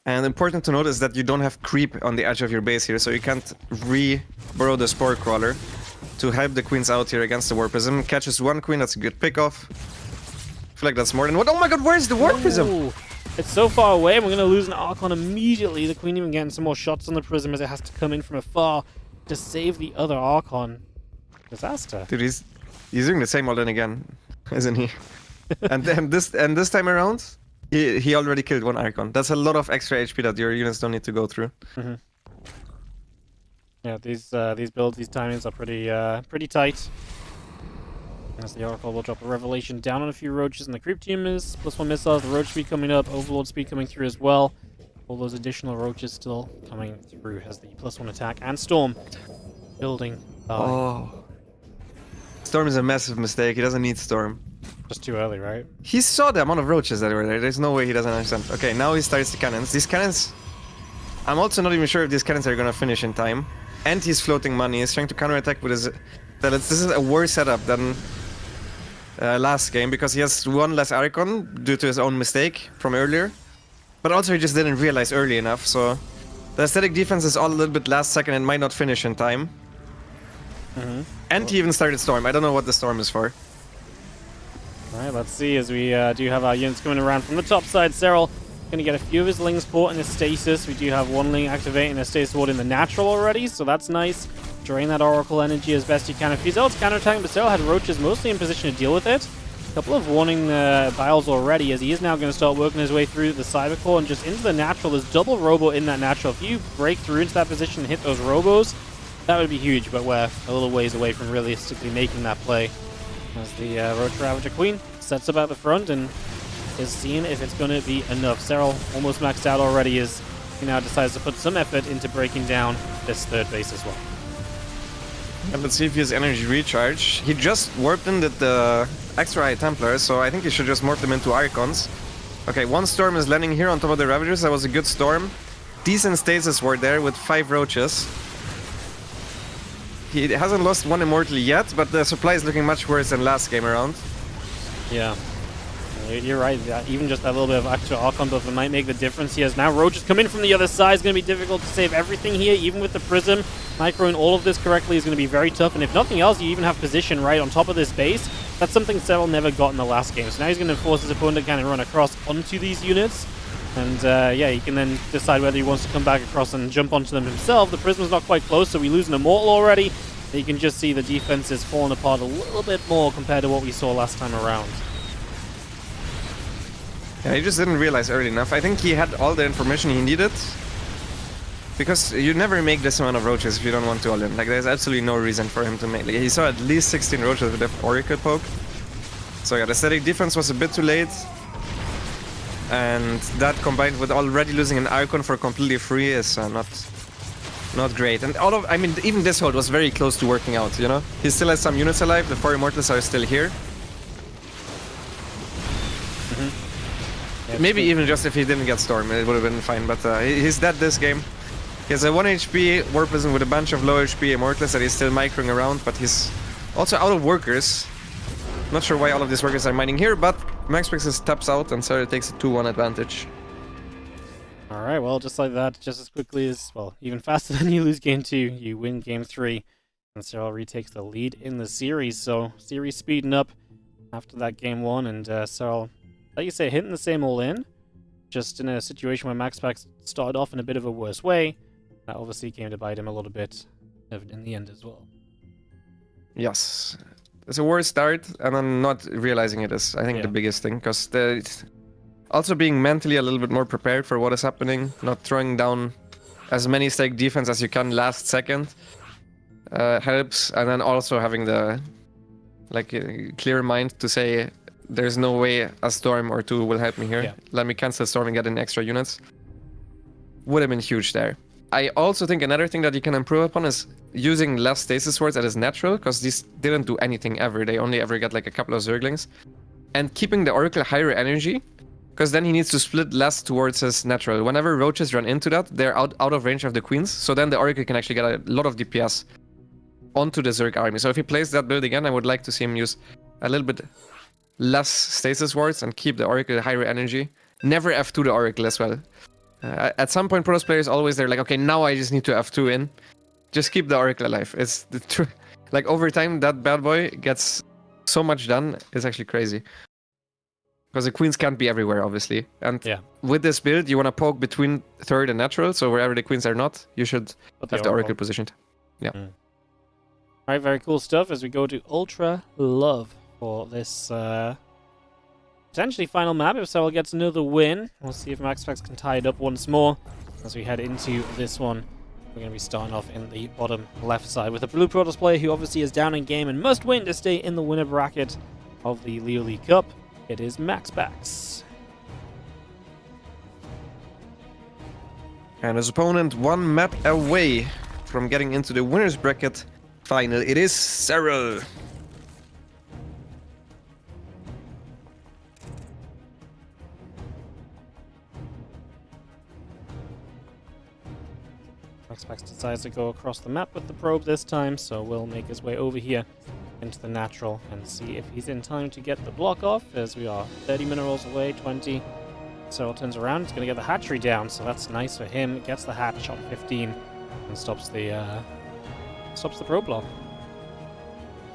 And important to note is that you don't have creep on the edge of your base here, so you can't re-burrow the Spore Crawler to help the Queens out here against the War Prism. Catches one Queen, that's a good pick-off. I feel like that's more than what. Oh my god, where's the War Prism? It's so far away, and we're going to lose an Archon immediately. The Queen even getting some more shots on the Prism as it has to come in from afar to save the other Archon. Disaster. Dude, he's doing the same all in again, isn't he? and this time around, he already killed one Archon. That's a lot of extra HP that your units don't need to go through. Yeah, these builds, these timings are pretty tight. As the Oracle will drop a Revelation down on a few roaches, and the creep team is +1 missiles, the roach speed coming up, Overlord speed coming through as well. All those additional roaches still coming through as the +1 attack, and Storm building. Storm is a massive mistake. He doesn't need Storm. Just too early, right? He saw the amount of roaches that were there. There's no way he doesn't understand. Okay, now he starts the cannons. These cannons... I'm also not even sure if these cannons are gonna finish in time. And he's floating money. He's trying to counterattack with his... This is a worse setup than last game, because he has one less Archon due to his own mistake from earlier. But also he just didn't realize early enough, so... The aesthetic defense is all a little bit last second and might not finish in time. And he even started Storm. I don't know what the Storm is for. Alright, let's see, as we do have our units coming around from the top side. Serral going to get a few of his Lings caught in a stasis. We do have one Ling activating a stasis ward in the natural already, so that's nice. Drain that Oracle energy as best you can. If he's able to counterattack, but Serral had roaches mostly in position to deal with it. A couple of warning biles already, as he is now going to start working his way through the Cyber Core and just into the natural. There's double Robo in that natural. If you break through into that position and hit those Robos, that would be huge, but we're a little ways away from realistically making that play. As the Roach Ravager Queen sets up at the front and is seeing if it's going to be enough. Serral almost maxed out already as he now decides to put some effort into breaking down this third base as well. And let's see if he has energy recharge. He just warped in the extra High Templars, so I think he should just morph them into Archons. Okay, one Storm is landing here on top of the Ravagers. That was a good Storm. Decent stasis ward there with 5 roaches. He hasn't lost one Immortal yet, but the supply is looking much worse than last game around. Yeah. You're right. Even just that little bit of extra Archon buff might make the difference. He has now roaches come in from the other side. It's going to be difficult to save everything here, even with the Prism. Microing all of this correctly is going to be very tough. And if nothing else, you even have position right on top of this base. That's something Serral never got in the last game. So now he's going to force his opponent to kind of run across onto these units. And yeah, he can then decide whether he wants to come back across and jump onto them himself. The Prism's not quite close, so we lose an Immortal already. You can just see the defense is falling apart a little bit more compared to what we saw last time around. Yeah, he just didn't realize early enough. I think he had all the information he needed. Because you never make this amount of roaches if you don't want to all in. Like, there's absolutely no reason for him to make... Like, he saw at least 16 roaches with the Oracle poke. So yeah, the static defense was a bit too late. And that combined with already losing an Archon for completely free is not great. And even this hold was very close to working out, you know? He still has some units alive, the 4 Immortals are still here. Yeah, maybe even just if he didn't get Storm, it would have been fine, but he's dead this game. He has a 1 HP War Prism with a bunch of low HP Immortals that he's still microing around, but he's also out of workers. Not sure why all of these workers are mining here, but Maxpax taps out and Serral takes a 2-1 advantage. Alright, well, just like that, just as quickly as, well, even faster than you lose game 2, you win game 3. And Serral retakes the lead in the series, so series speeding up after that game 1, and Serral, like you say, hitting the same all-in, just in a situation where Maxpax started off in a bit of a worse way. That obviously came to bite him a little bit in the end as well. Yes. It's a worse start, and I'm not realizing it is, I think, the biggest thing, because also being mentally a little bit more prepared for what is happening, not throwing down as many stake defense as you can last second helps, and then also having the clear mind to say there's no way a storm or 2 will help me here. Let me cancel storm and get in extra units. Would have been huge there. I also think another thing that you can improve upon is using less stasis swords that is natural, because these didn't do anything ever. They only ever got like a couple of zerglings. And keeping the Oracle higher energy, because then he needs to split less towards his natural. Whenever roaches run into that, they're out of range of the queens, so then the Oracle can actually get a lot of DPS onto the Zerg army. So if he plays that build again, I would like to see him use a little bit less stasis wards and keep the Oracle higher energy. Never F2 the Oracle as well. At some point, Protoss players always they're like, okay, now I just need to F2 in. Just keep the Oracle alive. It's the truth. Like over time, that bad boy gets so much done. It's actually crazy. Because the queens can't be everywhere, obviously. And with this build, you want to poke between third and natural. So wherever the queens are not, you should have the Oracle positioned. Yeah. Alright, very cool stuff as we go to Ultra Love for this potentially final map. If Serral gets another win, we'll see if Maxpax can tie it up once more as we head into this one. We're going to be starting off in the bottom left side with a blue Protoss player who obviously is down in game and must win to stay in the winner bracket of the Liuli Cup. It is Maxpax. And his opponent 1 map away from getting into the winner's bracket final. It is Serral. Maxpax decides to go across the map with the probe this time, so we'll make his way over here into the natural and see if he's in time to get the block off, as we are 30 minerals away, 20. Serral turns around, he's going to get the hatchery down, so that's nice for him. Gets the hatch on 15 and stops the probe block.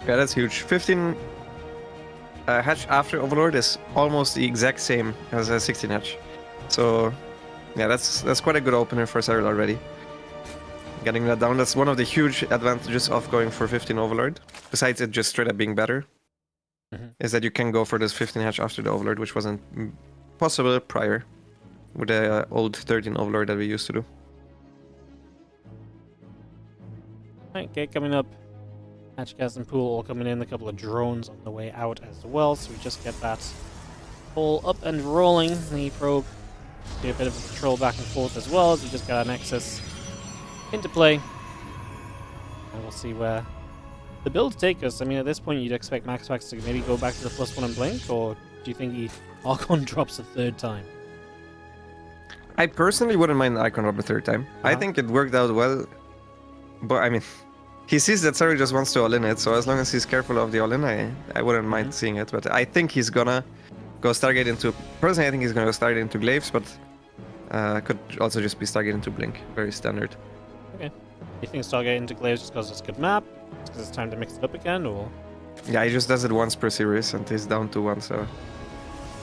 Yeah, that's huge. 15 hatch after Overlord is almost the exact same as a 16 hatch. So yeah, that's quite a good opener for Serral already. Getting that down, that's one of the huge advantages of going for 15 Overlord. Besides it just straight up being better, is that you can go for this 15 hatch after the Overlord, which wasn't possible prior with the old 13 Overlord that we used to do. Right, gate coming up. Hatch gas and pool all coming in. A couple of drones on the way out as well, so we just get that all up and rolling. The probe do a bit of a patrol back and forth as well, as we just got our Nexus into play. And we'll see where the builds take us. I mean, at this point, you'd expect Maxpax to maybe go back to the +1 and blink, or do you think he Archon drops a third time? I personally wouldn't mind Icon drop a third time. I think it worked out well, but I mean, he sees that Serral just wants to all-in it, so as long as he's careful of the all-in, I wouldn't mind seeing it. But I think he's gonna go Stargate into... Personally, I think he's gonna go Stargate into Glaives, but could also just be Stargate into Blink. Very standard. Okay. You think Stargate into Glaives just because it's a good map? Because it's time to mix it up again, or...? Yeah, he just does it once per series, and he's down to 1, so...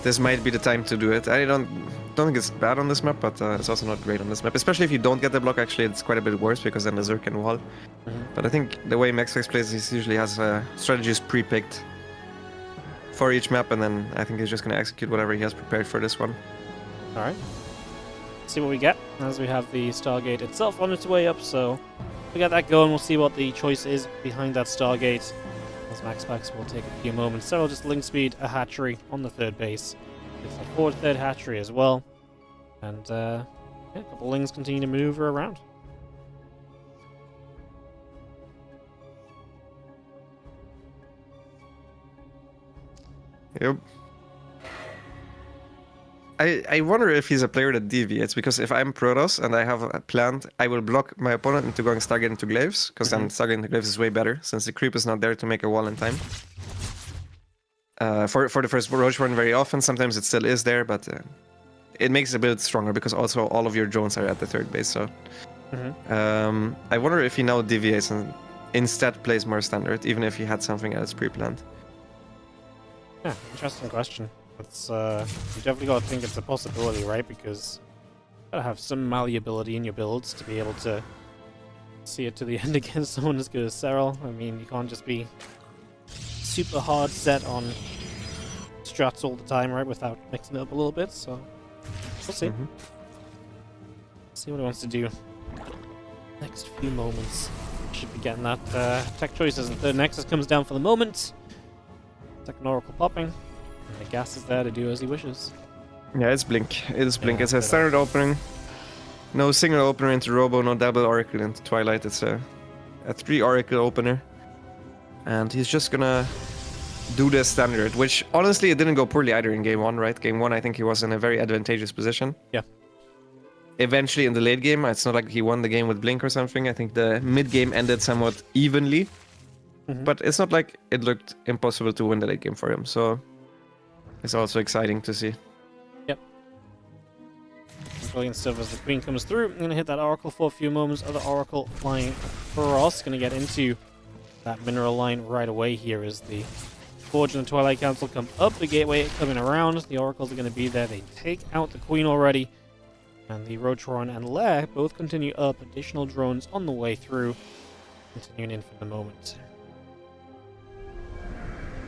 This might be the time to do it. I don't think it's bad on this map, but it's also not great on this map. Especially if you don't get the block, actually, it's quite a bit worse, because then the Zerg can wall. But I think the way Maxpax plays, he usually has strategies pre-picked for each map, and then I think he's just going to execute whatever he has prepared for this one. Alright. See what we get, as we have the Stargate itself on its way up, so we got that going. We'll see what the choice is behind that Stargate, as Maxpax will take a few moments. So just link speed a hatchery on the third base. It's a forward third hatchery as well. And yeah, a couple lings continue to maneuver around. Yep. I wonder if he's a player that deviates, because if I'm Protoss and I have a plant, I will block my opponent into going Stargate into Glaives, because then Stargate into Glaives is way better, since the creep is not there to make a wall in time. For the first Roach run very often, sometimes it still is there, but it makes it a bit stronger because also all of your drones are at the third base. So I wonder if he now deviates and instead plays more standard, even if he had something else pre-planned. Yeah, interesting question. It's you definitely got to think it's a possibility, right? Because you gotta have some malleability in your builds to be able to see it to the end against someone as good as Serral. I mean, you can't just be super hard set on strats all the time, right? Without mixing it up a little bit. So we'll see. See what he wants to do. Next few moments, should be getting that tech choices. And third Nexus comes down for the moment. Second Oracle popping. And the gas is there to do as he wishes. Yeah, it's Blink. It is Blink. Yeah, It's a standard opening. No single opener into Robo, no double Oracle into Twilight. It's a 3 Oracle opener. And he's just gonna do the standard, which honestly it didn't go poorly either in game 1, right? Game 1 I think he was in a very advantageous position. Yeah. Eventually in the late game, it's not like he won the game with Blink or something. I think the mid game ended somewhat evenly. But it's not like it looked impossible to win the late game for him. So it's also exciting to see. Yep. Brilliant stuff as the Queen comes through. I'm going to hit that Oracle for a few moments. Other Oracle flying across. Going to get into that mineral line right away here as the Forge and the Twilight Council come up the gateway, coming around. The Oracles are going to be there. They take out the Queen already. And the Roachron and Lair both continue up. Additional drones on the way through. Continuing in for the moment.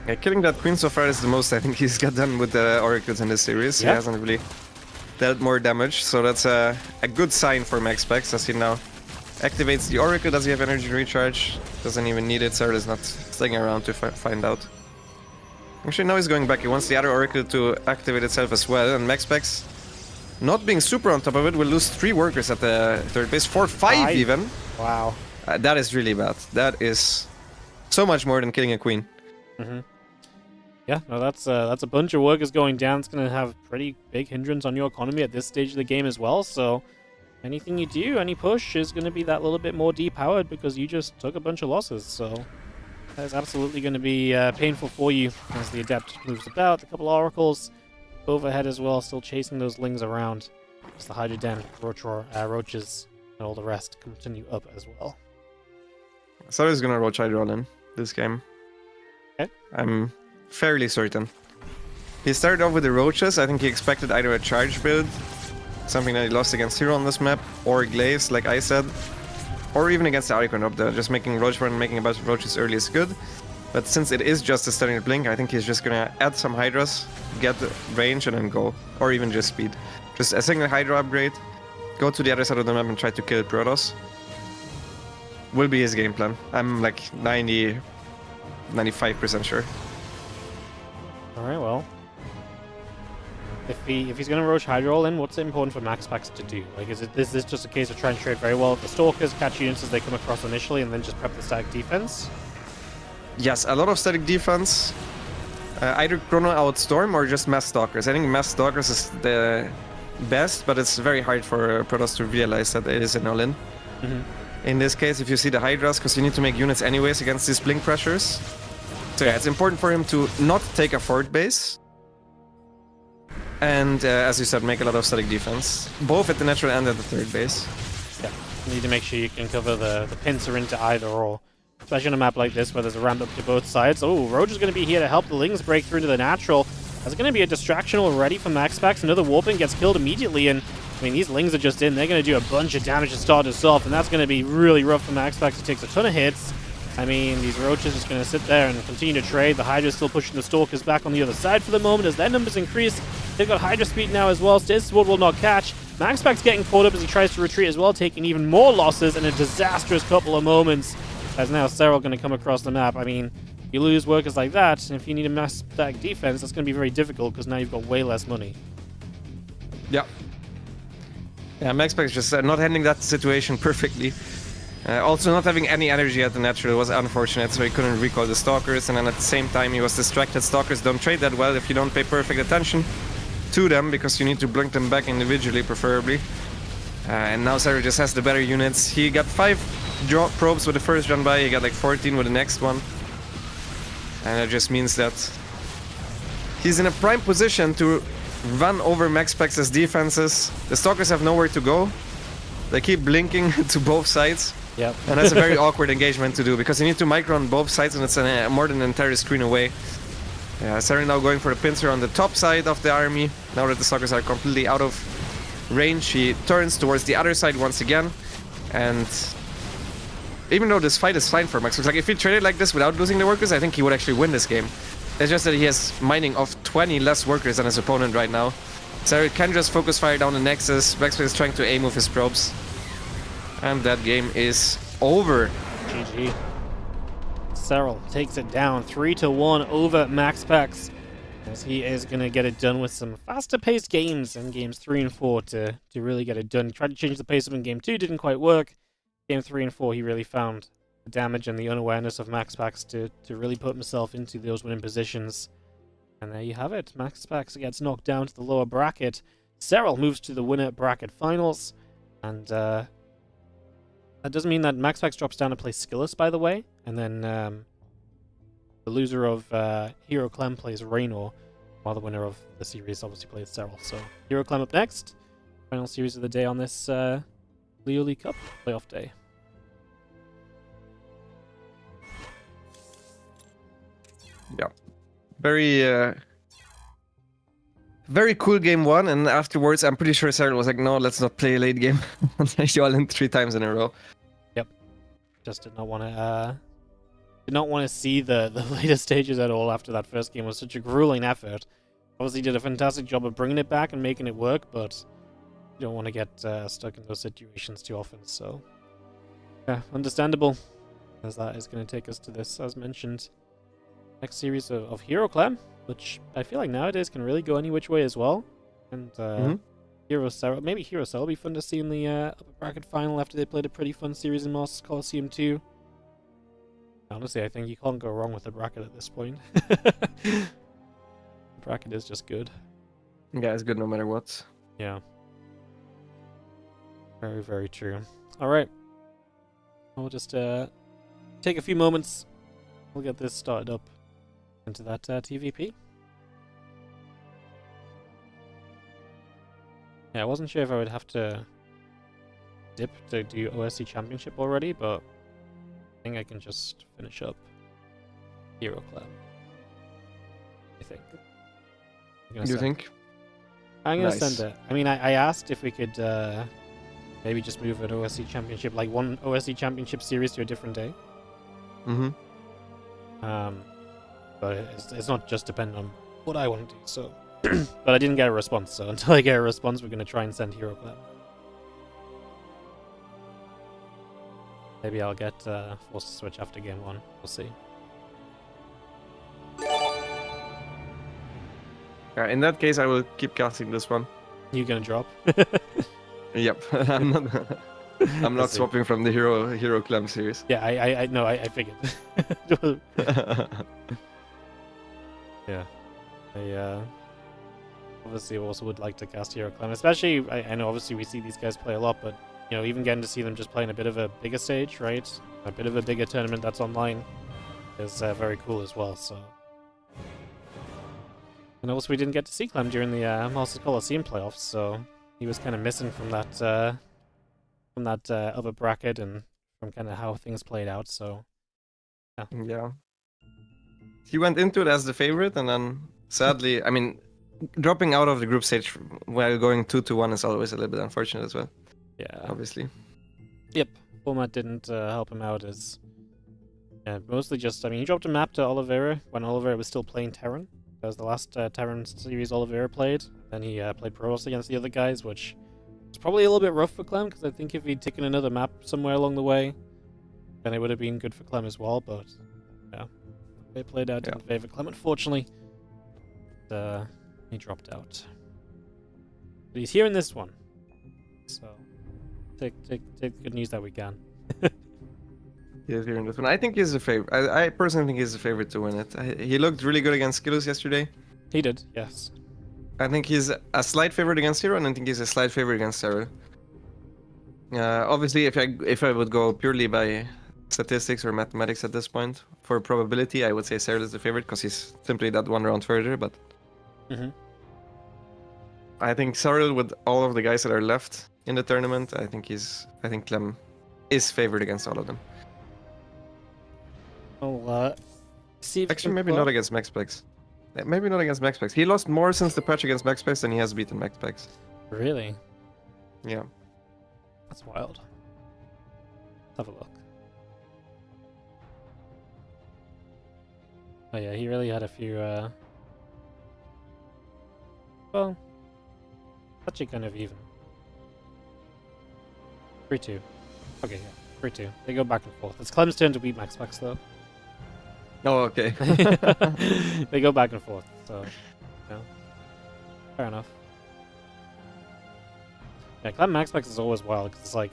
Yeah, killing that Queen so far is the most I think he's got done with the Oracles in this series. Yeah. He hasn't really dealt more damage, so that's a good sign for Maxpax as he now activates the Oracle. Does he have energy recharge? Doesn't even need it, Serral is not sticking around to find out. Actually, now he's going back. He wants the other Oracle to activate itself as well, and Maxpax, not being super on top of it, will lose 3 workers at the third base. 4-5 even. Wow. That is really bad. That is so much more than killing a Queen. Yeah, no, that's a bunch of workers going down. It's going to have pretty big hindrance on your economy at this stage of the game as well. So anything you do, any push, is going to be that little bit more depowered because you just took a bunch of losses. So that is absolutely going to be painful for you as the Adept moves about. A couple of Oracles overhead as well, still chasing those Lings around. As the Hydra Den, Roaches, and all the rest continue up as well. So he's going to Roach Hydra in this game. Okay. I'm fairly certain. He started off with the Roaches. I think he expected either a charge build, something that he lost against Hero on this map, or Glaives, like I said, or even against the Icon up there. Just making Roach Run, making a bunch of Roaches early is good. But since it is just a standard Blink, I think he's just gonna add some Hydras, get the range, and then go. Or even just speed. Just a single Hydra upgrade, go to the other side of the map and try to kill Protoss. Will be his game plan. I'm like 95% sure. Alright, well. If he's going to Roach Hydra all in, what's important for Maxpax to do? Like, is this just a case of trying to trade very well with the Stalkers, catch units as they come across initially, and then just prep the static defense? Yes, a lot of static defense. Either Chrono Outstorm or just Mass Stalkers. I think Mass Stalkers is the best, but it's very hard for Protoss to realize that it is an all-in. In this case, if you see the Hydras, because you need to make units anyways against these Blink pressures. So yeah, it's important for him to not take a forward base. And as you said, make a lot of static defense. Both at the natural and at the third base. Yeah, you need to make sure you can cover the pincer into either or. Especially on a map like this where there's a ramp up to both sides. Oh, Roach is going to be here to help the Lings break through into the natural. There's going to be a distraction already from Maxpax. Another Warping gets killed immediately, and I mean, these Lings are just in. They're going to do a bunch of damage to start us off, and that's going to be really rough for Maxpax. He takes a ton of hits. I mean, these Roaches are just going to sit there and continue to trade. The Hydra's still pushing the Stalkers back on the other side for the moment as their numbers increase. They've got Hydra speed now as well. Stasis Sword will not catch. Maxpax getting caught up as he tries to retreat as well, taking even more losses in a disastrous couple of moments. As now Serral going to come across the map. I mean, you lose workers like that, and if you need a mass stack defense, that's going to be very difficult because now you've got way less money. Yeah. Yeah, Maxpax just not handling that situation perfectly. Also, not having any energy at the natural was unfortunate, so he couldn't recall the Stalkers, and then at the same time he was distracted. Stalkers don't trade that well if you don't pay perfect attention to them, because you need to blink them back individually, preferably. And now Serral just has the better units. He got 5 drop probes with the first run by, he got like 14 with the next one. And that just means that he's in a prime position to run over Maxpax's defenses. The Stalkers have nowhere to go. They keep blinking to both sides. Yep. And that's a very awkward engagement to do, because you need to micro on both sides, and it's more than an entire screen away. Yeah, Serral now going for the pincer on the top side of the army. Now that the Stalkers are completely out of range, he turns towards the other side once again. And even though this fight is fine for Maxpax, like if he traded like this without losing the workers, I think he would actually win this game. It's just that he has mining of 20 less workers than his opponent right now. Serral can just focus fire down the Nexus. Maxpax is trying to aim with his probes. And that game is over. GG. Serral takes it down 3-1 over Maxpax, as he is going to get it done with some faster paced games in games 3 and 4 to really get it done. He tried to change the pace up in game 2, didn't quite work. Game 3 and 4 he really found the damage and the unawareness of Maxpax to really put himself into those winning positions. And there you have it. Maxpax gets knocked down to the lower bracket. Serral moves to the winner bracket finals, and that doesn't mean that Maxpax drops down to play Skilless, by the way, and then the loser of Hero Clem plays Reynor, while the winner of the series obviously plays Serral. So Hero Clem up next, final series of the day on this Liuli Cup playoff day. Yeah, very cool game 1, and afterwards I'm pretty sure Serral was like, no, let's not play a late game. You all in 3 times in a row. Yep, just did not want to see the later stages at all after that first game. It was such a grueling effort. Obviously did a fantastic job of bringing it back and making it work, but you don't want to get stuck in those situations too often. So yeah, understandable, as that is going to take us to this, as mentioned, next series of Hero Clem, which I feel like nowadays can really go any which way as well. And Hero Serral, maybe Hero Serral will be fun to see in the upper bracket final after they played a pretty fun series in Masters Coliseum 2. Honestly, I think you can't go wrong with the bracket at this point. The bracket is just good. Yeah, it's good no matter what. Yeah. Very, very true. Alright. We'll just take a few moments. We'll get this started up into that TVP. Yeah, I wasn't sure if I would have to dip to do OSC Championship already, but I think I can just finish up Hero Clem. I think. You think? I'm gonna Nice. send it. I mean, I asked if we could maybe just move an OSC Championship, like one OSC Championship series to a different day. But it's not just dependent on what I want to do, so. But I didn't get a response, so until I get a response, we're going to try and send Hero Clem. Maybe I'll get forced to switch after game 1. We'll see. In that case, I will keep casting this one. You gonna drop? Yep, I'm not swapping from the Hero Clem series. Yeah, I know, I figured. Yeah. I obviously also would like to cast Hero Clem, especially, I know obviously we see these guys play a lot, but you know, even getting to see them just playing a bit of a bigger stage, right? A bit of a bigger tournament that's online is very cool as well, so. And also we didn't get to see Clem during the Masters Coliseum playoffs, so he was kind of missing from that upper bracket and from kind of how things played out, so yeah. Yeah. He went into it as the favorite, and then sadly, I mean, dropping out of the group stage while going 2-1 is always a little bit unfortunate as well. Yeah. Obviously. Yep. Format didn't help him out as... Yeah, mostly just... I mean, he dropped a map to Oliveira when Oliveira was still playing Terran. That was the last Terran series Oliveira played. Then he played Protoss against the other guys, which was probably a little bit rough for Clem, because I think if he'd taken another map somewhere along the way, then it would have been good for Clem as well, but... Yeah. They played out in favor Clem, unfortunately. He dropped out. But he's here in this one. So... Take good news that we can. He's here in this one. I think he's a favorite. I personally think he's a favorite to win it. He looked really good against Skillus yesterday. He did, yes. I think he's a slight favorite against Hero, and I think he's a slight favorite against Serral. Obviously, if I would go purely by statistics or mathematics at this point, for probability, I would say Serral is the favorite, because he's simply that one round further, but... I think Serral, with all of the guys that are left in the tournament, I think Clem is favored against all of them. Oh, see if Actually, maybe not against Maxpax. Maybe not against Maxpax. He lost more since the patch against Maxpax than he has beaten Maxpax. Really? Yeah. That's wild. Let's have a look. Oh yeah, he really had a few, well, actually kind of even. 3-2. Okay, yeah, 3-2. They go back and forth. It's Clem's turn to beat Maxpax, though. Oh, okay. They go back and forth, so, yeah. Fair enough. Yeah, Clem Maxpax is always wild, because it's like,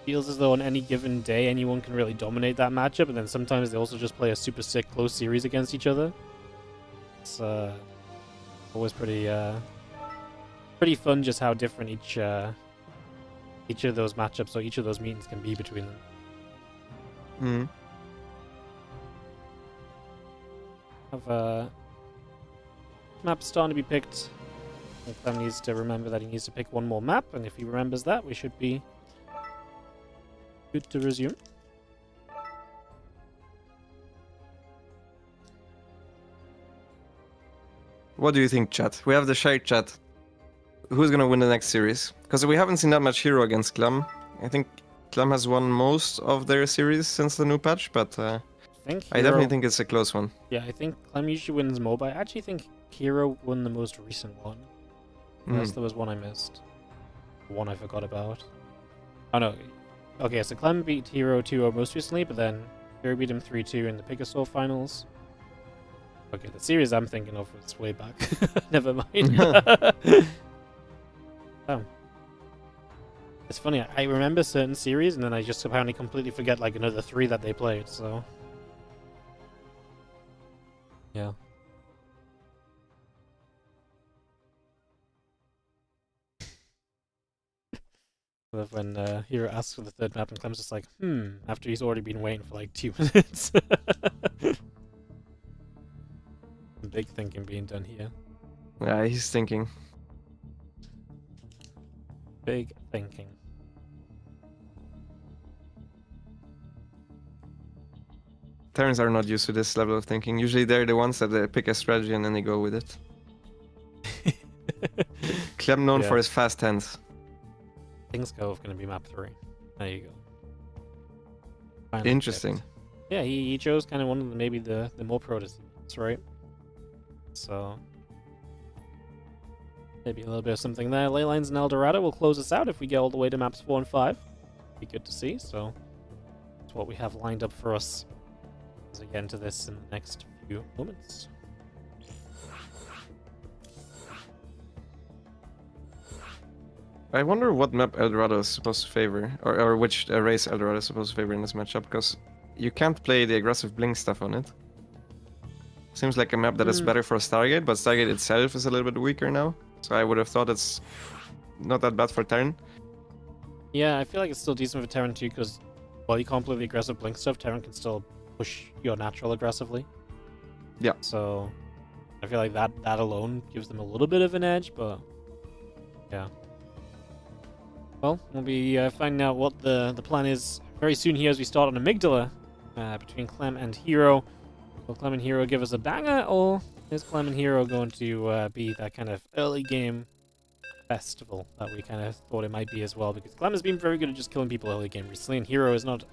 feels as though on any given day anyone can really dominate that matchup, and then sometimes they also just play a super sick close series against each other. It's always pretty fun just how different each of those matchups or each of those meetings can be between them. Hmm. Have map starting to be picked. Clem needs to remember that he needs to pick one more map, and if he remembers that, we should be good to resume. What do you think, chat? We have the shared chat. Who's gonna win the next series? Because we haven't seen that much hero against Clem. I think Clem has won most of their series since the new patch, but I definitely think it's a close one. Yeah, I think Clem usually wins more, but I actually think Hero won the most recent one. Unless there was one I missed. One I forgot about. Oh no. Okay, so Clem beat Hero 2-0 most recently, but then Hero beat him 3-2 in the Picasso finals. Okay, the series I'm thinking of was way back. Never mind. Oh. It's funny, I remember certain series, and then I just apparently completely forget like another 3 that they played, so... Yeah. When Hero asks for the third map and Clem's just like, after he's already been waiting for like 2 minutes. Big thinking being done here. Yeah, he's thinking. Big thinking. Terrans are not used to this level of thinking. Usually they're the ones that pick a strategy and then they go with it. Clem known for his fast hands. Things Cove gonna be map 3. There you go. Finally Interesting. picked. Yeah, he chose kind of one of the, maybe the more pro teams, right? So maybe a little bit of something there. Leylines and Eldorado will close us out if we get all the way to maps 4 and 5. Be good to see. So that's what we have lined up for us as we get into this in the next few moments. I wonder what map Eldorado is supposed to favor, or which race Eldorado is supposed to favor in this matchup, because you can't play the aggressive blink stuff on it. Seems like a map that is better for Stargate, but Stargate itself is a little bit weaker now, so I would have thought it's not that bad for Terran. Yeah, I feel like it's still decent for Terran too, because while you can't play the aggressive blink stuff, Terran can still push your natural aggressively. Yeah. So I feel like that alone gives them a little bit of an edge, but yeah. Well, we'll be finding out what the plan is very soon here as we start on Amygdala between Clem and Hero. Will Clem and Hero give us a banger, or is Clem and Hero going to be that kind of early game festival that we kind of thought it might be as well? Because Clem has been very good at just killing people early game recently, and Hero is not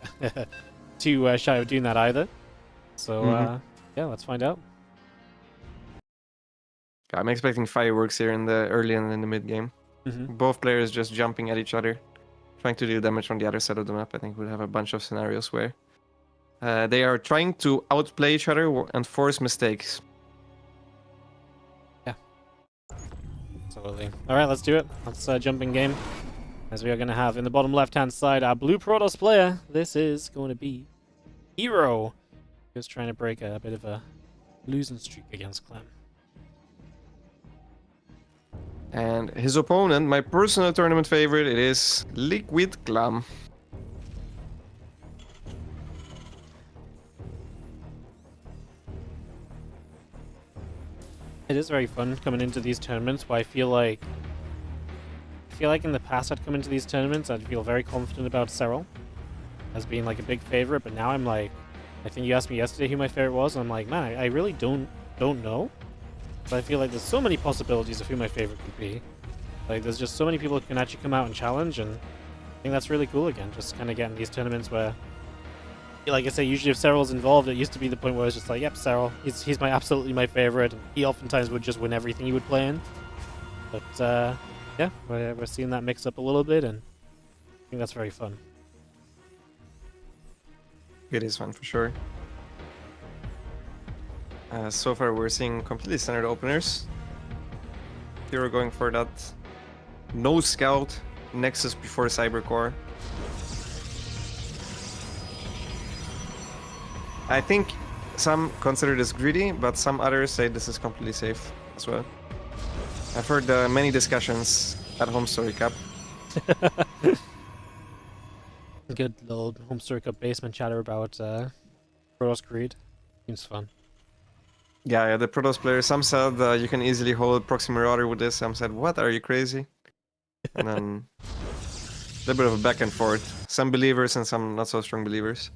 too shy of doing that either. So, yeah, let's find out. I'm expecting fireworks here in the early and in the mid game. Both players just jumping at each other, trying to do damage on the other side of the map. I think we'll have a bunch of scenarios where they are trying to outplay each other and force mistakes. Yeah. Absolutely. Alright, let's do it. Let's jump in game. As we are going to have in the bottom left-hand side our blue Protoss player. This is going to be Hero. Just trying to break a bit of a losing streak against Clem. And his opponent, my personal tournament favorite, it is Liquid Clem. It is very fun coming into these tournaments where I feel like in the past I'd come into these tournaments, I'd feel very confident about Serral as being like a big favorite, but now I'm like, I think you asked me yesterday who my favorite was, and I'm like, man, I really don't know. But I feel like there's so many possibilities of who my favorite could be. Like, there's just so many people who can actually come out and challenge, and I think that's really cool again, just kind of getting these tournaments where, like I say, usually if Serral's involved, it used to be the point where it's just like, yep, Serral, he's absolutely my favorite, and he oftentimes would just win everything he would play in. But, yeah, we're seeing that mix up a little bit, and I think that's very fun. It is fun for sure. So far we're seeing completely standard openers. Hero going for that no scout Nexus before Cybercore. I think some consider this greedy, but some others say this is completely safe as well. I've heard many discussions at Home Story Cup. Good little Home Story Cup basement chatter about Protoss Creed. Seems fun. Yeah, the Protoss players, some said you can easily hold Proxy Marauder with this, some said, what, are you crazy? And then a little bit of a back and forth. Some believers and some not so strong believers.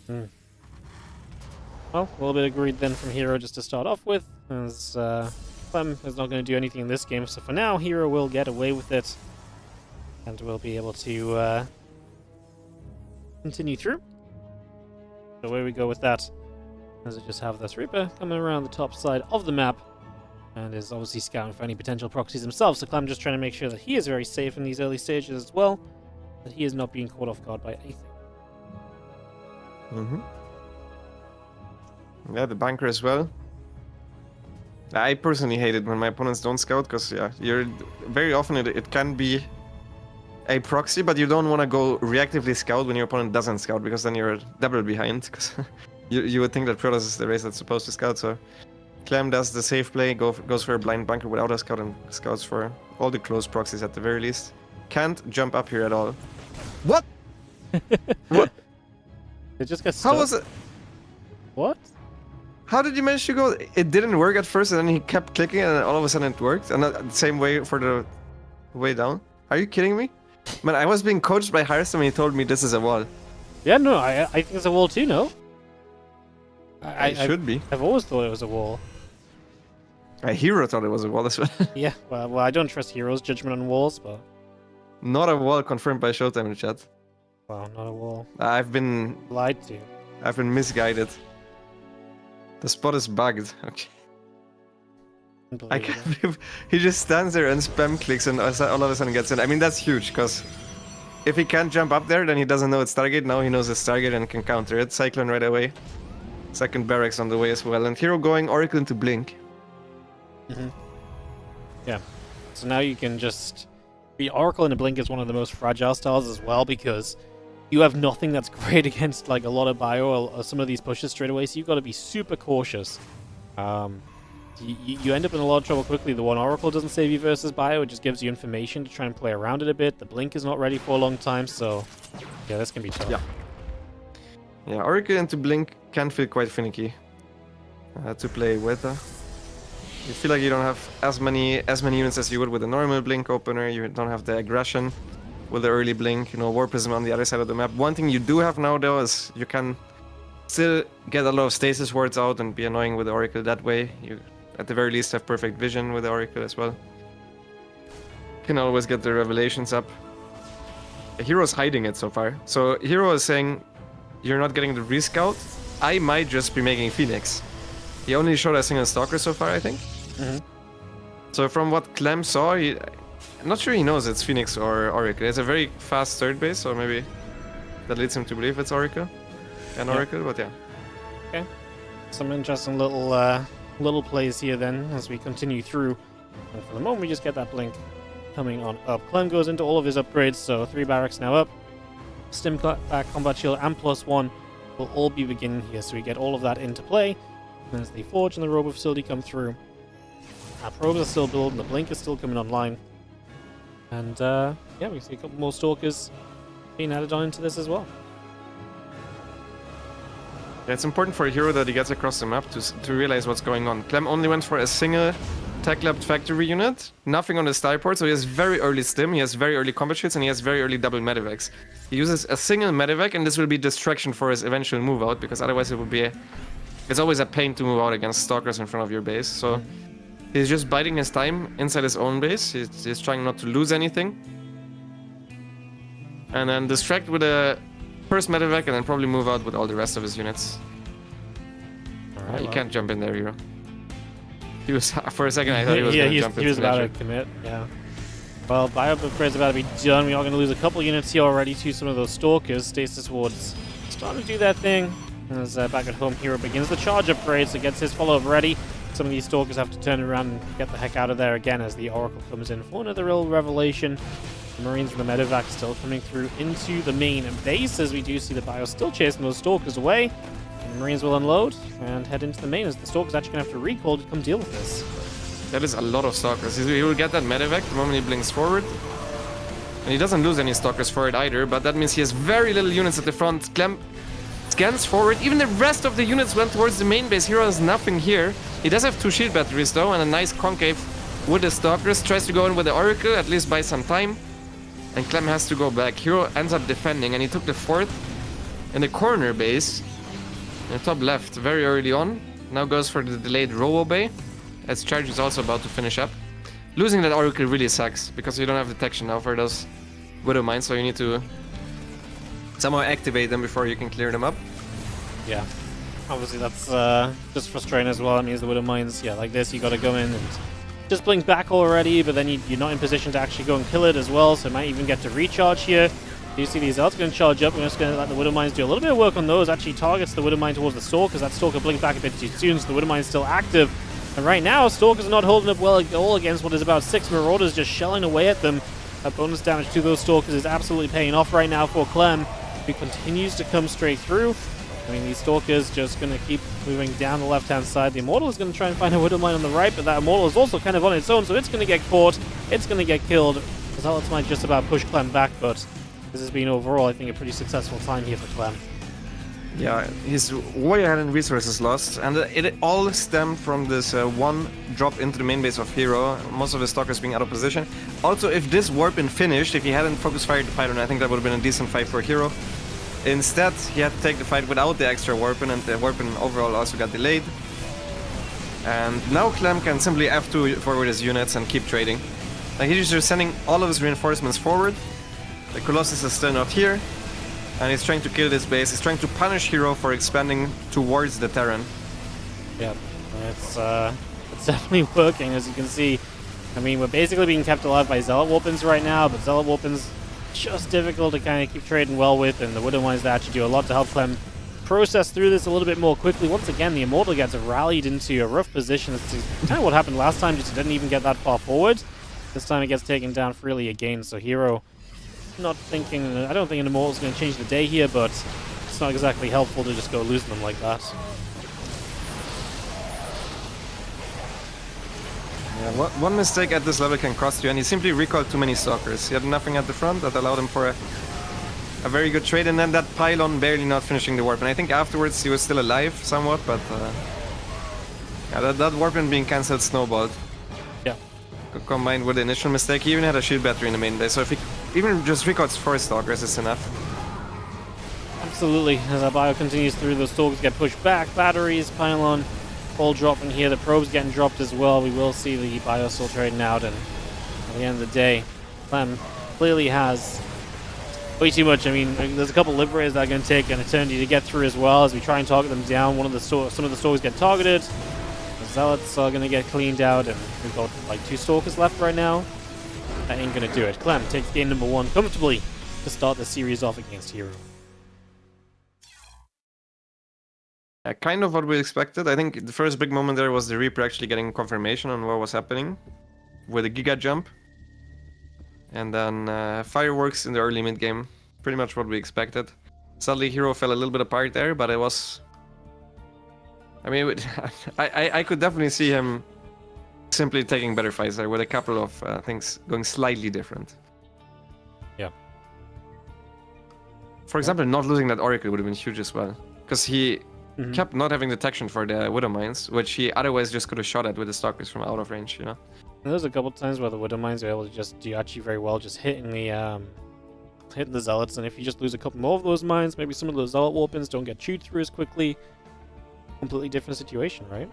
Well, a little bit of greed then from Hero just to start off with, as Clem is not going to do anything in this game, so for now Hero will get away with it, and we'll be able to continue through. So away we go with that, as we just have this Reaper coming around the top side of the map, and is obviously scouting for any potential proxies himself, so Clem just trying to make sure that he is very safe in these early stages as well, that he is not being caught off guard by anything. Yeah, the bunker as well. I personally hate it when my opponents don't scout, because yeah, you're very often it can be a proxy, but you don't want to go reactively scout when your opponent doesn't scout, because then you're double behind. Because you would think that Protoss is the race that's supposed to scout. So Clem does the safe play, goes for a blind bunker without a scout, and scouts for all the close proxies at the very least. Can't jump up here at all. What? What? It just got stuck. How was it? What? How did you manage to go? It didn't work at first, and then he kept clicking, and all of a sudden it worked. And the same way for the way down. Are you kidding me? Man, I was being coached by Hearthstone when he told me this is a wall. Yeah, no, I think it's a wall too, no? I should be. I've always thought it was a wall. A hero thought it was a wall as well. Yeah, well, I don't trust Hero's judgment on walls, but... Not a wall, confirmed by Showtime in the chat. Wow, not a wall. I've been Lied to. I've been misguided. The spot is bugged. Okay. I can't believe he just stands there and spam clicks and all of a sudden gets in. I mean, that's huge, because if he can't jump up there, then he doesn't know it's Stargate. Now he knows it's Stargate and can counter it. Cyclone right away. Second barracks on the way as well. And Hero going Oracle into Blink. Yeah. So now you can just... The Oracle in a Blink is one of the most fragile styles as well, because you have nothing that's great against like a lot of bio or some of these pushes straight away, so you've got to be super cautious. You end up in a lot of trouble quickly. The one Oracle doesn't save you versus bio, it just gives you information to try and play around it a bit. The Blink is not ready for a long time, so yeah, this can be tough. Yeah, Oracle into Blink can feel quite finicky to play with. You feel like you don't have as many units as you would with a normal Blink opener. You don't have the aggression with the early Blink, you know, War Prism on the other side of the map. One thing you do have now, though, is you can still get a lot of stasis wards out and be annoying with the Oracle that way. You, at the very least, have perfect vision with the Oracle as well. You can always get the revelations up. Hero's hiding it so far. So Hero is saying, you're not getting the rescout. I might just be making Phoenix. He only showed a single Stalker so far, I think. So from what Clem saw, I'm not sure he knows it's Phoenix or Oracle. It's a very fast third base, so maybe that leads him to believe it's Oracle. Oracle, but yeah. Okay. Some interesting little plays here then as we continue through. And for the moment, we just get that Blink coming on up. Clem goes into all of his upgrades, so 3 barracks now up. Stim back, combat shield, and +1 will all be beginning here, so we get all of that into play. And as the Forge and the Robo Facility come through, our probes are still building, the Blink is still coming online. And yeah, we see a couple more Stalkers being added on into this as well. Yeah, it's important for a hero that he gets across the map to realize what's going on. Clem only went for a single tech-labbed factory unit, nothing on the starport, so he has very early stim, he has very early combat shields, and he has very early double medivacs. He uses a single medivac, and this will be distraction for his eventual move out, because otherwise it would be it's always a pain to move out against stalkers in front of your base, so he's just biding his time inside his own base. He's trying not to lose anything. And then distract with a first medevac and then probably move out with all the rest of his units. Alright, you can't jump in there, hero. He was, for a second I thought he was yeah, going to jump in. He was about to commit, yeah. Well, bio upgrade's about to be done. We are going to lose a couple units here already to some of those stalkers. Stasis wards starting to do their thing. As back at home, hero begins the charge upgrade, so gets his follow-up ready. Some of these stalkers have to turn around and get the heck out of there again as the Oracle comes in for another real revelation. The Marines from the medevac still coming through into the main base as we do see the bio still chasing those stalkers away. And the Marines will unload and head into the main as the stalkers actually going to have to recall to come deal with this. That is a lot of stalkers. He will get that medevac the moment he blinks forward. And he doesn't lose any stalkers for it either, but that means he has very little units at the front. Clem scans forward. Even the rest of the units went towards the main base. Hero has nothing here. He does have 2 shield batteries though, and a nice concave with the stalkers. Tries to go in with the Oracle, at least buy some time. And Clem has to go back. Hero ends up defending, and he took the 4th in the corner base. In the top left, very early on. Now goes for the delayed Robo Bay, as Charge is also about to finish up. Losing that Oracle really sucks, because you don't have detection now for those Widow Mines, so you need to somehow activate them before you can clear them up. Yeah. Obviously that's just frustrating as well. That means the Widow Mines, yeah, like this, you gotta go in and just blink back already, but then you're not in position to actually go and kill it as well, so it might even get to recharge here. You see these elves going to charge up. We're just going to let the Widow Mines do a little bit of work on those. Actually targets the Widow Mine towards the Stalker, because that Stalker blinked back a bit too soon, so the Widow Mine's still active. And right now, Stalkers are not holding up well at all against what is about 6 Marauders just shelling away at them. That bonus damage to those Stalkers is absolutely paying off right now for Clem, who continues to come straight through. I mean, these Stalkers just going to keep moving down the left-hand side. The Immortal is going to try and find a Widow Mine on the right, but that Immortal is also kind of on its own, so it's going to get caught. It's going to get killed. The Zealots might just about push Clem back, but this has been overall, I think, a pretty successful time here for Clem. Yeah, his warrior had resources lost, and it all stemmed from this one drop into the main base of Hero, most of his stalkers being out of position. Also, if this warp been finished, if he hadn't focus fired the Python, I think that would have been a decent fight for Hero. Instead, he had to take the fight without the extra warpen, and the warpen overall also got delayed. And now Clem can simply F2 forward his units and keep trading. Like, he's just sending all of his reinforcements forward. The Colossus is still not here, and he's trying to kill this base. He's trying to punish Hero for expanding towards the Terran. Yeah, it's definitely working, as you can see. I mean, we're basically being kept alive by Zealot weapons right now, but Zealot weapons just difficult to kind of keep trading well with, and the Widow Mines that actually do a lot to help Clem process through this a little bit more quickly. Once again, the Immortal gets rallied into a rough position. It's kind of what happened last time, just didn't even get that far forward. This time it gets taken down freely again, so Hero not thinking, I don't think an Immortal's going to change the day here, but it's not exactly helpful to just go losing them like that. Yeah, one mistake at this level can cost you, and he simply recalled too many stalkers. He had nothing at the front that allowed him for a very good trade, and then that pylon barely not finishing the warp. And I think afterwards he was still alive somewhat, but yeah, that warp being cancelled snowballed. Yeah. Combined with the initial mistake, he even had a shield battery in the main base, so if he even just recalls 4 stalkers, it's enough. Absolutely. As our bio continues through, those stalkers get pushed back. Batteries, pylon, all dropping here. The probes getting dropped as well. We will see the bio still trading out, and at the end of the day, Clem clearly has way too much. I mean, there's a couple of Liberators that are going to take an eternity to get through as well as we try and target them down. Some of the stalkers get targeted. The Zealots are going to get cleaned out, and we've got like 2 stalkers left right now. That ain't going to do it. Clem takes game number 1 comfortably to start the series off against Hero. Kind of what we expected. I think the first big moment there was the Reaper actually getting confirmation on what was happening with a Giga Jump. And then fireworks in the early mid game. Pretty much what we expected. Sadly, Hero fell a little bit apart there, but it was... I mean, I could definitely see him simply taking better fights there with a couple of things going slightly different. Yeah. For example, not losing that Oracle would have been huge as well. Because he kept not having detection for the Widow Mines, which he otherwise just could have shot at with the Stalkers from out of range, you know? And there's a couple times where the Widow Mines are able to just do actually very well, just hitting the Zealots, and if you just lose a couple more of those mines, maybe some of those Zealot weapons don't get chewed through as quickly. Completely different situation, right?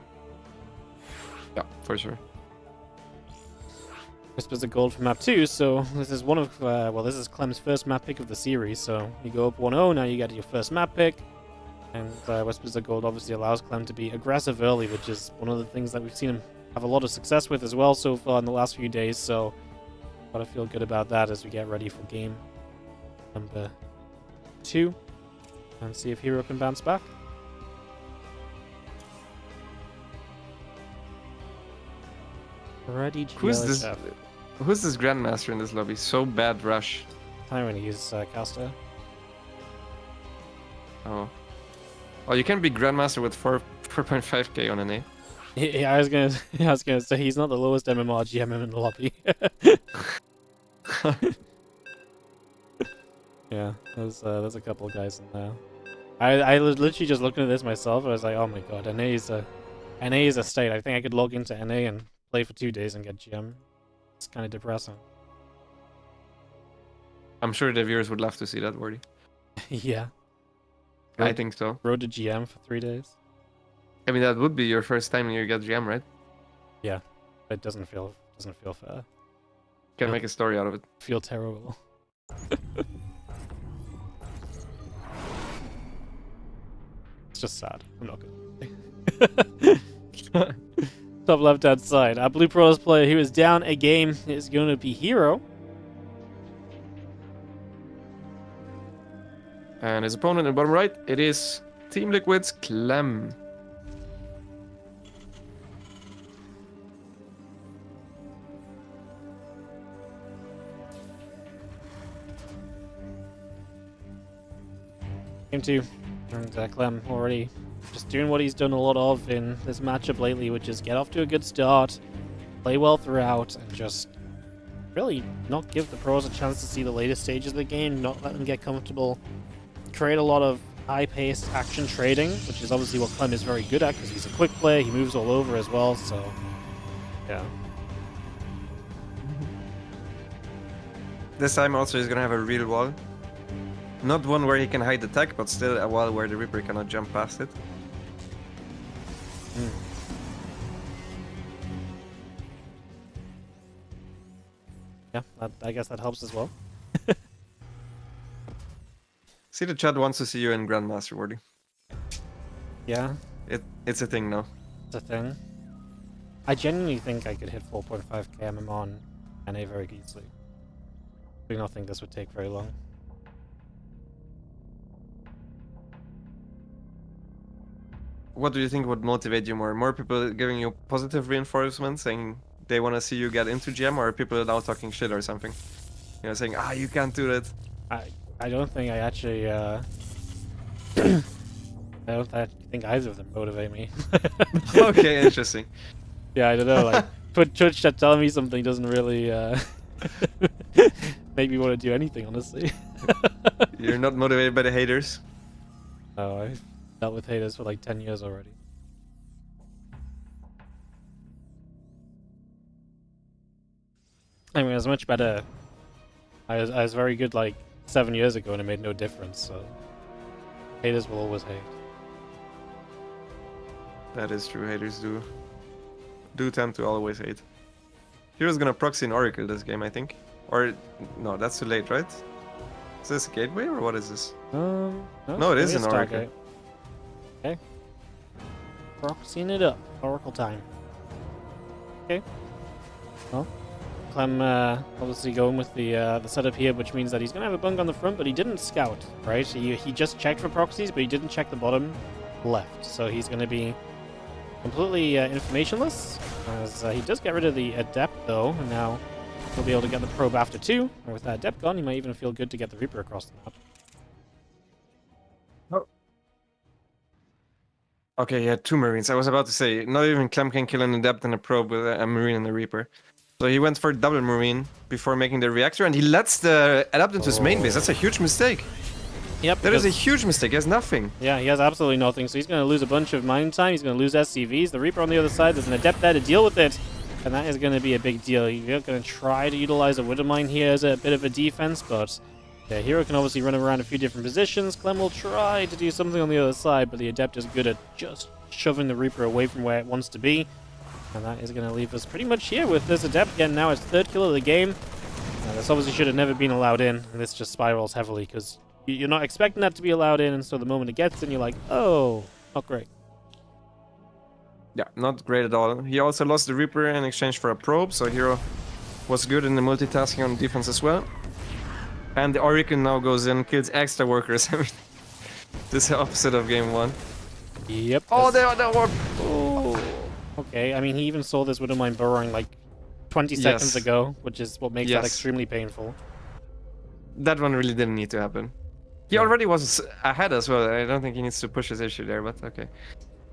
Yeah, for sure. Whispers of Gold for map 2, so this is one of, this is Clem's first map pick of the series, so you go up 1-0, now you get your first map pick, and Whispers of Gold obviously allows Clem to be aggressive early, which is one of the things that we've seen him have a lot of success with as well so far in the last few days, so gotta feel good about that as we get ready for game number 2, and see if Hero can bounce back. Ready to Who's this Grandmaster in this lobby? So bad rush. Tyrant, he's caster. Oh. Oh, you can be Grandmaster with 4.5k on an A. Yeah, I was gonna say he's not the lowest MMR GM in the lobby. Yeah, there's a couple of guys in there. I was literally just looking at this myself. I was like, oh my god, NA is a state. I think I could log into NA and play for 2 days and get GM. It's kind of depressing. I'm sure the viewers would love to see that, Wardy. Yeah. I think so. Road to GM for 3 days. I mean, that would be your first time you get GM, right? Yeah, it doesn't feel fair. Can make a story out of it. Feel terrible. It's just sad. I'm not gonna. Top left hand side. Our Blue Protoss player who is down a game is going to be Hero. And his opponent in the bottom right, it is Team Liquid's Clem. Game 2. And Clem already just doing what he's done a lot of in this matchup lately, which is get off to a good start, play well throughout, and just really not give the pros a chance to see the later stages of the game, not let them get comfortable, create a lot of high-paced action trading, which is obviously what Clem is very good at because he's a quick player, he moves all over as well, so yeah. This time also he's gonna have a real wall. Not one where he can hide the tech, but still a wall where the Reaper cannot jump past it. Yeah, I guess that helps as well. See, the chat wants to see you in Grandmaster, Wardy. Yeah, It's a thing now. it's a thing. I genuinely think I could hit 4.5k MM on NA very easily. I do not think this would take very long. What do you think would motivate you more? More people giving you positive reinforcement, saying they want to see you get into GM, or people now talking shit or something? You know, saying, you can't do that. I don't think I actually, I don't think either of them motivate me. Okay, interesting. Yeah, I don't know, like, Twitch chat telling me something doesn't really, make me want to do anything, honestly. You're not motivated by the haters? No, I've dealt with haters for like 10 years already. I mean, I was much better. I was very good like 7 years ago and it made no difference, so haters will always hate. That is true, haters do tend to always hate. Hero's gonna proxy an Oracle this game, I think. Or, no, that's too late, right? Is this a gateway or what is this? No, it is an Oracle. Okay. Proxying it up. Oracle time. Okay. Well, Clem obviously going with the setup here, which means that he's gonna have a bunk on the front, but he didn't scout, right? He just checked for proxies, but he didn't check the bottom left. So he's gonna be completely informationless, as he does get rid of the Adept though, and now he'll be able to get the probe after 2. And with that Adept gone, he might even feel good to get the Reaper across the map. Okay, yeah, 2 Marines. I was about to say, not even Clem can kill an Adept and a probe with a Marine and a Reaper. So he went for double Marine before making the reactor, and he lets the Adept into his main base. That's a huge mistake. Yep. That is a huge mistake. He has nothing. Yeah, he has absolutely nothing, so he's going to lose a bunch of mine time. He's going to lose SCVs. The Reaper on the other side, there's an Adept there to deal with it. And that is going to be a big deal. You're going to try to utilize a Widowmine here as a bit of a defense, but yeah, Hero can obviously run around a few different positions. Clem will try to do something on the other side, but the Adept is good at just shoving the Reaper away from where it wants to be. And that is going to leave us pretty much here with this Adept getting now its 3rd kill of the game. This obviously should have never been allowed in, and this just spirals heavily because you're not expecting that to be allowed in, and so the moment it gets in, you're like, oh, not great. Yeah, not great at all. He also lost the Reaper in exchange for a probe, so Hero was good in the multitasking on defense as well. And the Oracle now goes in, kills extra workers. This is the opposite of game 1. Yep. Oh, that one! Oh. Okay, I mean, he even saw this Widowmine burrowing like 20 seconds ago, which is what makes that extremely painful. That one really didn't need to happen. He already was ahead as well. I don't think he needs to push his issue there, but okay.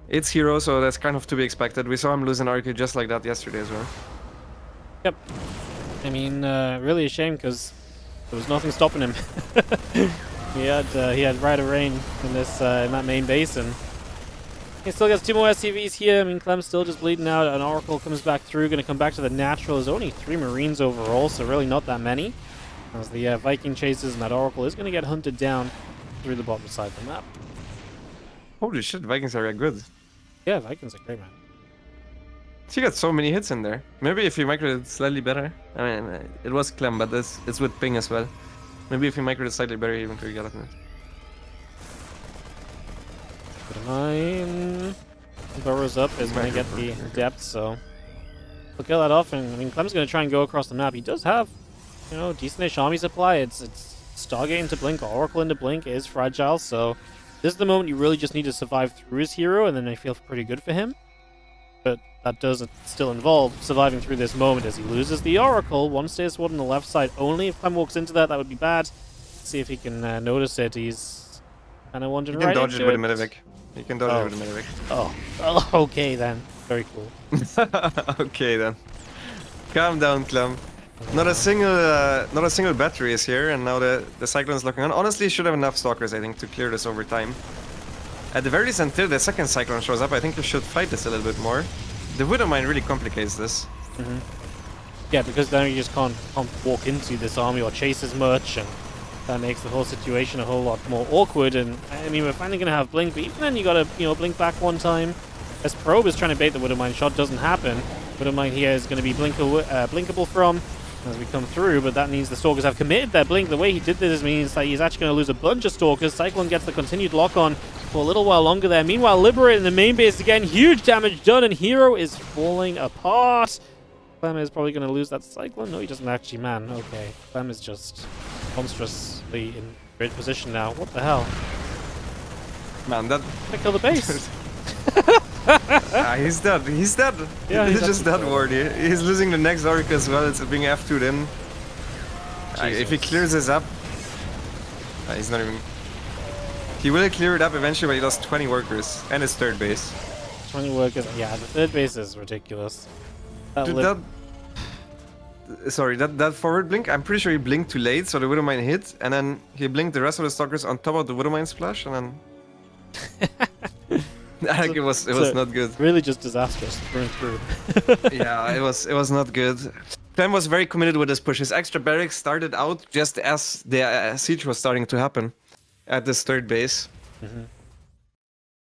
It's Hero, so that's kind of to be expected. We saw him lose an Oracle just like that yesterday as well. Yep. I mean, really a shame because there was nothing stopping him. he had Rider Rain in this in that main basin. He still gets 2 more SCVs here. I mean, Clem's still just bleeding out. An Oracle comes back through, going to come back to the natural. There's only 3 Marines overall, so really not that many. As the Viking chases, and that Oracle is going to get hunted down through the bottom side of the map. Holy shit, Vikings are good. Yeah, Vikings are great, man. He got so many hits in there. Maybe if he microed it slightly better. I mean, it was Clem, but it's with ping as well. Maybe if he microed it slightly better, he even could get it. Mine burrows up is going to get the depth, so we'll kill that off. And I mean, Clem's going to try and go across the map. He does have, you know, decent-ish army supply. It's Stargate into Blink, Oracle into Blink is fragile, so this is the moment you really just need to survive through his hero, and then I feel pretty good for him. But that does still involve surviving through this moment as he loses the Oracle. 1 stays sword on the left side only. If Clem walks into that, that would be bad. Let's see if he can notice it. He's kind of wandering right into it. He can dodge it with a Medivac. He can dodge it with a Medivac. Oh, okay then. Very cool. Okay then. Calm down, Clem. Not a single battery is here, and now the Cyclone's looking on. Honestly, he should have enough Stalkers, I think, to clear this over time. At the very least, until the second Cyclone shows up, I think you should fight this a little bit more. The Widowmine really complicates this. Yeah, because then you just can't walk into this army or chase as much, and that makes the whole situation a whole lot more awkward. And I mean, we're finally going to have Blink, but even then you got to, you know, blink back 1 time. As Probe is trying to bait the Widowmine shot, doesn't happen. Widowmine here is going to be blinkable from as we come through, but that means the Stalkers have committed their blink. The way he did this means that he's actually going to lose a bunch of Stalkers. Cyclone gets the continued lock on for a little while longer there. Meanwhile, liberating the main base again. Huge damage done, and Hero is falling apart. Clem is probably going to lose that Cyclone. No, he doesn't actually, man. Okay. Clem is just monstrously in great position now. What the hell? Man, that... I kill the base. He's dead. He's dead. Yeah, he's just dead, Wardy. He's losing the next Oracle as well. It's being F2'd in. If he clears this up... he's not even... He will clear it up eventually, but he lost 20 workers. And his 3rd base. 20 workers. Yeah, the 3rd base is ridiculous. Sorry, that forward blink, I'm pretty sure he blinked too late, so the Widowmine hit, and then he blinked the rest of the Stalkers on top of the Widowmine splash, and then... I think it was not good. Really just disastrous through and through. Yeah, it was not good. Clem was very committed with his push. His extra barracks started out just as the siege was starting to happen at this 3rd base.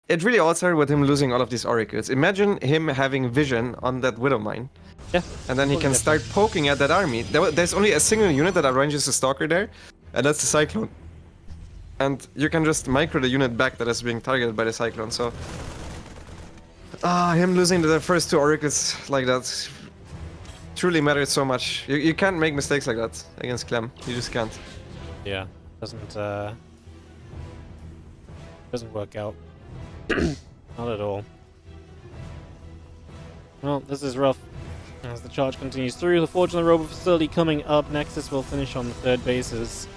It really all started with him losing all of these Oracles. Imagine him having vision on that Widowmine. Yeah. And then he can start poking at that army. There's only a single unit that arranges a Stalker there, and that's the Cyclone. And you can just micro the unit back that is being targeted by the Cyclone, so... him losing the first 2 Oracles like that truly matters so much. You can't make mistakes like that against Clem. You just can't. Yeah, doesn't work out. Not at all. Well, this is rough. As the charge continues through, the Forge on the Robo facility coming up. Nexus will finish on the 3rd bases.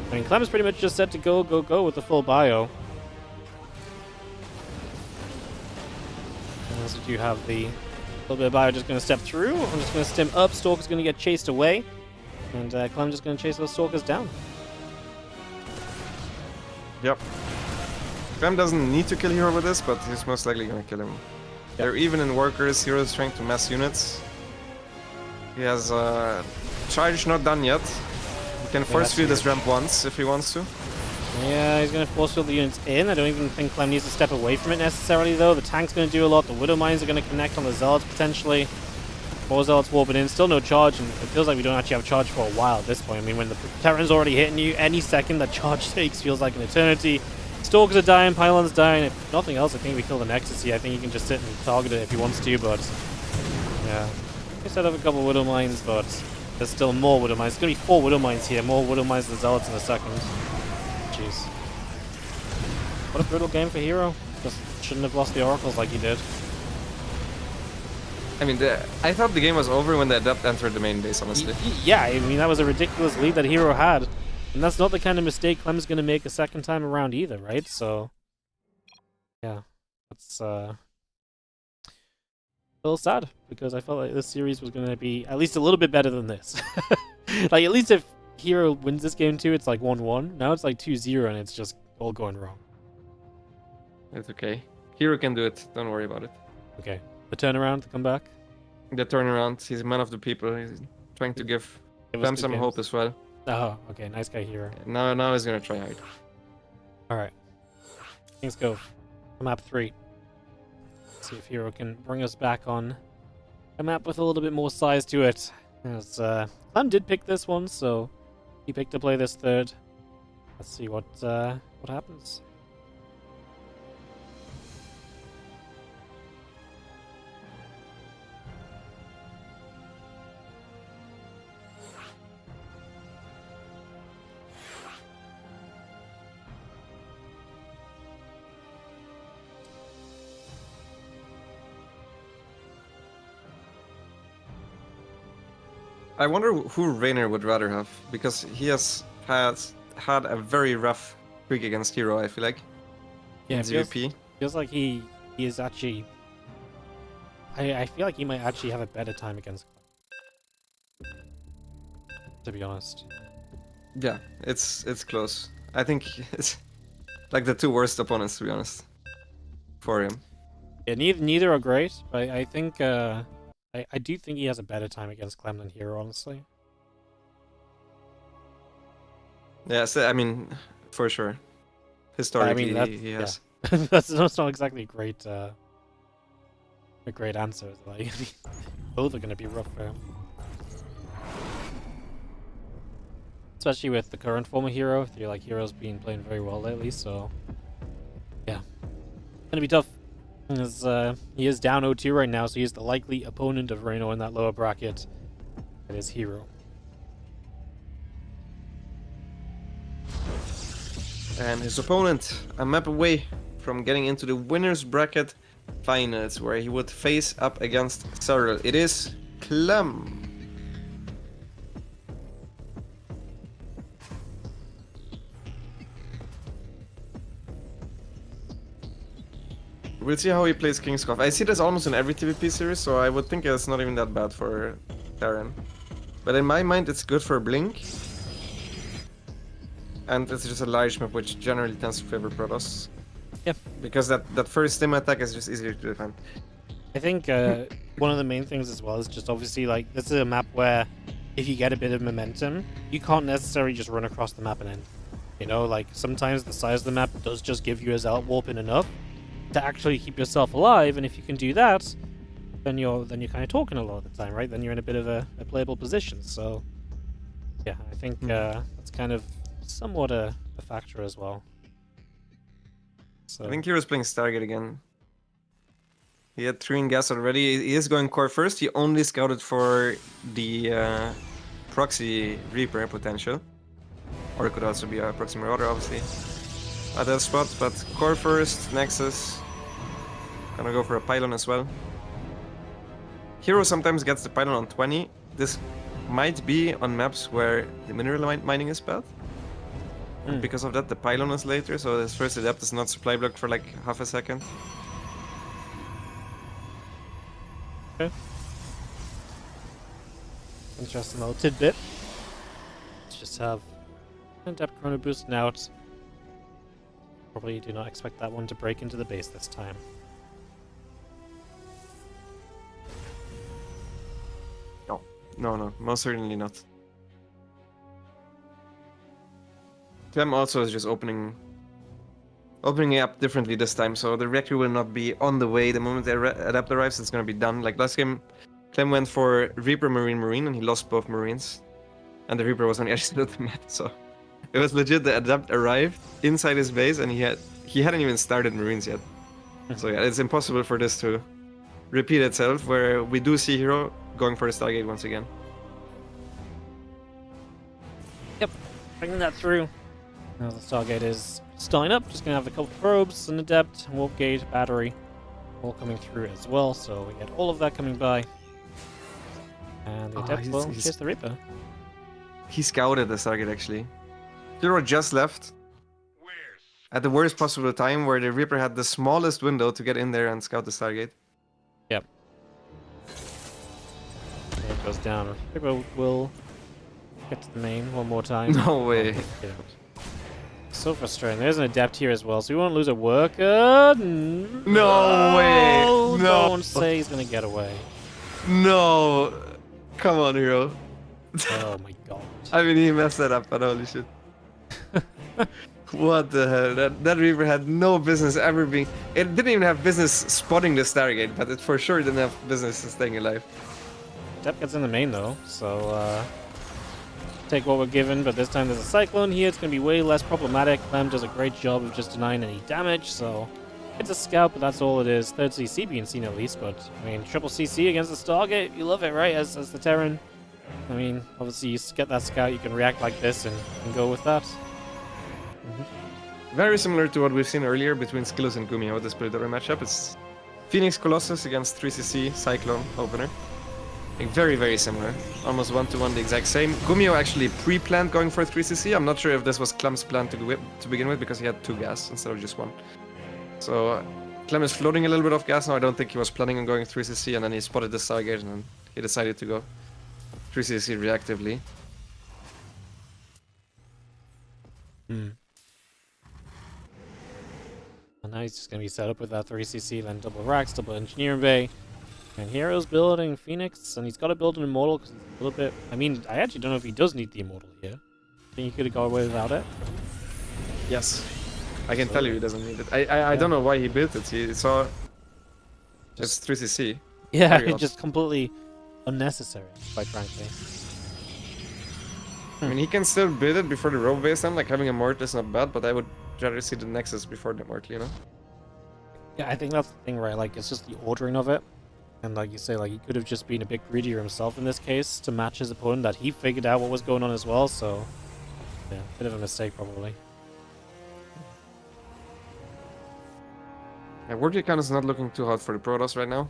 I mean, Clem is pretty much just set to go with the full bio. And as you have the little bit of bio just going to step through. I'm just going to stim up. Stalker's going to get chased away. And Clem just going to chase those Stalkers down. Yep. Clem doesn't need to kill Hero with this, but he's most likely gonna kill him. Yep. They're even in workers. Hero's trying to mass units. He has charge not done yet. He can force field this ramp once if he wants to. Yeah, he's going to force field the units in. I don't even think Clem needs to step away from it necessarily, though. The tank's going to do a lot. The Widow Mines are going to connect on the Zealots, potentially. More Zealots warping in. Still no charge, and it feels like we don't actually have charge for a while at this point. I mean, when the Terran's already hitting you, any second that charge takes feels like an eternity. Stalkers are dying, Pylon's dying. If nothing else, I think we kill the Nexus here. I think he can just sit and target it if he wants to, but... yeah. I set up a couple Widow Mines, but there's still more Widow Mines. There's going to be 4 Widow Mines here. More Widow Mines than Zealots in a second. Jeez. What a brutal game for Hero. Just shouldn't have lost the Oracles like he did. I mean, I thought the game was over when the Adept entered the main base, honestly. Yeah, I mean, that was a ridiculous lead that Hero had. And that's not the kind of mistake Clem's going to make a second time around either, right? So, yeah. That's, a little sad, because I felt like this series was going to be at least a little bit better than this. Like, at least if Hero wins this game too, it's like 1-1. Now it's like 2-0, and it's just all going wrong. It's okay. Hero can do it. Don't worry about it. Okay. The turnaround, the comeback? The turnaround. He's a man of the people. He's trying to give them some hope as well. Oh, okay. Nice guy, Hero. Now he's going to try hard. Alright. King's Cove. Map 3. See if Hero can bring us back on a map with a little bit more size to it. As Clem did pick this one, so he picked to play this third. Let's see what happens. I wonder who Reynor would rather have, because he has had a very rough streak against Hero, I feel like. Yeah, ZvP. Feels like he is actually... I feel like he might actually have a better time against Clem, to be honest. Yeah, it's close. I think it's like the 2 worst opponents, to be honest, for him. Yeah, neither are great, but I think... I do think he has a better time against Clem than Hero, honestly. Yeah, so, I mean, for sure. Historically, he has. Yeah. that's not exactly a great answer. Like, both are going to be rough for him. Especially with the current form of Hero. I feel like Hero's been playing very well lately, so... yeah. It's going to be tough. As, he is down 0-2 right now, so he is the likely opponent of Reynor in that lower bracket. It is Hero. And his opponent, a map away from getting into the winner's bracket finals, where he would face up against Serral. It is Clem. We'll see how he plays King's Cove. I see this almost in every TvP series, so I would think it's not even that bad for Terran. But in my mind, it's good for Blink. And it's just a large map, which generally tends to favor Protoss. Yep. Because that first stim attack is just easier to defend. I think one of the main things as well is just obviously, like, this is a map where if you get a bit of momentum, you can't necessarily just run across the map and end. You know, like, sometimes the size of the map does just give you a Zealot warp in enough to actually keep yourself alive, and if you can do that, then you're kind of talking a lot of the time, right? Then you're in a bit of a playable position. So, yeah, I think that's kind of somewhat a factor as well. So. I think Hero's playing Stargate again. He had 3 in gas already. He is going core first. He only scouted for the proxy Reaper potential. Or it could also be a proxy Marauder, obviously. At that spot, but core first, Nexus. Gonna go for a pylon as well. Hero sometimes gets the pylon on 20. This might be on maps where the mineral mining is bad. Because of that, the pylon is later, so his first adept is not supply blocked for like half a second. Okay. Interesting little tidbit. Let's just have adept chrono boosting out. Probably do not expect that one to break into the base this time. No, most certainly not. Clem also is just opening it up differently this time, so the reactor will not be on the way. The moment the adapter arrives, it's gonna be done. Like last game, Clem went for Reaper, Marine, and he lost both Marines. And the Reaper was on the other side of the map, so it was legit. The adapt arrived inside his base, and he hadn't even started Marines yet. So yeah, it's impossible for this to repeat itself, where we do see Hero going for the Stargate once again. Yep, bringing that through. Now the Stargate is starting up, just gonna have a couple probes, an adept, warp gate, battery, all coming through as well, so we get all of that coming by. And the adept will chase the Reaper. He scouted the Stargate actually. Hero just left at the worst possible time, where the Reaper had the smallest window to get in there and scout the Stargate. Yep. There it goes down. Reaper will get to the main one more time. No way. So frustrating. There's an adept here as well, so we won't lose a worker. No way. No. Don't say he's gonna get away. No. Come on, Hero. Oh my god. I mean, he messed that up, but holy shit. What the hell? That Reaper had no business ever being... It didn't even have business spotting the Stargate, but it for sure didn't have business staying alive. Adept gets in the main though, so take what we're given, but this time there's a Cyclone here. It's going to be way less problematic. Clem does a great job of just denying any damage, so it's a scout, but that's all it is. Third CC being seen at least, but I mean, triple CC against the Stargate, you love it, right? As the Terran. I mean, obviously you get that scout, you can react like this and go with that. Very similar to what we've seen earlier between Skillus and Gumi with this predatory matchup. It's Phoenix Colossus against 3CC Cyclone opener. Like very, very similar. Almost one-to-one the exact same. Gumio actually pre-planned going for 3CC. I'm not sure if this was Clem's plan to begin with, because he had 2 gas instead of just 1. So Clem is floating a little bit of gas now. I don't think he was planning on going 3CC, and then he spotted the Stargate and then he decided to go 3CC reactively. And now he's just going to be set up with that 3CC, then double racks, double engineering bay. And Hero's building Phoenix, and he's got to build an Immortal because he's a little bit... I mean, I actually don't know if he does need the Immortal here. I think he could have got away without it. Yes. I can tell you he doesn't need it. I don't know why he built it. He saw... It's 3CC. Yeah, it's just completely unnecessary, quite frankly. I mean, he can still build it before the rope base time. Like, having a Immortal is not bad, but I would rather see the Nexus before the Immortal, you know? Yeah, I think that's the thing, right? Like, it's just the ordering of it. And like you say, like he could have just been a bit greedier himself in this case to match his opponent, that he figured out what was going on as well, so yeah, bit of a mistake probably. Yeah, WardiTV is not looking too hot for the Protoss right now.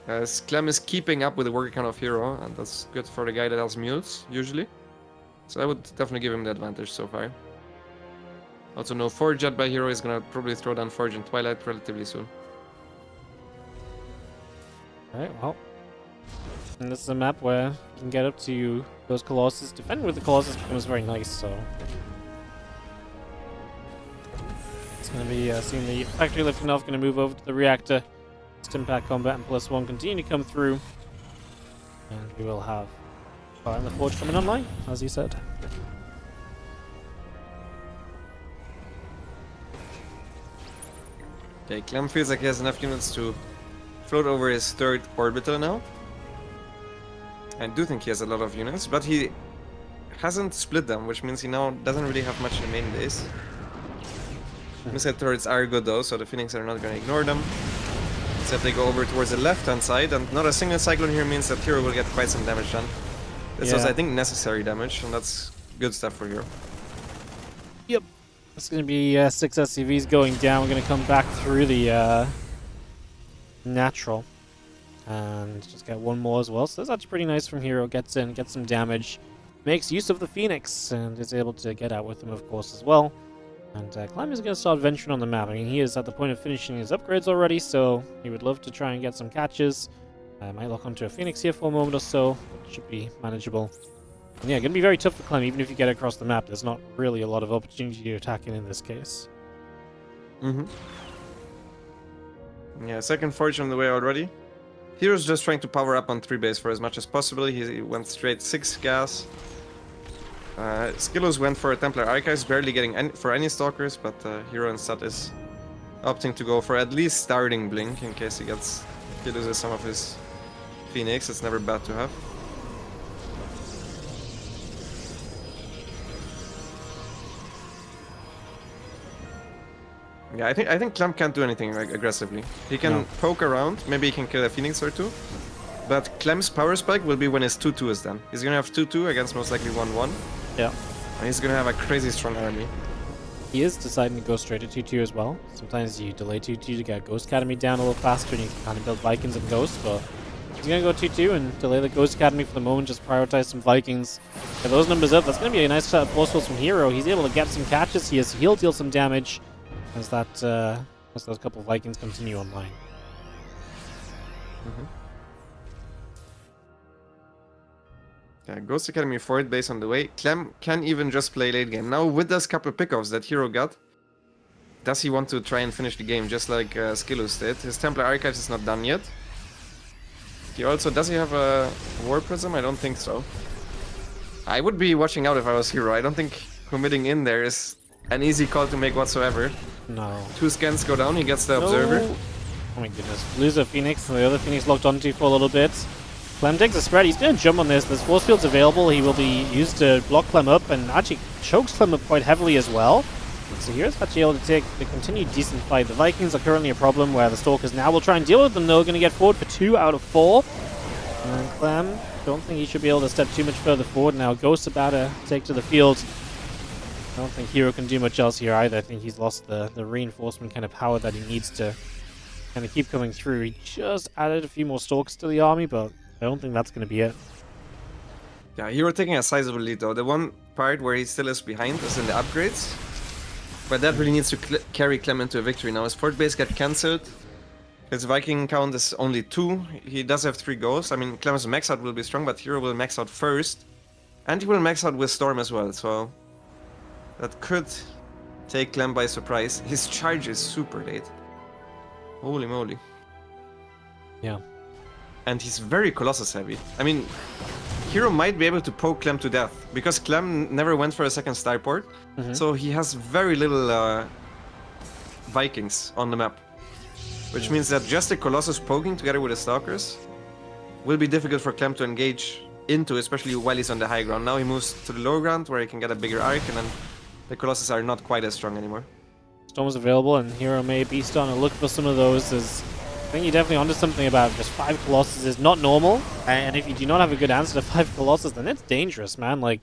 As Clem is keeping up with the WardiTV of Hero, and that's good for the guy that has mules, usually. So I would definitely give him the advantage so far. Also no Forge yet by Hero, is gonna probably throw down Forge and Twilight relatively soon. Alright, well. And this is a map where you can get up to those Colossus. Defending with the Colossus becomes very nice, so... It's going to be seeing the factory lifting off, going to move over to the reactor. Impact combat and +1 continue to come through. And we will have Fire in the Forge coming online, as you said. Okay, Clem feels like he has enough units to float over his 3rd orbital now. I do think he has a lot of units, but he hasn't split them, which means he now doesn't really have much in the main base. Missile turrets are good though, so the Phoenix are not going to ignore them. Except they go over towards the left-hand side, and not a single Cyclone here means that Hero will get quite some damage done. This was, I think, necessary damage, and that's good stuff for Hero. Yep. It's going to be 6 SCVs going down. We're going to come back through the natural and just get one more as well. So that's actually pretty nice from Hero. Gets in, gets some damage, makes use of the Phoenix, and is able to get out with him, of course, as well. And Clem is going to start venturing on the map. I mean, he is at the point of finishing his upgrades already, so he would love to try and get some catches. Might lock onto a Phoenix here for a moment or so. It should be manageable. And yeah, gonna be very tough for Clem, even if you get across the map. There's not really a lot of opportunity to attack in this case. Yeah, second forge on the way already. Hero's just trying to power up on 3 base for as much as possible. He went straight 6 gas. Skillos went for a Templar Archives, barely getting for any Stalkers, but Hero instead is opting to go for at least starting Blink in case he loses some of his Phoenix. It's never bad to have. Yeah, I think Clem can't do anything like aggressively. He can poke around, maybe he can kill a Phoenix or 2. But Clem's power spike will be when his 2-2 is done. He's gonna have 2-2 against most likely 1-1. Yeah. And he's gonna have a crazy strong army. He is deciding to go straight to 2-2 as well. Sometimes you delay 2-2 to get Ghost Academy down a little faster and you can kind of build Vikings and Ghosts, but he's gonna go 2-2 and delay the Ghost Academy for the moment, just prioritize some Vikings. Get those numbers up. That's gonna be a nice set of force fields from Hero. He's able to get some catches here, so he'll deal some damage as those couple of Vikings continue online. Yeah, Ghost Academy forward base on the way. Clem can even just play late game. Now with those couple of pickoffs that Hero got, does he want to try and finish the game just like Skillus did? His Templar Archives is not done yet. Does he have a War Prism? I don't think so. I would be watching out if I was Hero. I don't think committing in there is an easy call to make whatsoever. No. 2 scans go down, he gets the Observer. Oh my goodness. Lose a Phoenix, and the other Phoenix locked onto for a little bit. Clem takes a spread. He's going to jump on this. There's force fields available. He will be used to block Clem up and actually chokes Clem up quite heavily as well. So here's actually able to take the continued decent fight. The Vikings are currently a problem where the Stalkers now will try and deal with them though. Going to get forward for 2 out of 4. And Clem, don't think he should be able to step too much further forward now. Ghost's about to take to the field. I don't think Hero can do much else here either. I think he's lost the reinforcement kind of power that he needs to kind of keep coming through. He just added a few more Stalkers to the army, but I don't think that's going to be it. Yeah, Hero taking a sizable lead though. The one part where he still is behind is in the upgrades. But that really needs to carry Clem into a victory now. His fort base got cancelled. His Viking count is only 2. He does have 3 ghosts. I mean, Clem's max out will be strong, but Hero will max out first. And he will max out with Storm as well, so that could take Clem by surprise. His charge is super late. Holy moly. Yeah. And he's very Colossus heavy. I mean, Hero might be able to poke Clem to death, because Clem never went for a second starport, so he has very little Vikings on the map. Which means that just the Colossus poking together with the Stalkers will be difficult for Clem to engage into, especially while he's on the high ground. Now he moves to the low ground where he can get a bigger arc, and then the Colossus are not quite as strong anymore. Storm is available, and Hero may beast on and look for some of those. I think you're definitely onto something about just 5 Colossus is not normal, and if you do not have a good answer to 5 Colossus, then it's dangerous, man. Like,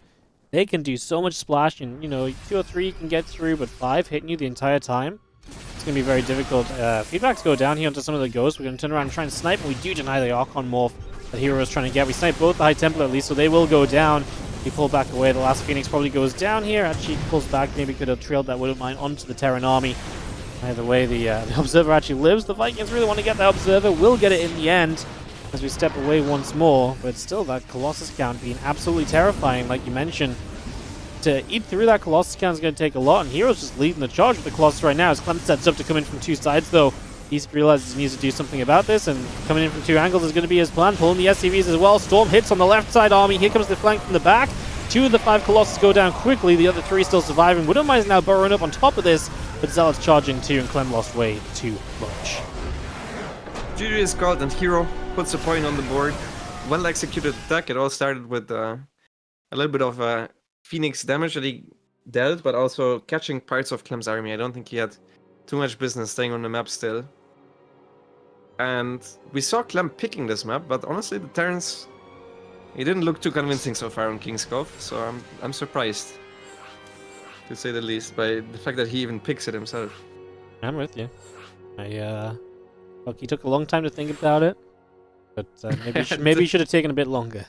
they can do so much splash, and, you know, 2 or 3 you can get through, but 5 hitting you the entire time, it's going to be very difficult. Feedbacks go down here onto some of the ghosts. We're going to turn around and try and snipe, and we do deny the Archon morph that Hero is trying to get. We snipe both the High Templar at least, so they will go down. He pulled back away. The last Phoenix probably goes down here. Actually pulls back. Maybe could have trailed that Widow Mine onto the Terran army. Either way, the Observer actually lives. The Vikings really want to get that Observer. Will get it in the end as we step away once more. But still, that Colossus count being absolutely terrifying, like you mentioned. To eat through that Colossus count is going to take a lot, and Hero's just leading the charge with the Colossus right now. As Clem sets up to come in from 2 sides, though, he realizes he needs to do something about this, and coming in from 2 angles is going to be his plan. Pulling the SCVs as well. Storm hits on the left side army. Here comes the flank from the back. 2 of the 5 Colossus go down quickly. The other 3 still surviving. Widow Mine is now burrowing up on top of this, but Zealot's charging too, and Clem lost way too much. GG is called, and Hero puts a point on the board. Well executed attack. It all started with a little bit of Phoenix damage that he dealt, but also catching parts of Clem's army. I don't think he had too much business staying on the map still. And we saw Clem picking this map, but honestly, the Terrans, he didn't look too convincing so far on King's Cove, so I'm surprised, to say the least, by the fact that he even picks it himself. I'm with you. Look, he took a long time to think about it, but maybe he should have taken a bit longer.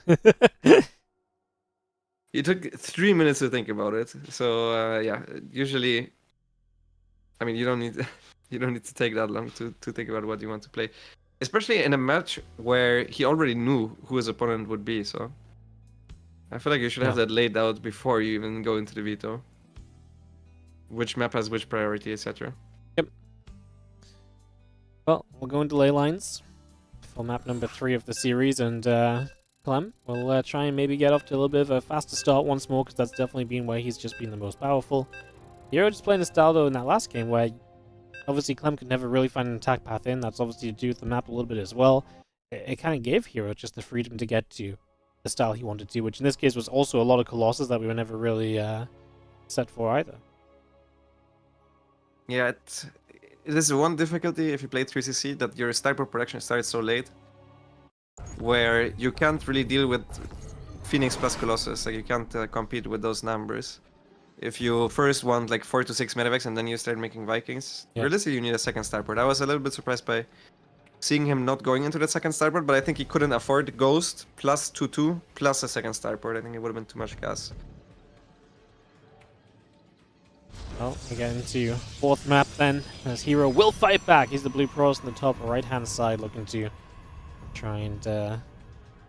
It took 3 minutes to think about it, so yeah. Usually, I mean, you don't need to take that long to think about what you want to play, especially in a match where he already knew who his opponent would be. So I feel like you should have that laid out before you even go into the veto. Which map has which priority, etc. Yep. Well, we'll go into ley lines for map number 3 of the series, and Clem will try and maybe get off to a little bit of a faster start once more, because that's definitely been where he's just been the most powerful. Hero just playing the style though in that last game where obviously Clem could never really find an attack path in. That's obviously to do with the map a little bit as well. It kind of gave Hero just the freedom to get to the style he wanted to, which in this case was also a lot of Colossus that we were never really set for either. Yeah, it is one difficulty if you play 3CC, that your starport production starts so late, where you can't really deal with Phoenix plus Colossus. Like, you can't compete with those numbers. If you first want like 4 to 6 medevacs and then you start making Vikings, realistically you need a second starport. I was a little bit surprised by seeing him not going into that second starport, but I think he couldn't afford Ghost plus 2-2 plus a second starport. I think it would have been too much gas. Well, we get into 4th map then, as Hero will fight back. He's the blue pros on the top right-hand side, looking to try and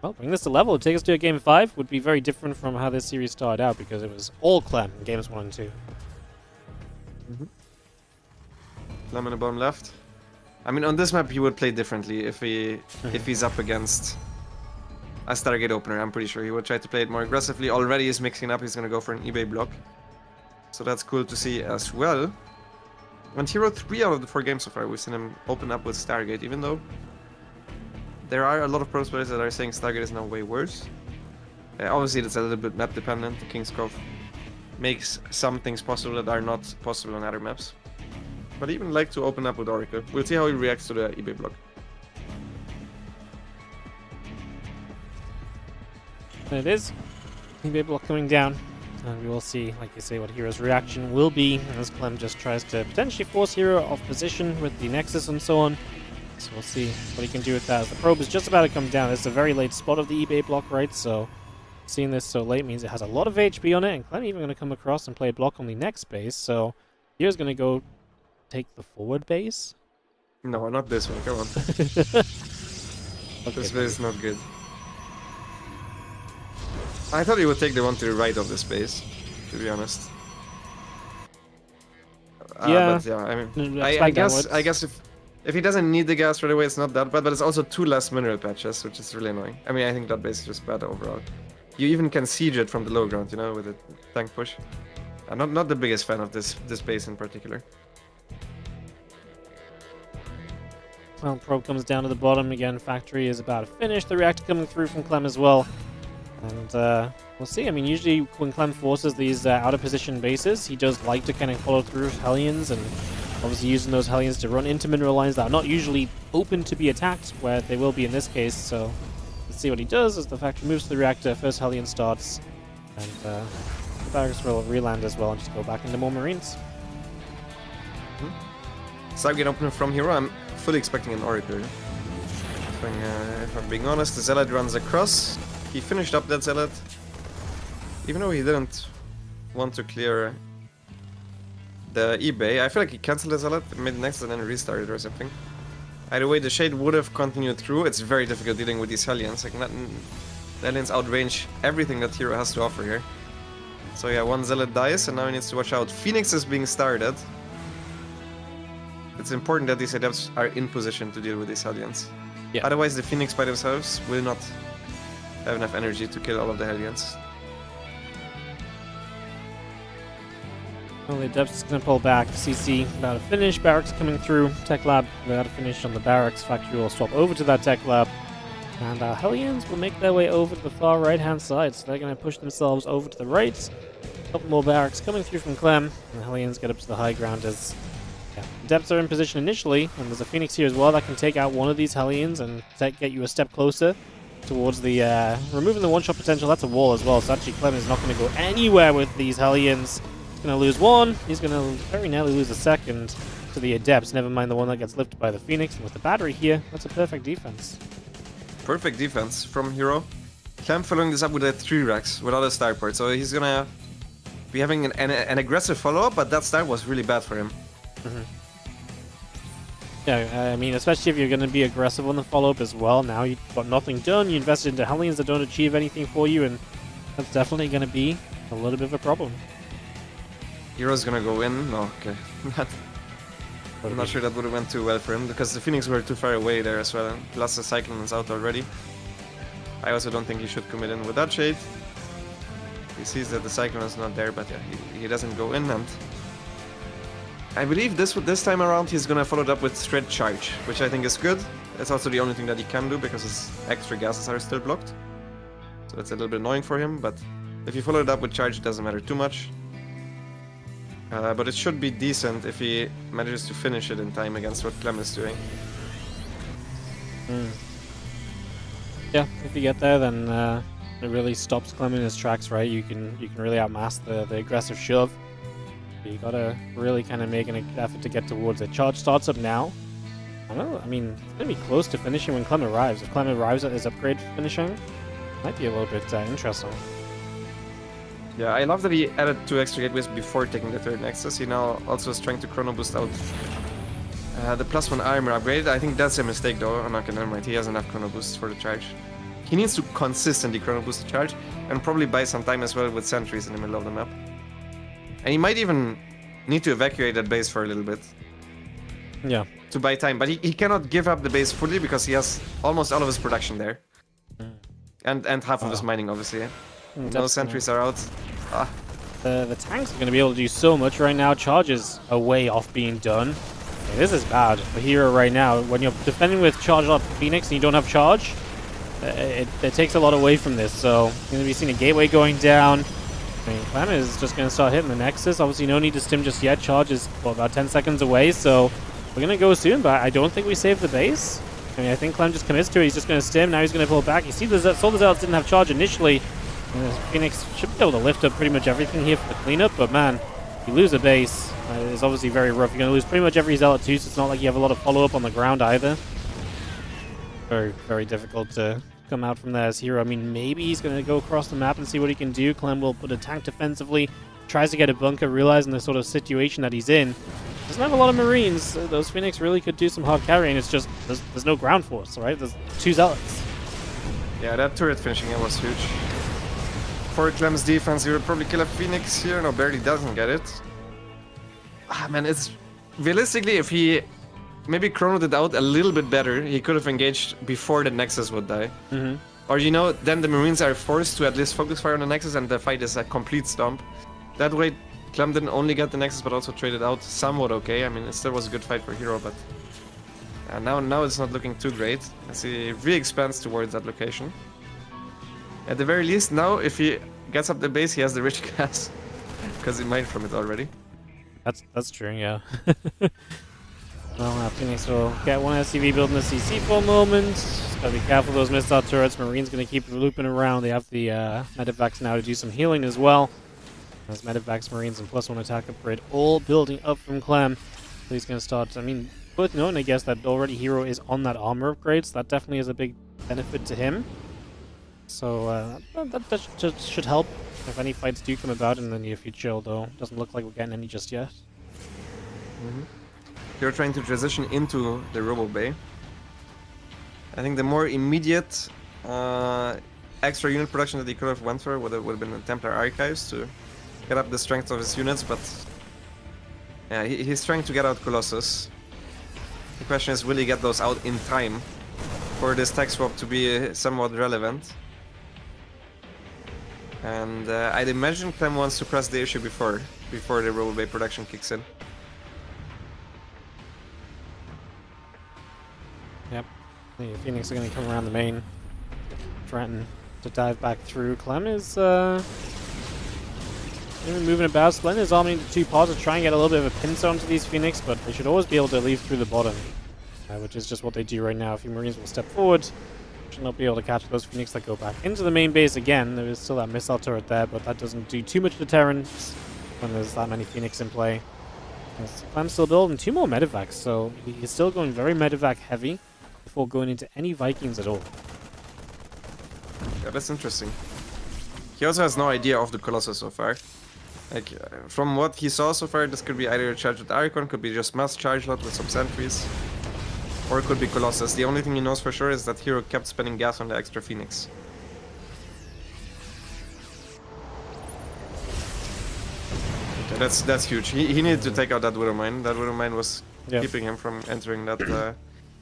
well, bring this to level. Take us to a game 5 would be very different from how this series started out, because it was all Clem in games 1 and 2. Clem in the bottom left. I mean, on this map he would play differently if he's up against a Stargate opener. I'm pretty sure he would try to play it more aggressively. Already he's mixing up. He's gonna go for an eBay block. So that's cool to see as well. And Hero 3 out of the 4 games so far, we've seen him open up with Stargate, even though there are a lot of pro players that are saying Stargate is now way worse. Obviously, it's a little bit map dependent. King's Cove makes some things possible that are not possible on other maps. But I even like to open up with Oracle. We'll see how he reacts to the eBay block. And it is eBay block coming down. And we will see, like you say, what Hero's reaction will be as Clem just tries to potentially force Hero off position with the Nexus and so on. So we'll see what he can do with that. The probe is just about to come down. It's a very late spot of the eBay block, right? So seeing this so late means it has a lot of HP on it, and Clem even going to come across and play a block on the next base. So Hero's going to go take the forward base. No, not this one. Come on. Okay, this base is not good. I thought he would take the one to the right of the space, to be honest. Yeah. But yeah, I mean, I guess if he doesn't need the gas right away, it's not that bad. But it's also 2 less mineral patches, which is really annoying. I mean, I think that base is just bad overall. You even can siege it from the low ground, you know, with a tank push. I'm not the biggest fan of this base in particular. Well, probe comes down to the bottom again. Factory is about to finish. The reactor coming through from Clem as well. And we'll see. I mean, usually when Clem forces these out of position bases, he does like to kind of follow through Hellions, and obviously using those Hellions to run into mineral lines that are not usually open to be attacked, where they will be in this case. So let's see what he does as the factory moves to the reactor. First Hellion starts, and the barracks will reland as well and just go back into more Marines. Stargate opener from Hero. I'm fully expecting an Oracle. If I'm being honest, the Zealot runs across. He finished up that Zealot, even though he didn't want to clear the eBay. I feel like he cancelled the Zealot, made next and then restarted or something. Either way, the Shade would have continued through. It's very difficult dealing with these Hellions. Like, the Hellions outrange everything that Hero has to offer here. So yeah, one Zealot dies, and now he needs to watch out. Phoenix is being started. It's important that these Adepts are in position to deal with these Hellions. Yeah. Otherwise, the Phoenix by themselves will not have enough energy to kill all of the Hellions. Well, the Adepts is going to pull back. CC about to finish. Barracks coming through. Tech Lab about to finish on the Barracks. Factory will swap over to that Tech Lab. And our Hellions will make their way over to the far right-hand side. So they're going to push themselves over to the right. A couple more Barracks coming through from Clem. And the Hellions get up to the high ground as Adepts are in position initially. And there's a Phoenix here as well that can take out one of these Hellions and get you a step closer towards the removing the one-shot potential. That's a wall as well. So actually Clem is not going to go anywhere with these Hellions. He's going to lose one. He's going to very nearly lose a second to the Adepts. Never mind the one that gets lifted by the Phoenix. And with the battery here, that's a perfect defense. Perfect defense from Hero. Clem following this up with a 3 racks without a starport. So he's going to be having an aggressive follow-up, but that start was really bad for him. Yeah, I mean, especially if you're going to be aggressive on the follow-up as well. Now you've got nothing done. You invested into Hellions that don't achieve anything for you, and That's definitely going to be a little bit of a problem. Hero's gonna go in. No, okay. I'm not sure that would have went too well for him because the Phoenix were too far away there as well. Plus the Cyclone is out already. I also don't think he should commit in with that shade. He sees that the Cyclone is not there, but yeah, he doesn't go in, and I believe this time around he's gonna follow it up with straight charge, which I think is good. It's also the only thing that he can do because his extra gases are still blocked. So it's a little bit annoying for him, but if you follow it up with charge, it doesn't matter too much. But it should be decent if he manages to finish it in time against what Clem is doing. Yeah, if you get there, then it really stops Clem in his tracks, right? You can really outmass the aggressive shove. But you gotta really kind of make an effort to get towards it. Charge starts up now. I don't know, I mean, it's gonna be close to finishing when Clem arrives. If Clem arrives at his upgrade finishing, might be a little bit interesting. Yeah, I love that he added 2 extra gateways before taking the third Nexus. He now also is trying to chrono boost out the +1 armor upgrade. I think that's a mistake though. I'm not gonna never mind. He has enough chrono boosts for the charge. He needs to consistently chrono boost the charge and probably buy some time as well with sentries in the middle of the map. And he might even need to evacuate that base for a little bit. Yeah. To buy time, but he cannot give up the base fully because he has almost all of his production there. And half of his mining, obviously. No sentries are out. The tanks are going to be able to do so much right now. Charges are way off being done. Yeah, this is bad for Hero right now. When you're defending with charged up Phoenix and you don't have charge, it takes a lot away from this. So you're going to be seeing a gateway going down. I mean, Clem is just going to start hitting the Nexus. Obviously, no need to stim just yet. Charge is about 10 seconds away, so we're going to go soon, but I don't think we save the base. I mean, I think Clem just commits to it. He's just going to stim. Now he's going to pull back. You see, the Solar Zealots didn't have charge initially. And Phoenix should be able to lift up pretty much everything here for the cleanup, but man, if you lose a base, it's obviously very rough. You're going to lose pretty much every Zealot too, so it's not like you have a lot of follow-up on the ground either. Very, very difficult to come out from there as Hero. I mean, maybe he's going to go across the map and see what he can do. Clem will put a tank defensively, tries to get a bunker, realizing the sort of situation that he's in. Doesn't have a lot of Marines. Those Phoenix really could do some hard carrying. It's just, there's no ground force, right? There's 2 Zealots. Yeah, that turret finishing it was huge. For Clem's defense, he will probably kill a Phoenix here. No, barely doesn't get it. Man, it's... Realistically, if he maybe chronoed it out a little bit better, he could have engaged before the Nexus would die. Or, you know, then the Marines are forced to at least focus fire on the Nexus and the fight is a complete stomp. That way, Clem didn't only get the Nexus, but also traded out somewhat okay. I mean, it still was a good fight for Hero, but... now it's not looking too great, as he re-expands towards that location. At the very least, now, if he gets up the base, he has the rich gas. Because he mined from it already. That's true, yeah. Well, Phoenix will get one SCV building the CC for a moment. Just gotta be careful of those missile turrets. Marine's gonna keep looping around. They have the Medivacs now to do some healing as well. As Medivacs, Marines, and +1 attack upgrade all building up from Clem. So he's gonna start, I mean, worth noting, I guess, that already Hero is on that armor upgrade, so that definitely is a big benefit to him. So that should help if any fights do come about in the near future, although doesn't look like we're getting any just yet. You're trying to transition into the Robo Bay. I think the more immediate extra unit production that he could have went for would have been the Templar Archives to get up the strength of his units, but yeah, he's trying to get out Colossus. The question is, will he get those out in time for this tech swap to be somewhat relevant? And I'd imagine Clem wants to press the issue before the Robo Bay production kicks in. Yep. The Phoenix are going to come around the main, threaten to dive back through. Clem is moving about. Splender's arming into 2 pods to try and get a little bit of a pincer onto these Phoenix, but they should always be able to leave through the bottom, which is just what they do right now. A few Marines will step forward. Should not be able to catch those Phoenix that go back into the main base again. There is still that missile turret there, but that doesn't do too much deterrence when there's that many Phoenix in play. Clem's still building 2 more Medivacs, so he's still going very Medivac heavy before going into any Vikings at all. Yeah, that's interesting. He also has no idea of the Colossus so far. Like, from what he saw so far, this could be either a charge with Archon, could be just mass charge lot with some sentries, or it could be Colossus. The only thing he knows for sure is that Hero kept spending gas on the extra Phoenix. Okay, that's huge. He needed to take out that Widow Mine. That Widow Mine was Yep. keeping him from entering that that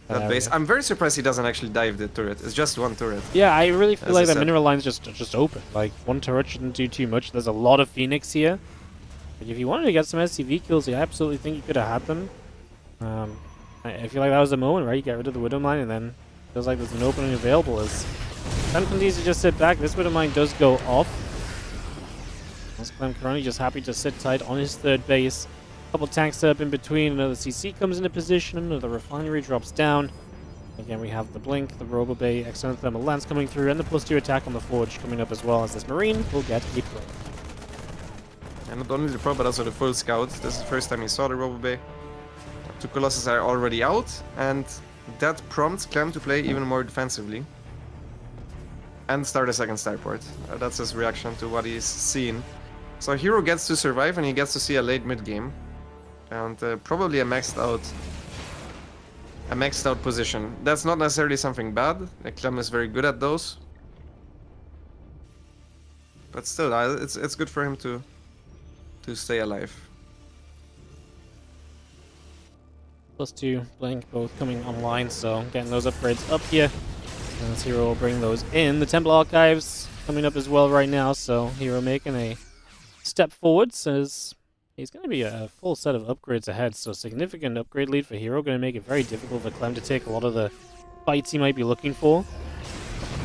Yeah. base. I'm very surprised he doesn't actually dive the turret. It's just one turret. Yeah, I really feel As like I the said. mineral line's just open. Like, one turret shouldn't do too much. There's a lot of Phoenix here. Like, if you wanted to get some SCV kills, I absolutely think you could have had them. I feel like that was the moment, right? You get rid of the Widow Mine, and then feels like there's an opening available. As Clem continues to just sit back. This Widow Mine does go off. As Clem currently just happy to sit tight on his third base. Couple tanks up in between. Another CC comes into position. Another refinery drops down. Again, we have the Blink, the Robo Bay, excellent Thermal Lance coming through, and the +2 attack on the Forge coming up as well, as this Marine will get a pro. And not only the Pro, but also the full Scout. This is the first time he saw the Robo Bay. 2 Colossus are already out, and that prompts Clem to play even more defensively. And start a second Starport. That's his reaction to what he's seen. So Hero gets to survive, and he gets to see a late mid game. And probably a maxed out position. That's not necessarily something bad. Clem is very good at those. But still, it's good for him to stay alive. +2, Blink, both coming online, so getting those upgrades up here. And this Hero will bring those in. The Temple Archives coming up as well right now, so Hero making a step forward, says he's going to be a full set of upgrades ahead, so significant upgrade lead for Hero, going to make it very difficult for Clem to take a lot of the fights he might be looking for.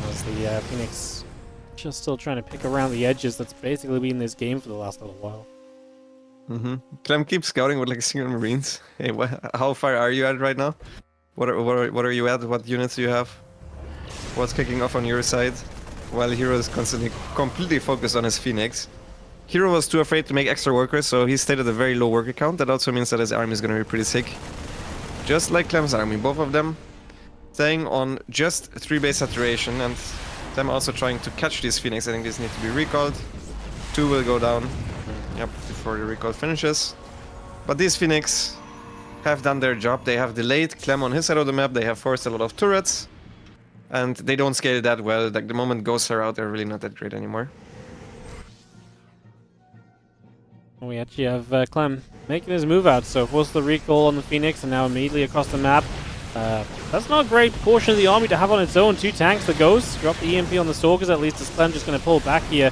As the Phoenix just still trying to pick around the edges, that's basically been this game for the last little while. Clem keeps scouting with like single Marines. Hey, how far are you at right now? What are you at? What units do you have? What's kicking off on your side? While Hero is constantly completely focused on his Phoenix. Hero was too afraid to make extra workers, so he stayed at a very low worker count. That also means that his army is going to be pretty sick. Just like Clem's army, both of them staying on just 3 base saturation, and them also trying to catch these Phoenix. I think these need to be recalled. 2 will go down. Yep, before the recall finishes. But these Phoenix have done their job. They have delayed Clem on his side of the map. They have forced a lot of turrets. And they don't scale that well. Like the moment ghosts are out, they're really not that great anymore. We actually have Clem making his move out, so force the recall on the Phoenix and now immediately across the map. That's not a great portion of the army to have on its own. 2 tanks, the Ghosts, drop the EMP on the Stalkers, at least as Clem just going to pull back here.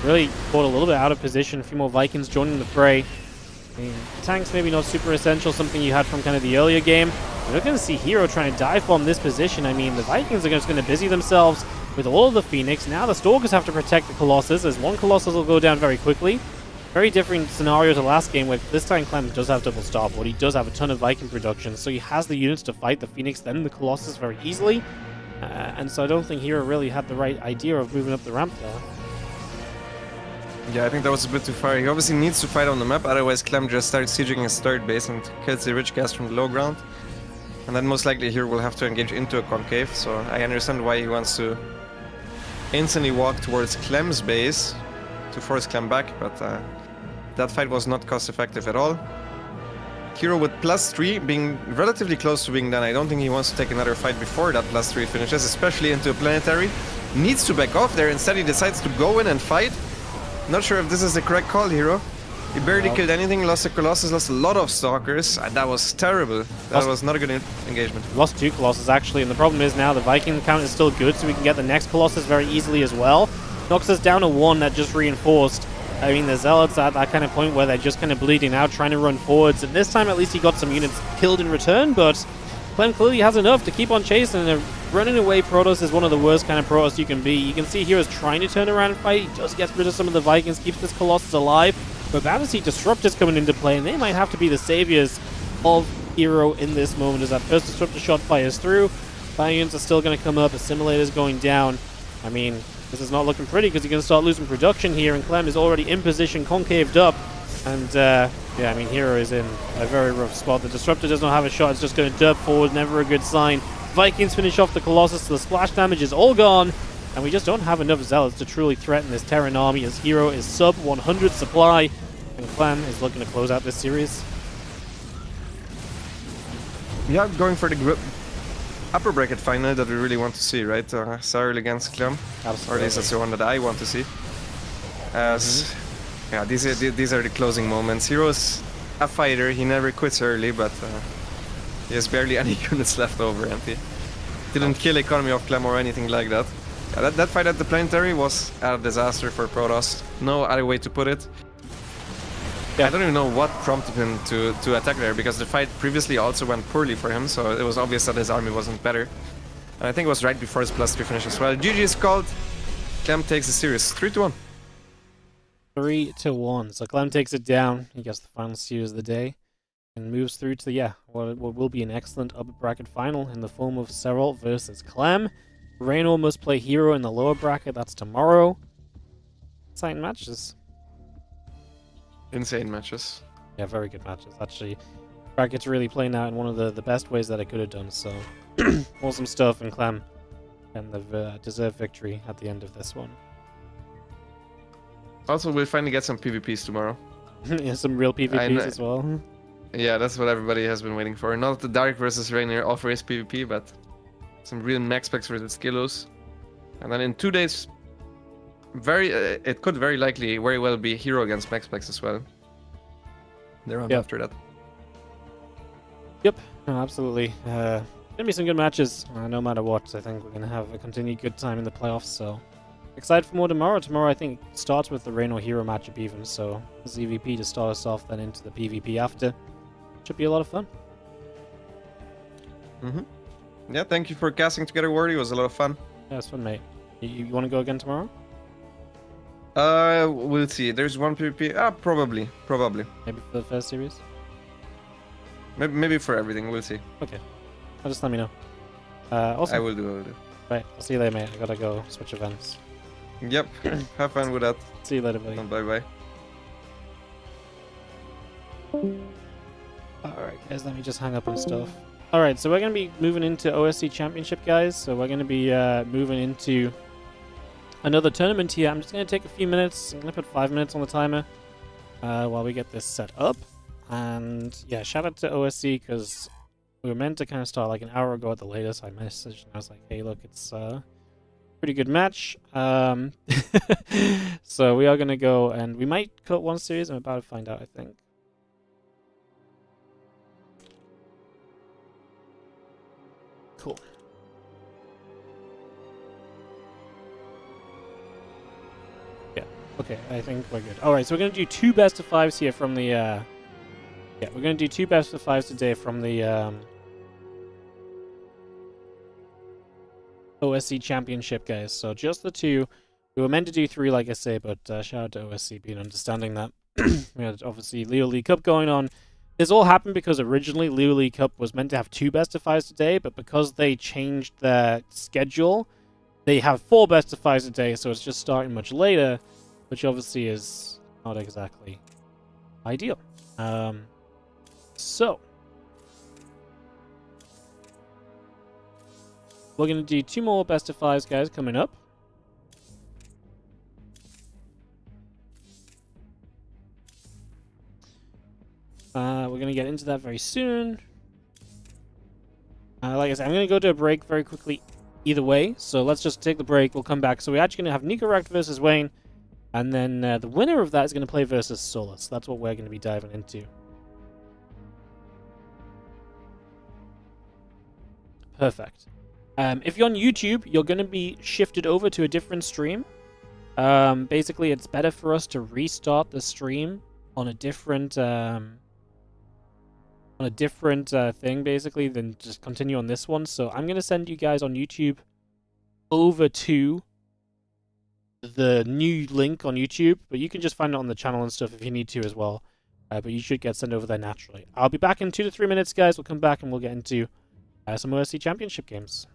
Really caught a little bit out of position, a few more Vikings joining the fray. I mean, tanks maybe not super essential, something you had from kind of the earlier game. We're going to see Hero trying to dive bomb this position. I mean, the Vikings are just going to busy themselves with all of the Phoenix. Now the Stalkers have to protect the Colossus, as one Colossus will go down very quickly. Very different scenario to last game, where this time Clem does have double starboard. He does have a ton of Viking production, so he has the units to fight the Phoenix, then the Colossus very easily. And so I don't think Hero really had the right idea of moving up the ramp there. Yeah, I think that was a bit too far. He obviously needs to fight on the map, otherwise Clem just starts sieging his third base and kills the rich gas from the low ground. And then most likely Hero will have to engage into a concave, so I understand why he wants to instantly walk towards Clem's base to force Clem back, but that fight was not cost effective at all. Hero with +3 being relatively close to being done. I don't think he wants to take another fight before that +3 finishes, especially into a planetary. Needs to back off there, instead he decides to go in and fight. Not sure if this is the correct call, Hero. He barely killed anything, lost a Colossus, lost a lot of Stalkers. That was terrible. That was not a good engagement. Lost 2 Colossus actually, and the problem is now the Viking count is still good, so we can get the next Colossus very easily as well. Knocks us down to 1, that just reinforced. I mean, the Zealots are at that kind of point where they're just kind of bleeding out, trying to run forwards, and this time at least he got some units killed in return, but Clem clearly has enough to keep on chasing, and running away Protoss is one of the worst kind of Protoss you can be. You can see Hero's trying to turn around and fight. He just gets rid of some of the Vikings, keeps this Colossus alive, but Battersea Disruptors coming into play, and they might have to be the saviors of Hero in this moment as that first Disruptor shot fires through. Fire units are still going to come up, Assimilator's going down. I mean, this is not looking pretty because you're going to start losing production here, and Clem is already in position, concaved up. And, yeah, I mean, Hero is in a very rough spot. The Disruptor does not have a shot. It's just going to derp forward, never a good sign. Vikings finish off the Colossus, so the splash damage is all gone. And we just don't have enough Zealots to truly threaten this Terran army, as Hero is sub 100 supply. And Clem is looking to close out this series. Yeah, going for the upper bracket final that we really want to see, right? Serral against Clem. Absolutely. Or at least that's the one that I want to see. As Yeah, these are the closing moments. Hero's a fighter. He never quits early, but he has barely any units left over, and he didn't kill economy of Clem or anything like that. Yeah, that fight at the planetary was a disaster for Protoss. No other way to put it. Yeah. I don't even know what prompted him to attack there, because the fight previously also went poorly for him, so it was obvious that his army wasn't better. And I think it was right before his +3 finish as well. GG is called. Clem takes the series 3-1. 3-1. So Clem takes it down. He gets the final series of the day and moves through to what will be an excellent upper bracket final in the form of Serral versus Clem. Reynor must play hero in the lower bracket. That's tomorrow. Exciting matches. Insane matches. Yeah, very good matches. Actually, bracket's really playing out in one of the best ways that it could have done. So awesome stuff, and Clem and the deserved victory at the end of this one. Also, we'll finally get some PvPs tomorrow. Yeah, some real PvPs as well. Yeah, that's what everybody has been waiting for. Not the Dark versus Reynor offer is PvP, but some real Maxpax versus Skillos. And then in 2 days, it could very likely very well be hero against Maxpax as well. The round after that. Yep, no, absolutely. Gonna be some good matches, no matter what. I think we're gonna have a continued good time in the playoffs, so excited for more tomorrow. Tomorrow I think starts with the Reynor hero matchup even, so ZvP to start us off, then into the PvP after. Should be a lot of fun. Yeah, thank you for casting together, Wardy. It was a lot of fun. Yeah, it's fun, mate. You want to go again tomorrow? We'll see. There's one PvP. Probably. Maybe for the first series? Maybe for everything. We'll see. Okay. Just let me know. Awesome. I will do. Right, I'll see you later, mate. I gotta go switch events. Yep. Have fun with that. See you later, buddy. Bye-bye. Alright, guys, let me just hang up and stuff. Alright, so we're going to be moving into OSC Championship, guys. So we're going to be moving into another tournament here. I'm just going to take a few minutes. I'm going to put 5 minutes on the timer while we get this set up. And yeah, shout out to OSC, because we were meant to kind of start like an hour ago at the latest. I messaged and I was like, hey, look, it's pretty good match. So we are going to go, and we might cut one series. I'm about to find out, I think. Cool. Yeah, okay, I think we're good. Alright, so we're going to do 2 best of 5s here from the, yeah, we're going to do 2 best of 5s today from the, OSC Championship, guys. So just the 2. We were meant to do 3, like I say, but shout out to OSC being understanding that. We had, obviously, Liuli Cup going on. This all happened because originally Liuli Cup was meant to have 2 best of 5s today, but because they changed their schedule, they have 4 best of 5s today, so it's just starting much later, which obviously is not exactly ideal. So we're going to do 2 more best of 5s, guys, coming up. We're going to get into that very soon. Like I said, I'm going to go to a break very quickly either way. So let's just take the break. We'll come back. So we're actually going to have Nicorect versus Wayne. And then the winner of that is going to play versus Solus. That's what we're going to be diving into. Perfect. If you're on YouTube, you're going to be shifted over to a different stream. Basically, it's better for us to restart the stream on a different thing, basically, than just continue on this one. So I'm going to send you guys on YouTube over to the new link on YouTube, but you can just find it on the channel and stuff if you need to as well. But you should get sent over there naturally. I'll be back in 2 to 3 minutes, guys. We'll come back and we'll get into some OSC Championship games.